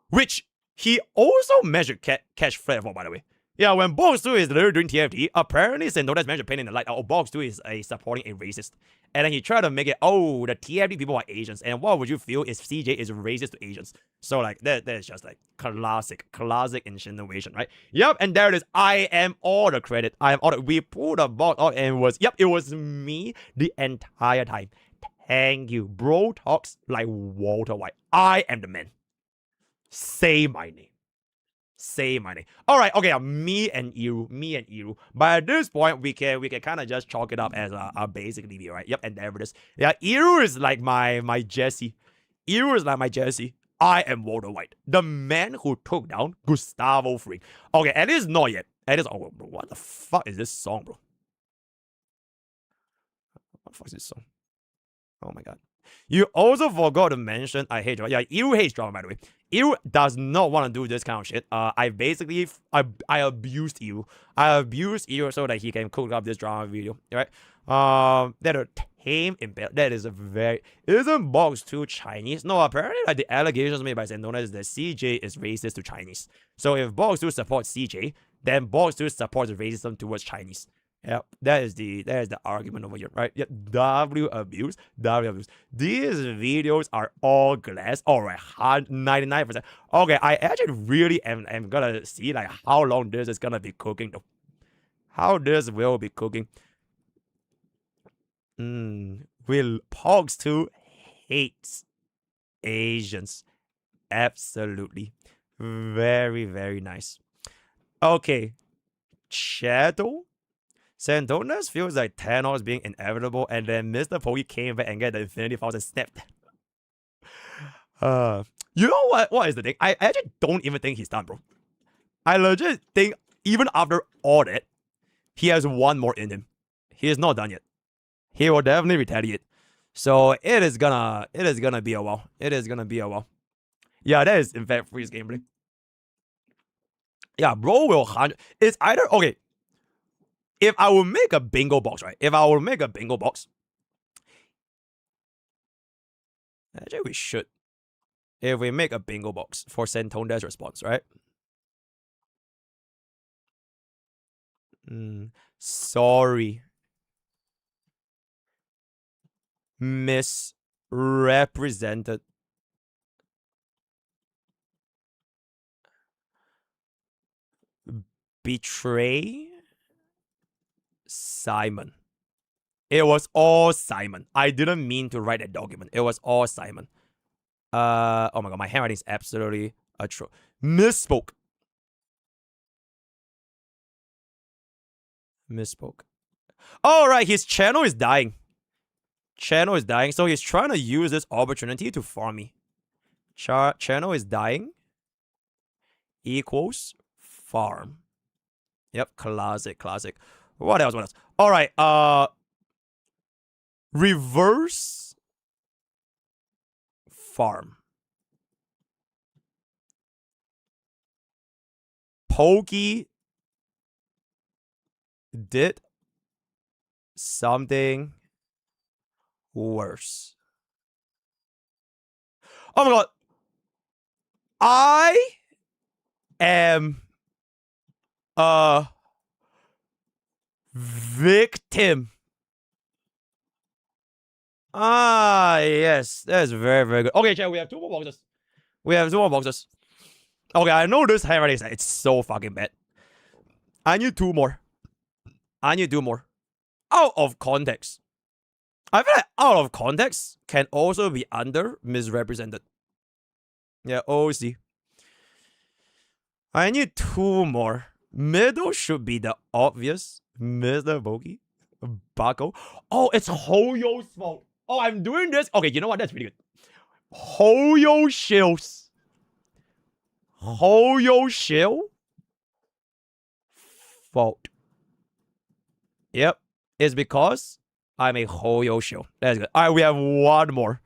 Which he also measured cash flat for, by the way. Yeah, when Box 2 is literally doing TFT, apparently Saintontas mentioned painting the light. Oh, Box 2 is supporting a racist. And then he tried to make it, oh, the TFT people are Asians. And what would you feel if CJ is racist to Asians? So, like, that is just like classic insinuation, right? Yep, and there it is. I am all the credit. I am all the. We pulled the box out and it was me the entire time. Thank you. Bro talks like Walter White. I am the man. Say my name. Say my name. All right, okay, me and Iru. But at this point, we can kind of just chalk it up as a basic DB, right? Yep, and there it is. Yeah, Iru is like my Jesse. Iru is like my Jesse. I am Walter White, the man who took down Gustavo Fring. Okay, and it's not yet. And it's bro, what the fuck is this song, bro? What the fuck is this song? Oh my god. You also forgot to mention I hate drama. Yeah, Iru hates drama, by the way. Iru does not want to do this kind of shit. I abused Iru. I abused Iru so that he can cook up this drama video, right? That a tame impale. That is a very. Isn't Box 2 Chinese? No, apparently like the allegations made by Saintontas is that CJ is racist to Chinese. So if Box 2 supports CJ, then Box 2 supports racism towards Chinese. Yeah, that is the argument over here, right? Yeah, W abuse. These videos are all glass. All right, 99%. Okay, I actually really am gonna see like how long this is gonna be cooking though. How this will be cooking. Will Pogs 2 hates Asians? Absolutely. Very, very nice. Okay. Shadow? Saintontas feels like Thanos being inevitable, and then MrPokke came back and get the Infinity Falls and snapped. You know what? What is the thing? I actually don't even think he's done, bro. I legit think even after all that, he has one more in him. He is not done yet. He will definitely retaliate. So it is gonna be a while. It is gonna be a while. Yeah, that is in fact freeze gameplay. Yeah, bro will 100. It's either okay. If I will make a bingo box, right? If I will make a bingo box, actually we should. If we make a bingo box for Saintontas response, right? Sorry. Misrepresented. Betray Simon. It was all Simon. I didn't mean to write that document. It was all Simon. Oh my god, my handwriting is absolutely atrocious. Misspoke. Alright, his channel is dying. So he's trying to use this opportunity to farm me. Channel is dying equals farm. Yep, classic. What else? Alright, Reverse farm. Pokke did something worse. Oh my god. I am a victim. Ah, yes. That's very, very good. Okay, chat, we have 2 more boxes. We have 2 more boxes. Okay, I know this handwriting is it's so fucking bad. I need 2 more. I need 2 more. Out of context. I feel like out of context can also be under misrepresented. Yeah, OC. I need 2 more. Middle should be the obvious. MrPokke. Bucko. Oh, it's Hoyo's fault. Oh, I'm doing this. Okay, you know what? That's pretty good. Hoyo Shills. Hoyo Shill fault. Yep. It's because I'm a Hoyo Shill. That's good. Alright, we have 1 more.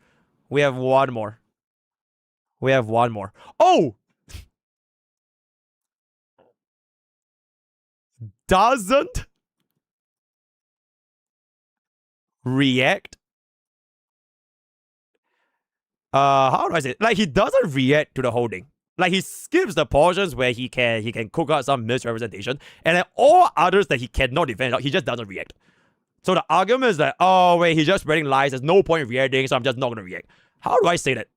We have 1 more. We have 1 more. Oh! Doesn't react. How do I say it? Like, he doesn't react to the whole thing. Like, he skips the portions where he can cook out some misrepresentation, and then all others that he cannot defend, he just doesn't react. So the argument is that, oh wait, he's just spreading lies, there's no point in reacting, so I'm just not gonna react. How do I say that?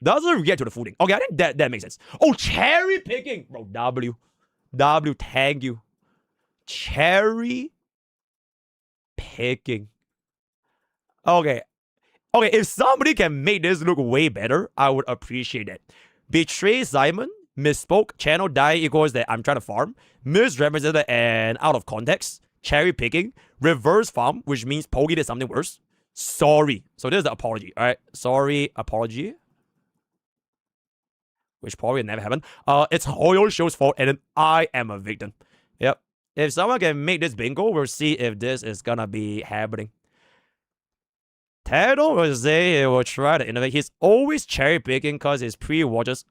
Doesn't react to the full thing. Okay, I think that makes sense. Oh, cherry picking! Bro, W, thank you. Cherry picking. Okay, if somebody can make this look way better, I would appreciate it. Betray Simon, misspoke, channel die equals that I'm trying to farm, misrepresented and out of context, cherry picking, reverse farm, which means Pokke did something worse. Sorry. So this is the apology, alright? Sorry, apology. Which probably never happened. It's Hoyo Show's fault, and then I am a victim. Yep. If someone can make this bingo, we'll see if this is gonna be happening. Tado will say he will try to innovate. He's always cherry picking because his pre-watches.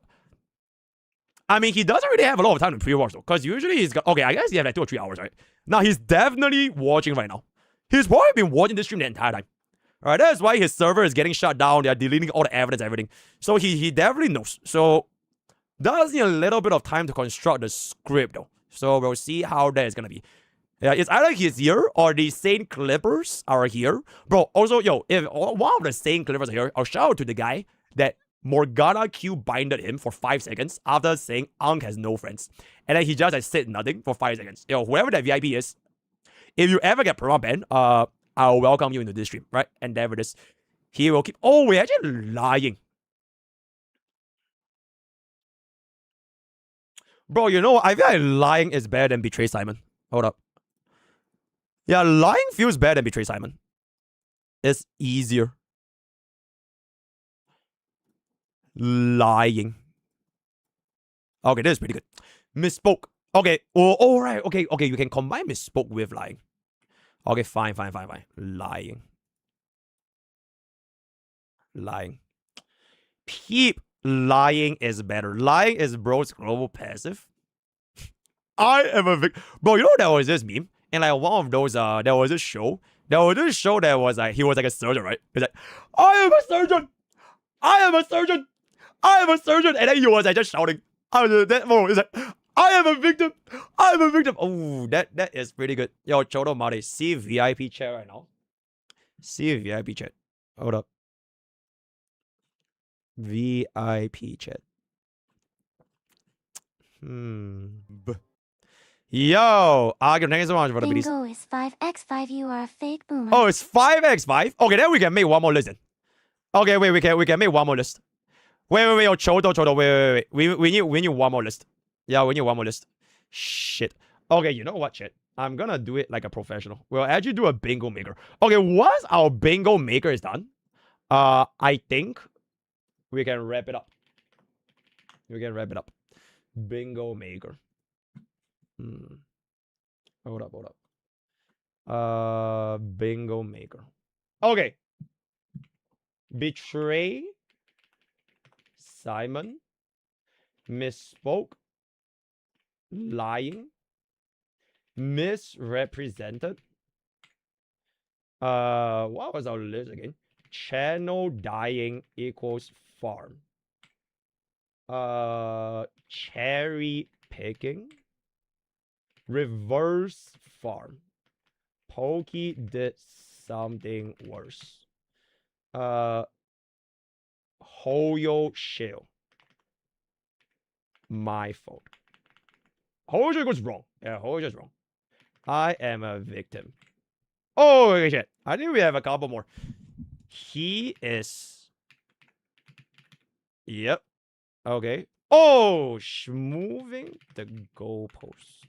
I mean, he doesn't really have a lot of time to pre-watch though, because usually he's got. Okay, I guess he has like 2 or 3 hours, right? Now he's definitely watching right now. He's probably been watching this stream the entire time. Alright, that's why his server is getting shut down. They're deleting all the evidence, everything. So he definitely knows. So does need a little bit of time to construct the script though. So we'll see how that is gonna be. Yeah, it's either he's here or the Saint Clippers are here. Bro, also, yo, if one of the Saint Clippers are here, I'll shout out to the guy that Morgana Q binded him for 5 seconds after saying Ankh has no friends. And then he just like, said nothing for 5 seconds. Yo, whoever that VIP is, if you ever get perma banned, I'll welcome you into this stream, right? And there it is. He will keep. Oh, we're actually lying. Bro, you know, I feel like lying is better than Betray Simon. Hold up. Yeah, lying feels better than Betray Simon. It's easier. Lying. Okay, this is pretty good. Misspoke. Okay. Oh, all right. Okay. You can combine misspoke with lying. Okay, fine. Lying. Peep. Lying is better. Lying is bro's global passive. I am a victim. Bro, you know there was this meme? And like one of those, there was this show. There was this show that was like, he was like a surgeon, right? He's like, I am a surgeon! I am a surgeon! I am a surgeon! And then he was like just shouting. That moment, he's like, I am a victim! I am a victim! Oh, that is pretty good. Yo, Chodo Mari, see VIP chat right now. See VIP chat. Hold up. VIP chat. Yo, Argon, thank you so much for the videos. Bingo is 5x5. You are a fake boomer. Oh, it's 5x5? Okay, then we can make one more list then. Okay, wait, we can make one more list. Wait, yo, Chodo, wait. We need one more list. Yeah, we need one more list. Shit. Okay, you know what, chat? I'm gonna do it like a professional. We'll actually do a bingo maker. Okay, once our bingo maker is done, I think we can wrap it up. Bingo maker. Hold up. Bingo maker. Okay. Betray. Simon. Misspoke. Lying. Misrepresented. What was our list again? Channel dying equals farm. Cherry picking. Reverse farm. Pokey did something worse. Hoyo shield. My fault. Hoyo was wrong. Yeah, Hoyo is wrong. I am a victim. Oh, okay, shit. I think we have a couple more. He is. Yep. Okay. Oh, moving the goalpost.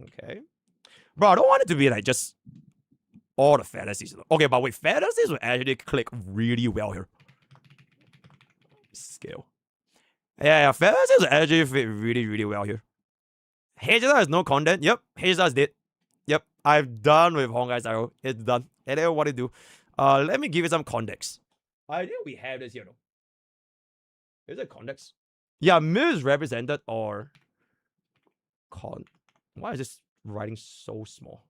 Okay. Bro, I don't want it to be like just all the fantasies. Okay, but wait, fantasies will actually click really well here. Scale. Yeah, fantasies will actually fit really, really well here. Hejida has no content. Yep, Hejida's dead. Yep, I'm done with Hongai Zero. It's done. And then what to do? Let me give you some context. I think we have this here though. Is it context? Yeah, misrepresented or Why is this writing so small?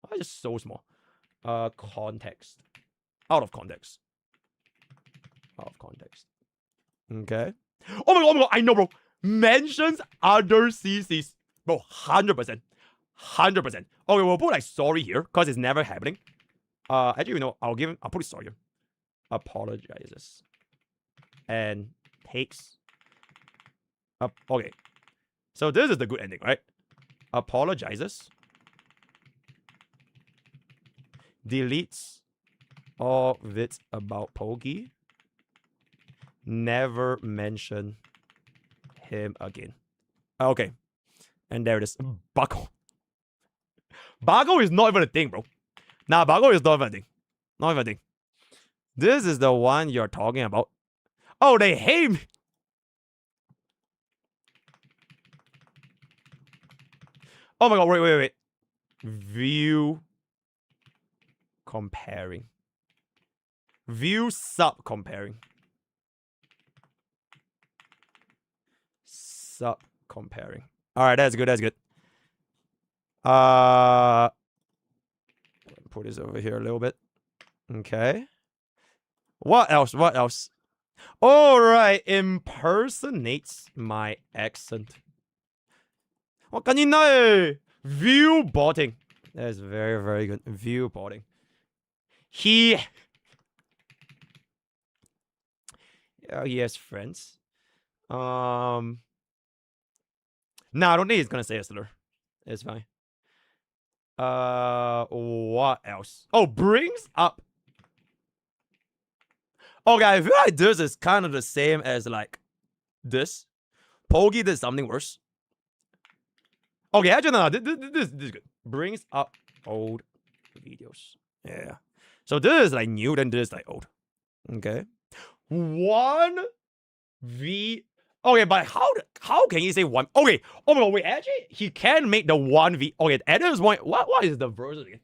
Why is it so small? Context. Out of context. Out of context. Okay. Oh my god, I know, bro. Mentions other CCs. Bro, 100%. 100%. Okay, we'll put like sorry here, because it's never happening. Actually, you know, I'll put it sorry here. Apologizes. And takes up. Okay. So this is the good ending, right? Apologizes. Deletes all bits about Pokey. Never mention him again. Okay. And there it is. Buckle. Buckle is not even a thing, bro. Nah, Buckle is not even a thing. Not even a thing. This is the one you're talking about. Oh, they hate me. Oh my god, wait. View comparing. View sub comparing. Sub comparing. Alright, that's good, that's good. Put this over here a little bit. Okay. What else? What else? Alright, impersonates my accent. What can you know? View botting. That is very, very good. View botting. He has friends. Nah, I don't think he's gonna say a slur. It's fine. What else? Oh, brings up. Okay, I feel like this is kind of the same as like this. Pokey did something worse. Okay, actually, no, this is good. Brings up old videos. Yeah. So this is like new, then this is like old. Okay. 1v. Okay, but how can you say one? Okay. Oh my god, wait, actually, he can make the 1v. Okay, at this point, what is the version again?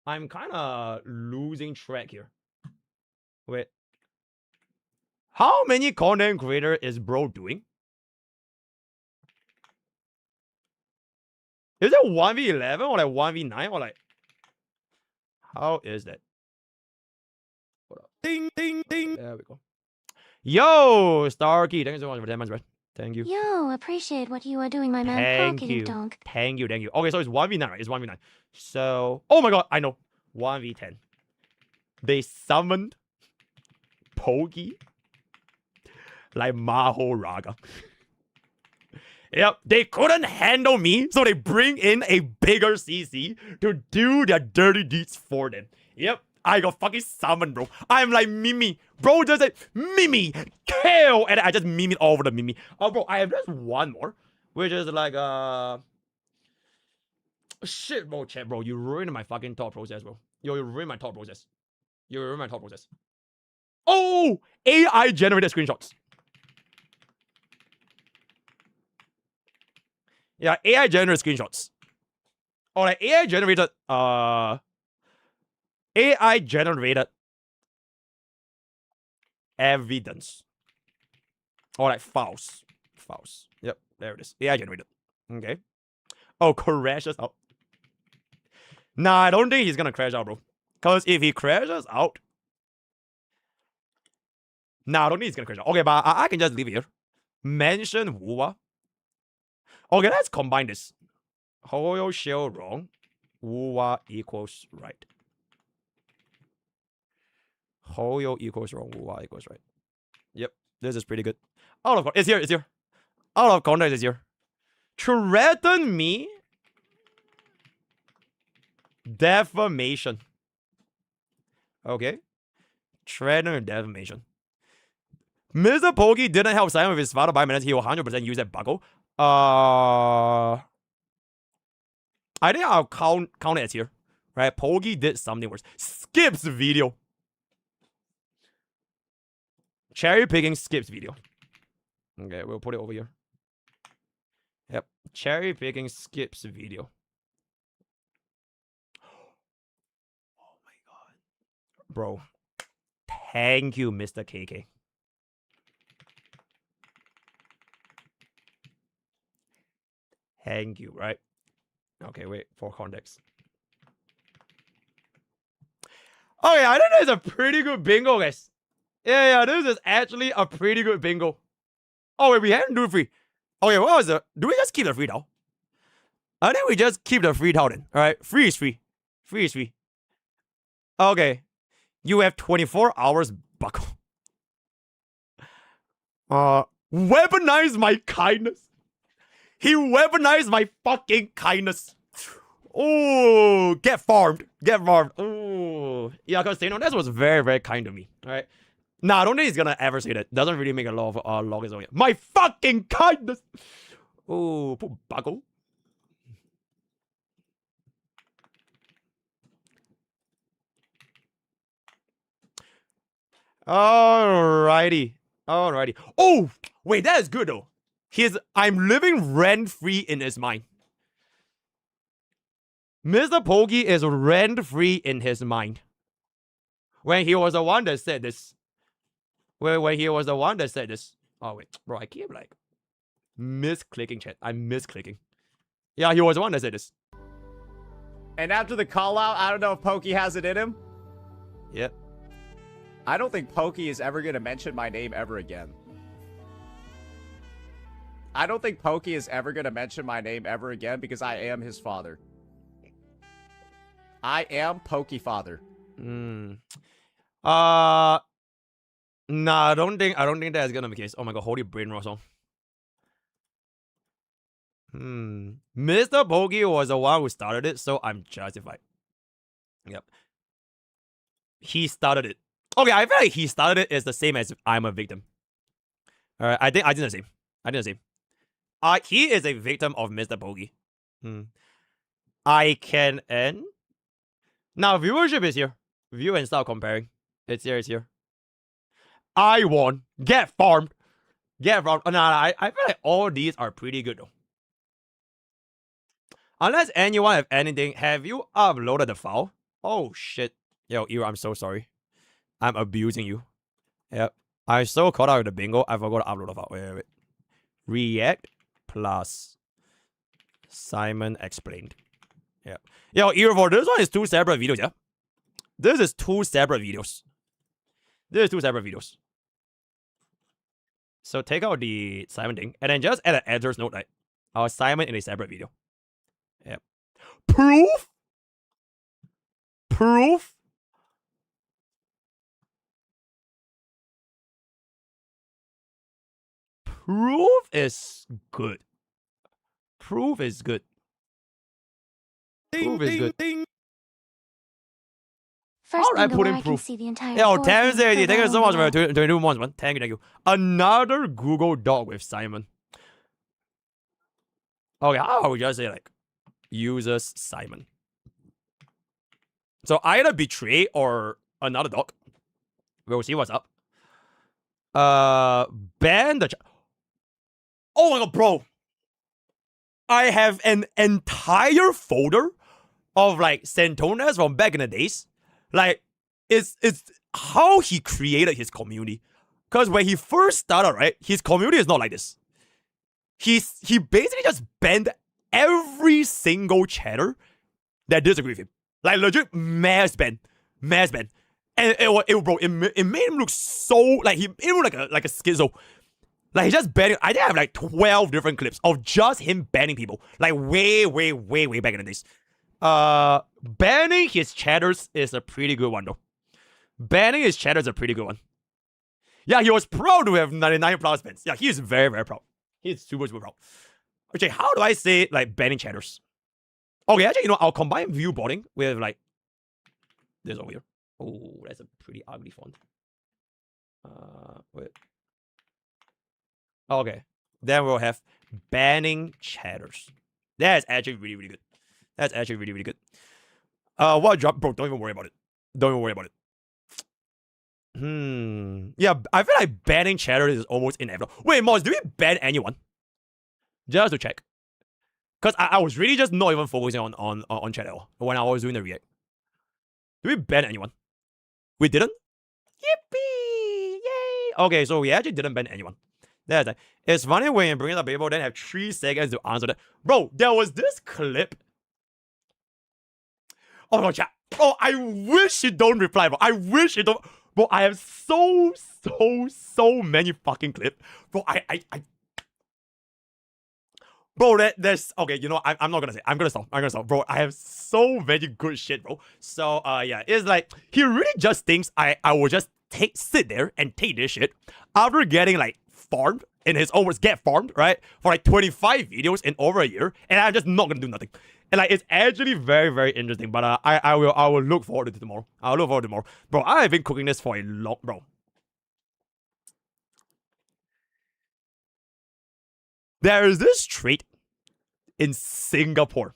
I'm kind of losing track here. Wait. How many content creator is bro doing? Is it 1v11 or like 1v9 or like? How is that? Hold up. Ding, ding, ding. There we go. Yo, Starkey. Thank you so much for 10 months, bro. Thank you. Yo, appreciate what you are doing, my man. Thank Poke you. donk. Thank you. Okay, so it's 1v9, right? It's 1v9. So, oh my god, I know. 1v10. They summoned Pokey like Maho Raga. Yep, they couldn't handle me, so they bring in a bigger CC to do their dirty deeds for them. Yep, I got fucking summoned, bro. I'm like Mimi. Bro just like, Mimi, kill! And I just meme it all over the Mimi. Oh, bro, I have just one more, which is like, shit, bro, chat, bro. You ruined my fucking thought process, bro. Yo, you ruined my thought process. You ruined my thought process. Oh! AI generated screenshots. Yeah, AI generated screenshots. Or like AI generated AI generated evidence. Or like files. Files. Yep, there it is. AI generated. Okay. Oh, crashes out. Nah, I don't think he's gonna crash out, bro. Because if he crashes out. Nah, I don't think he's gonna crash out. Okay, but I can just leave it here. Mention Wuwa. Okay, let's combine this. Hoyo shell wrong. Wuwa equals right. Hoyo equals wrong. Wuwa equals right. Yep, this is pretty good. Out of it's here, it's here. Out of context is here. Threaten me. Defamation. Okay. Threaten and defamation. MrPokke didn't help Simon with his father by minutes. He will 100% use that buckle. I think I'll count it as here. Right? Pokke did something worse. Skips video. Cherry picking skips video. Okay, we'll put it over here. Yep. Cherry picking skips video. Oh my god. Bro. Thank you, Mr. KK. Thank you, right? Okay, wait, for context. Okay, I think that's a pretty good bingo, guys. Yeah, this is actually a pretty good bingo. Oh, wait, we haven't do free. Okay, what was the... Do we just keep the free towel? I think we just keep the free towel then. Alright, free is free. Free is free. Okay. You have 24 hours buckle. Weaponize my kindness. He weaponized my fucking kindness. Oh, get farmed. Get farmed. Oh. Yeah, because Saintontas was very, very kind to me. Alright. Nah, I don't think he's gonna ever say that. Doesn't really make a lot of logos on it. My fucking kindness. Oh, poor buckle. Alrighty. Alrighty. Oh, wait, that is good though. I'm living rent-free in his mind. MrPokke is rent-free in his mind. When he was the one that said this. When he was the one that said this. Oh, wait. Bro, I keep like misclicking chat. I'm misclicking. Yeah, he was the one that said this. And after the call out, I don't know if Pokke has it in him. Yep. I don't think Pokke is ever going to mention my name ever again. I don't think Pokke is ever going to mention my name ever again because I am his father. I am Pokke father. Nah, I don't think that's gonna be the case. Oh my god, holy brain rot song. MrPokke was the one who started it, so I'm justified. Yep. He started it. Okay, I feel like he started it is the same as I'm a victim. Alright, I think the same. I did the same. He is a victim of MrPokke. I can end. Now viewership is here. View and start comparing. It's here, it's here. I won. Get farmed. Get farmed. Nah, I feel like all these are pretty good though. Unless anyone have anything, have you uploaded the file? Oh shit. Yo, Ira, I'm so sorry. I'm abusing you. Yep. I'm so caught out with the bingo, I forgot to upload the file. Wait. React plus Simon explained. Yep. Yo, Ira, for this one is 2 separate videos, yeah? This is 2 separate videos. This is 2 separate videos. So take out the Simon thing, and then just add an editor's note, like, our Simon in a separate video. Yep. Proof? Proof? Proof is good. Proof is good. Proof is good. First Alright, bingo put where in I can proof. see the entire Yo, board 10 being thank you filled so much out. for 22 months, man. Thank you. Another Google Doc with Simon. Okay, how would you just say like users Simon? So either betray or another doc. We'll see what's up. Ban the oh my god, bro. I have an entire folder of like Saintontas from back in the days Like, it's how he created his community. Because when he first started, right, his community is not like this. He basically just banned every single chatter that disagree with him. Like, legit mass ban. And it made him look so, like, he looked like a schizo. Like, he just banning, I think I have like 12 different clips of just him banning people. Like, way back in the days. Banning his chatters is a pretty good one, though. Banning his chatters is a pretty good one. Yeah, he was proud to have 99 plus bans. Yeah, he is very proud. He's super proud. Okay, how do I say, like, banning chatters? Okay, actually, I'll combine viewboarding with, like, this over here. Oh, that's a pretty ugly font. Wait. Okay, then we'll have banning chatters. That's actually really good. That's actually really good. What drop? Bro, don't even worry about it. Yeah, I feel like banning chatters is almost inevitable. Wait, Moz, do we ban anyone? Just to check. Because I was really just not even focusing on chat at all when I was doing the react. Do we ban anyone? We didn't? Yippee! Yay! Okay, so we actually didn't ban anyone. That's like, it's funny when you bring up people, then have 3 seconds to answer that. Bro, there was this clip. Oh no, chat. Oh, I wish you don't reply, bro. I wish you don't. Bro, I have so many fucking clips. Bro, Bro, there's okay. I'm not gonna say. I'm gonna stop. Bro, I have so many good shit, bro. So yeah, it's like he really just thinks I will just sit there and take this shit after getting like farmed in his own words, get farmed, right, for like 25 videos in over a year, and I'm just not gonna do nothing. And like it's actually very interesting. But I will look forward to it tomorrow. I'll look forward to tomorrow, bro. I have been cooking this for a long, bro. There is this trait in Singapore.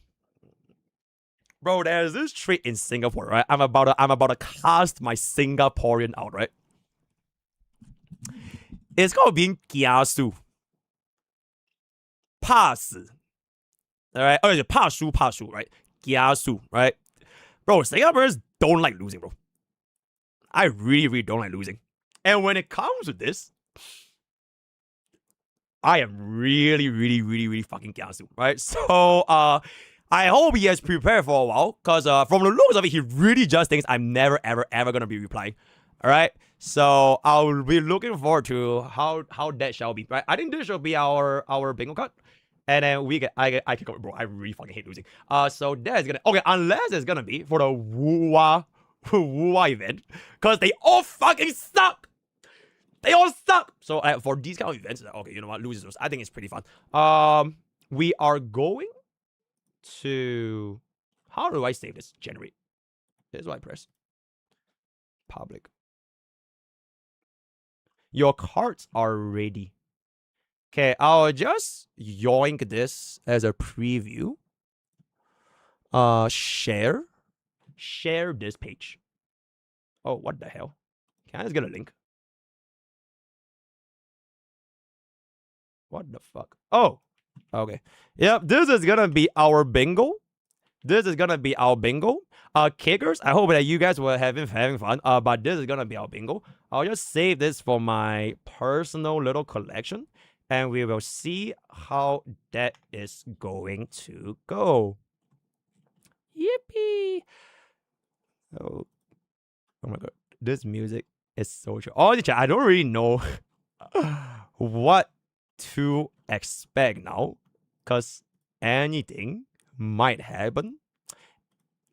Bro, there's this trait in Singapore, right? I'm about to cast my Singaporean out, right? It's called being kiasu. Pass. Alright? Oh, it's pasu, right? Kiasu, right? Bro, Singaporeans don't like losing, bro. I really don't like losing. And when it comes to this, I am really fucking kiasu, right? So, I hope he has prepared for a while, because from the looks of it, he really just thinks I'm never, ever gonna be replying. Alright? So, I'll be looking forward to how that shall be, right? I think this shall be our bingo card. And then I can go, bro. I really fucking hate losing. So that's gonna, okay, unless it's gonna be for the Woowa event, because they all fucking suck. They all suck. So for these kind of events, okay, you know what, losers, I think it's pretty fun. We are going to, how do I save this? Generate. Here's what I press. Public. Your cards are ready. Okay, I'll just yoink this as a preview. Share this page. Oh, what the hell? Can I just get a link? What the fuck? Oh, okay. Yep, this is gonna be our bingo. Kickers, I hope that you guys were having fun. But this is gonna be our bingo. I'll just save this for my personal little collection, and we will see how that is going to go. Yippee! Oh my god, this music is so chill. Oh, I don't really know what to expect now, because anything might happen.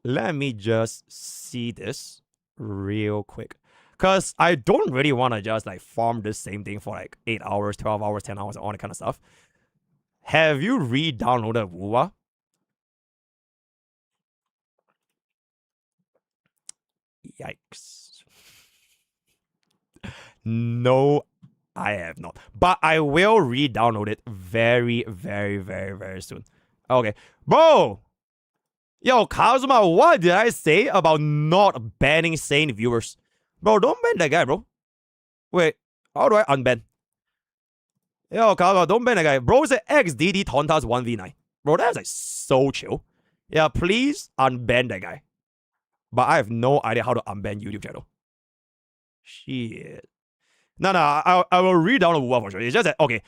Let me just see this real quick, because I don't really want to just like farm the same thing for like 8 hours, 12 hours, 10 hours, all that kind of stuff. Have you re-downloaded Woowa? Yikes. No, I have not. But I will re-download it very soon. Okay. Bro! Yo, Kazuma, what did I say about not banning sane viewers? Bro, don't ban that guy, bro. Wait, how do I unban? Yo, Kazuma, don't ban that guy. Bro said XDD Tontas 1v9. Bro, that's like so chill. Yeah, please unban that guy. but I have no idea how to unban YouTube channel. Shit. No, I will read down the Wu for sure. It's just that, okay,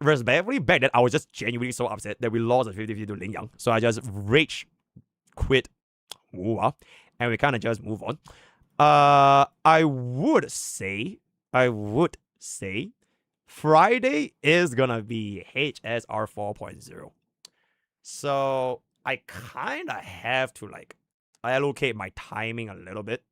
respectfully, back then I was just genuinely so upset that we lost a 50-50 to Ling Yang. So I just rage quit Wu, and we kind of just move on. I would say Friday is gonna be HSR 4.0. So I kind of have to like allocate my timing a little bit,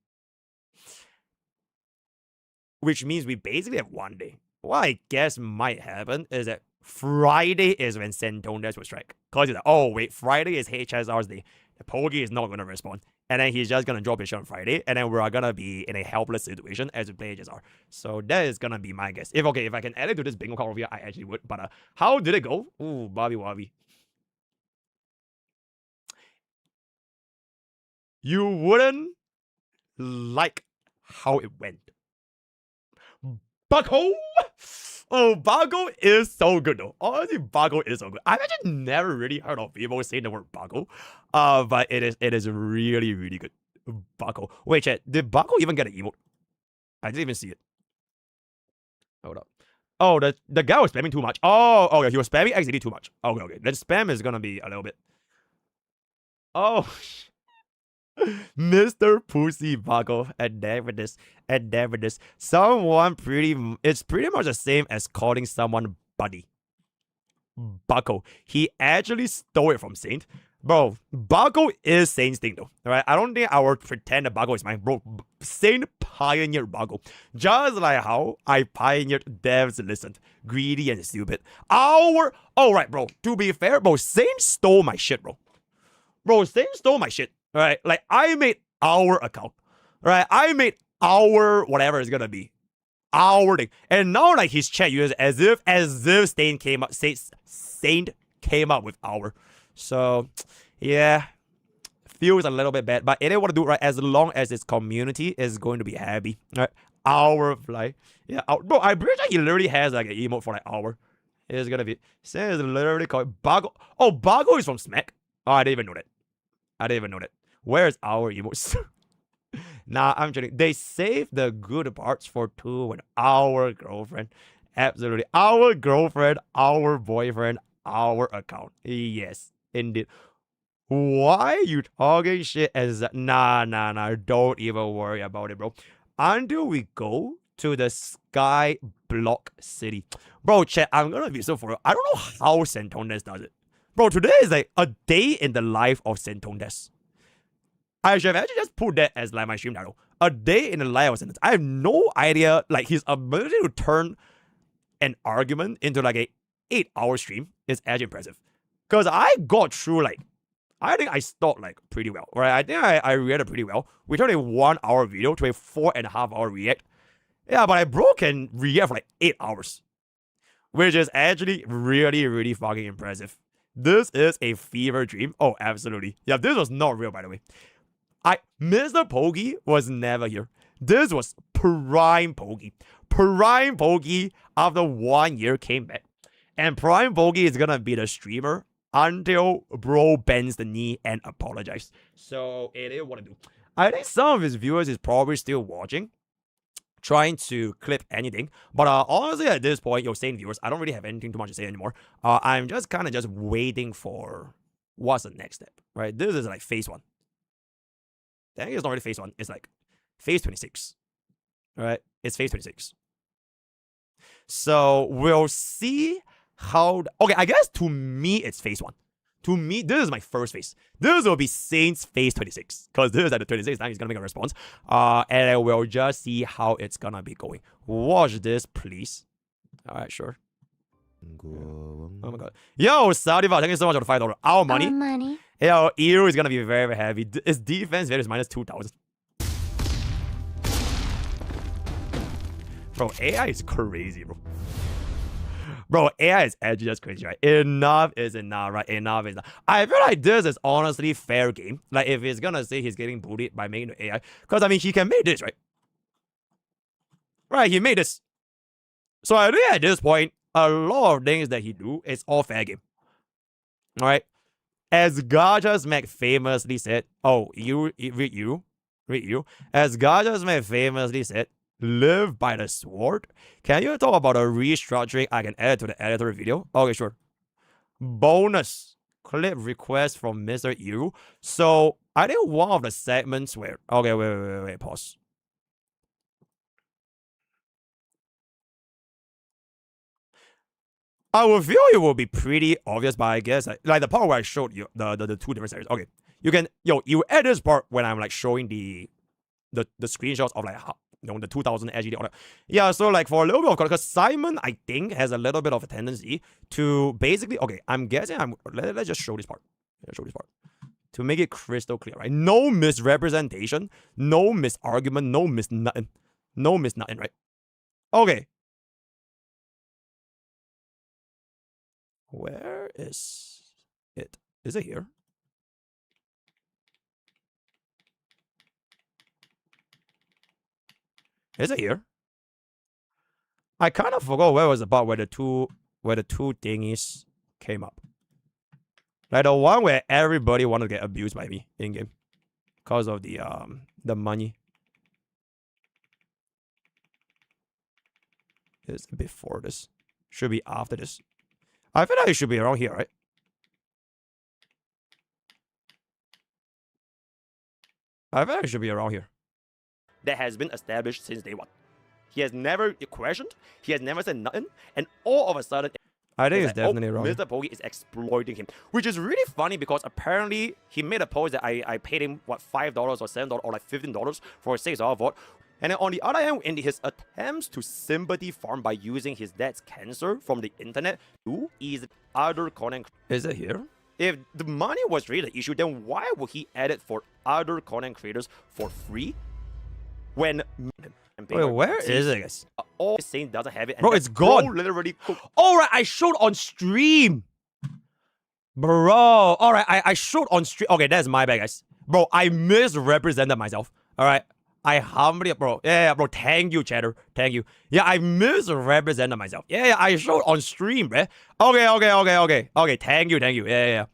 which means we basically have one day. What I guess might happen is that Friday is when Saintontas will strike. Because he's like, oh wait, Friday is HSR's day. The Pokke is not gonna respond. And then he's just gonna drop his shot on Friday, and then we're gonna be in a helpless situation as we play HSR. So that is gonna be my guess. If I can add it to this bingo card over here, I actually would. But how did it go? Ooh, Bobby Wobby. You wouldn't like how it went. Bucko! Oh, Bucko is so good though. Honestly, Bucko is so good. I've actually never really heard of people saying the word Bucko. But it is really, really good. Bucko. Wait, chat, did Bucko even get an emote? I didn't even see it. Hold up. Oh, the guy was spamming too much. Oh, okay, he was spamming XD too much. Okay. Then spam is gonna be a little bit. Oh, Mr. Pussy Bucko and Davidus. It's pretty much the same as calling someone buddy. Bucko. He actually stole it from Saint. Bro, Bucko is Saint's thing though. Alright? I don't think I would pretend that Bucko is mine. Bro, Saint pioneered Bucko. Just like how I pioneered Devs Listened. Greedy and stupid. Alright, bro. To be fair, bro, Saint stole my shit, bro. Bro, Saint stole my shit. Right? Like, I made our account. Right? I made our whatever it's gonna be. Our thing. And now, like, his chat users as if Saint came up with our. So, yeah. Feels a little bit bad. But it ain't what to do, right? As long as its community is going to be happy. Right? Our fly. Yeah. Bro, I'm pretty sure he literally has, like, an emote for, like, our. It's gonna be. Saint is literally called Bago. Oh, Bago is from Smack. Oh, I didn't even know that. Where's our emotes? Nah, I'm joking. They saved the good parts for 2 when our girlfriend. Absolutely. Our girlfriend, our boyfriend, our account. Yes, indeed. Why are you talking shit as Nah. Don't even worry about it, bro. Until we go to the Sky Block City. Bro, chat, I'm gonna be so for real. I don't know how Saintontas does it. Bro, today is like a day in the life of Saintontas. I should have actually just put that as like my stream title. A day in the life of Saintontas. I have no idea, like, his ability to turn an argument into like a 8-hour stream is actually impressive. Because I got through, like, I think I stopped like pretty well, right? I think I reacted pretty well. We turned a 1-hour video to a 4.5-hour react. Yeah, but I broke and react for like 8 hours. Which is actually really, really fucking impressive. This is a fever dream. Oh, absolutely. Yeah, this was not real, by the way. MrPokke was never here. This was Prime Pokke. Prime Pokke, after 1 year, came back. And Prime Pokke is gonna be the streamer until bro bends the knee and apologizes. So, it is what I do. I think some of his viewers is probably still watching, trying to clip anything. But honestly, at this point, you're saying viewers, I don't really have anything too much to say anymore. I'm just kind of just waiting for what's the next step, right? This is like phase 1. I think it's not really phase 1. It's like phase 26, right? It's phase 26. So we'll see how... Okay, I guess to me, it's phase 1. To me, this is my first phase. This will be Saints phase 26. Because this is at the 26th time he's going to make a response. And we'll just see how it's going to be going. Watch this, please. Alright, sure. Oh my god. Yo, Sadiva, thank you so much for the $5. Our money. Our money. Yo, Eero is going to be very, very heavy. His defense value is minus 2,000. Bro, AI is crazy, bro. Bro, AI is actually just crazy, right? Enough is enough, right? Enough is enough. I feel like this is honestly fair game. Like, if he's gonna say he's getting bullied by making the AI. Because, I mean, he can make this, right? Right, he made this. So I think at this point, a lot of things that he do is all fair game. Alright? As Gajas Mac famously said, oh, you read you? read you. As Gaja's man famously said, live by the sword. Can you talk about a restructuring I can add to the editor video? Okay, sure. Bonus clip request from Mr. Iru. So I think one of the segments where okay, wait, pause. I would feel it will be pretty obvious, but I guess like the part where I showed you the two different series. Okay, you can you add this part when I'm like showing the screenshots of like how, the 2000 SGD order. Yeah, so like for a little bit of color, because Simon I think has a little bit of a tendency to basically I'm guessing let's just show this part. To make it crystal clear, right? No misrepresentation, no misargument, no miss nothing, right? Okay. Where is it? Is it here? Is it here? I kind of forgot where was the part where the two thingies came up. Like the one where everybody wanted to get abused by me in game because of the money. Is it before this? Should be after this. I feel like it should be around here, right? I feel like it should be around here. That has been established since day one. He has never questioned. He has never said nothing. And all of a sudden, I think it's definitely wrong. MrPokke is exploiting him, which is really funny because apparently he made a post that I paid him what $5 or $7 or like $15 for a $6 vote. And then on the other hand, in his attempts to sympathy farm by using his dad's cancer from the internet to ease other content. Is it here? If the money was really the issue, then why would he add it for other content creators for free? When wait, where is it, guys? All saying doesn't have it, and bro, it's gone. Literally. All right, I showed on stream, bro. All right, I showed on stream. Okay, that's my bad, guys. Bro, I misrepresented myself. All right, I humbly, bro. Yeah, bro. Thank you, Chatter. Thank you. Yeah, I misrepresented myself. Yeah, I showed on stream, bro. Okay. Thank you. Yeah.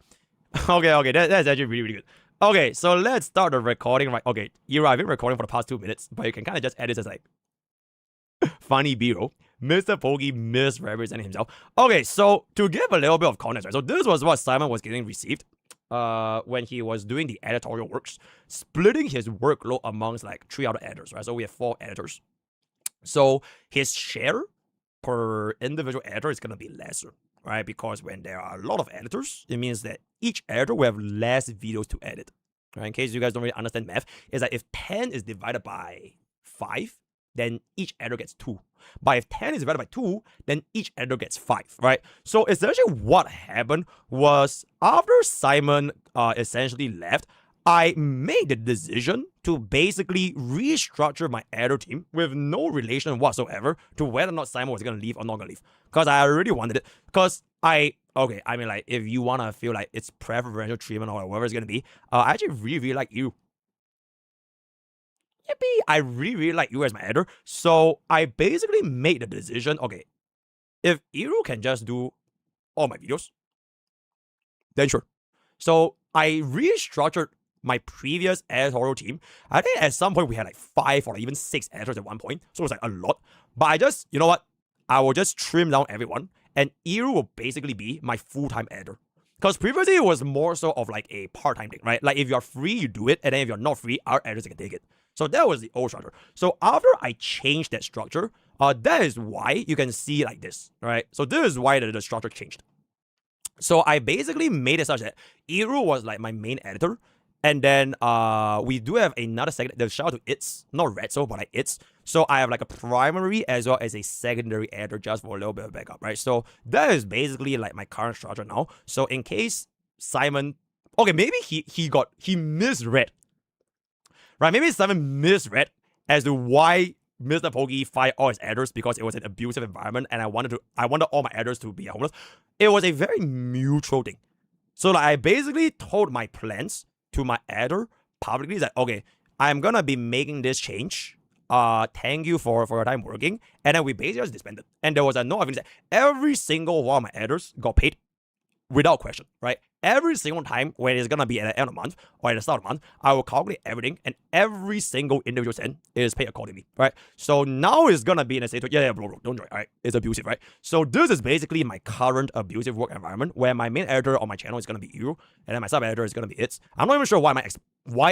Okay. That's actually really good. Okay, so let's start the recording. Right? Okay, I've been recording for the past 2 minutes, but you can kind of just edit as like funny B-roll. MrPokke misrepresenting himself. Okay, so to give a little bit of context, right? So this was what Simon was getting received when he was doing the editorial works, splitting his workload amongst like 3 other editors, right? So we have 4 editors. So his share per individual editor is gonna be lesser, right? Because when there are a lot of editors, it means that each editor will have less videos to edit. Right? In case you guys don't really understand math, it's like if 10 is divided by 5, then each editor gets 2. But if 10 is divided by 2, then each editor gets 5, right? So essentially what happened was after Simon essentially left, I made the decision to basically restructure my editor team with no relation whatsoever to whether or not Simon was going to leave or not going to leave. Because I already wanted it. Because I mean, like, if you want to feel like it's preferential treatment or whatever it's going to be, I actually really like you. Yippee! I really like you as my editor. So I basically made the decision, okay, if Iru can just do all my videos, then sure. So I restructured my previous editorial team. I think at some point we had like 5 or even 6 editors at one point. So it was like a lot. But I just, you know what? I will just trim down everyone. And Iru will basically be my full-time editor. Because previously it was more so of like a part-time thing, right? Like if you're free, you do it. And then if you're not free, our editors can take it. So that was the old structure. So after I changed that structure, that is why you can see like this, right? So this is why the structure changed. So I basically made it such that Iru was like my main editor. And then we do have another second. The shout out to It's, not Redso, but like It's. So I have like a primary as well as a secondary editor just for a little bit of backup, right? So that is basically like my current structure now. So in case Simon, okay, maybe he misread, right? Maybe Simon misread as to why MrPokke fired all his editors because it was an abusive environment, and I wanted all my editors to be homeless. It was a very mutual thing. So like I basically told my plans to my editor publicly that, okay, I'm gonna be making this change. Thank you for your time working. And then we basically just disbanded. And there was no evidence that every single one of my editors got paid without question, right? every single time when it's gonna be at the end of the month or at the start of the month, I will calculate everything, and every single individual cent is paid accordingly, right? So now it's gonna be in a state of, yeah, bro, don't join, all right? It's abusive, right? So this is basically my current abusive work environment where my main editor on my channel is gonna be you, and then my sub editor is gonna be it. I'm not even sure why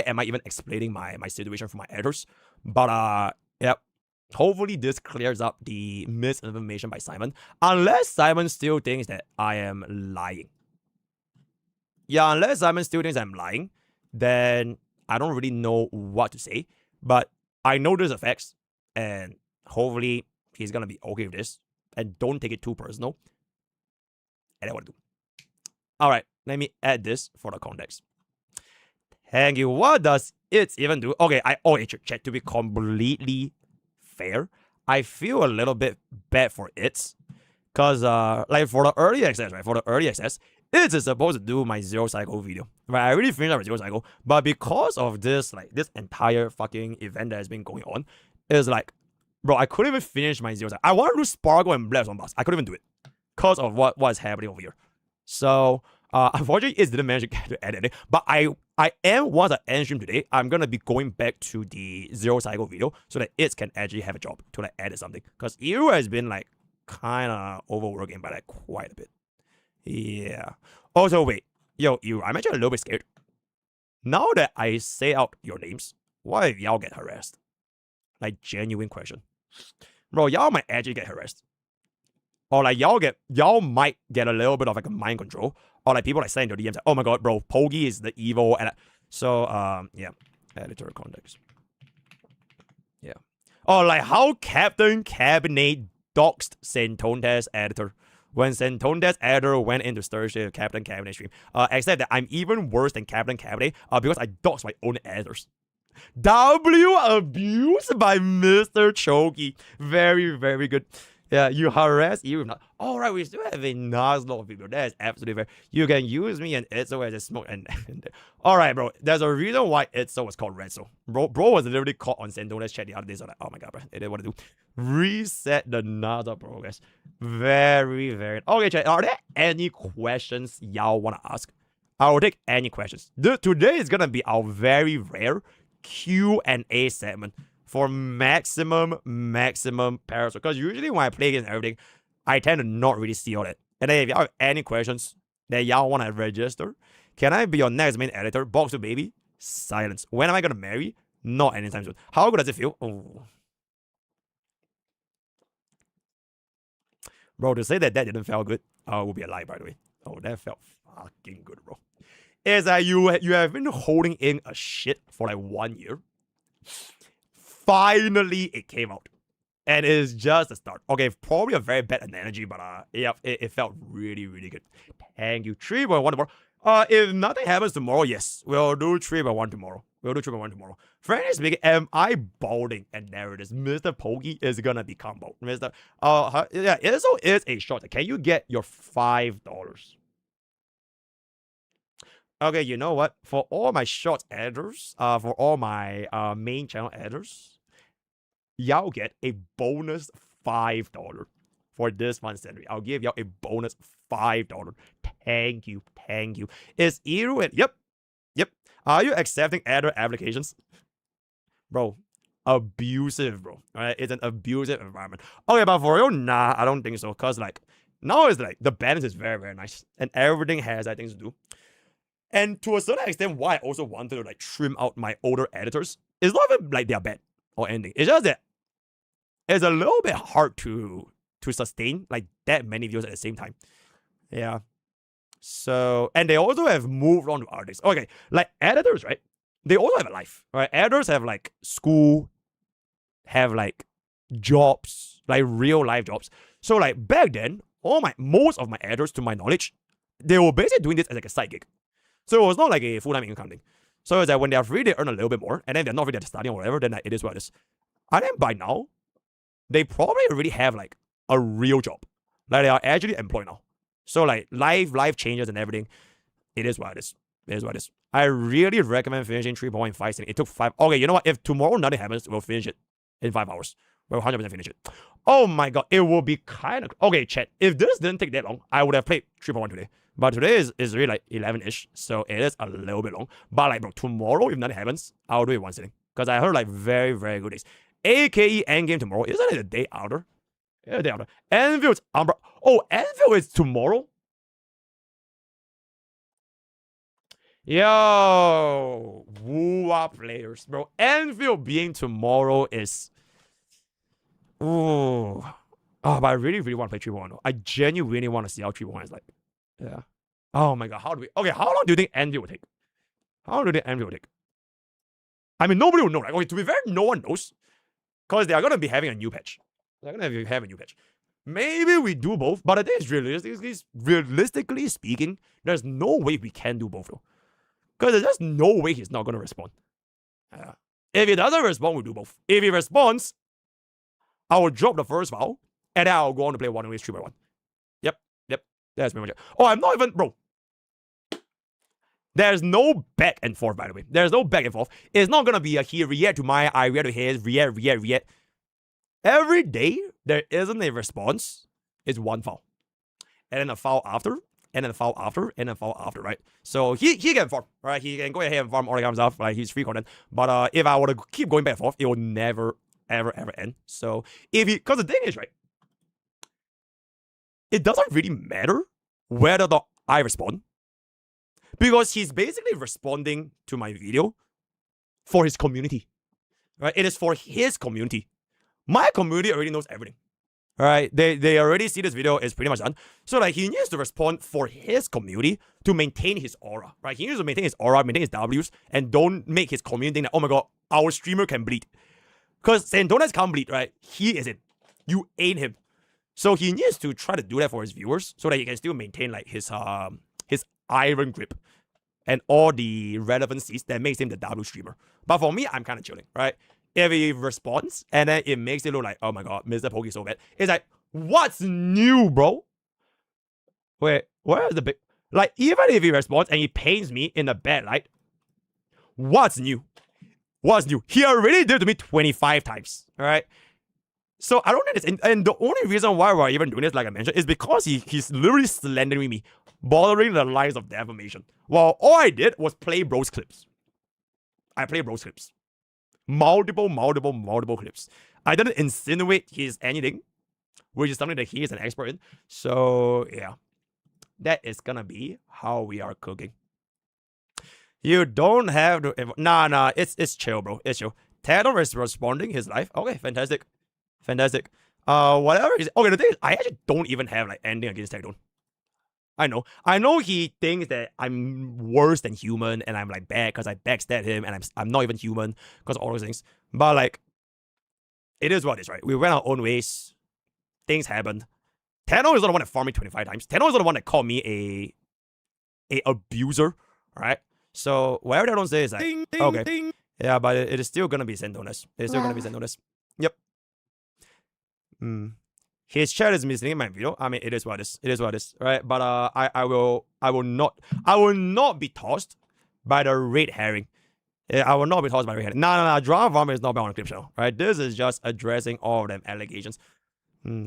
am I even explaining my situation for my editors, but yeah. Hopefully this clears up the misinformation by Simon. Unless Simon still thinks that I am lying. Yeah, unless Simon still thinks I'm lying, then I don't really know what to say. But I know there's effects, and hopefully he's gonna be okay with this. And don't take it too personal. And I want to do. Alright, let me add this for the context. Thank you. What does it even do? Okay, chat, to be completely fair, I feel a little bit bad for it, because like for the early access, right? For the early access, it is supposed to do my 0 cycle video, right? I already finished my 0 cycle, but because of this, like this entire fucking event that has been going on, is like, bro, I couldn't even finish my 0 cycle. I wanted to do Sparkle and Blast on Bus. I couldn't even do it because of what is happening over here. So unfortunately, it didn't manage to get to edit it, but I am, once I end stream today, I'm gonna be going back to the 0 cycle video so that it can actually have a job to like edit something, because Eru has been like kind of overworking by like quite a bit. Yeah. Also, wait, yo, Eru, I'm actually a little bit scared. Now that I say out your names, what if y'all get harassed? Like, genuine question. Bro, y'all might actually get harassed. Or like y'all might get a little bit of like a mind control. Or like people like saying to DMs, like, oh my god, bro, Pokke is the evil. And so yeah, editor context. Yeah. Or like how Captain Cabinet doxed Saintontas editor when Saintontas editor went into Sturship Captain Cabinet stream. Except that I'm even worse than Captain Cabinet because I doxed my own editors. W abused by MrPokke. Very, very good. Yeah, you harass you. All right, we still have a nice lot of people. That is absolutely fair. You can use me and Itzo as a smoke. And all right, bro. There's a reason why Itzo was called Redso. Bro was literally caught on Saintontas chat the other day. So like, oh my god, bro. They didn't want to do. Reset the Nada progress. Very, very. Okay, chat. Are there any questions y'all want to ask? I will take any questions. Today is gonna be our very rare Q&A segment for maximum parasol. Because usually when I play against everything, I tend to not really see all that. And then if y'all have any questions that y'all want to register, can I be your next main editor? Box to baby? Silence. When am I gonna marry? Not anytime soon. How good does it feel? Oh. Bro, to say that didn't feel good, would be a lie, by the way. Oh, that felt fucking good, bro. Is that you have been holding in a shit for like 1 year. Finally, it came out. And it's just a start. Okay, probably a very bad analogy, but yeah, it felt really, really good. Thank you. 3.1 tomorrow. If nothing happens tomorrow, yes, we'll do 3.1 tomorrow. Frankly speaking, am I balding? And there it is. MrPokke is gonna become bald. Yeah, Izzo is a short. Can you get your $5? Okay, you know what? For all my short editors, for all my main channel editors, y'all get a bonus $5 for this month's salary. I'll give y'all a bonus $5. Thank you. Is Eru and yep. Are you accepting editor applications? Bro, abusive, bro. Alright, it's an abusive environment. Okay, but for real, nah, I don't think so. Cause like now it's like the balance is very, very nice. And everything has things to do. And to a certain extent, why I also wanted to like trim out my older editors, it's not even like they're bad or anything. It's just that it's a little bit hard to sustain like that many videos at the same time. Yeah. So, and they also have moved on to other things. Okay, like editors, right? They also have a life, right? Editors have like school, have like jobs, like real life jobs. So like back then, most of my editors, to my knowledge, they were basically doing this as like a side gig. So it was not like a full-time income thing. So it's like when they're free, they earn a little bit more, and then they're not free, they're studying or whatever, then like, it is what it is. And then by now, they probably already have like a real job. Like they are actually employed now. So like life changes and everything. It is what it is. I really recommend finishing 3.1 in 5 seconds. It took 5. Okay, you know what? If tomorrow nothing happens, we'll finish it in 5 hours. We'll 100% finish it. Oh my god, it will be kind of... Okay, chat. If this didn't take that long, I would have played 3.1 today. But today is really like 11-ish, so it is a little bit long. But like, bro, tomorrow, if nothing happens, I'll do it one sitting. Because I heard like very, very good days. AKE endgame tomorrow. Isn't it the day after? Yeah, the day after. Anvil's Umbra. Oh, Anvil is tomorrow? Yo, woo players, bro. Anvil being tomorrow is... Ooh. Oh, but I really, really want to play 3-1. I genuinely want to see how 3-1 is like. Yeah. Oh my god, how do we... Okay, how long do you think Anvil will take? How long do you think Anvil will take? I mean, nobody will know. Like, okay, to be fair, no one knows. Because they are going to be having a new patch. They're going to have a new patch. Maybe we do both, but I think it's realistically speaking, there's no way we can do both though. Because there's just no way he's not going to respond. If he doesn't respond, we'll do both. If he responds, I will drop the first vow, and then I'll go on to play 1 against 3-1. Yep. That's pretty much it. Oh, I'm not even... Bro. There's no back and forth, by the way. There's no back and forth. It's not going to be a he react to my, I react to his, react. Every day, there isn't a response. It's one foul. And then a foul after, and then a foul after, and then a foul after, right? So he can farm, right? He can go ahead and farm all the time stuff, like he's free content. But if I were to keep going back and forth, it will never, ever end. So if he... Because the thing is, right? It doesn't really matter whether I respond. Because he's basically responding to my video for his community. Right? It is for his community. My community already knows everything. Right? They already see this video is pretty much done. So like he needs to respond for his community to maintain his aura. Right? He needs to maintain his aura, maintain his W's, and don't make his community think that, oh my god, our streamer can bleed. Because Saintontas can't bleed, right? He isn't. You ain't him. So he needs to try to do that for his viewers so that he can still maintain like his iron grip and all the relevancies that makes him the W streamer. But for me, I'm kind of chilling, right? If he responds and then it makes it look like, oh my god, MrPokke is so bad. It's like, what's new, bro? Wait, where is the big... Like, even if he responds and he paints me in a bad light, what's new? What's new? He already did it to me 25 times, all right? So I don't think it's... And the only reason why we're even doing this, like I mentioned, is because he's literally slandering me, bordering the lines of defamation. Well, all I did was play bros clips. I played bros clips. Multiple clips. I didn't insinuate he's anything, which is something that he is an expert in. So, yeah. That is gonna be how we are cooking. You don't have to... Nah, it's chill, bro. It's chill. Tatum is responding his life. Okay, fantastic. Whatever. Okay, the thing is, I actually don't even have like anything against Tatum. I know he thinks that I'm worse than human and I'm like bad because I backstab him and I'm not even human because of all those things. But like, it is what it is, right? We went our own ways. Things happened. Tano is not the one that farmed me 25 times. Tano is not the one that called me a abuser, right? So whatever they don't say is like, ding, okay. Ding. Yeah, but it is still gonna be Saintontas. It's still gonna be Saintontas. Yep. His chat is missing in my video. I mean, it is what it is. It is what it is, right? But I will not be tossed by the red herring. I will not be tossed by red herring. No. Drama farming is not bad on a clip show, right? This is just addressing all of them allegations.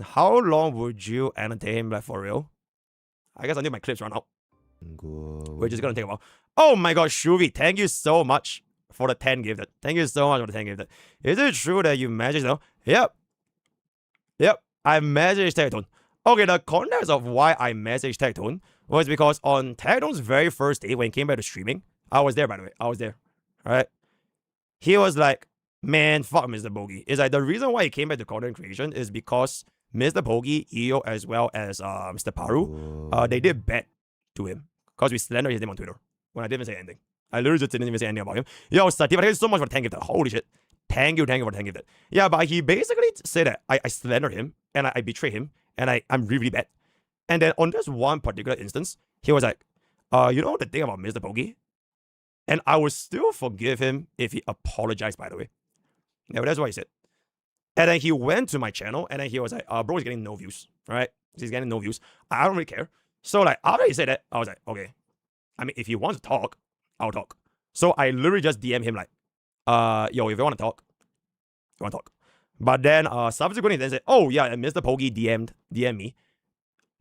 How long would you entertain him, like, for real? I guess until my clips run out. Which is gonna take a while. Oh my god, Shuvi, thank you so much for the 10 gifted. Thank you so much for the 10 gifted. Is it true that you messaged though? Yep. I messaged Tectone. Okay, the context of why I messaged Tectone was because on Tectone's very first day when he came back to streaming, I was there, by the way. I was there. Alright? He was like, man, fuck MrPokke. It's like the reason why he came back to content creation is because MrPokke, EO, as well as Mr. Paru, they did bad to him. Because we slandered his name on Twitter when I didn't even say anything. I literally just didn't even say anything about him. Yo, Sati, thank you so much for the 10 gifted. Holy shit. Thank you for the 10 gifted. Yeah, but he basically said that I slandered him and I betrayed him and I'm really bad. And then on this one particular instance, he was like, you know the thing about MrPokke? And I would still forgive him if he apologized, by the way. Yeah, but that's what he said. And then he went to my channel and then he was like, bro, he's getting no views, right? He's getting no views. I don't really care. So like after he said that, I was like, okay. I mean, if he wants to talk, I'll talk. So I literally just DM him like, yo, if you want to talk, you want to talk. But then subsequently then said, oh yeah, and MrPokke DM'd me.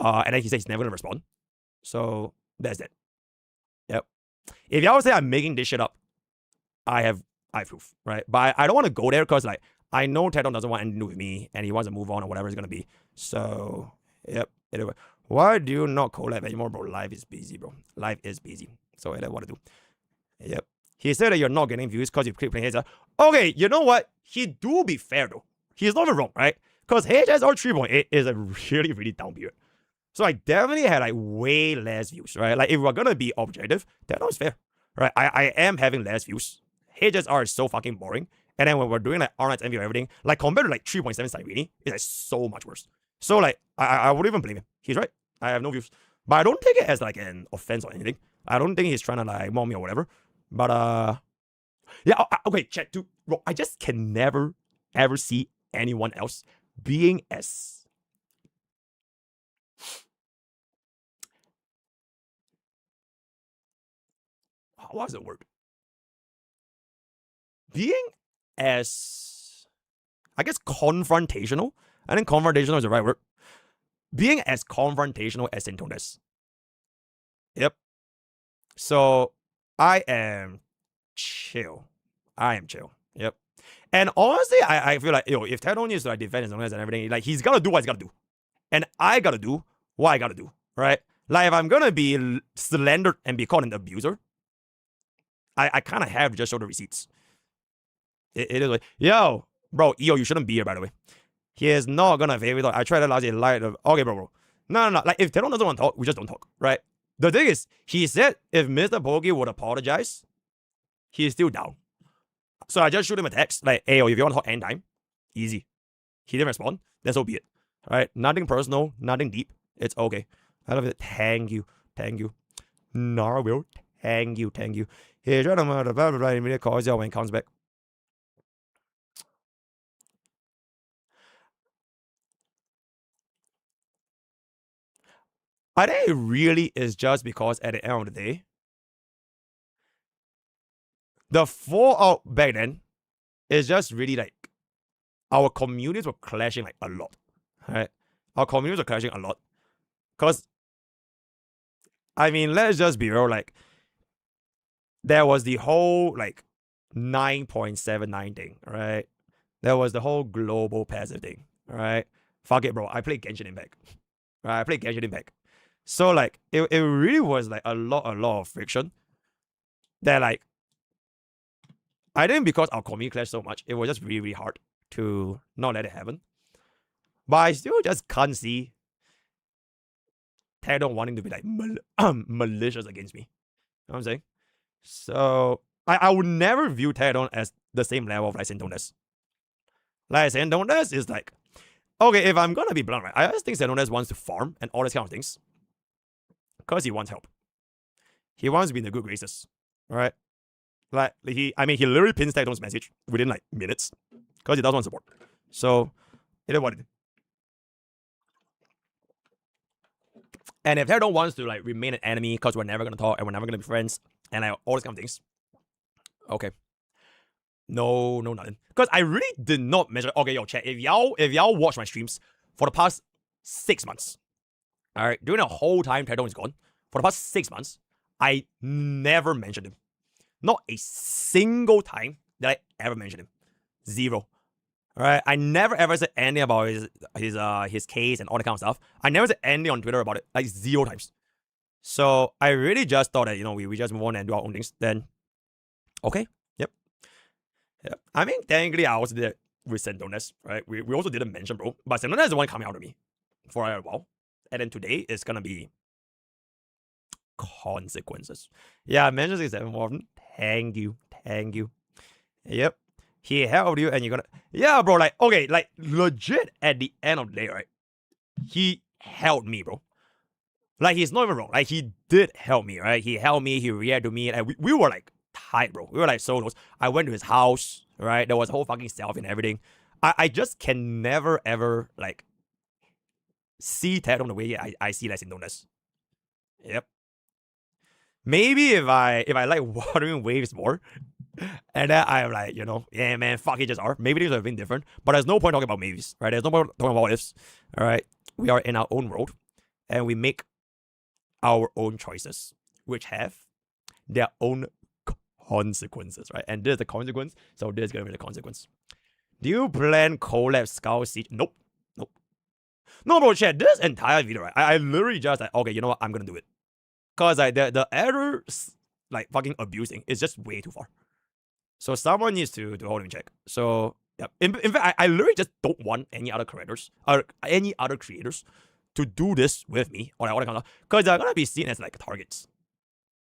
And then he said he's never gonna respond. So that's it. Yep. If y'all say I'm making this shit up, I have proof, right? But I don't want to go there because like I know Tedon doesn't want anything to do with me and he wants to move on or whatever it's gonna be. So yep. Anyway, why do you not collab anymore, bro? Life is busy, bro. Life is busy. So that's what I do. Yep. He said that you're not getting views because you keep playing HS. Okay, you know what? He do be fair though. He's not even wrong, right? Because HSR 3.8 is a really, really down period. So I definitely had like way less views, right? Like if we're gonna be objective, that was fair. Right? I am having less views. HSR is so fucking boring. And then when we're doing like R-Nights MV or everything, like compared to like 3.7 Sirini, it's like so much worse. So like I wouldn't even blame him. He's right. I have no views. But I don't take it as like an offense or anything. I don't think he's trying to like mock me or whatever. But yeah, okay, chat dude, bro, I just can never ever see anyone else being as what's the word? Being as, I guess, confrontational. I think confrontational is the right word. Being as confrontational as Saintontas. Yep. So I am chill. I am chill. Yep. And honestly, I feel like, if Tedon needs to like defend his own and everything, like he's gotta do what he's gotta do. And I gotta do what I gotta do. Right? Like if I'm gonna be slandered and be called an abuser, I kind of have to just show the receipts. It is like, yo, bro, you shouldn't be here, by the way. He is not gonna favor. I tried to last a light of, okay, bro. No. Like, if Tedon doesn't want to talk, we just don't talk, right? The thing is, he said if MrPokke would apologize, he is still down. So I just shoot him a text, like, hey, if you want to talk anytime, easy. He didn't respond, then so be it. All right? Nothing personal, nothing deep. It's okay. I love it. Thank you. Narwhal, thank you. He's trying to blah, blah, blah, immediately calls you when he comes back. I think it really is just because at the end of the day, the fallout back then is just really like our communities were clashing like a lot. Right? Our communities were clashing a lot. Because, I mean, let's just be real, like, there was the whole like 9.79 thing, right? There was the whole global passive thing, right? Fuck it, bro. I played Genshin Impact. Right? I played Genshin Impact. So like it really was like a lot of friction. That like I think because our community clashed so much, it was just really, really hard to not let it happen. But I still just can't see Tedon wanting to be like malicious against me. You know what I'm saying? So I would never view Tedon as the same level of like Saintontas. Like Saintontas is like, okay, if I'm gonna be blunt, right? I just think Saintontas wants to farm and all these kind of things. Because he wants help. He wants to be in the good graces. Right? Like he literally pins Tedon's message within like minutes. Because he doesn't want support. So it is what it is. And if Tedon wants to like remain an enemy because we're never gonna talk and we're never gonna be friends and like all these kind of things. Okay. No, nothing. Because I really did not measure. Okay, yo, chat. If y'all watch my streams for the past 6 months, all right, during the whole time Tedon is gone, for the past 6 months, I never mentioned him. Not a single time that I ever mentioned him. Zero. All right, I never ever said anything about his case and all that kind of stuff. I never said anything on Twitter about it, like 0 times. So I really just thought that we just move on and do our own things. Then, okay, yep. I mean, technically, I also did it with Saintontas, right? We also didn't mention, bro, but Saintontas is the one coming out of me for a while. And then today is gonna be consequences. Yeah, mentions is important. Thank you. Yep. He helped you and you're gonna. Yeah, bro, like, okay, like, legit at the end of the day, right? He helped me, bro. Like, he's not even wrong. Like, he did help me, right? He helped me, he reacted to me, and we were like tight, bro. We were like so close. I went to his house, right? There was a whole fucking selfie and everything. I just can never ever like see Tedon the way I see like Saintontas. Yep. Maybe if I like watering waves more, and then I'm like, yeah, man, fuck HSR. Maybe things would have been different. But there's no point talking about maybes, right? There's no point talking about what ifs. All right. We are in our own world, and we make our own choices, which have their own consequences, right? And this is the consequence, so this is gonna be the consequence. Do you plan collab Scout Siege? Nope. Nope. No, bro, chat, this entire video, right? I literally just like, okay, you know what? I'm gonna do it. Cause like the errors, like fucking abusing, is just way too far. So someone needs to hold in check. So yeah, in fact, I literally just don't want any other creators to do this with me or all that kind of, because they're gonna be seen as like targets.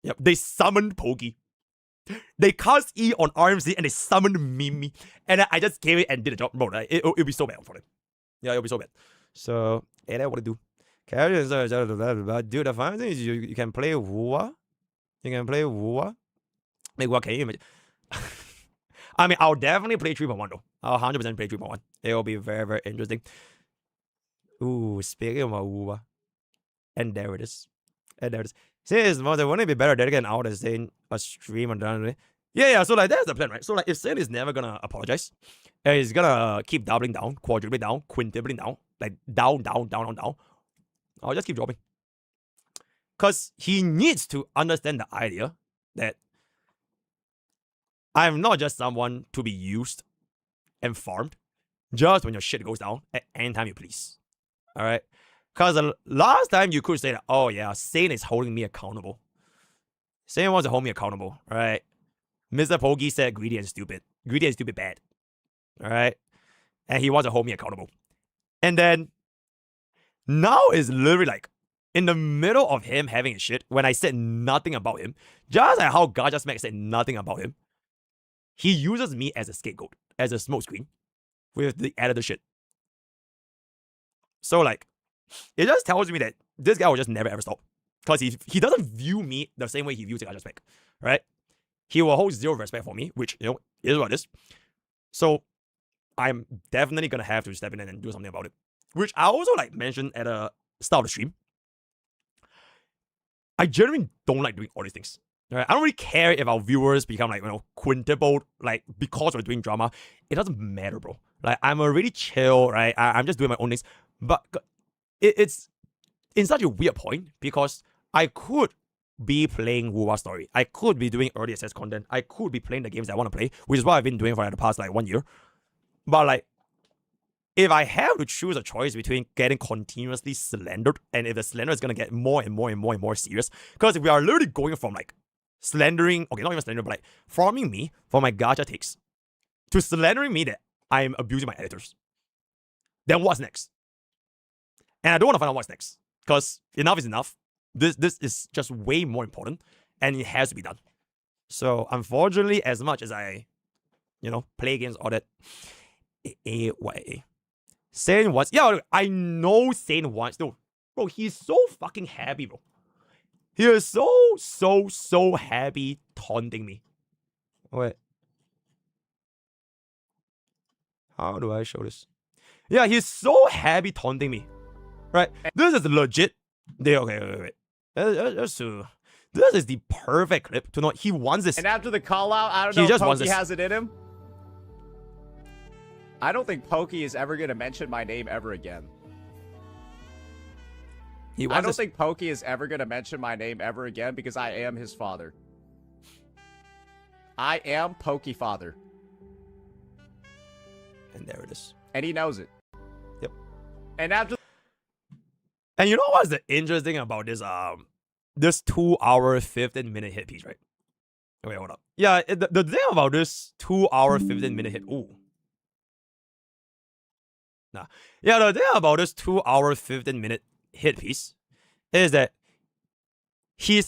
Yep, they summoned Pokke. They cast E on RMC and they summoned Mimi, and I just came in and did the job, bro. Like, it'll be so bad for them. Yeah, it'll be so bad. So, hey, that's what to do. Dude, the fun thing is you can play Wua. You can play Wua. Like, what can you imagine? I mean, I'll definitely play 3.1 though. I'll 100% play 3.1. It'll be very, very interesting. Ooh, speaking of Wua. And there it is. And there it is. Says, wouldn't it be better dedicating out as saying a stream and done? Yeah, so like that's the plan, right? So like if Sin is never gonna apologize, and he's gonna keep doubling down, quadrupling down, quintupling down, like down, I'll just keep dropping. Cause he needs to understand the idea that I'm not just someone to be used and farmed just when your shit goes down at any time you please. Alright? Because the last time you could say that, oh yeah, Saint is holding me accountable. Saint wants to hold me accountable, right? MrPokke said greedy and stupid. Greedy and stupid bad. Alright? And he wants to hold me accountable. And then, now is literally like, in the middle of him having his shit, when I said nothing about him, just like how Gacha Smack said nothing about him, he uses me as a scapegoat, as a smokescreen, with the editor shit. So like, it just tells me that this guy will just never ever stop. Because he doesn't view me the same way he views Gacha Spec, right? He will hold zero respect for me, which, you know, is what it is. So, I'm definitely gonna have to step in and do something about it. Which I also like mentioned at the start of the stream. I generally don't like doing all these things. Right? I don't really care if our viewers become like, you know, quintupled, like, because we're doing drama. It doesn't matter, bro. Like, I'm already chill, right? I'm just doing my own things. But it's in such a weird point because I could be playing Wuwa Story. I could be doing early access content. I could be playing the games I want to play, which is what I've been doing for the past like 1 year. But like, if I have to choose a choice between getting continuously slandered and if the slander is going to get more and more serious, because we are literally going from like slandering, okay, not even slandering, but like farming me for my gacha takes to slandering me that I'm abusing my editors. Then what's next? And I don't want to find out what's next because enough is enough. This is just way more important and it has to be done. So unfortunately, as much as I, you know, play games, all that, Saint wants, yeah, I know Saint wants, no, bro, he's so fucking happy, bro. He is so happy taunting me. Wait. How do I show this? Yeah, he's so happy taunting me. Right? This is legit. Okay. This is the perfect clip to know he wants this. And after the call out, I don't know if Pokke has it in him. I don't think Pokke is ever going to mention my name ever again. I don't think Pokke is ever going to mention my name ever again because I am his father. I am Pokke father. And there it is. And he knows it. Yep. And after... And you know what's the interesting about this this 2 hour 15-minute hit piece, right? Wait, hold up. Yeah, the thing about this 2 hour 15-minute hit, ooh. Nah. Yeah, the thing about this 2 hour 15-minute hit piece is that he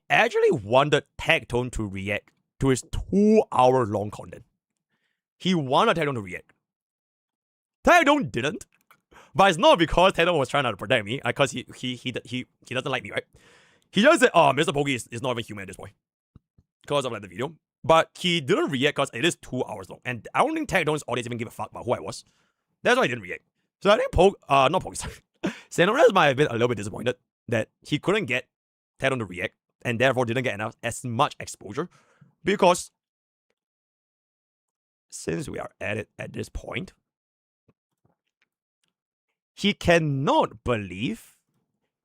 actually wanted Tectone to react to his 2 hour long content. He wanted Tectone to react. Tectone didn't. But it's not because Tectone was trying to protect me, because he doesn't like me, right? He just said, oh, MrPokke is not even human at this point. Because of like the video. But he didn't react because it is 2 hours long. And I don't think Tectone's audience even give a fuck about who I was. That's why he didn't react. So I think not Pokke, sorry. Saintontas might have been a little bit disappointed that he couldn't get Tectone to react and therefore didn't get as much exposure. Because since we are at it at this point, he cannot believe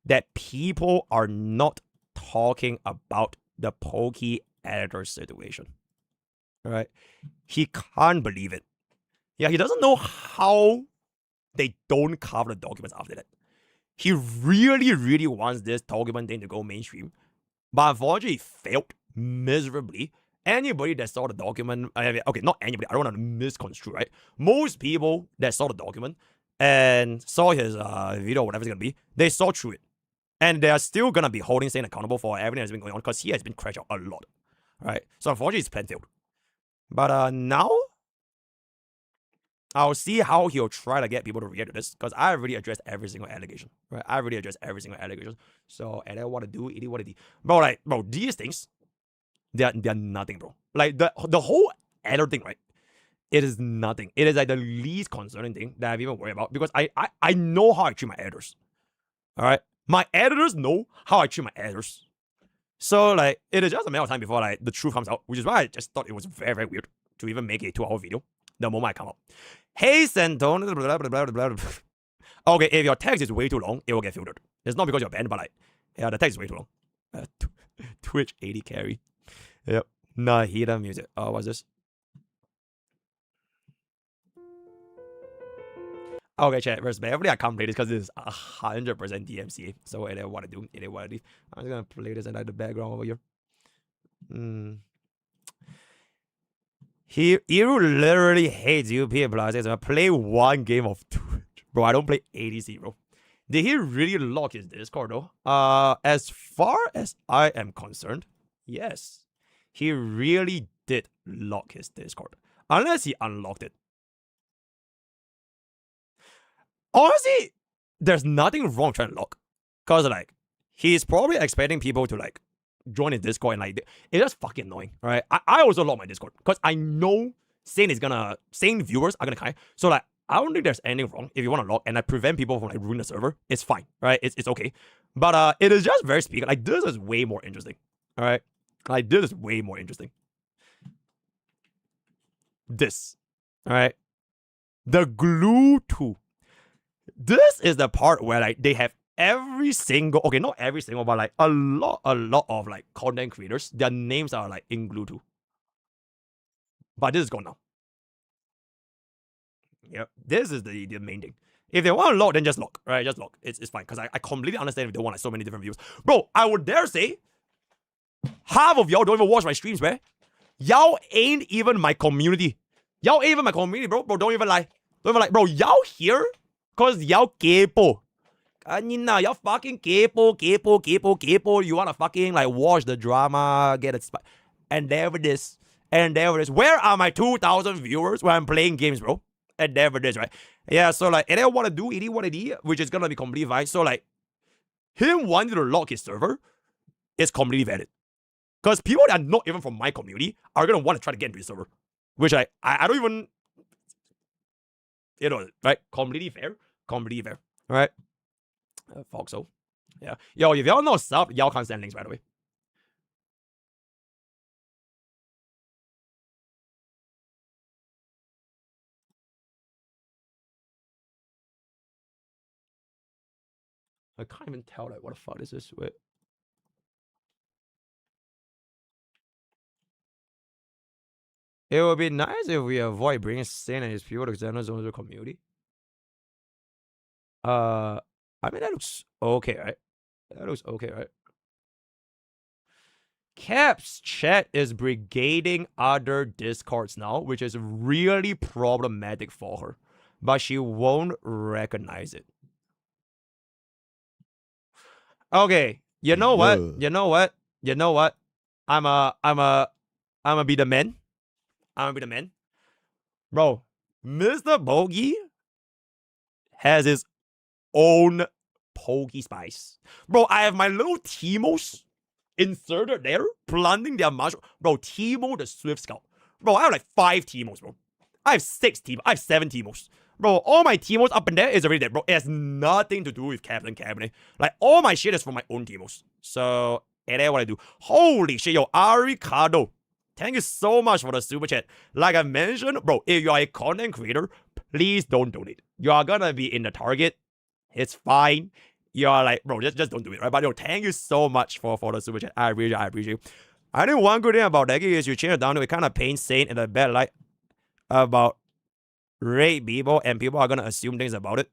that people are not talking about the Pokke editor situation. All right? He can't believe it. Yeah, he doesn't know how they don't cover the documents after that. He really, really wants this document thing to go mainstream, but unfortunately, it failed miserably. Anybody that saw the document, okay, not anybody, I don't want to misconstrue, right? Most people that saw the document and saw his video, whatever it's going to be, they saw through it. And they are still going to be holding Saint accountable for everything that's been going on because he has been crashed out a lot, right? So unfortunately, his plan failed. But now, I'll see how he'll try to get people to react to this because I already addressed every single allegation, right? I already addressed every single allegation. So, and I want to do it, what it is. Bro, these things, they're nothing, bro. Like, the whole editor thing, right? It is nothing. It is like the least concerning thing that I've even worried about because I know how I treat my editors. All right? My editors know how I treat my editors. So, like, it is just a matter of time before, like, the truth comes out, which is why I just thought it was very, very weird to even make a 2-hour video the moment I come out. Hey, Saintontas, blah, blah, blah, blah, blah. Okay, if your text is way too long, it will get filtered. It's not because you're banned, but, like, yeah, the text is way too long. Twitch 80 carry. Yep. Nahida music. Oh, what's this? Okay, chat. Respectfully, I can't play this because this is 100% DMCA. So, it ain't what I do. It ain't what I do. I'm just gonna play this in like the background over here. Iru literally hates UP Plus. I play one game of Twitch. Bro, I don't play ADC, bro. Did he really lock his Discord, though? As far as I am concerned, yes. He really did lock his Discord. Unless he unlocked it. Honestly, there's nothing wrong trying to lock. Because, like, he's probably expecting people to, like, join his Discord and, like, it's just fucking annoying, right? I also lock my Discord. Because I know Saint viewers are gonna cry. So, like, I don't think there's anything wrong if you want to lock and, like, prevent people from, like, ruining the server. It's fine, right? It's okay. But, it is just very speaking. Like, this is way more interesting, all right? Like, this is way more interesting. This. Alright? The glue 2. This is the part where, like, they have every single... Okay, not every single, but, like, a lot of, like, content creators. Their names are, like, in glue 2. But this is gone now. Yep. This is the main thing. If they want to lock, then just lock. Right? Just lock. It's fine. Because I completely understand if they want, like, so many different views. Bro, I would dare say... half of y'all don't even watch my streams, man. Y'all ain't even my community. Y'all ain't even my community, bro. Bro, don't even lie. Bro, y'all here because y'all kepo. Y'all fucking kepo. You wanna fucking, like, watch the drama, get it. And there it is. Where are my 2,000 viewers when I'm playing games, bro? And there it is, right? Yeah, so, like, and I want to do what it is, which is gonna be completely fine. So, like, him wanting to lock his server is completely valid. Because people that are not even from my community are going to want to try to get into the server. Which I don't even... You know, right? Completely fair. Alright? Foxo. Yeah. Yo, if y'all know sub, y'all can't send links, by the way. I can't even tell, like, what the fuck is this? Wait. It would be nice if we avoid bringing Saint and his people to Xenon Zone to the community. I mean, that looks okay, right? Cap's chat is brigading other Discords now, which is really problematic for her. But she won't recognize it. Okay, you know what? I'ma be the man. Bro, MrPokke has his own Pokke spice. Bro, I have my little Teemos inserted there, planting their mushroom. Bro, Teemo the Swift Scout. Bro, I have like 5 Teemos, bro. I have 6 Teemos. I have 7 Teemos. Bro, all my Teemos up in there is already there, bro. It has nothing to do with Captain Cabinet. Like, all my shit is from my own Teemos. So, and that's what I do. Holy shit, yo, Aricado. Thank you so much for the super chat. Like I mentioned, bro, if you are a content creator, please don't donate. You are gonna be in the target. It's fine. you're like, bro, just don't do it, right? But yo, thank you so much for the super chat. I appreciate you. I think one good thing about Decky is you change it down to it kind of paints Saint in a bad light about rape people, and people are gonna assume things about it.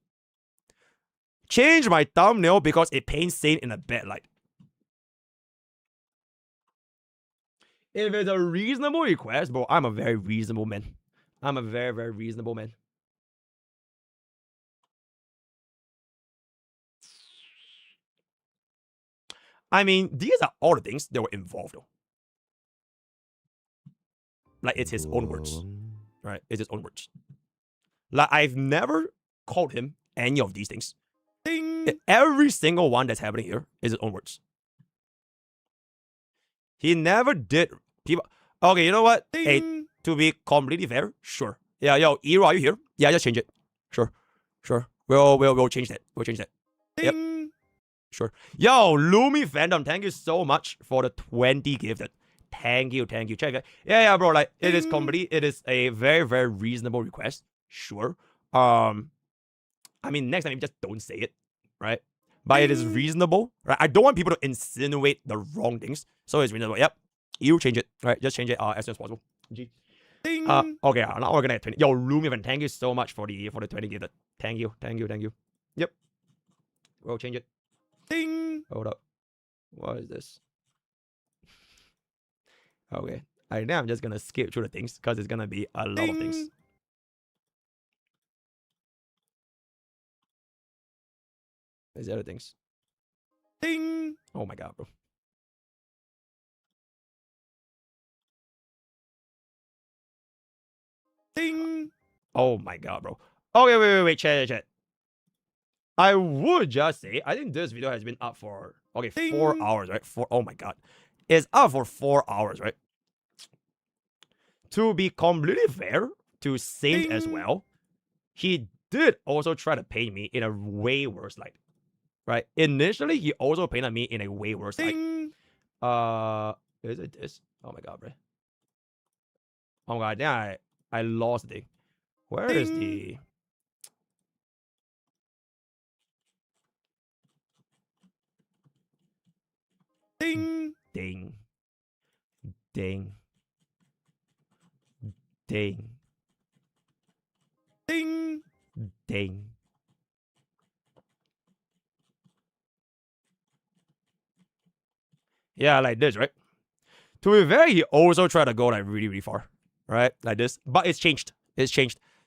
Change my thumbnail because it paints Saint in a bad light. If it's a reasonable request, bro, I'm a very reasonable man. I'm a very, very reasonable man. I mean, these are all the things that were involved, though. Like, it's his own words. Right? It's his own words. Like, I've never called him any of these things. Ding! Every single one that's happening here is his own words. He never did. People. Okay, you know what? Ding! Hey, to be completely fair, sure. Yeah, yo, Ero, are you here? Yeah, just change it. Sure. We'll change that. We'll change that. Ding! Yep. Sure. Yo, Lumi Fandom, thank you so much for the 20 gifted. Thank you. Check it. Yeah, bro. Like, it is complete. It is a very, very reasonable request. Sure. I mean, next time you just don't say it, right? But it is reasonable, right? I don't want people to insinuate the wrong things, so it's reasonable. Yep. You change it, right? Just change it as soon as possible. G. Okay, now we're gonna get 20. Yo, Lumi Fandom, thank you so much for the 20 gifted. Thank you. Yep. We'll change it. Ding! Hold up. What is this? Okay. I think I'm just gonna skip through the things because it's gonna be a lot of things. There's other things. Ding! Oh my god, bro. Ding! Oh my god, bro. Okay, wait. Chat. I would just say, I think this video has been up for, 4 hours, right? Oh my god. It's up for 4 hours, right? To be completely fair to Saint as well, he did also try to paint me in a way worse light, right? Initially, he also painted me in a way worse light. Is it this? Oh my god, bro. Oh my god, yeah, I lost the thing. Where is the... Ding. Yeah, like this, right? To be fair, he also tried to go like really, really far, right? Like this, but it's changed.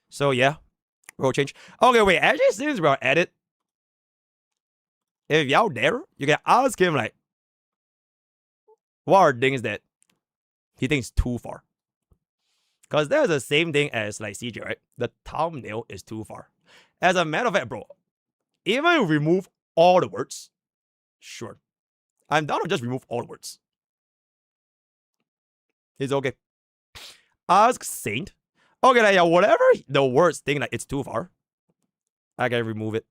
So yeah, we'll change. Okay, wait. Actually, since we're at it, if y'all there, you can ask him like, what are things that he thinks too far? Because there's the same thing as like CJ, right? The thumbnail is too far. As a matter of fact, bro, even if you remove all the words, sure. I'm down to just remove all the words. It's okay. Ask Saint. Okay, like, yeah, whatever the words think like it's too far, I can remove it.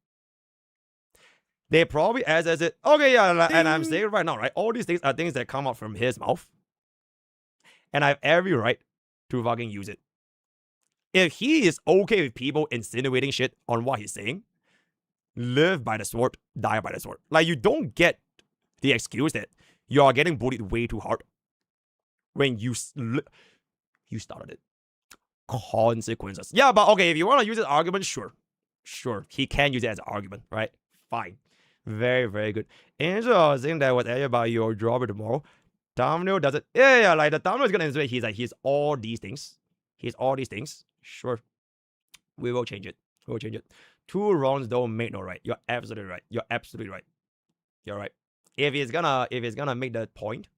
They probably as it. Okay, yeah, and I'm saying right now, right? All these things are things that come out from his mouth. And I have every right to fucking use it. If he is okay with people insinuating shit on what he's saying, live by the sword, die by the sword. Like, you don't get the excuse that you are getting bullied way too hard when you started it. Consequences. Yeah, but okay, if you want to use this argument, sure. He can use it as an argument, right? Fine. Very, very good. Angel saying that whatever about your job tomorrow. Thumbnail does it. Yeah, like the thumbnail is gonna insinuate he's all these things. He's all these things. Sure. We will change it. Two wrongs don't make no right. You're absolutely right. You're right. If he's gonna make the point,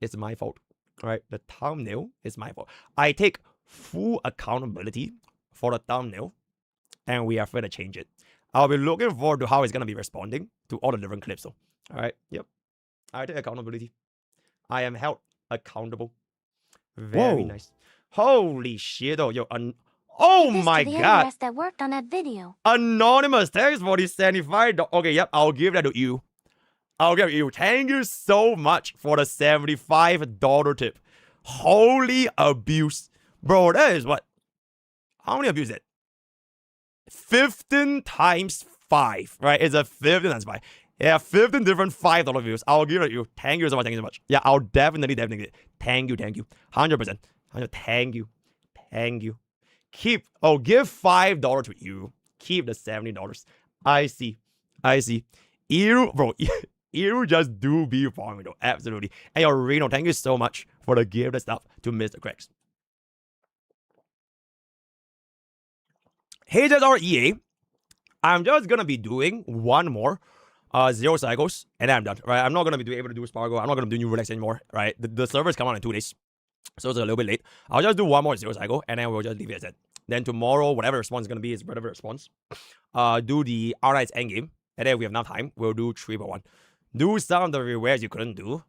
it's my fault. Right? The thumbnail is my fault. I take full accountability for the thumbnail, and we are free to change it. I'll be looking forward to how it's gonna be responding to all the different clips. So, all right. Yep. I take accountability. I am held accountable. Very nice. Holy shit! Oh, yo, oh my god! That worked on that video. Anonymous, thanks for the $75. Okay, yep, I'll give that to you. Thank you so much for the $75 tip. Holy abuse, bro. That is what? How many abuse is that? 15 times 5, right? It's a 15 times 5. Yeah, 15 different $5 views. I'll give it you. Thank you so much. Thank you so much. Yeah, I'll definitely. Thank you. 100%. Thank you. Give $5 to you. Keep the $70. I see. You, bro, you just do be farming though. Absolutely. And yo, Reno, thank you so much for the gift and stuff to Mr. Craigs. Hey, there's our EA. I'm just gonna be doing one more 0 cycles, and then I'm done, right? I'm not gonna be able to do Spargo. I'm not gonna do New Relax anymore, right? The servers come on in 2 days, so it's a little bit late. I'll just do one more 0 cycle, and then we'll just leave it as that. Then tomorrow, whatever response is gonna be is whatever response. Do the Alright endgame, and then if we have enough time, we'll do 3x1. Do some of the rewards you couldn't do.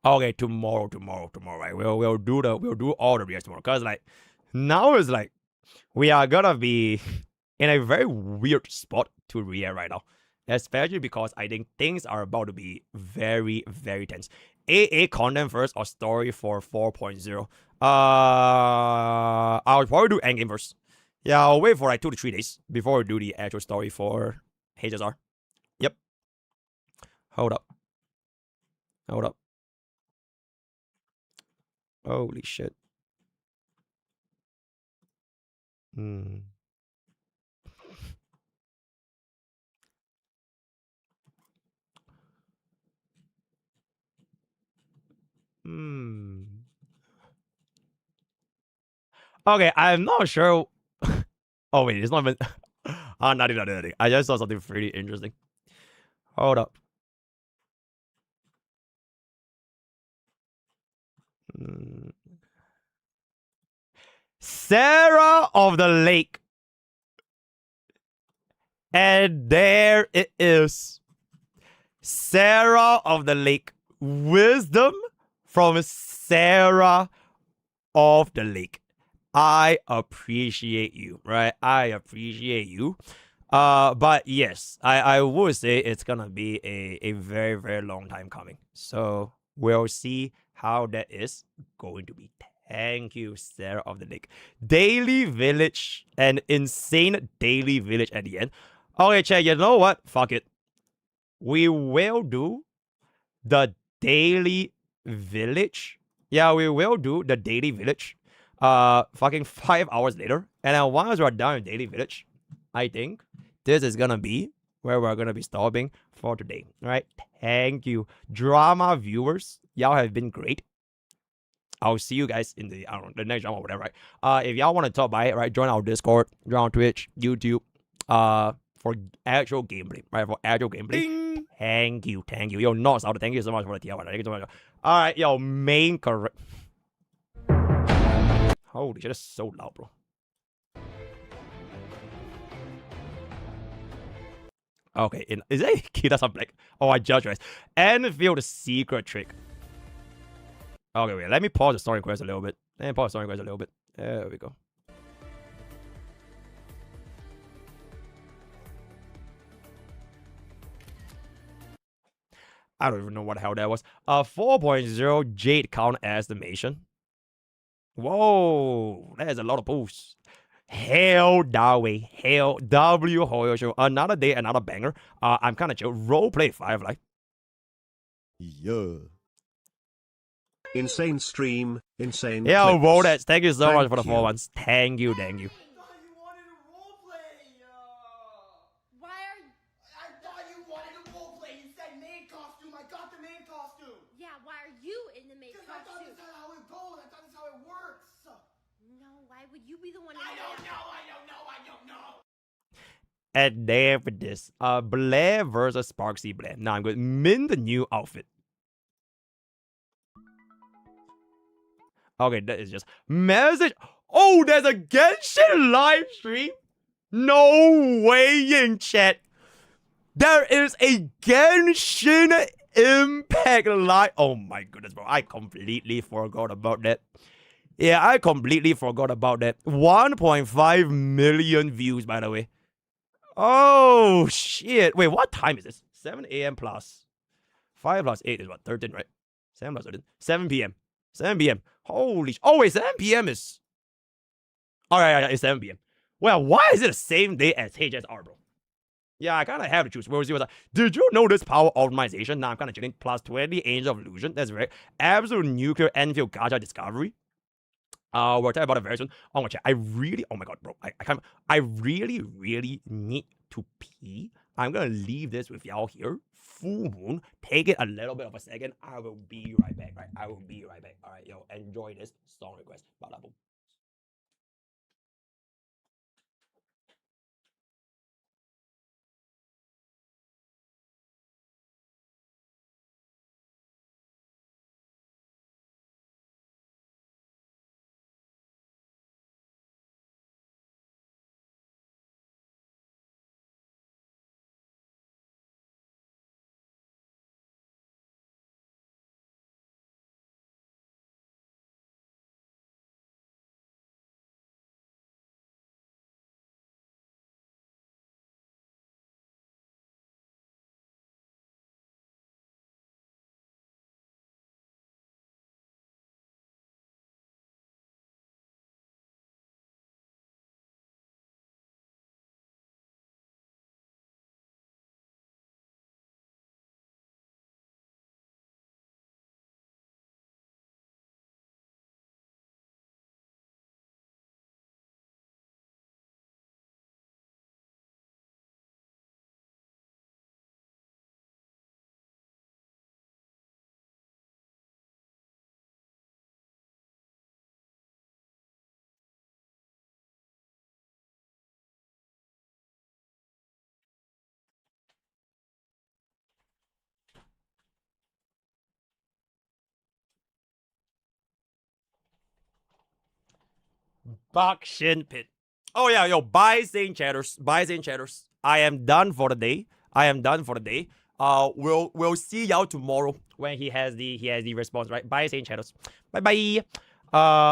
Okay, tomorrow, right? We'll do all the rewards tomorrow, cause like now it's like we are gonna be in a very weird spot to react right now. Especially because I think things are about to be very, very tense. AA content first or story for 4.0? I'll probably do endgame first. Yeah, I'll wait for like 2 to 3 days before we do the actual story for HSR. Yep. Hold up. Holy shit. Okay, I'm not sure. Oh wait, it's not even. Nothing. I just saw something pretty interesting. Hold up. Sarah of the Lake. And there it is. Sarah of the Lake. Wisdom from Sarah of the Lake. I appreciate you, right? I appreciate you. But yes, I would say it's gonna be a very, very long time coming. So we'll see how that is going to be. Thank you, Sarah of the Lake. Daily Village, an insane daily village at the end. Okay, chat, you know what? Fuck it. We will do the daily village. Yeah, we will do the daily village. Fucking 5 hours later. And then once we're done with daily village, I think this is gonna be where we're gonna be stopping for today. Right? Thank you. Drama viewers. Y'all have been great. I'll see you guys in the, I don't know, the next drama or whatever, right? If y'all want to talk by it, right, join our Discord, join our Twitch, YouTube, for actual gameplay, right? For actual gameplay. Ding! Thank you. Yo, Nox, thank you so much for the TR1. Thank you so much. Alright, yo, main correct. Holy shit, that's so loud, bro. Okay, is that Kita Black? Oh, I judge guys. Enfield secret trick. Okay, wait, let me pause the story quest a little bit. There we go. I don't even know what the hell that was. 4.0 Jade count estimation. Whoa, that is a lot of boosts. Hell that way. Hell W Hoyo Show. Another day, another banger. I'm kind of chill. Roleplay Firefly. Yeah. Insane stream, insane. Yeah, clips. Rolex. Thank you so much for the 4 months. Thank you. And there for this. Blair versus Sparksy Blair. Now I'm going to mint the new outfit. Okay, that is just message. Oh, there's a Genshin live stream? No way in chat. There is a Genshin Impact live. Oh my goodness, bro. I completely forgot about that. Yeah, I completely forgot about that. 1.5 million views, by the way. Oh, shit. Wait, what time is this? 7 a.m. plus 5 plus 8 is what? 13, right? 7 plus 13. 7 p.m. 7 p.m. Holy oh, wait, 7 p.m. is... Alright, it's 7 p.m. Well, why is it the same day as HSR, bro? Yeah, I kind of have to choose. Where was like, did you know this power optimization? Now I'm kind of chilling. Plus 20 Angel of Illusion. That's right. Absolute Nuclear Enfield Gacha Discovery. We'll talk about it very soon. Oh my god, I really, oh my god, bro, I really, really need to pee. I'm gonna leave this with y'all here. Full moon. Take it a little bit of a second. I will be right back. Right, I will be right back. All right, yo, enjoy this song request. Bada boom. Bak Shin Pit. Oh yeah, yo, bye Saint Chatters. Bye Saint Chatters. I am done for the day. I am done for the day. We'll see y'all tomorrow when he has the response, right? Bye Saint Chatters. Bye bye.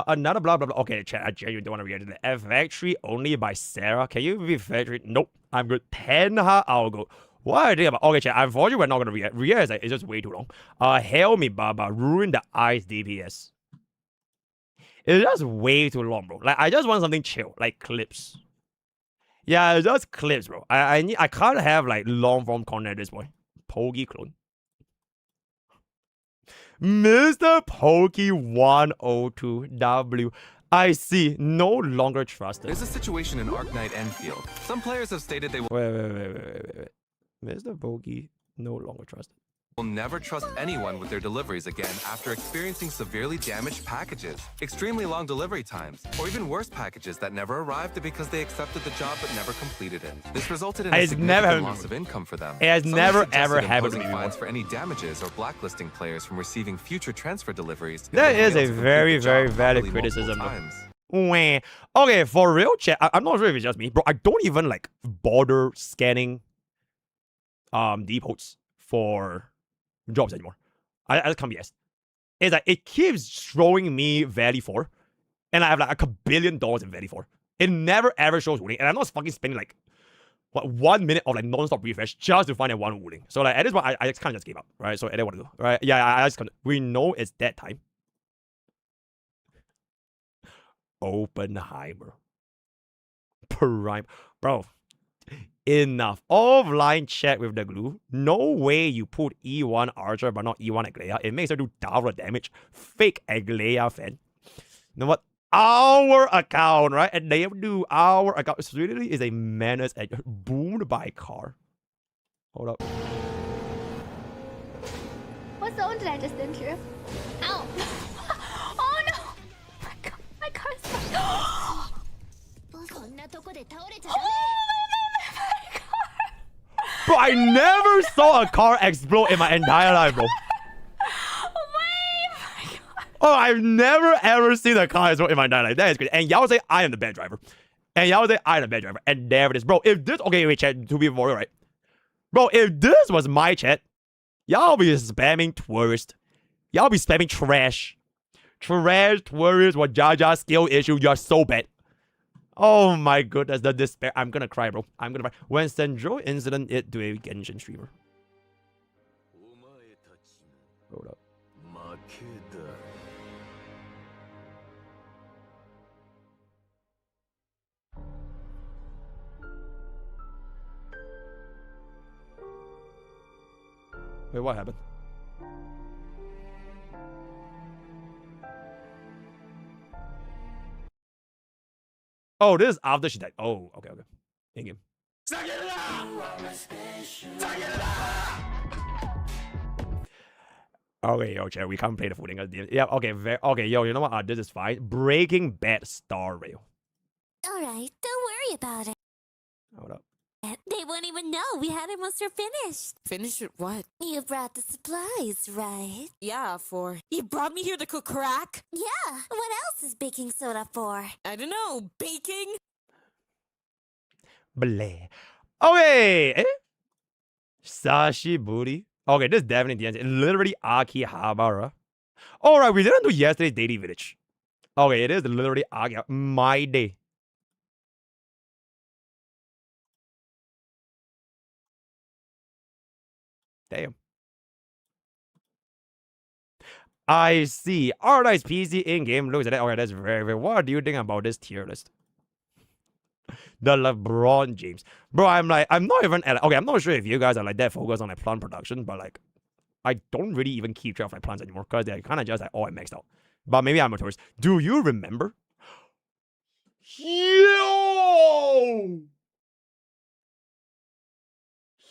Another blah blah blah. Okay, chat. I genuinely don't want to react to the F Factory only by Sarah. Can you be Factory? Nope. I'm good. Tenha, I'll go. What are you thinking about? Okay, chat. Unfortunately, we're not gonna react. React is like, it's just way too long. Hail me, Baba. Ruin the ice DPS. It's just way too long, bro. Like, I just want something chill, like clips. Yeah, it's just clips, bro. I can't have like long form content at this point. Pokke clone. MrPokke 102W. I see. No longer trusted. There's a situation in Arknight Enfield. Some players have stated they Wait. MrPokke no longer trusted. will never trust anyone with their deliveries again after experiencing severely damaged packages, extremely long delivery times, or even worse packages that never arrived because they accepted the job but never completed it. This resulted in a significant loss of income for them. It has Some never suggested ever happened to me imposing before. fines for any damages or blacklisting players from receiving future transfer deliveries. if That they is fail a to complete very, the very job valid properly multiple criticism, though. times. Wah. Okay, for real, chat. I'm not sure if it's just me, bro. I don't even like bother scanning depots for jobs anymore. I just can't be asked. It's like it keeps showing me Valley 4, and I have like $1 billion in Valley 4. It never ever shows ruling, and I'm not fucking spending like what 1 minute of like non-stop refresh just to find that one ruling. So like at this point, I kind of just gave up, right? So I don't want to do, right? Yeah, I just can't. We know it's that time. Oppenheimer. Prime. Bro. Enough. Offline chat with the glue. No way you put E1 Archer but not E1 Aglaya. It makes her do double damage. Fake Aglaya fan. You know what? Our account, right? And they do our account. It really is a menace and boomed by car. Hold up. What zone did I just enter? Ow! Oh no! My car is oh, Bro, I never saw a car explode in my entire life, bro. Oh, I've never ever seen a car explode in my entire life. That is crazy. And y'all say I am the bad driver. And y'all say I am the bad driver. And there it is. Bro, if this... Okay, wait, chat. To be more right. Bro, if this was my chat, y'all be spamming tourist. Y'all be spamming trash. Trash, tourist, what Jaja skill issue. You're so bad. Oh my goodness, the despair. I'm gonna cry, bro. I'm gonna cry. When Sandro incident it to a Genshin streamer. Hold up. Wait, what happened? Oh, this is after she died. Oh, okay. In game. Okay, yo, chat, we can't play the full thing. Yeah, okay, okay, yo, you know what? This is fine. Breaking Bad Star Rail. Alright, don't worry about it. Hold up. They won't even know we had it once they're finished. Finished with what? You brought the supplies, right? Yeah, for... You brought me here to cook crack? Yeah. What else is baking soda for? I don't know. Baking? Bleh. Okay. Sashi booty. Okay, this is definitely the end. Literally Akihabara. Alright, we didn't do yesterday's daily village. Okay, it is literally Akihabara. My day. Damn. I see. Alright, PC in-game looks at that. Alright, that's very. What do you think about this tier list? The LeBron James. Bro, I'm not even okay, I'm not sure if you guys are like that focused on like plant production, but like I don't really even keep track of my plants anymore because they're kind of just like, oh, I maxed out. But maybe I'm a tourist. Do you remember? Yo!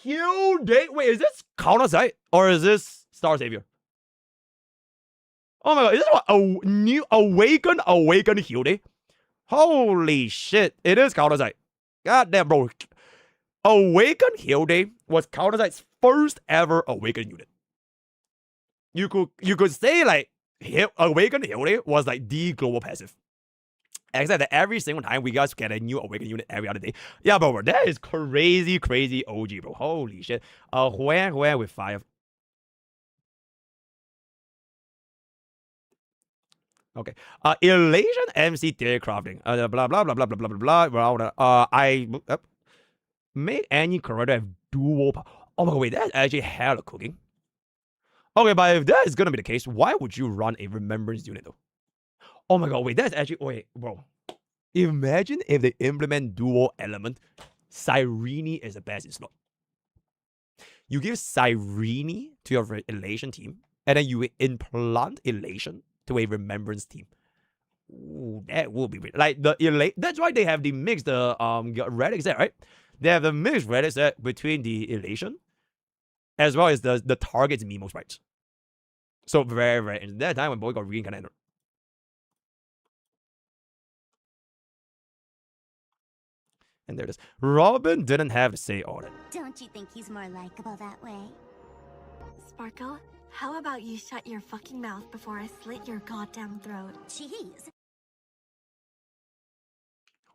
Wait, is this Counter Sight or is this Star Savior? Oh my god, is this what? A new Awaken Heal Day? Holy shit, it is Counter Sight. God damn, bro. Awaken Heal Day was Counter Sight's first ever Awaken unit. You could say like Awaken Heal Day was like the global passive. Except that every single time we guys get a new Awaken unit every other day. Yeah, bro, that is crazy OG, bro. Holy shit. Where with 5. Okay. Elation MC theory crafting. Blah blah blah blah blah blah blah blah. I made any character have dual power. Oh my god, wait, that's actually hella cooking. Okay, but if that is gonna be the case, why would you run a remembrance unit though? Oh my god, wait, that's actually wait, bro. Imagine if they implement dual element. Cyrene is the best in slot. You give Cyrene to your elation team, and then you implant elation to a remembrance team. Ooh, that will be great. Like the elate. That's why they have the mixed relic set, right? They have the mixed relic set between the elation as well as the target's Mimo sprites. So very interesting. That time when boy got reincarnated. And there it is. Robin didn't have to say all that. Don't you think he's more likable that way? Sparkle, how about you shut your fucking mouth before I slit your goddamn throat? Jeez.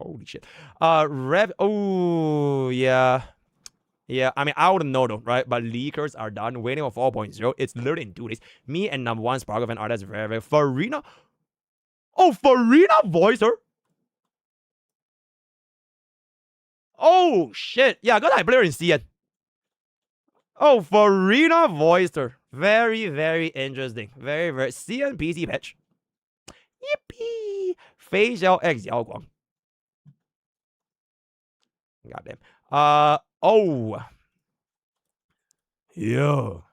Holy shit. Rev. Oh, yeah. Yeah, I mean, I wouldn't know though, right? But leakers are done. Waiting for 4.0. It's literally in 2 days. Me and number 1 Sparkle fan are that's very. Farina. Oh, Farina voiced her. Oh, shit. Yeah, because I play her in CN. Oh, Farina voiced her. Very interesting. Very. CN PC patch. Yippee. Facial X Yao Guang. Goddamn. Oh. Yo.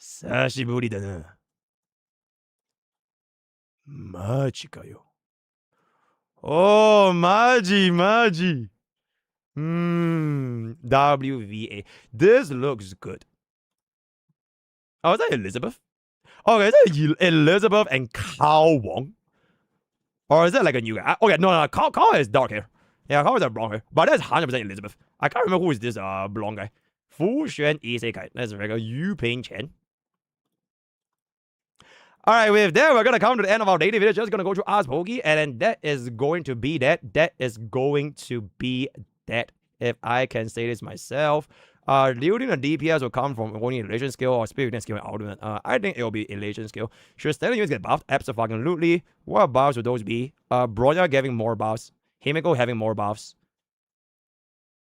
Sashiburi da na. Maji kayo. Oh, Maji. WVA. This looks good. Oh, is that Elizabeth? Okay, is that Elizabeth and Kao Wong? Or is that like a new guy? Okay, no, Kao has dark hair. Yeah, Kao has blonde hair. But that's 100% Elizabeth. I can't remember who is this blonde guy. Fu Xuan Isekai. That's regular Yu Ping Chen. Alright, with that, we're gonna come to the end of our daily video. Just gonna go to MrPokke, and then that is going to be that. That is going to be that. If I can say this myself. Looting the DPS will come from only elation skill or spirit skill and ultimate. I think it will be elation skill. Should standard units get buffed? Absolutely. What buffs would those be? Bronya getting more buffs. Himiko having more buffs.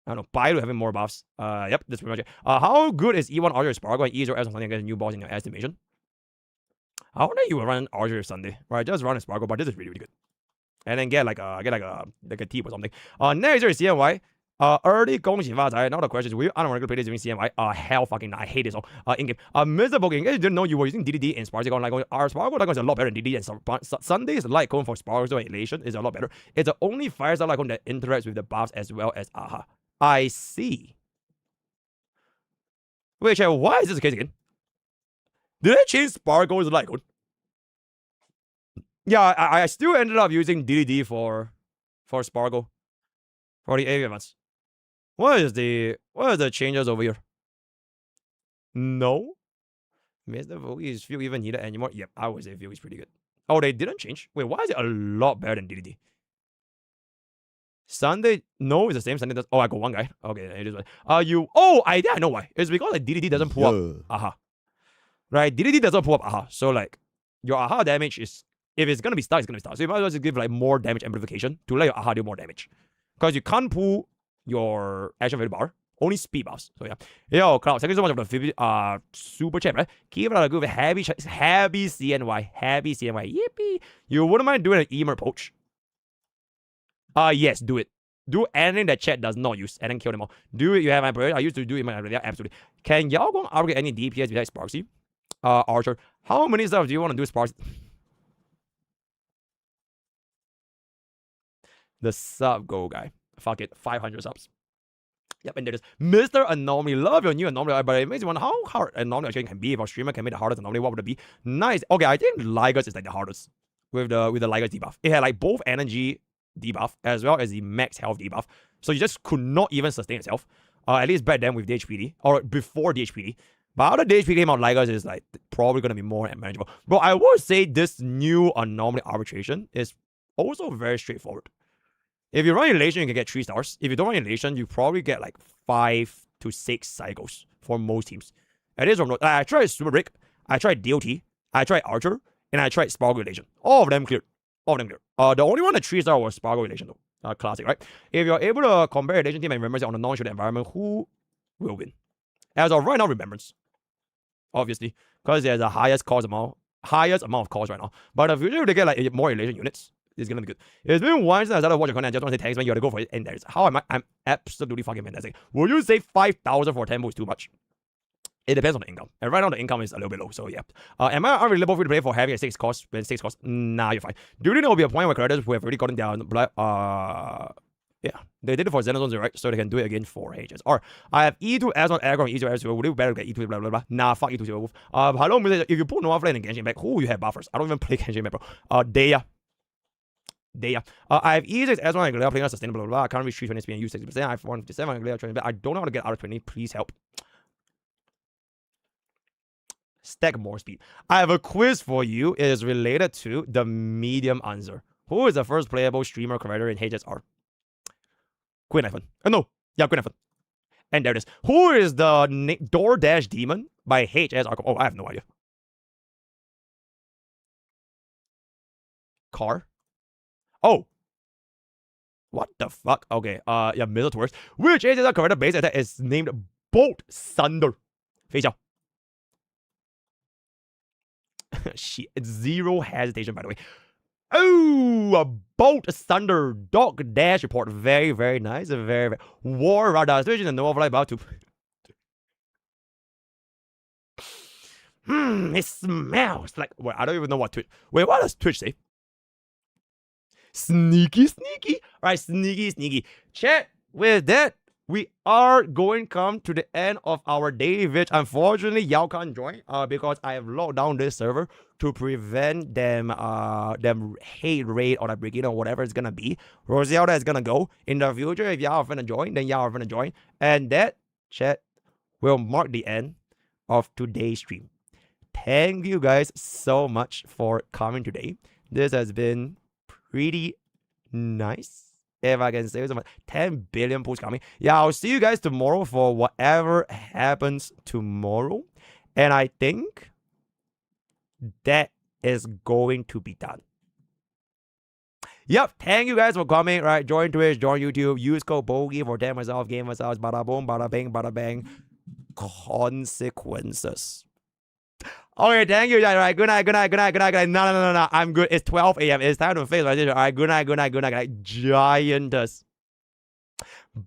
I don't know. Baidu having more buffs. Yep, that's pretty much it. How good is E1 Archer Sparkle and E0 as something against a new boss in your estimation? I wonder you will run Archer Sunday. Right, just run a Sparkle, but this is really good. And then get like a tip or something. Next is CNY. Early 恭喜发财. Now the question is, will you unironically play this during CMI? Hell fucking no, I hate this song. In game. MrPokke, in case you didn't know, you were using DDD in Sparks Icon. Like, our Sparks Icon is a lot better than DDD, and Sunday's Litecoin for Sparks Elation is a lot better. It's the only Firestar Litecoin that interacts with the buffs as well as AHA. I see. Wait, chat, why is this the case again? Did I change Sparkle's Litecoin? Yeah, I still ended up using DDD for Sparkle. For the AV events. What is the changes over here? No? MrPokke is feel even needed anymore? Yep, I would say feel is pretty good. Oh, they didn't change? Wait, why is it a lot better than DDD? Sunday, no, it's the same. Sunday does. Oh, I got one guy. Okay, it is. I know why. It's because like DDD doesn't pull up AHA. Right? DDD doesn't pull up AHA. So like your AHA damage is, if it's gonna be stuck, it's gonna be stuck. So you might as well just give like more damage amplification to let your AHA do more damage. Because you can't pull your action value bar, only speed buffs. So yeah. Yo, Cloud, thank you so much for the super chat, right? Keep it on a good happy CNY. Happy CNY. Yippee. You wouldn't mind doing an emer poach? Yes, do it. Do anything that chat does not use and then kill them all. Do it, you have my prayer. I used to do it in my area, absolutely. Can y'all go upgrade any DPS besides Sparksy? Archer. How many stuff do you want to do Sparksy? The sub goal guy. Fuck it. 500 subs. Yep, and there it is. Mr. Anomaly. Love your new Anomaly, but it makes me wonder how hard Anomaly actually can be. If a streamer can make the hardest Anomaly, what would it be? Nice. Okay, I think Ligers is like the hardest with the Ligers debuff. It had like both energy debuff as well as the max health debuff. So you just could not even sustain itself. At least back then with DHPD, or before DHPD. But after DHPD came out, Ligers is like probably going to be more manageable. But I would say this new Anomaly arbitration is also very straightforward. If you run Elation, you can get 3 stars. If you don't run Elation, you probably get like 5 to 6 cycles for most teams. And this one, I tried Super Break, I tried DOT, I tried Archer, and I tried Sparkle Elation. All of them cleared. The only one that 3-star was Sparkle Elation though. Classic, right? If you're able to compare Elation team and Remembrance on a non-shooting environment, who will win? As of right now, Remembrance. Obviously, because there's the highest amount of cost right now. But if you to get like more Elation units, it's gonna be good. It's been once since I started watching content. I just want to say thanks, man. You gotta go for it. And there's how am I? I'm absolutely fucking fantastic. Would you say 5,000 for tempo is too much? It depends on the income. And right now the income is a little bit low. So yeah. Am I unavailable for you to play for having a 6 cost? When 6 cost? Nah, you're fine. Do you think there will be a point where characters who have already gotten down yeah, they did it for Xenozones, right? So they can do it again for HS. Or I have E2 S1 aircraft, E2 S2. Would you better get E2 blah blah blah? Nah, fuck E2 Wolf. Hello, if you pull Nova Flame and Genshin back, who you have buffers? I don't even play Genshin back, bro. Deya. I have E6 S1 and Galea playing sustainable, blah, blah, blah. I can't reach 320 SP and use 60%. I have 157 and Galea training, but I don't know how to get out of 20. Please help. Stack more speed. I have a quiz for you. It is related to the medium answer. Who is the first playable streamer creator in HSR? Queen Iphone. No. Yeah, Queen Iphone. And there it is. Who is the DoorDash demon by HSR? Oh, I have no idea. Car? Oh. What the fuck? Okay. Yeah, middle towards. Which HSR creator base attack is named Bolt Thunder? Face out. Shit, it's zero hesitation, by the way. Oh, a Bolt Thunder Dog Dash report. Very, very nice. Very, very. War Radar. Switching the Nova about to. It smells like. Wait, I don't even know what Twitch. Wait, what does Twitch say? Sneaky. Alright, sneaky. Chat, with that, we are going to come to the end of our daily vid. Unfortunately, y'all can't join because I have locked down this server to prevent them hate raid or the break-in or whatever it's gonna be. Roselda is gonna go in the future. If y'all are gonna join, then y'all are gonna join. And that, chat, will mark the end of today's stream. Thank you guys so much for coming today. This has been pretty nice. If I can say so much. 10 billion pulls coming. Yeah, I'll see you guys tomorrow for whatever happens tomorrow. And I think that is going to be done. Yep, thank you guys for coming. Right, join Twitch, join YouTube. Use code BOGIE for 10 myself, game myself. Bada boom, bada bang. Consequences. Okay, thank you guys. All right, good night. No. I'm good. It's 12 a.m. It's time to face my teacher. All right, good night. Giantess.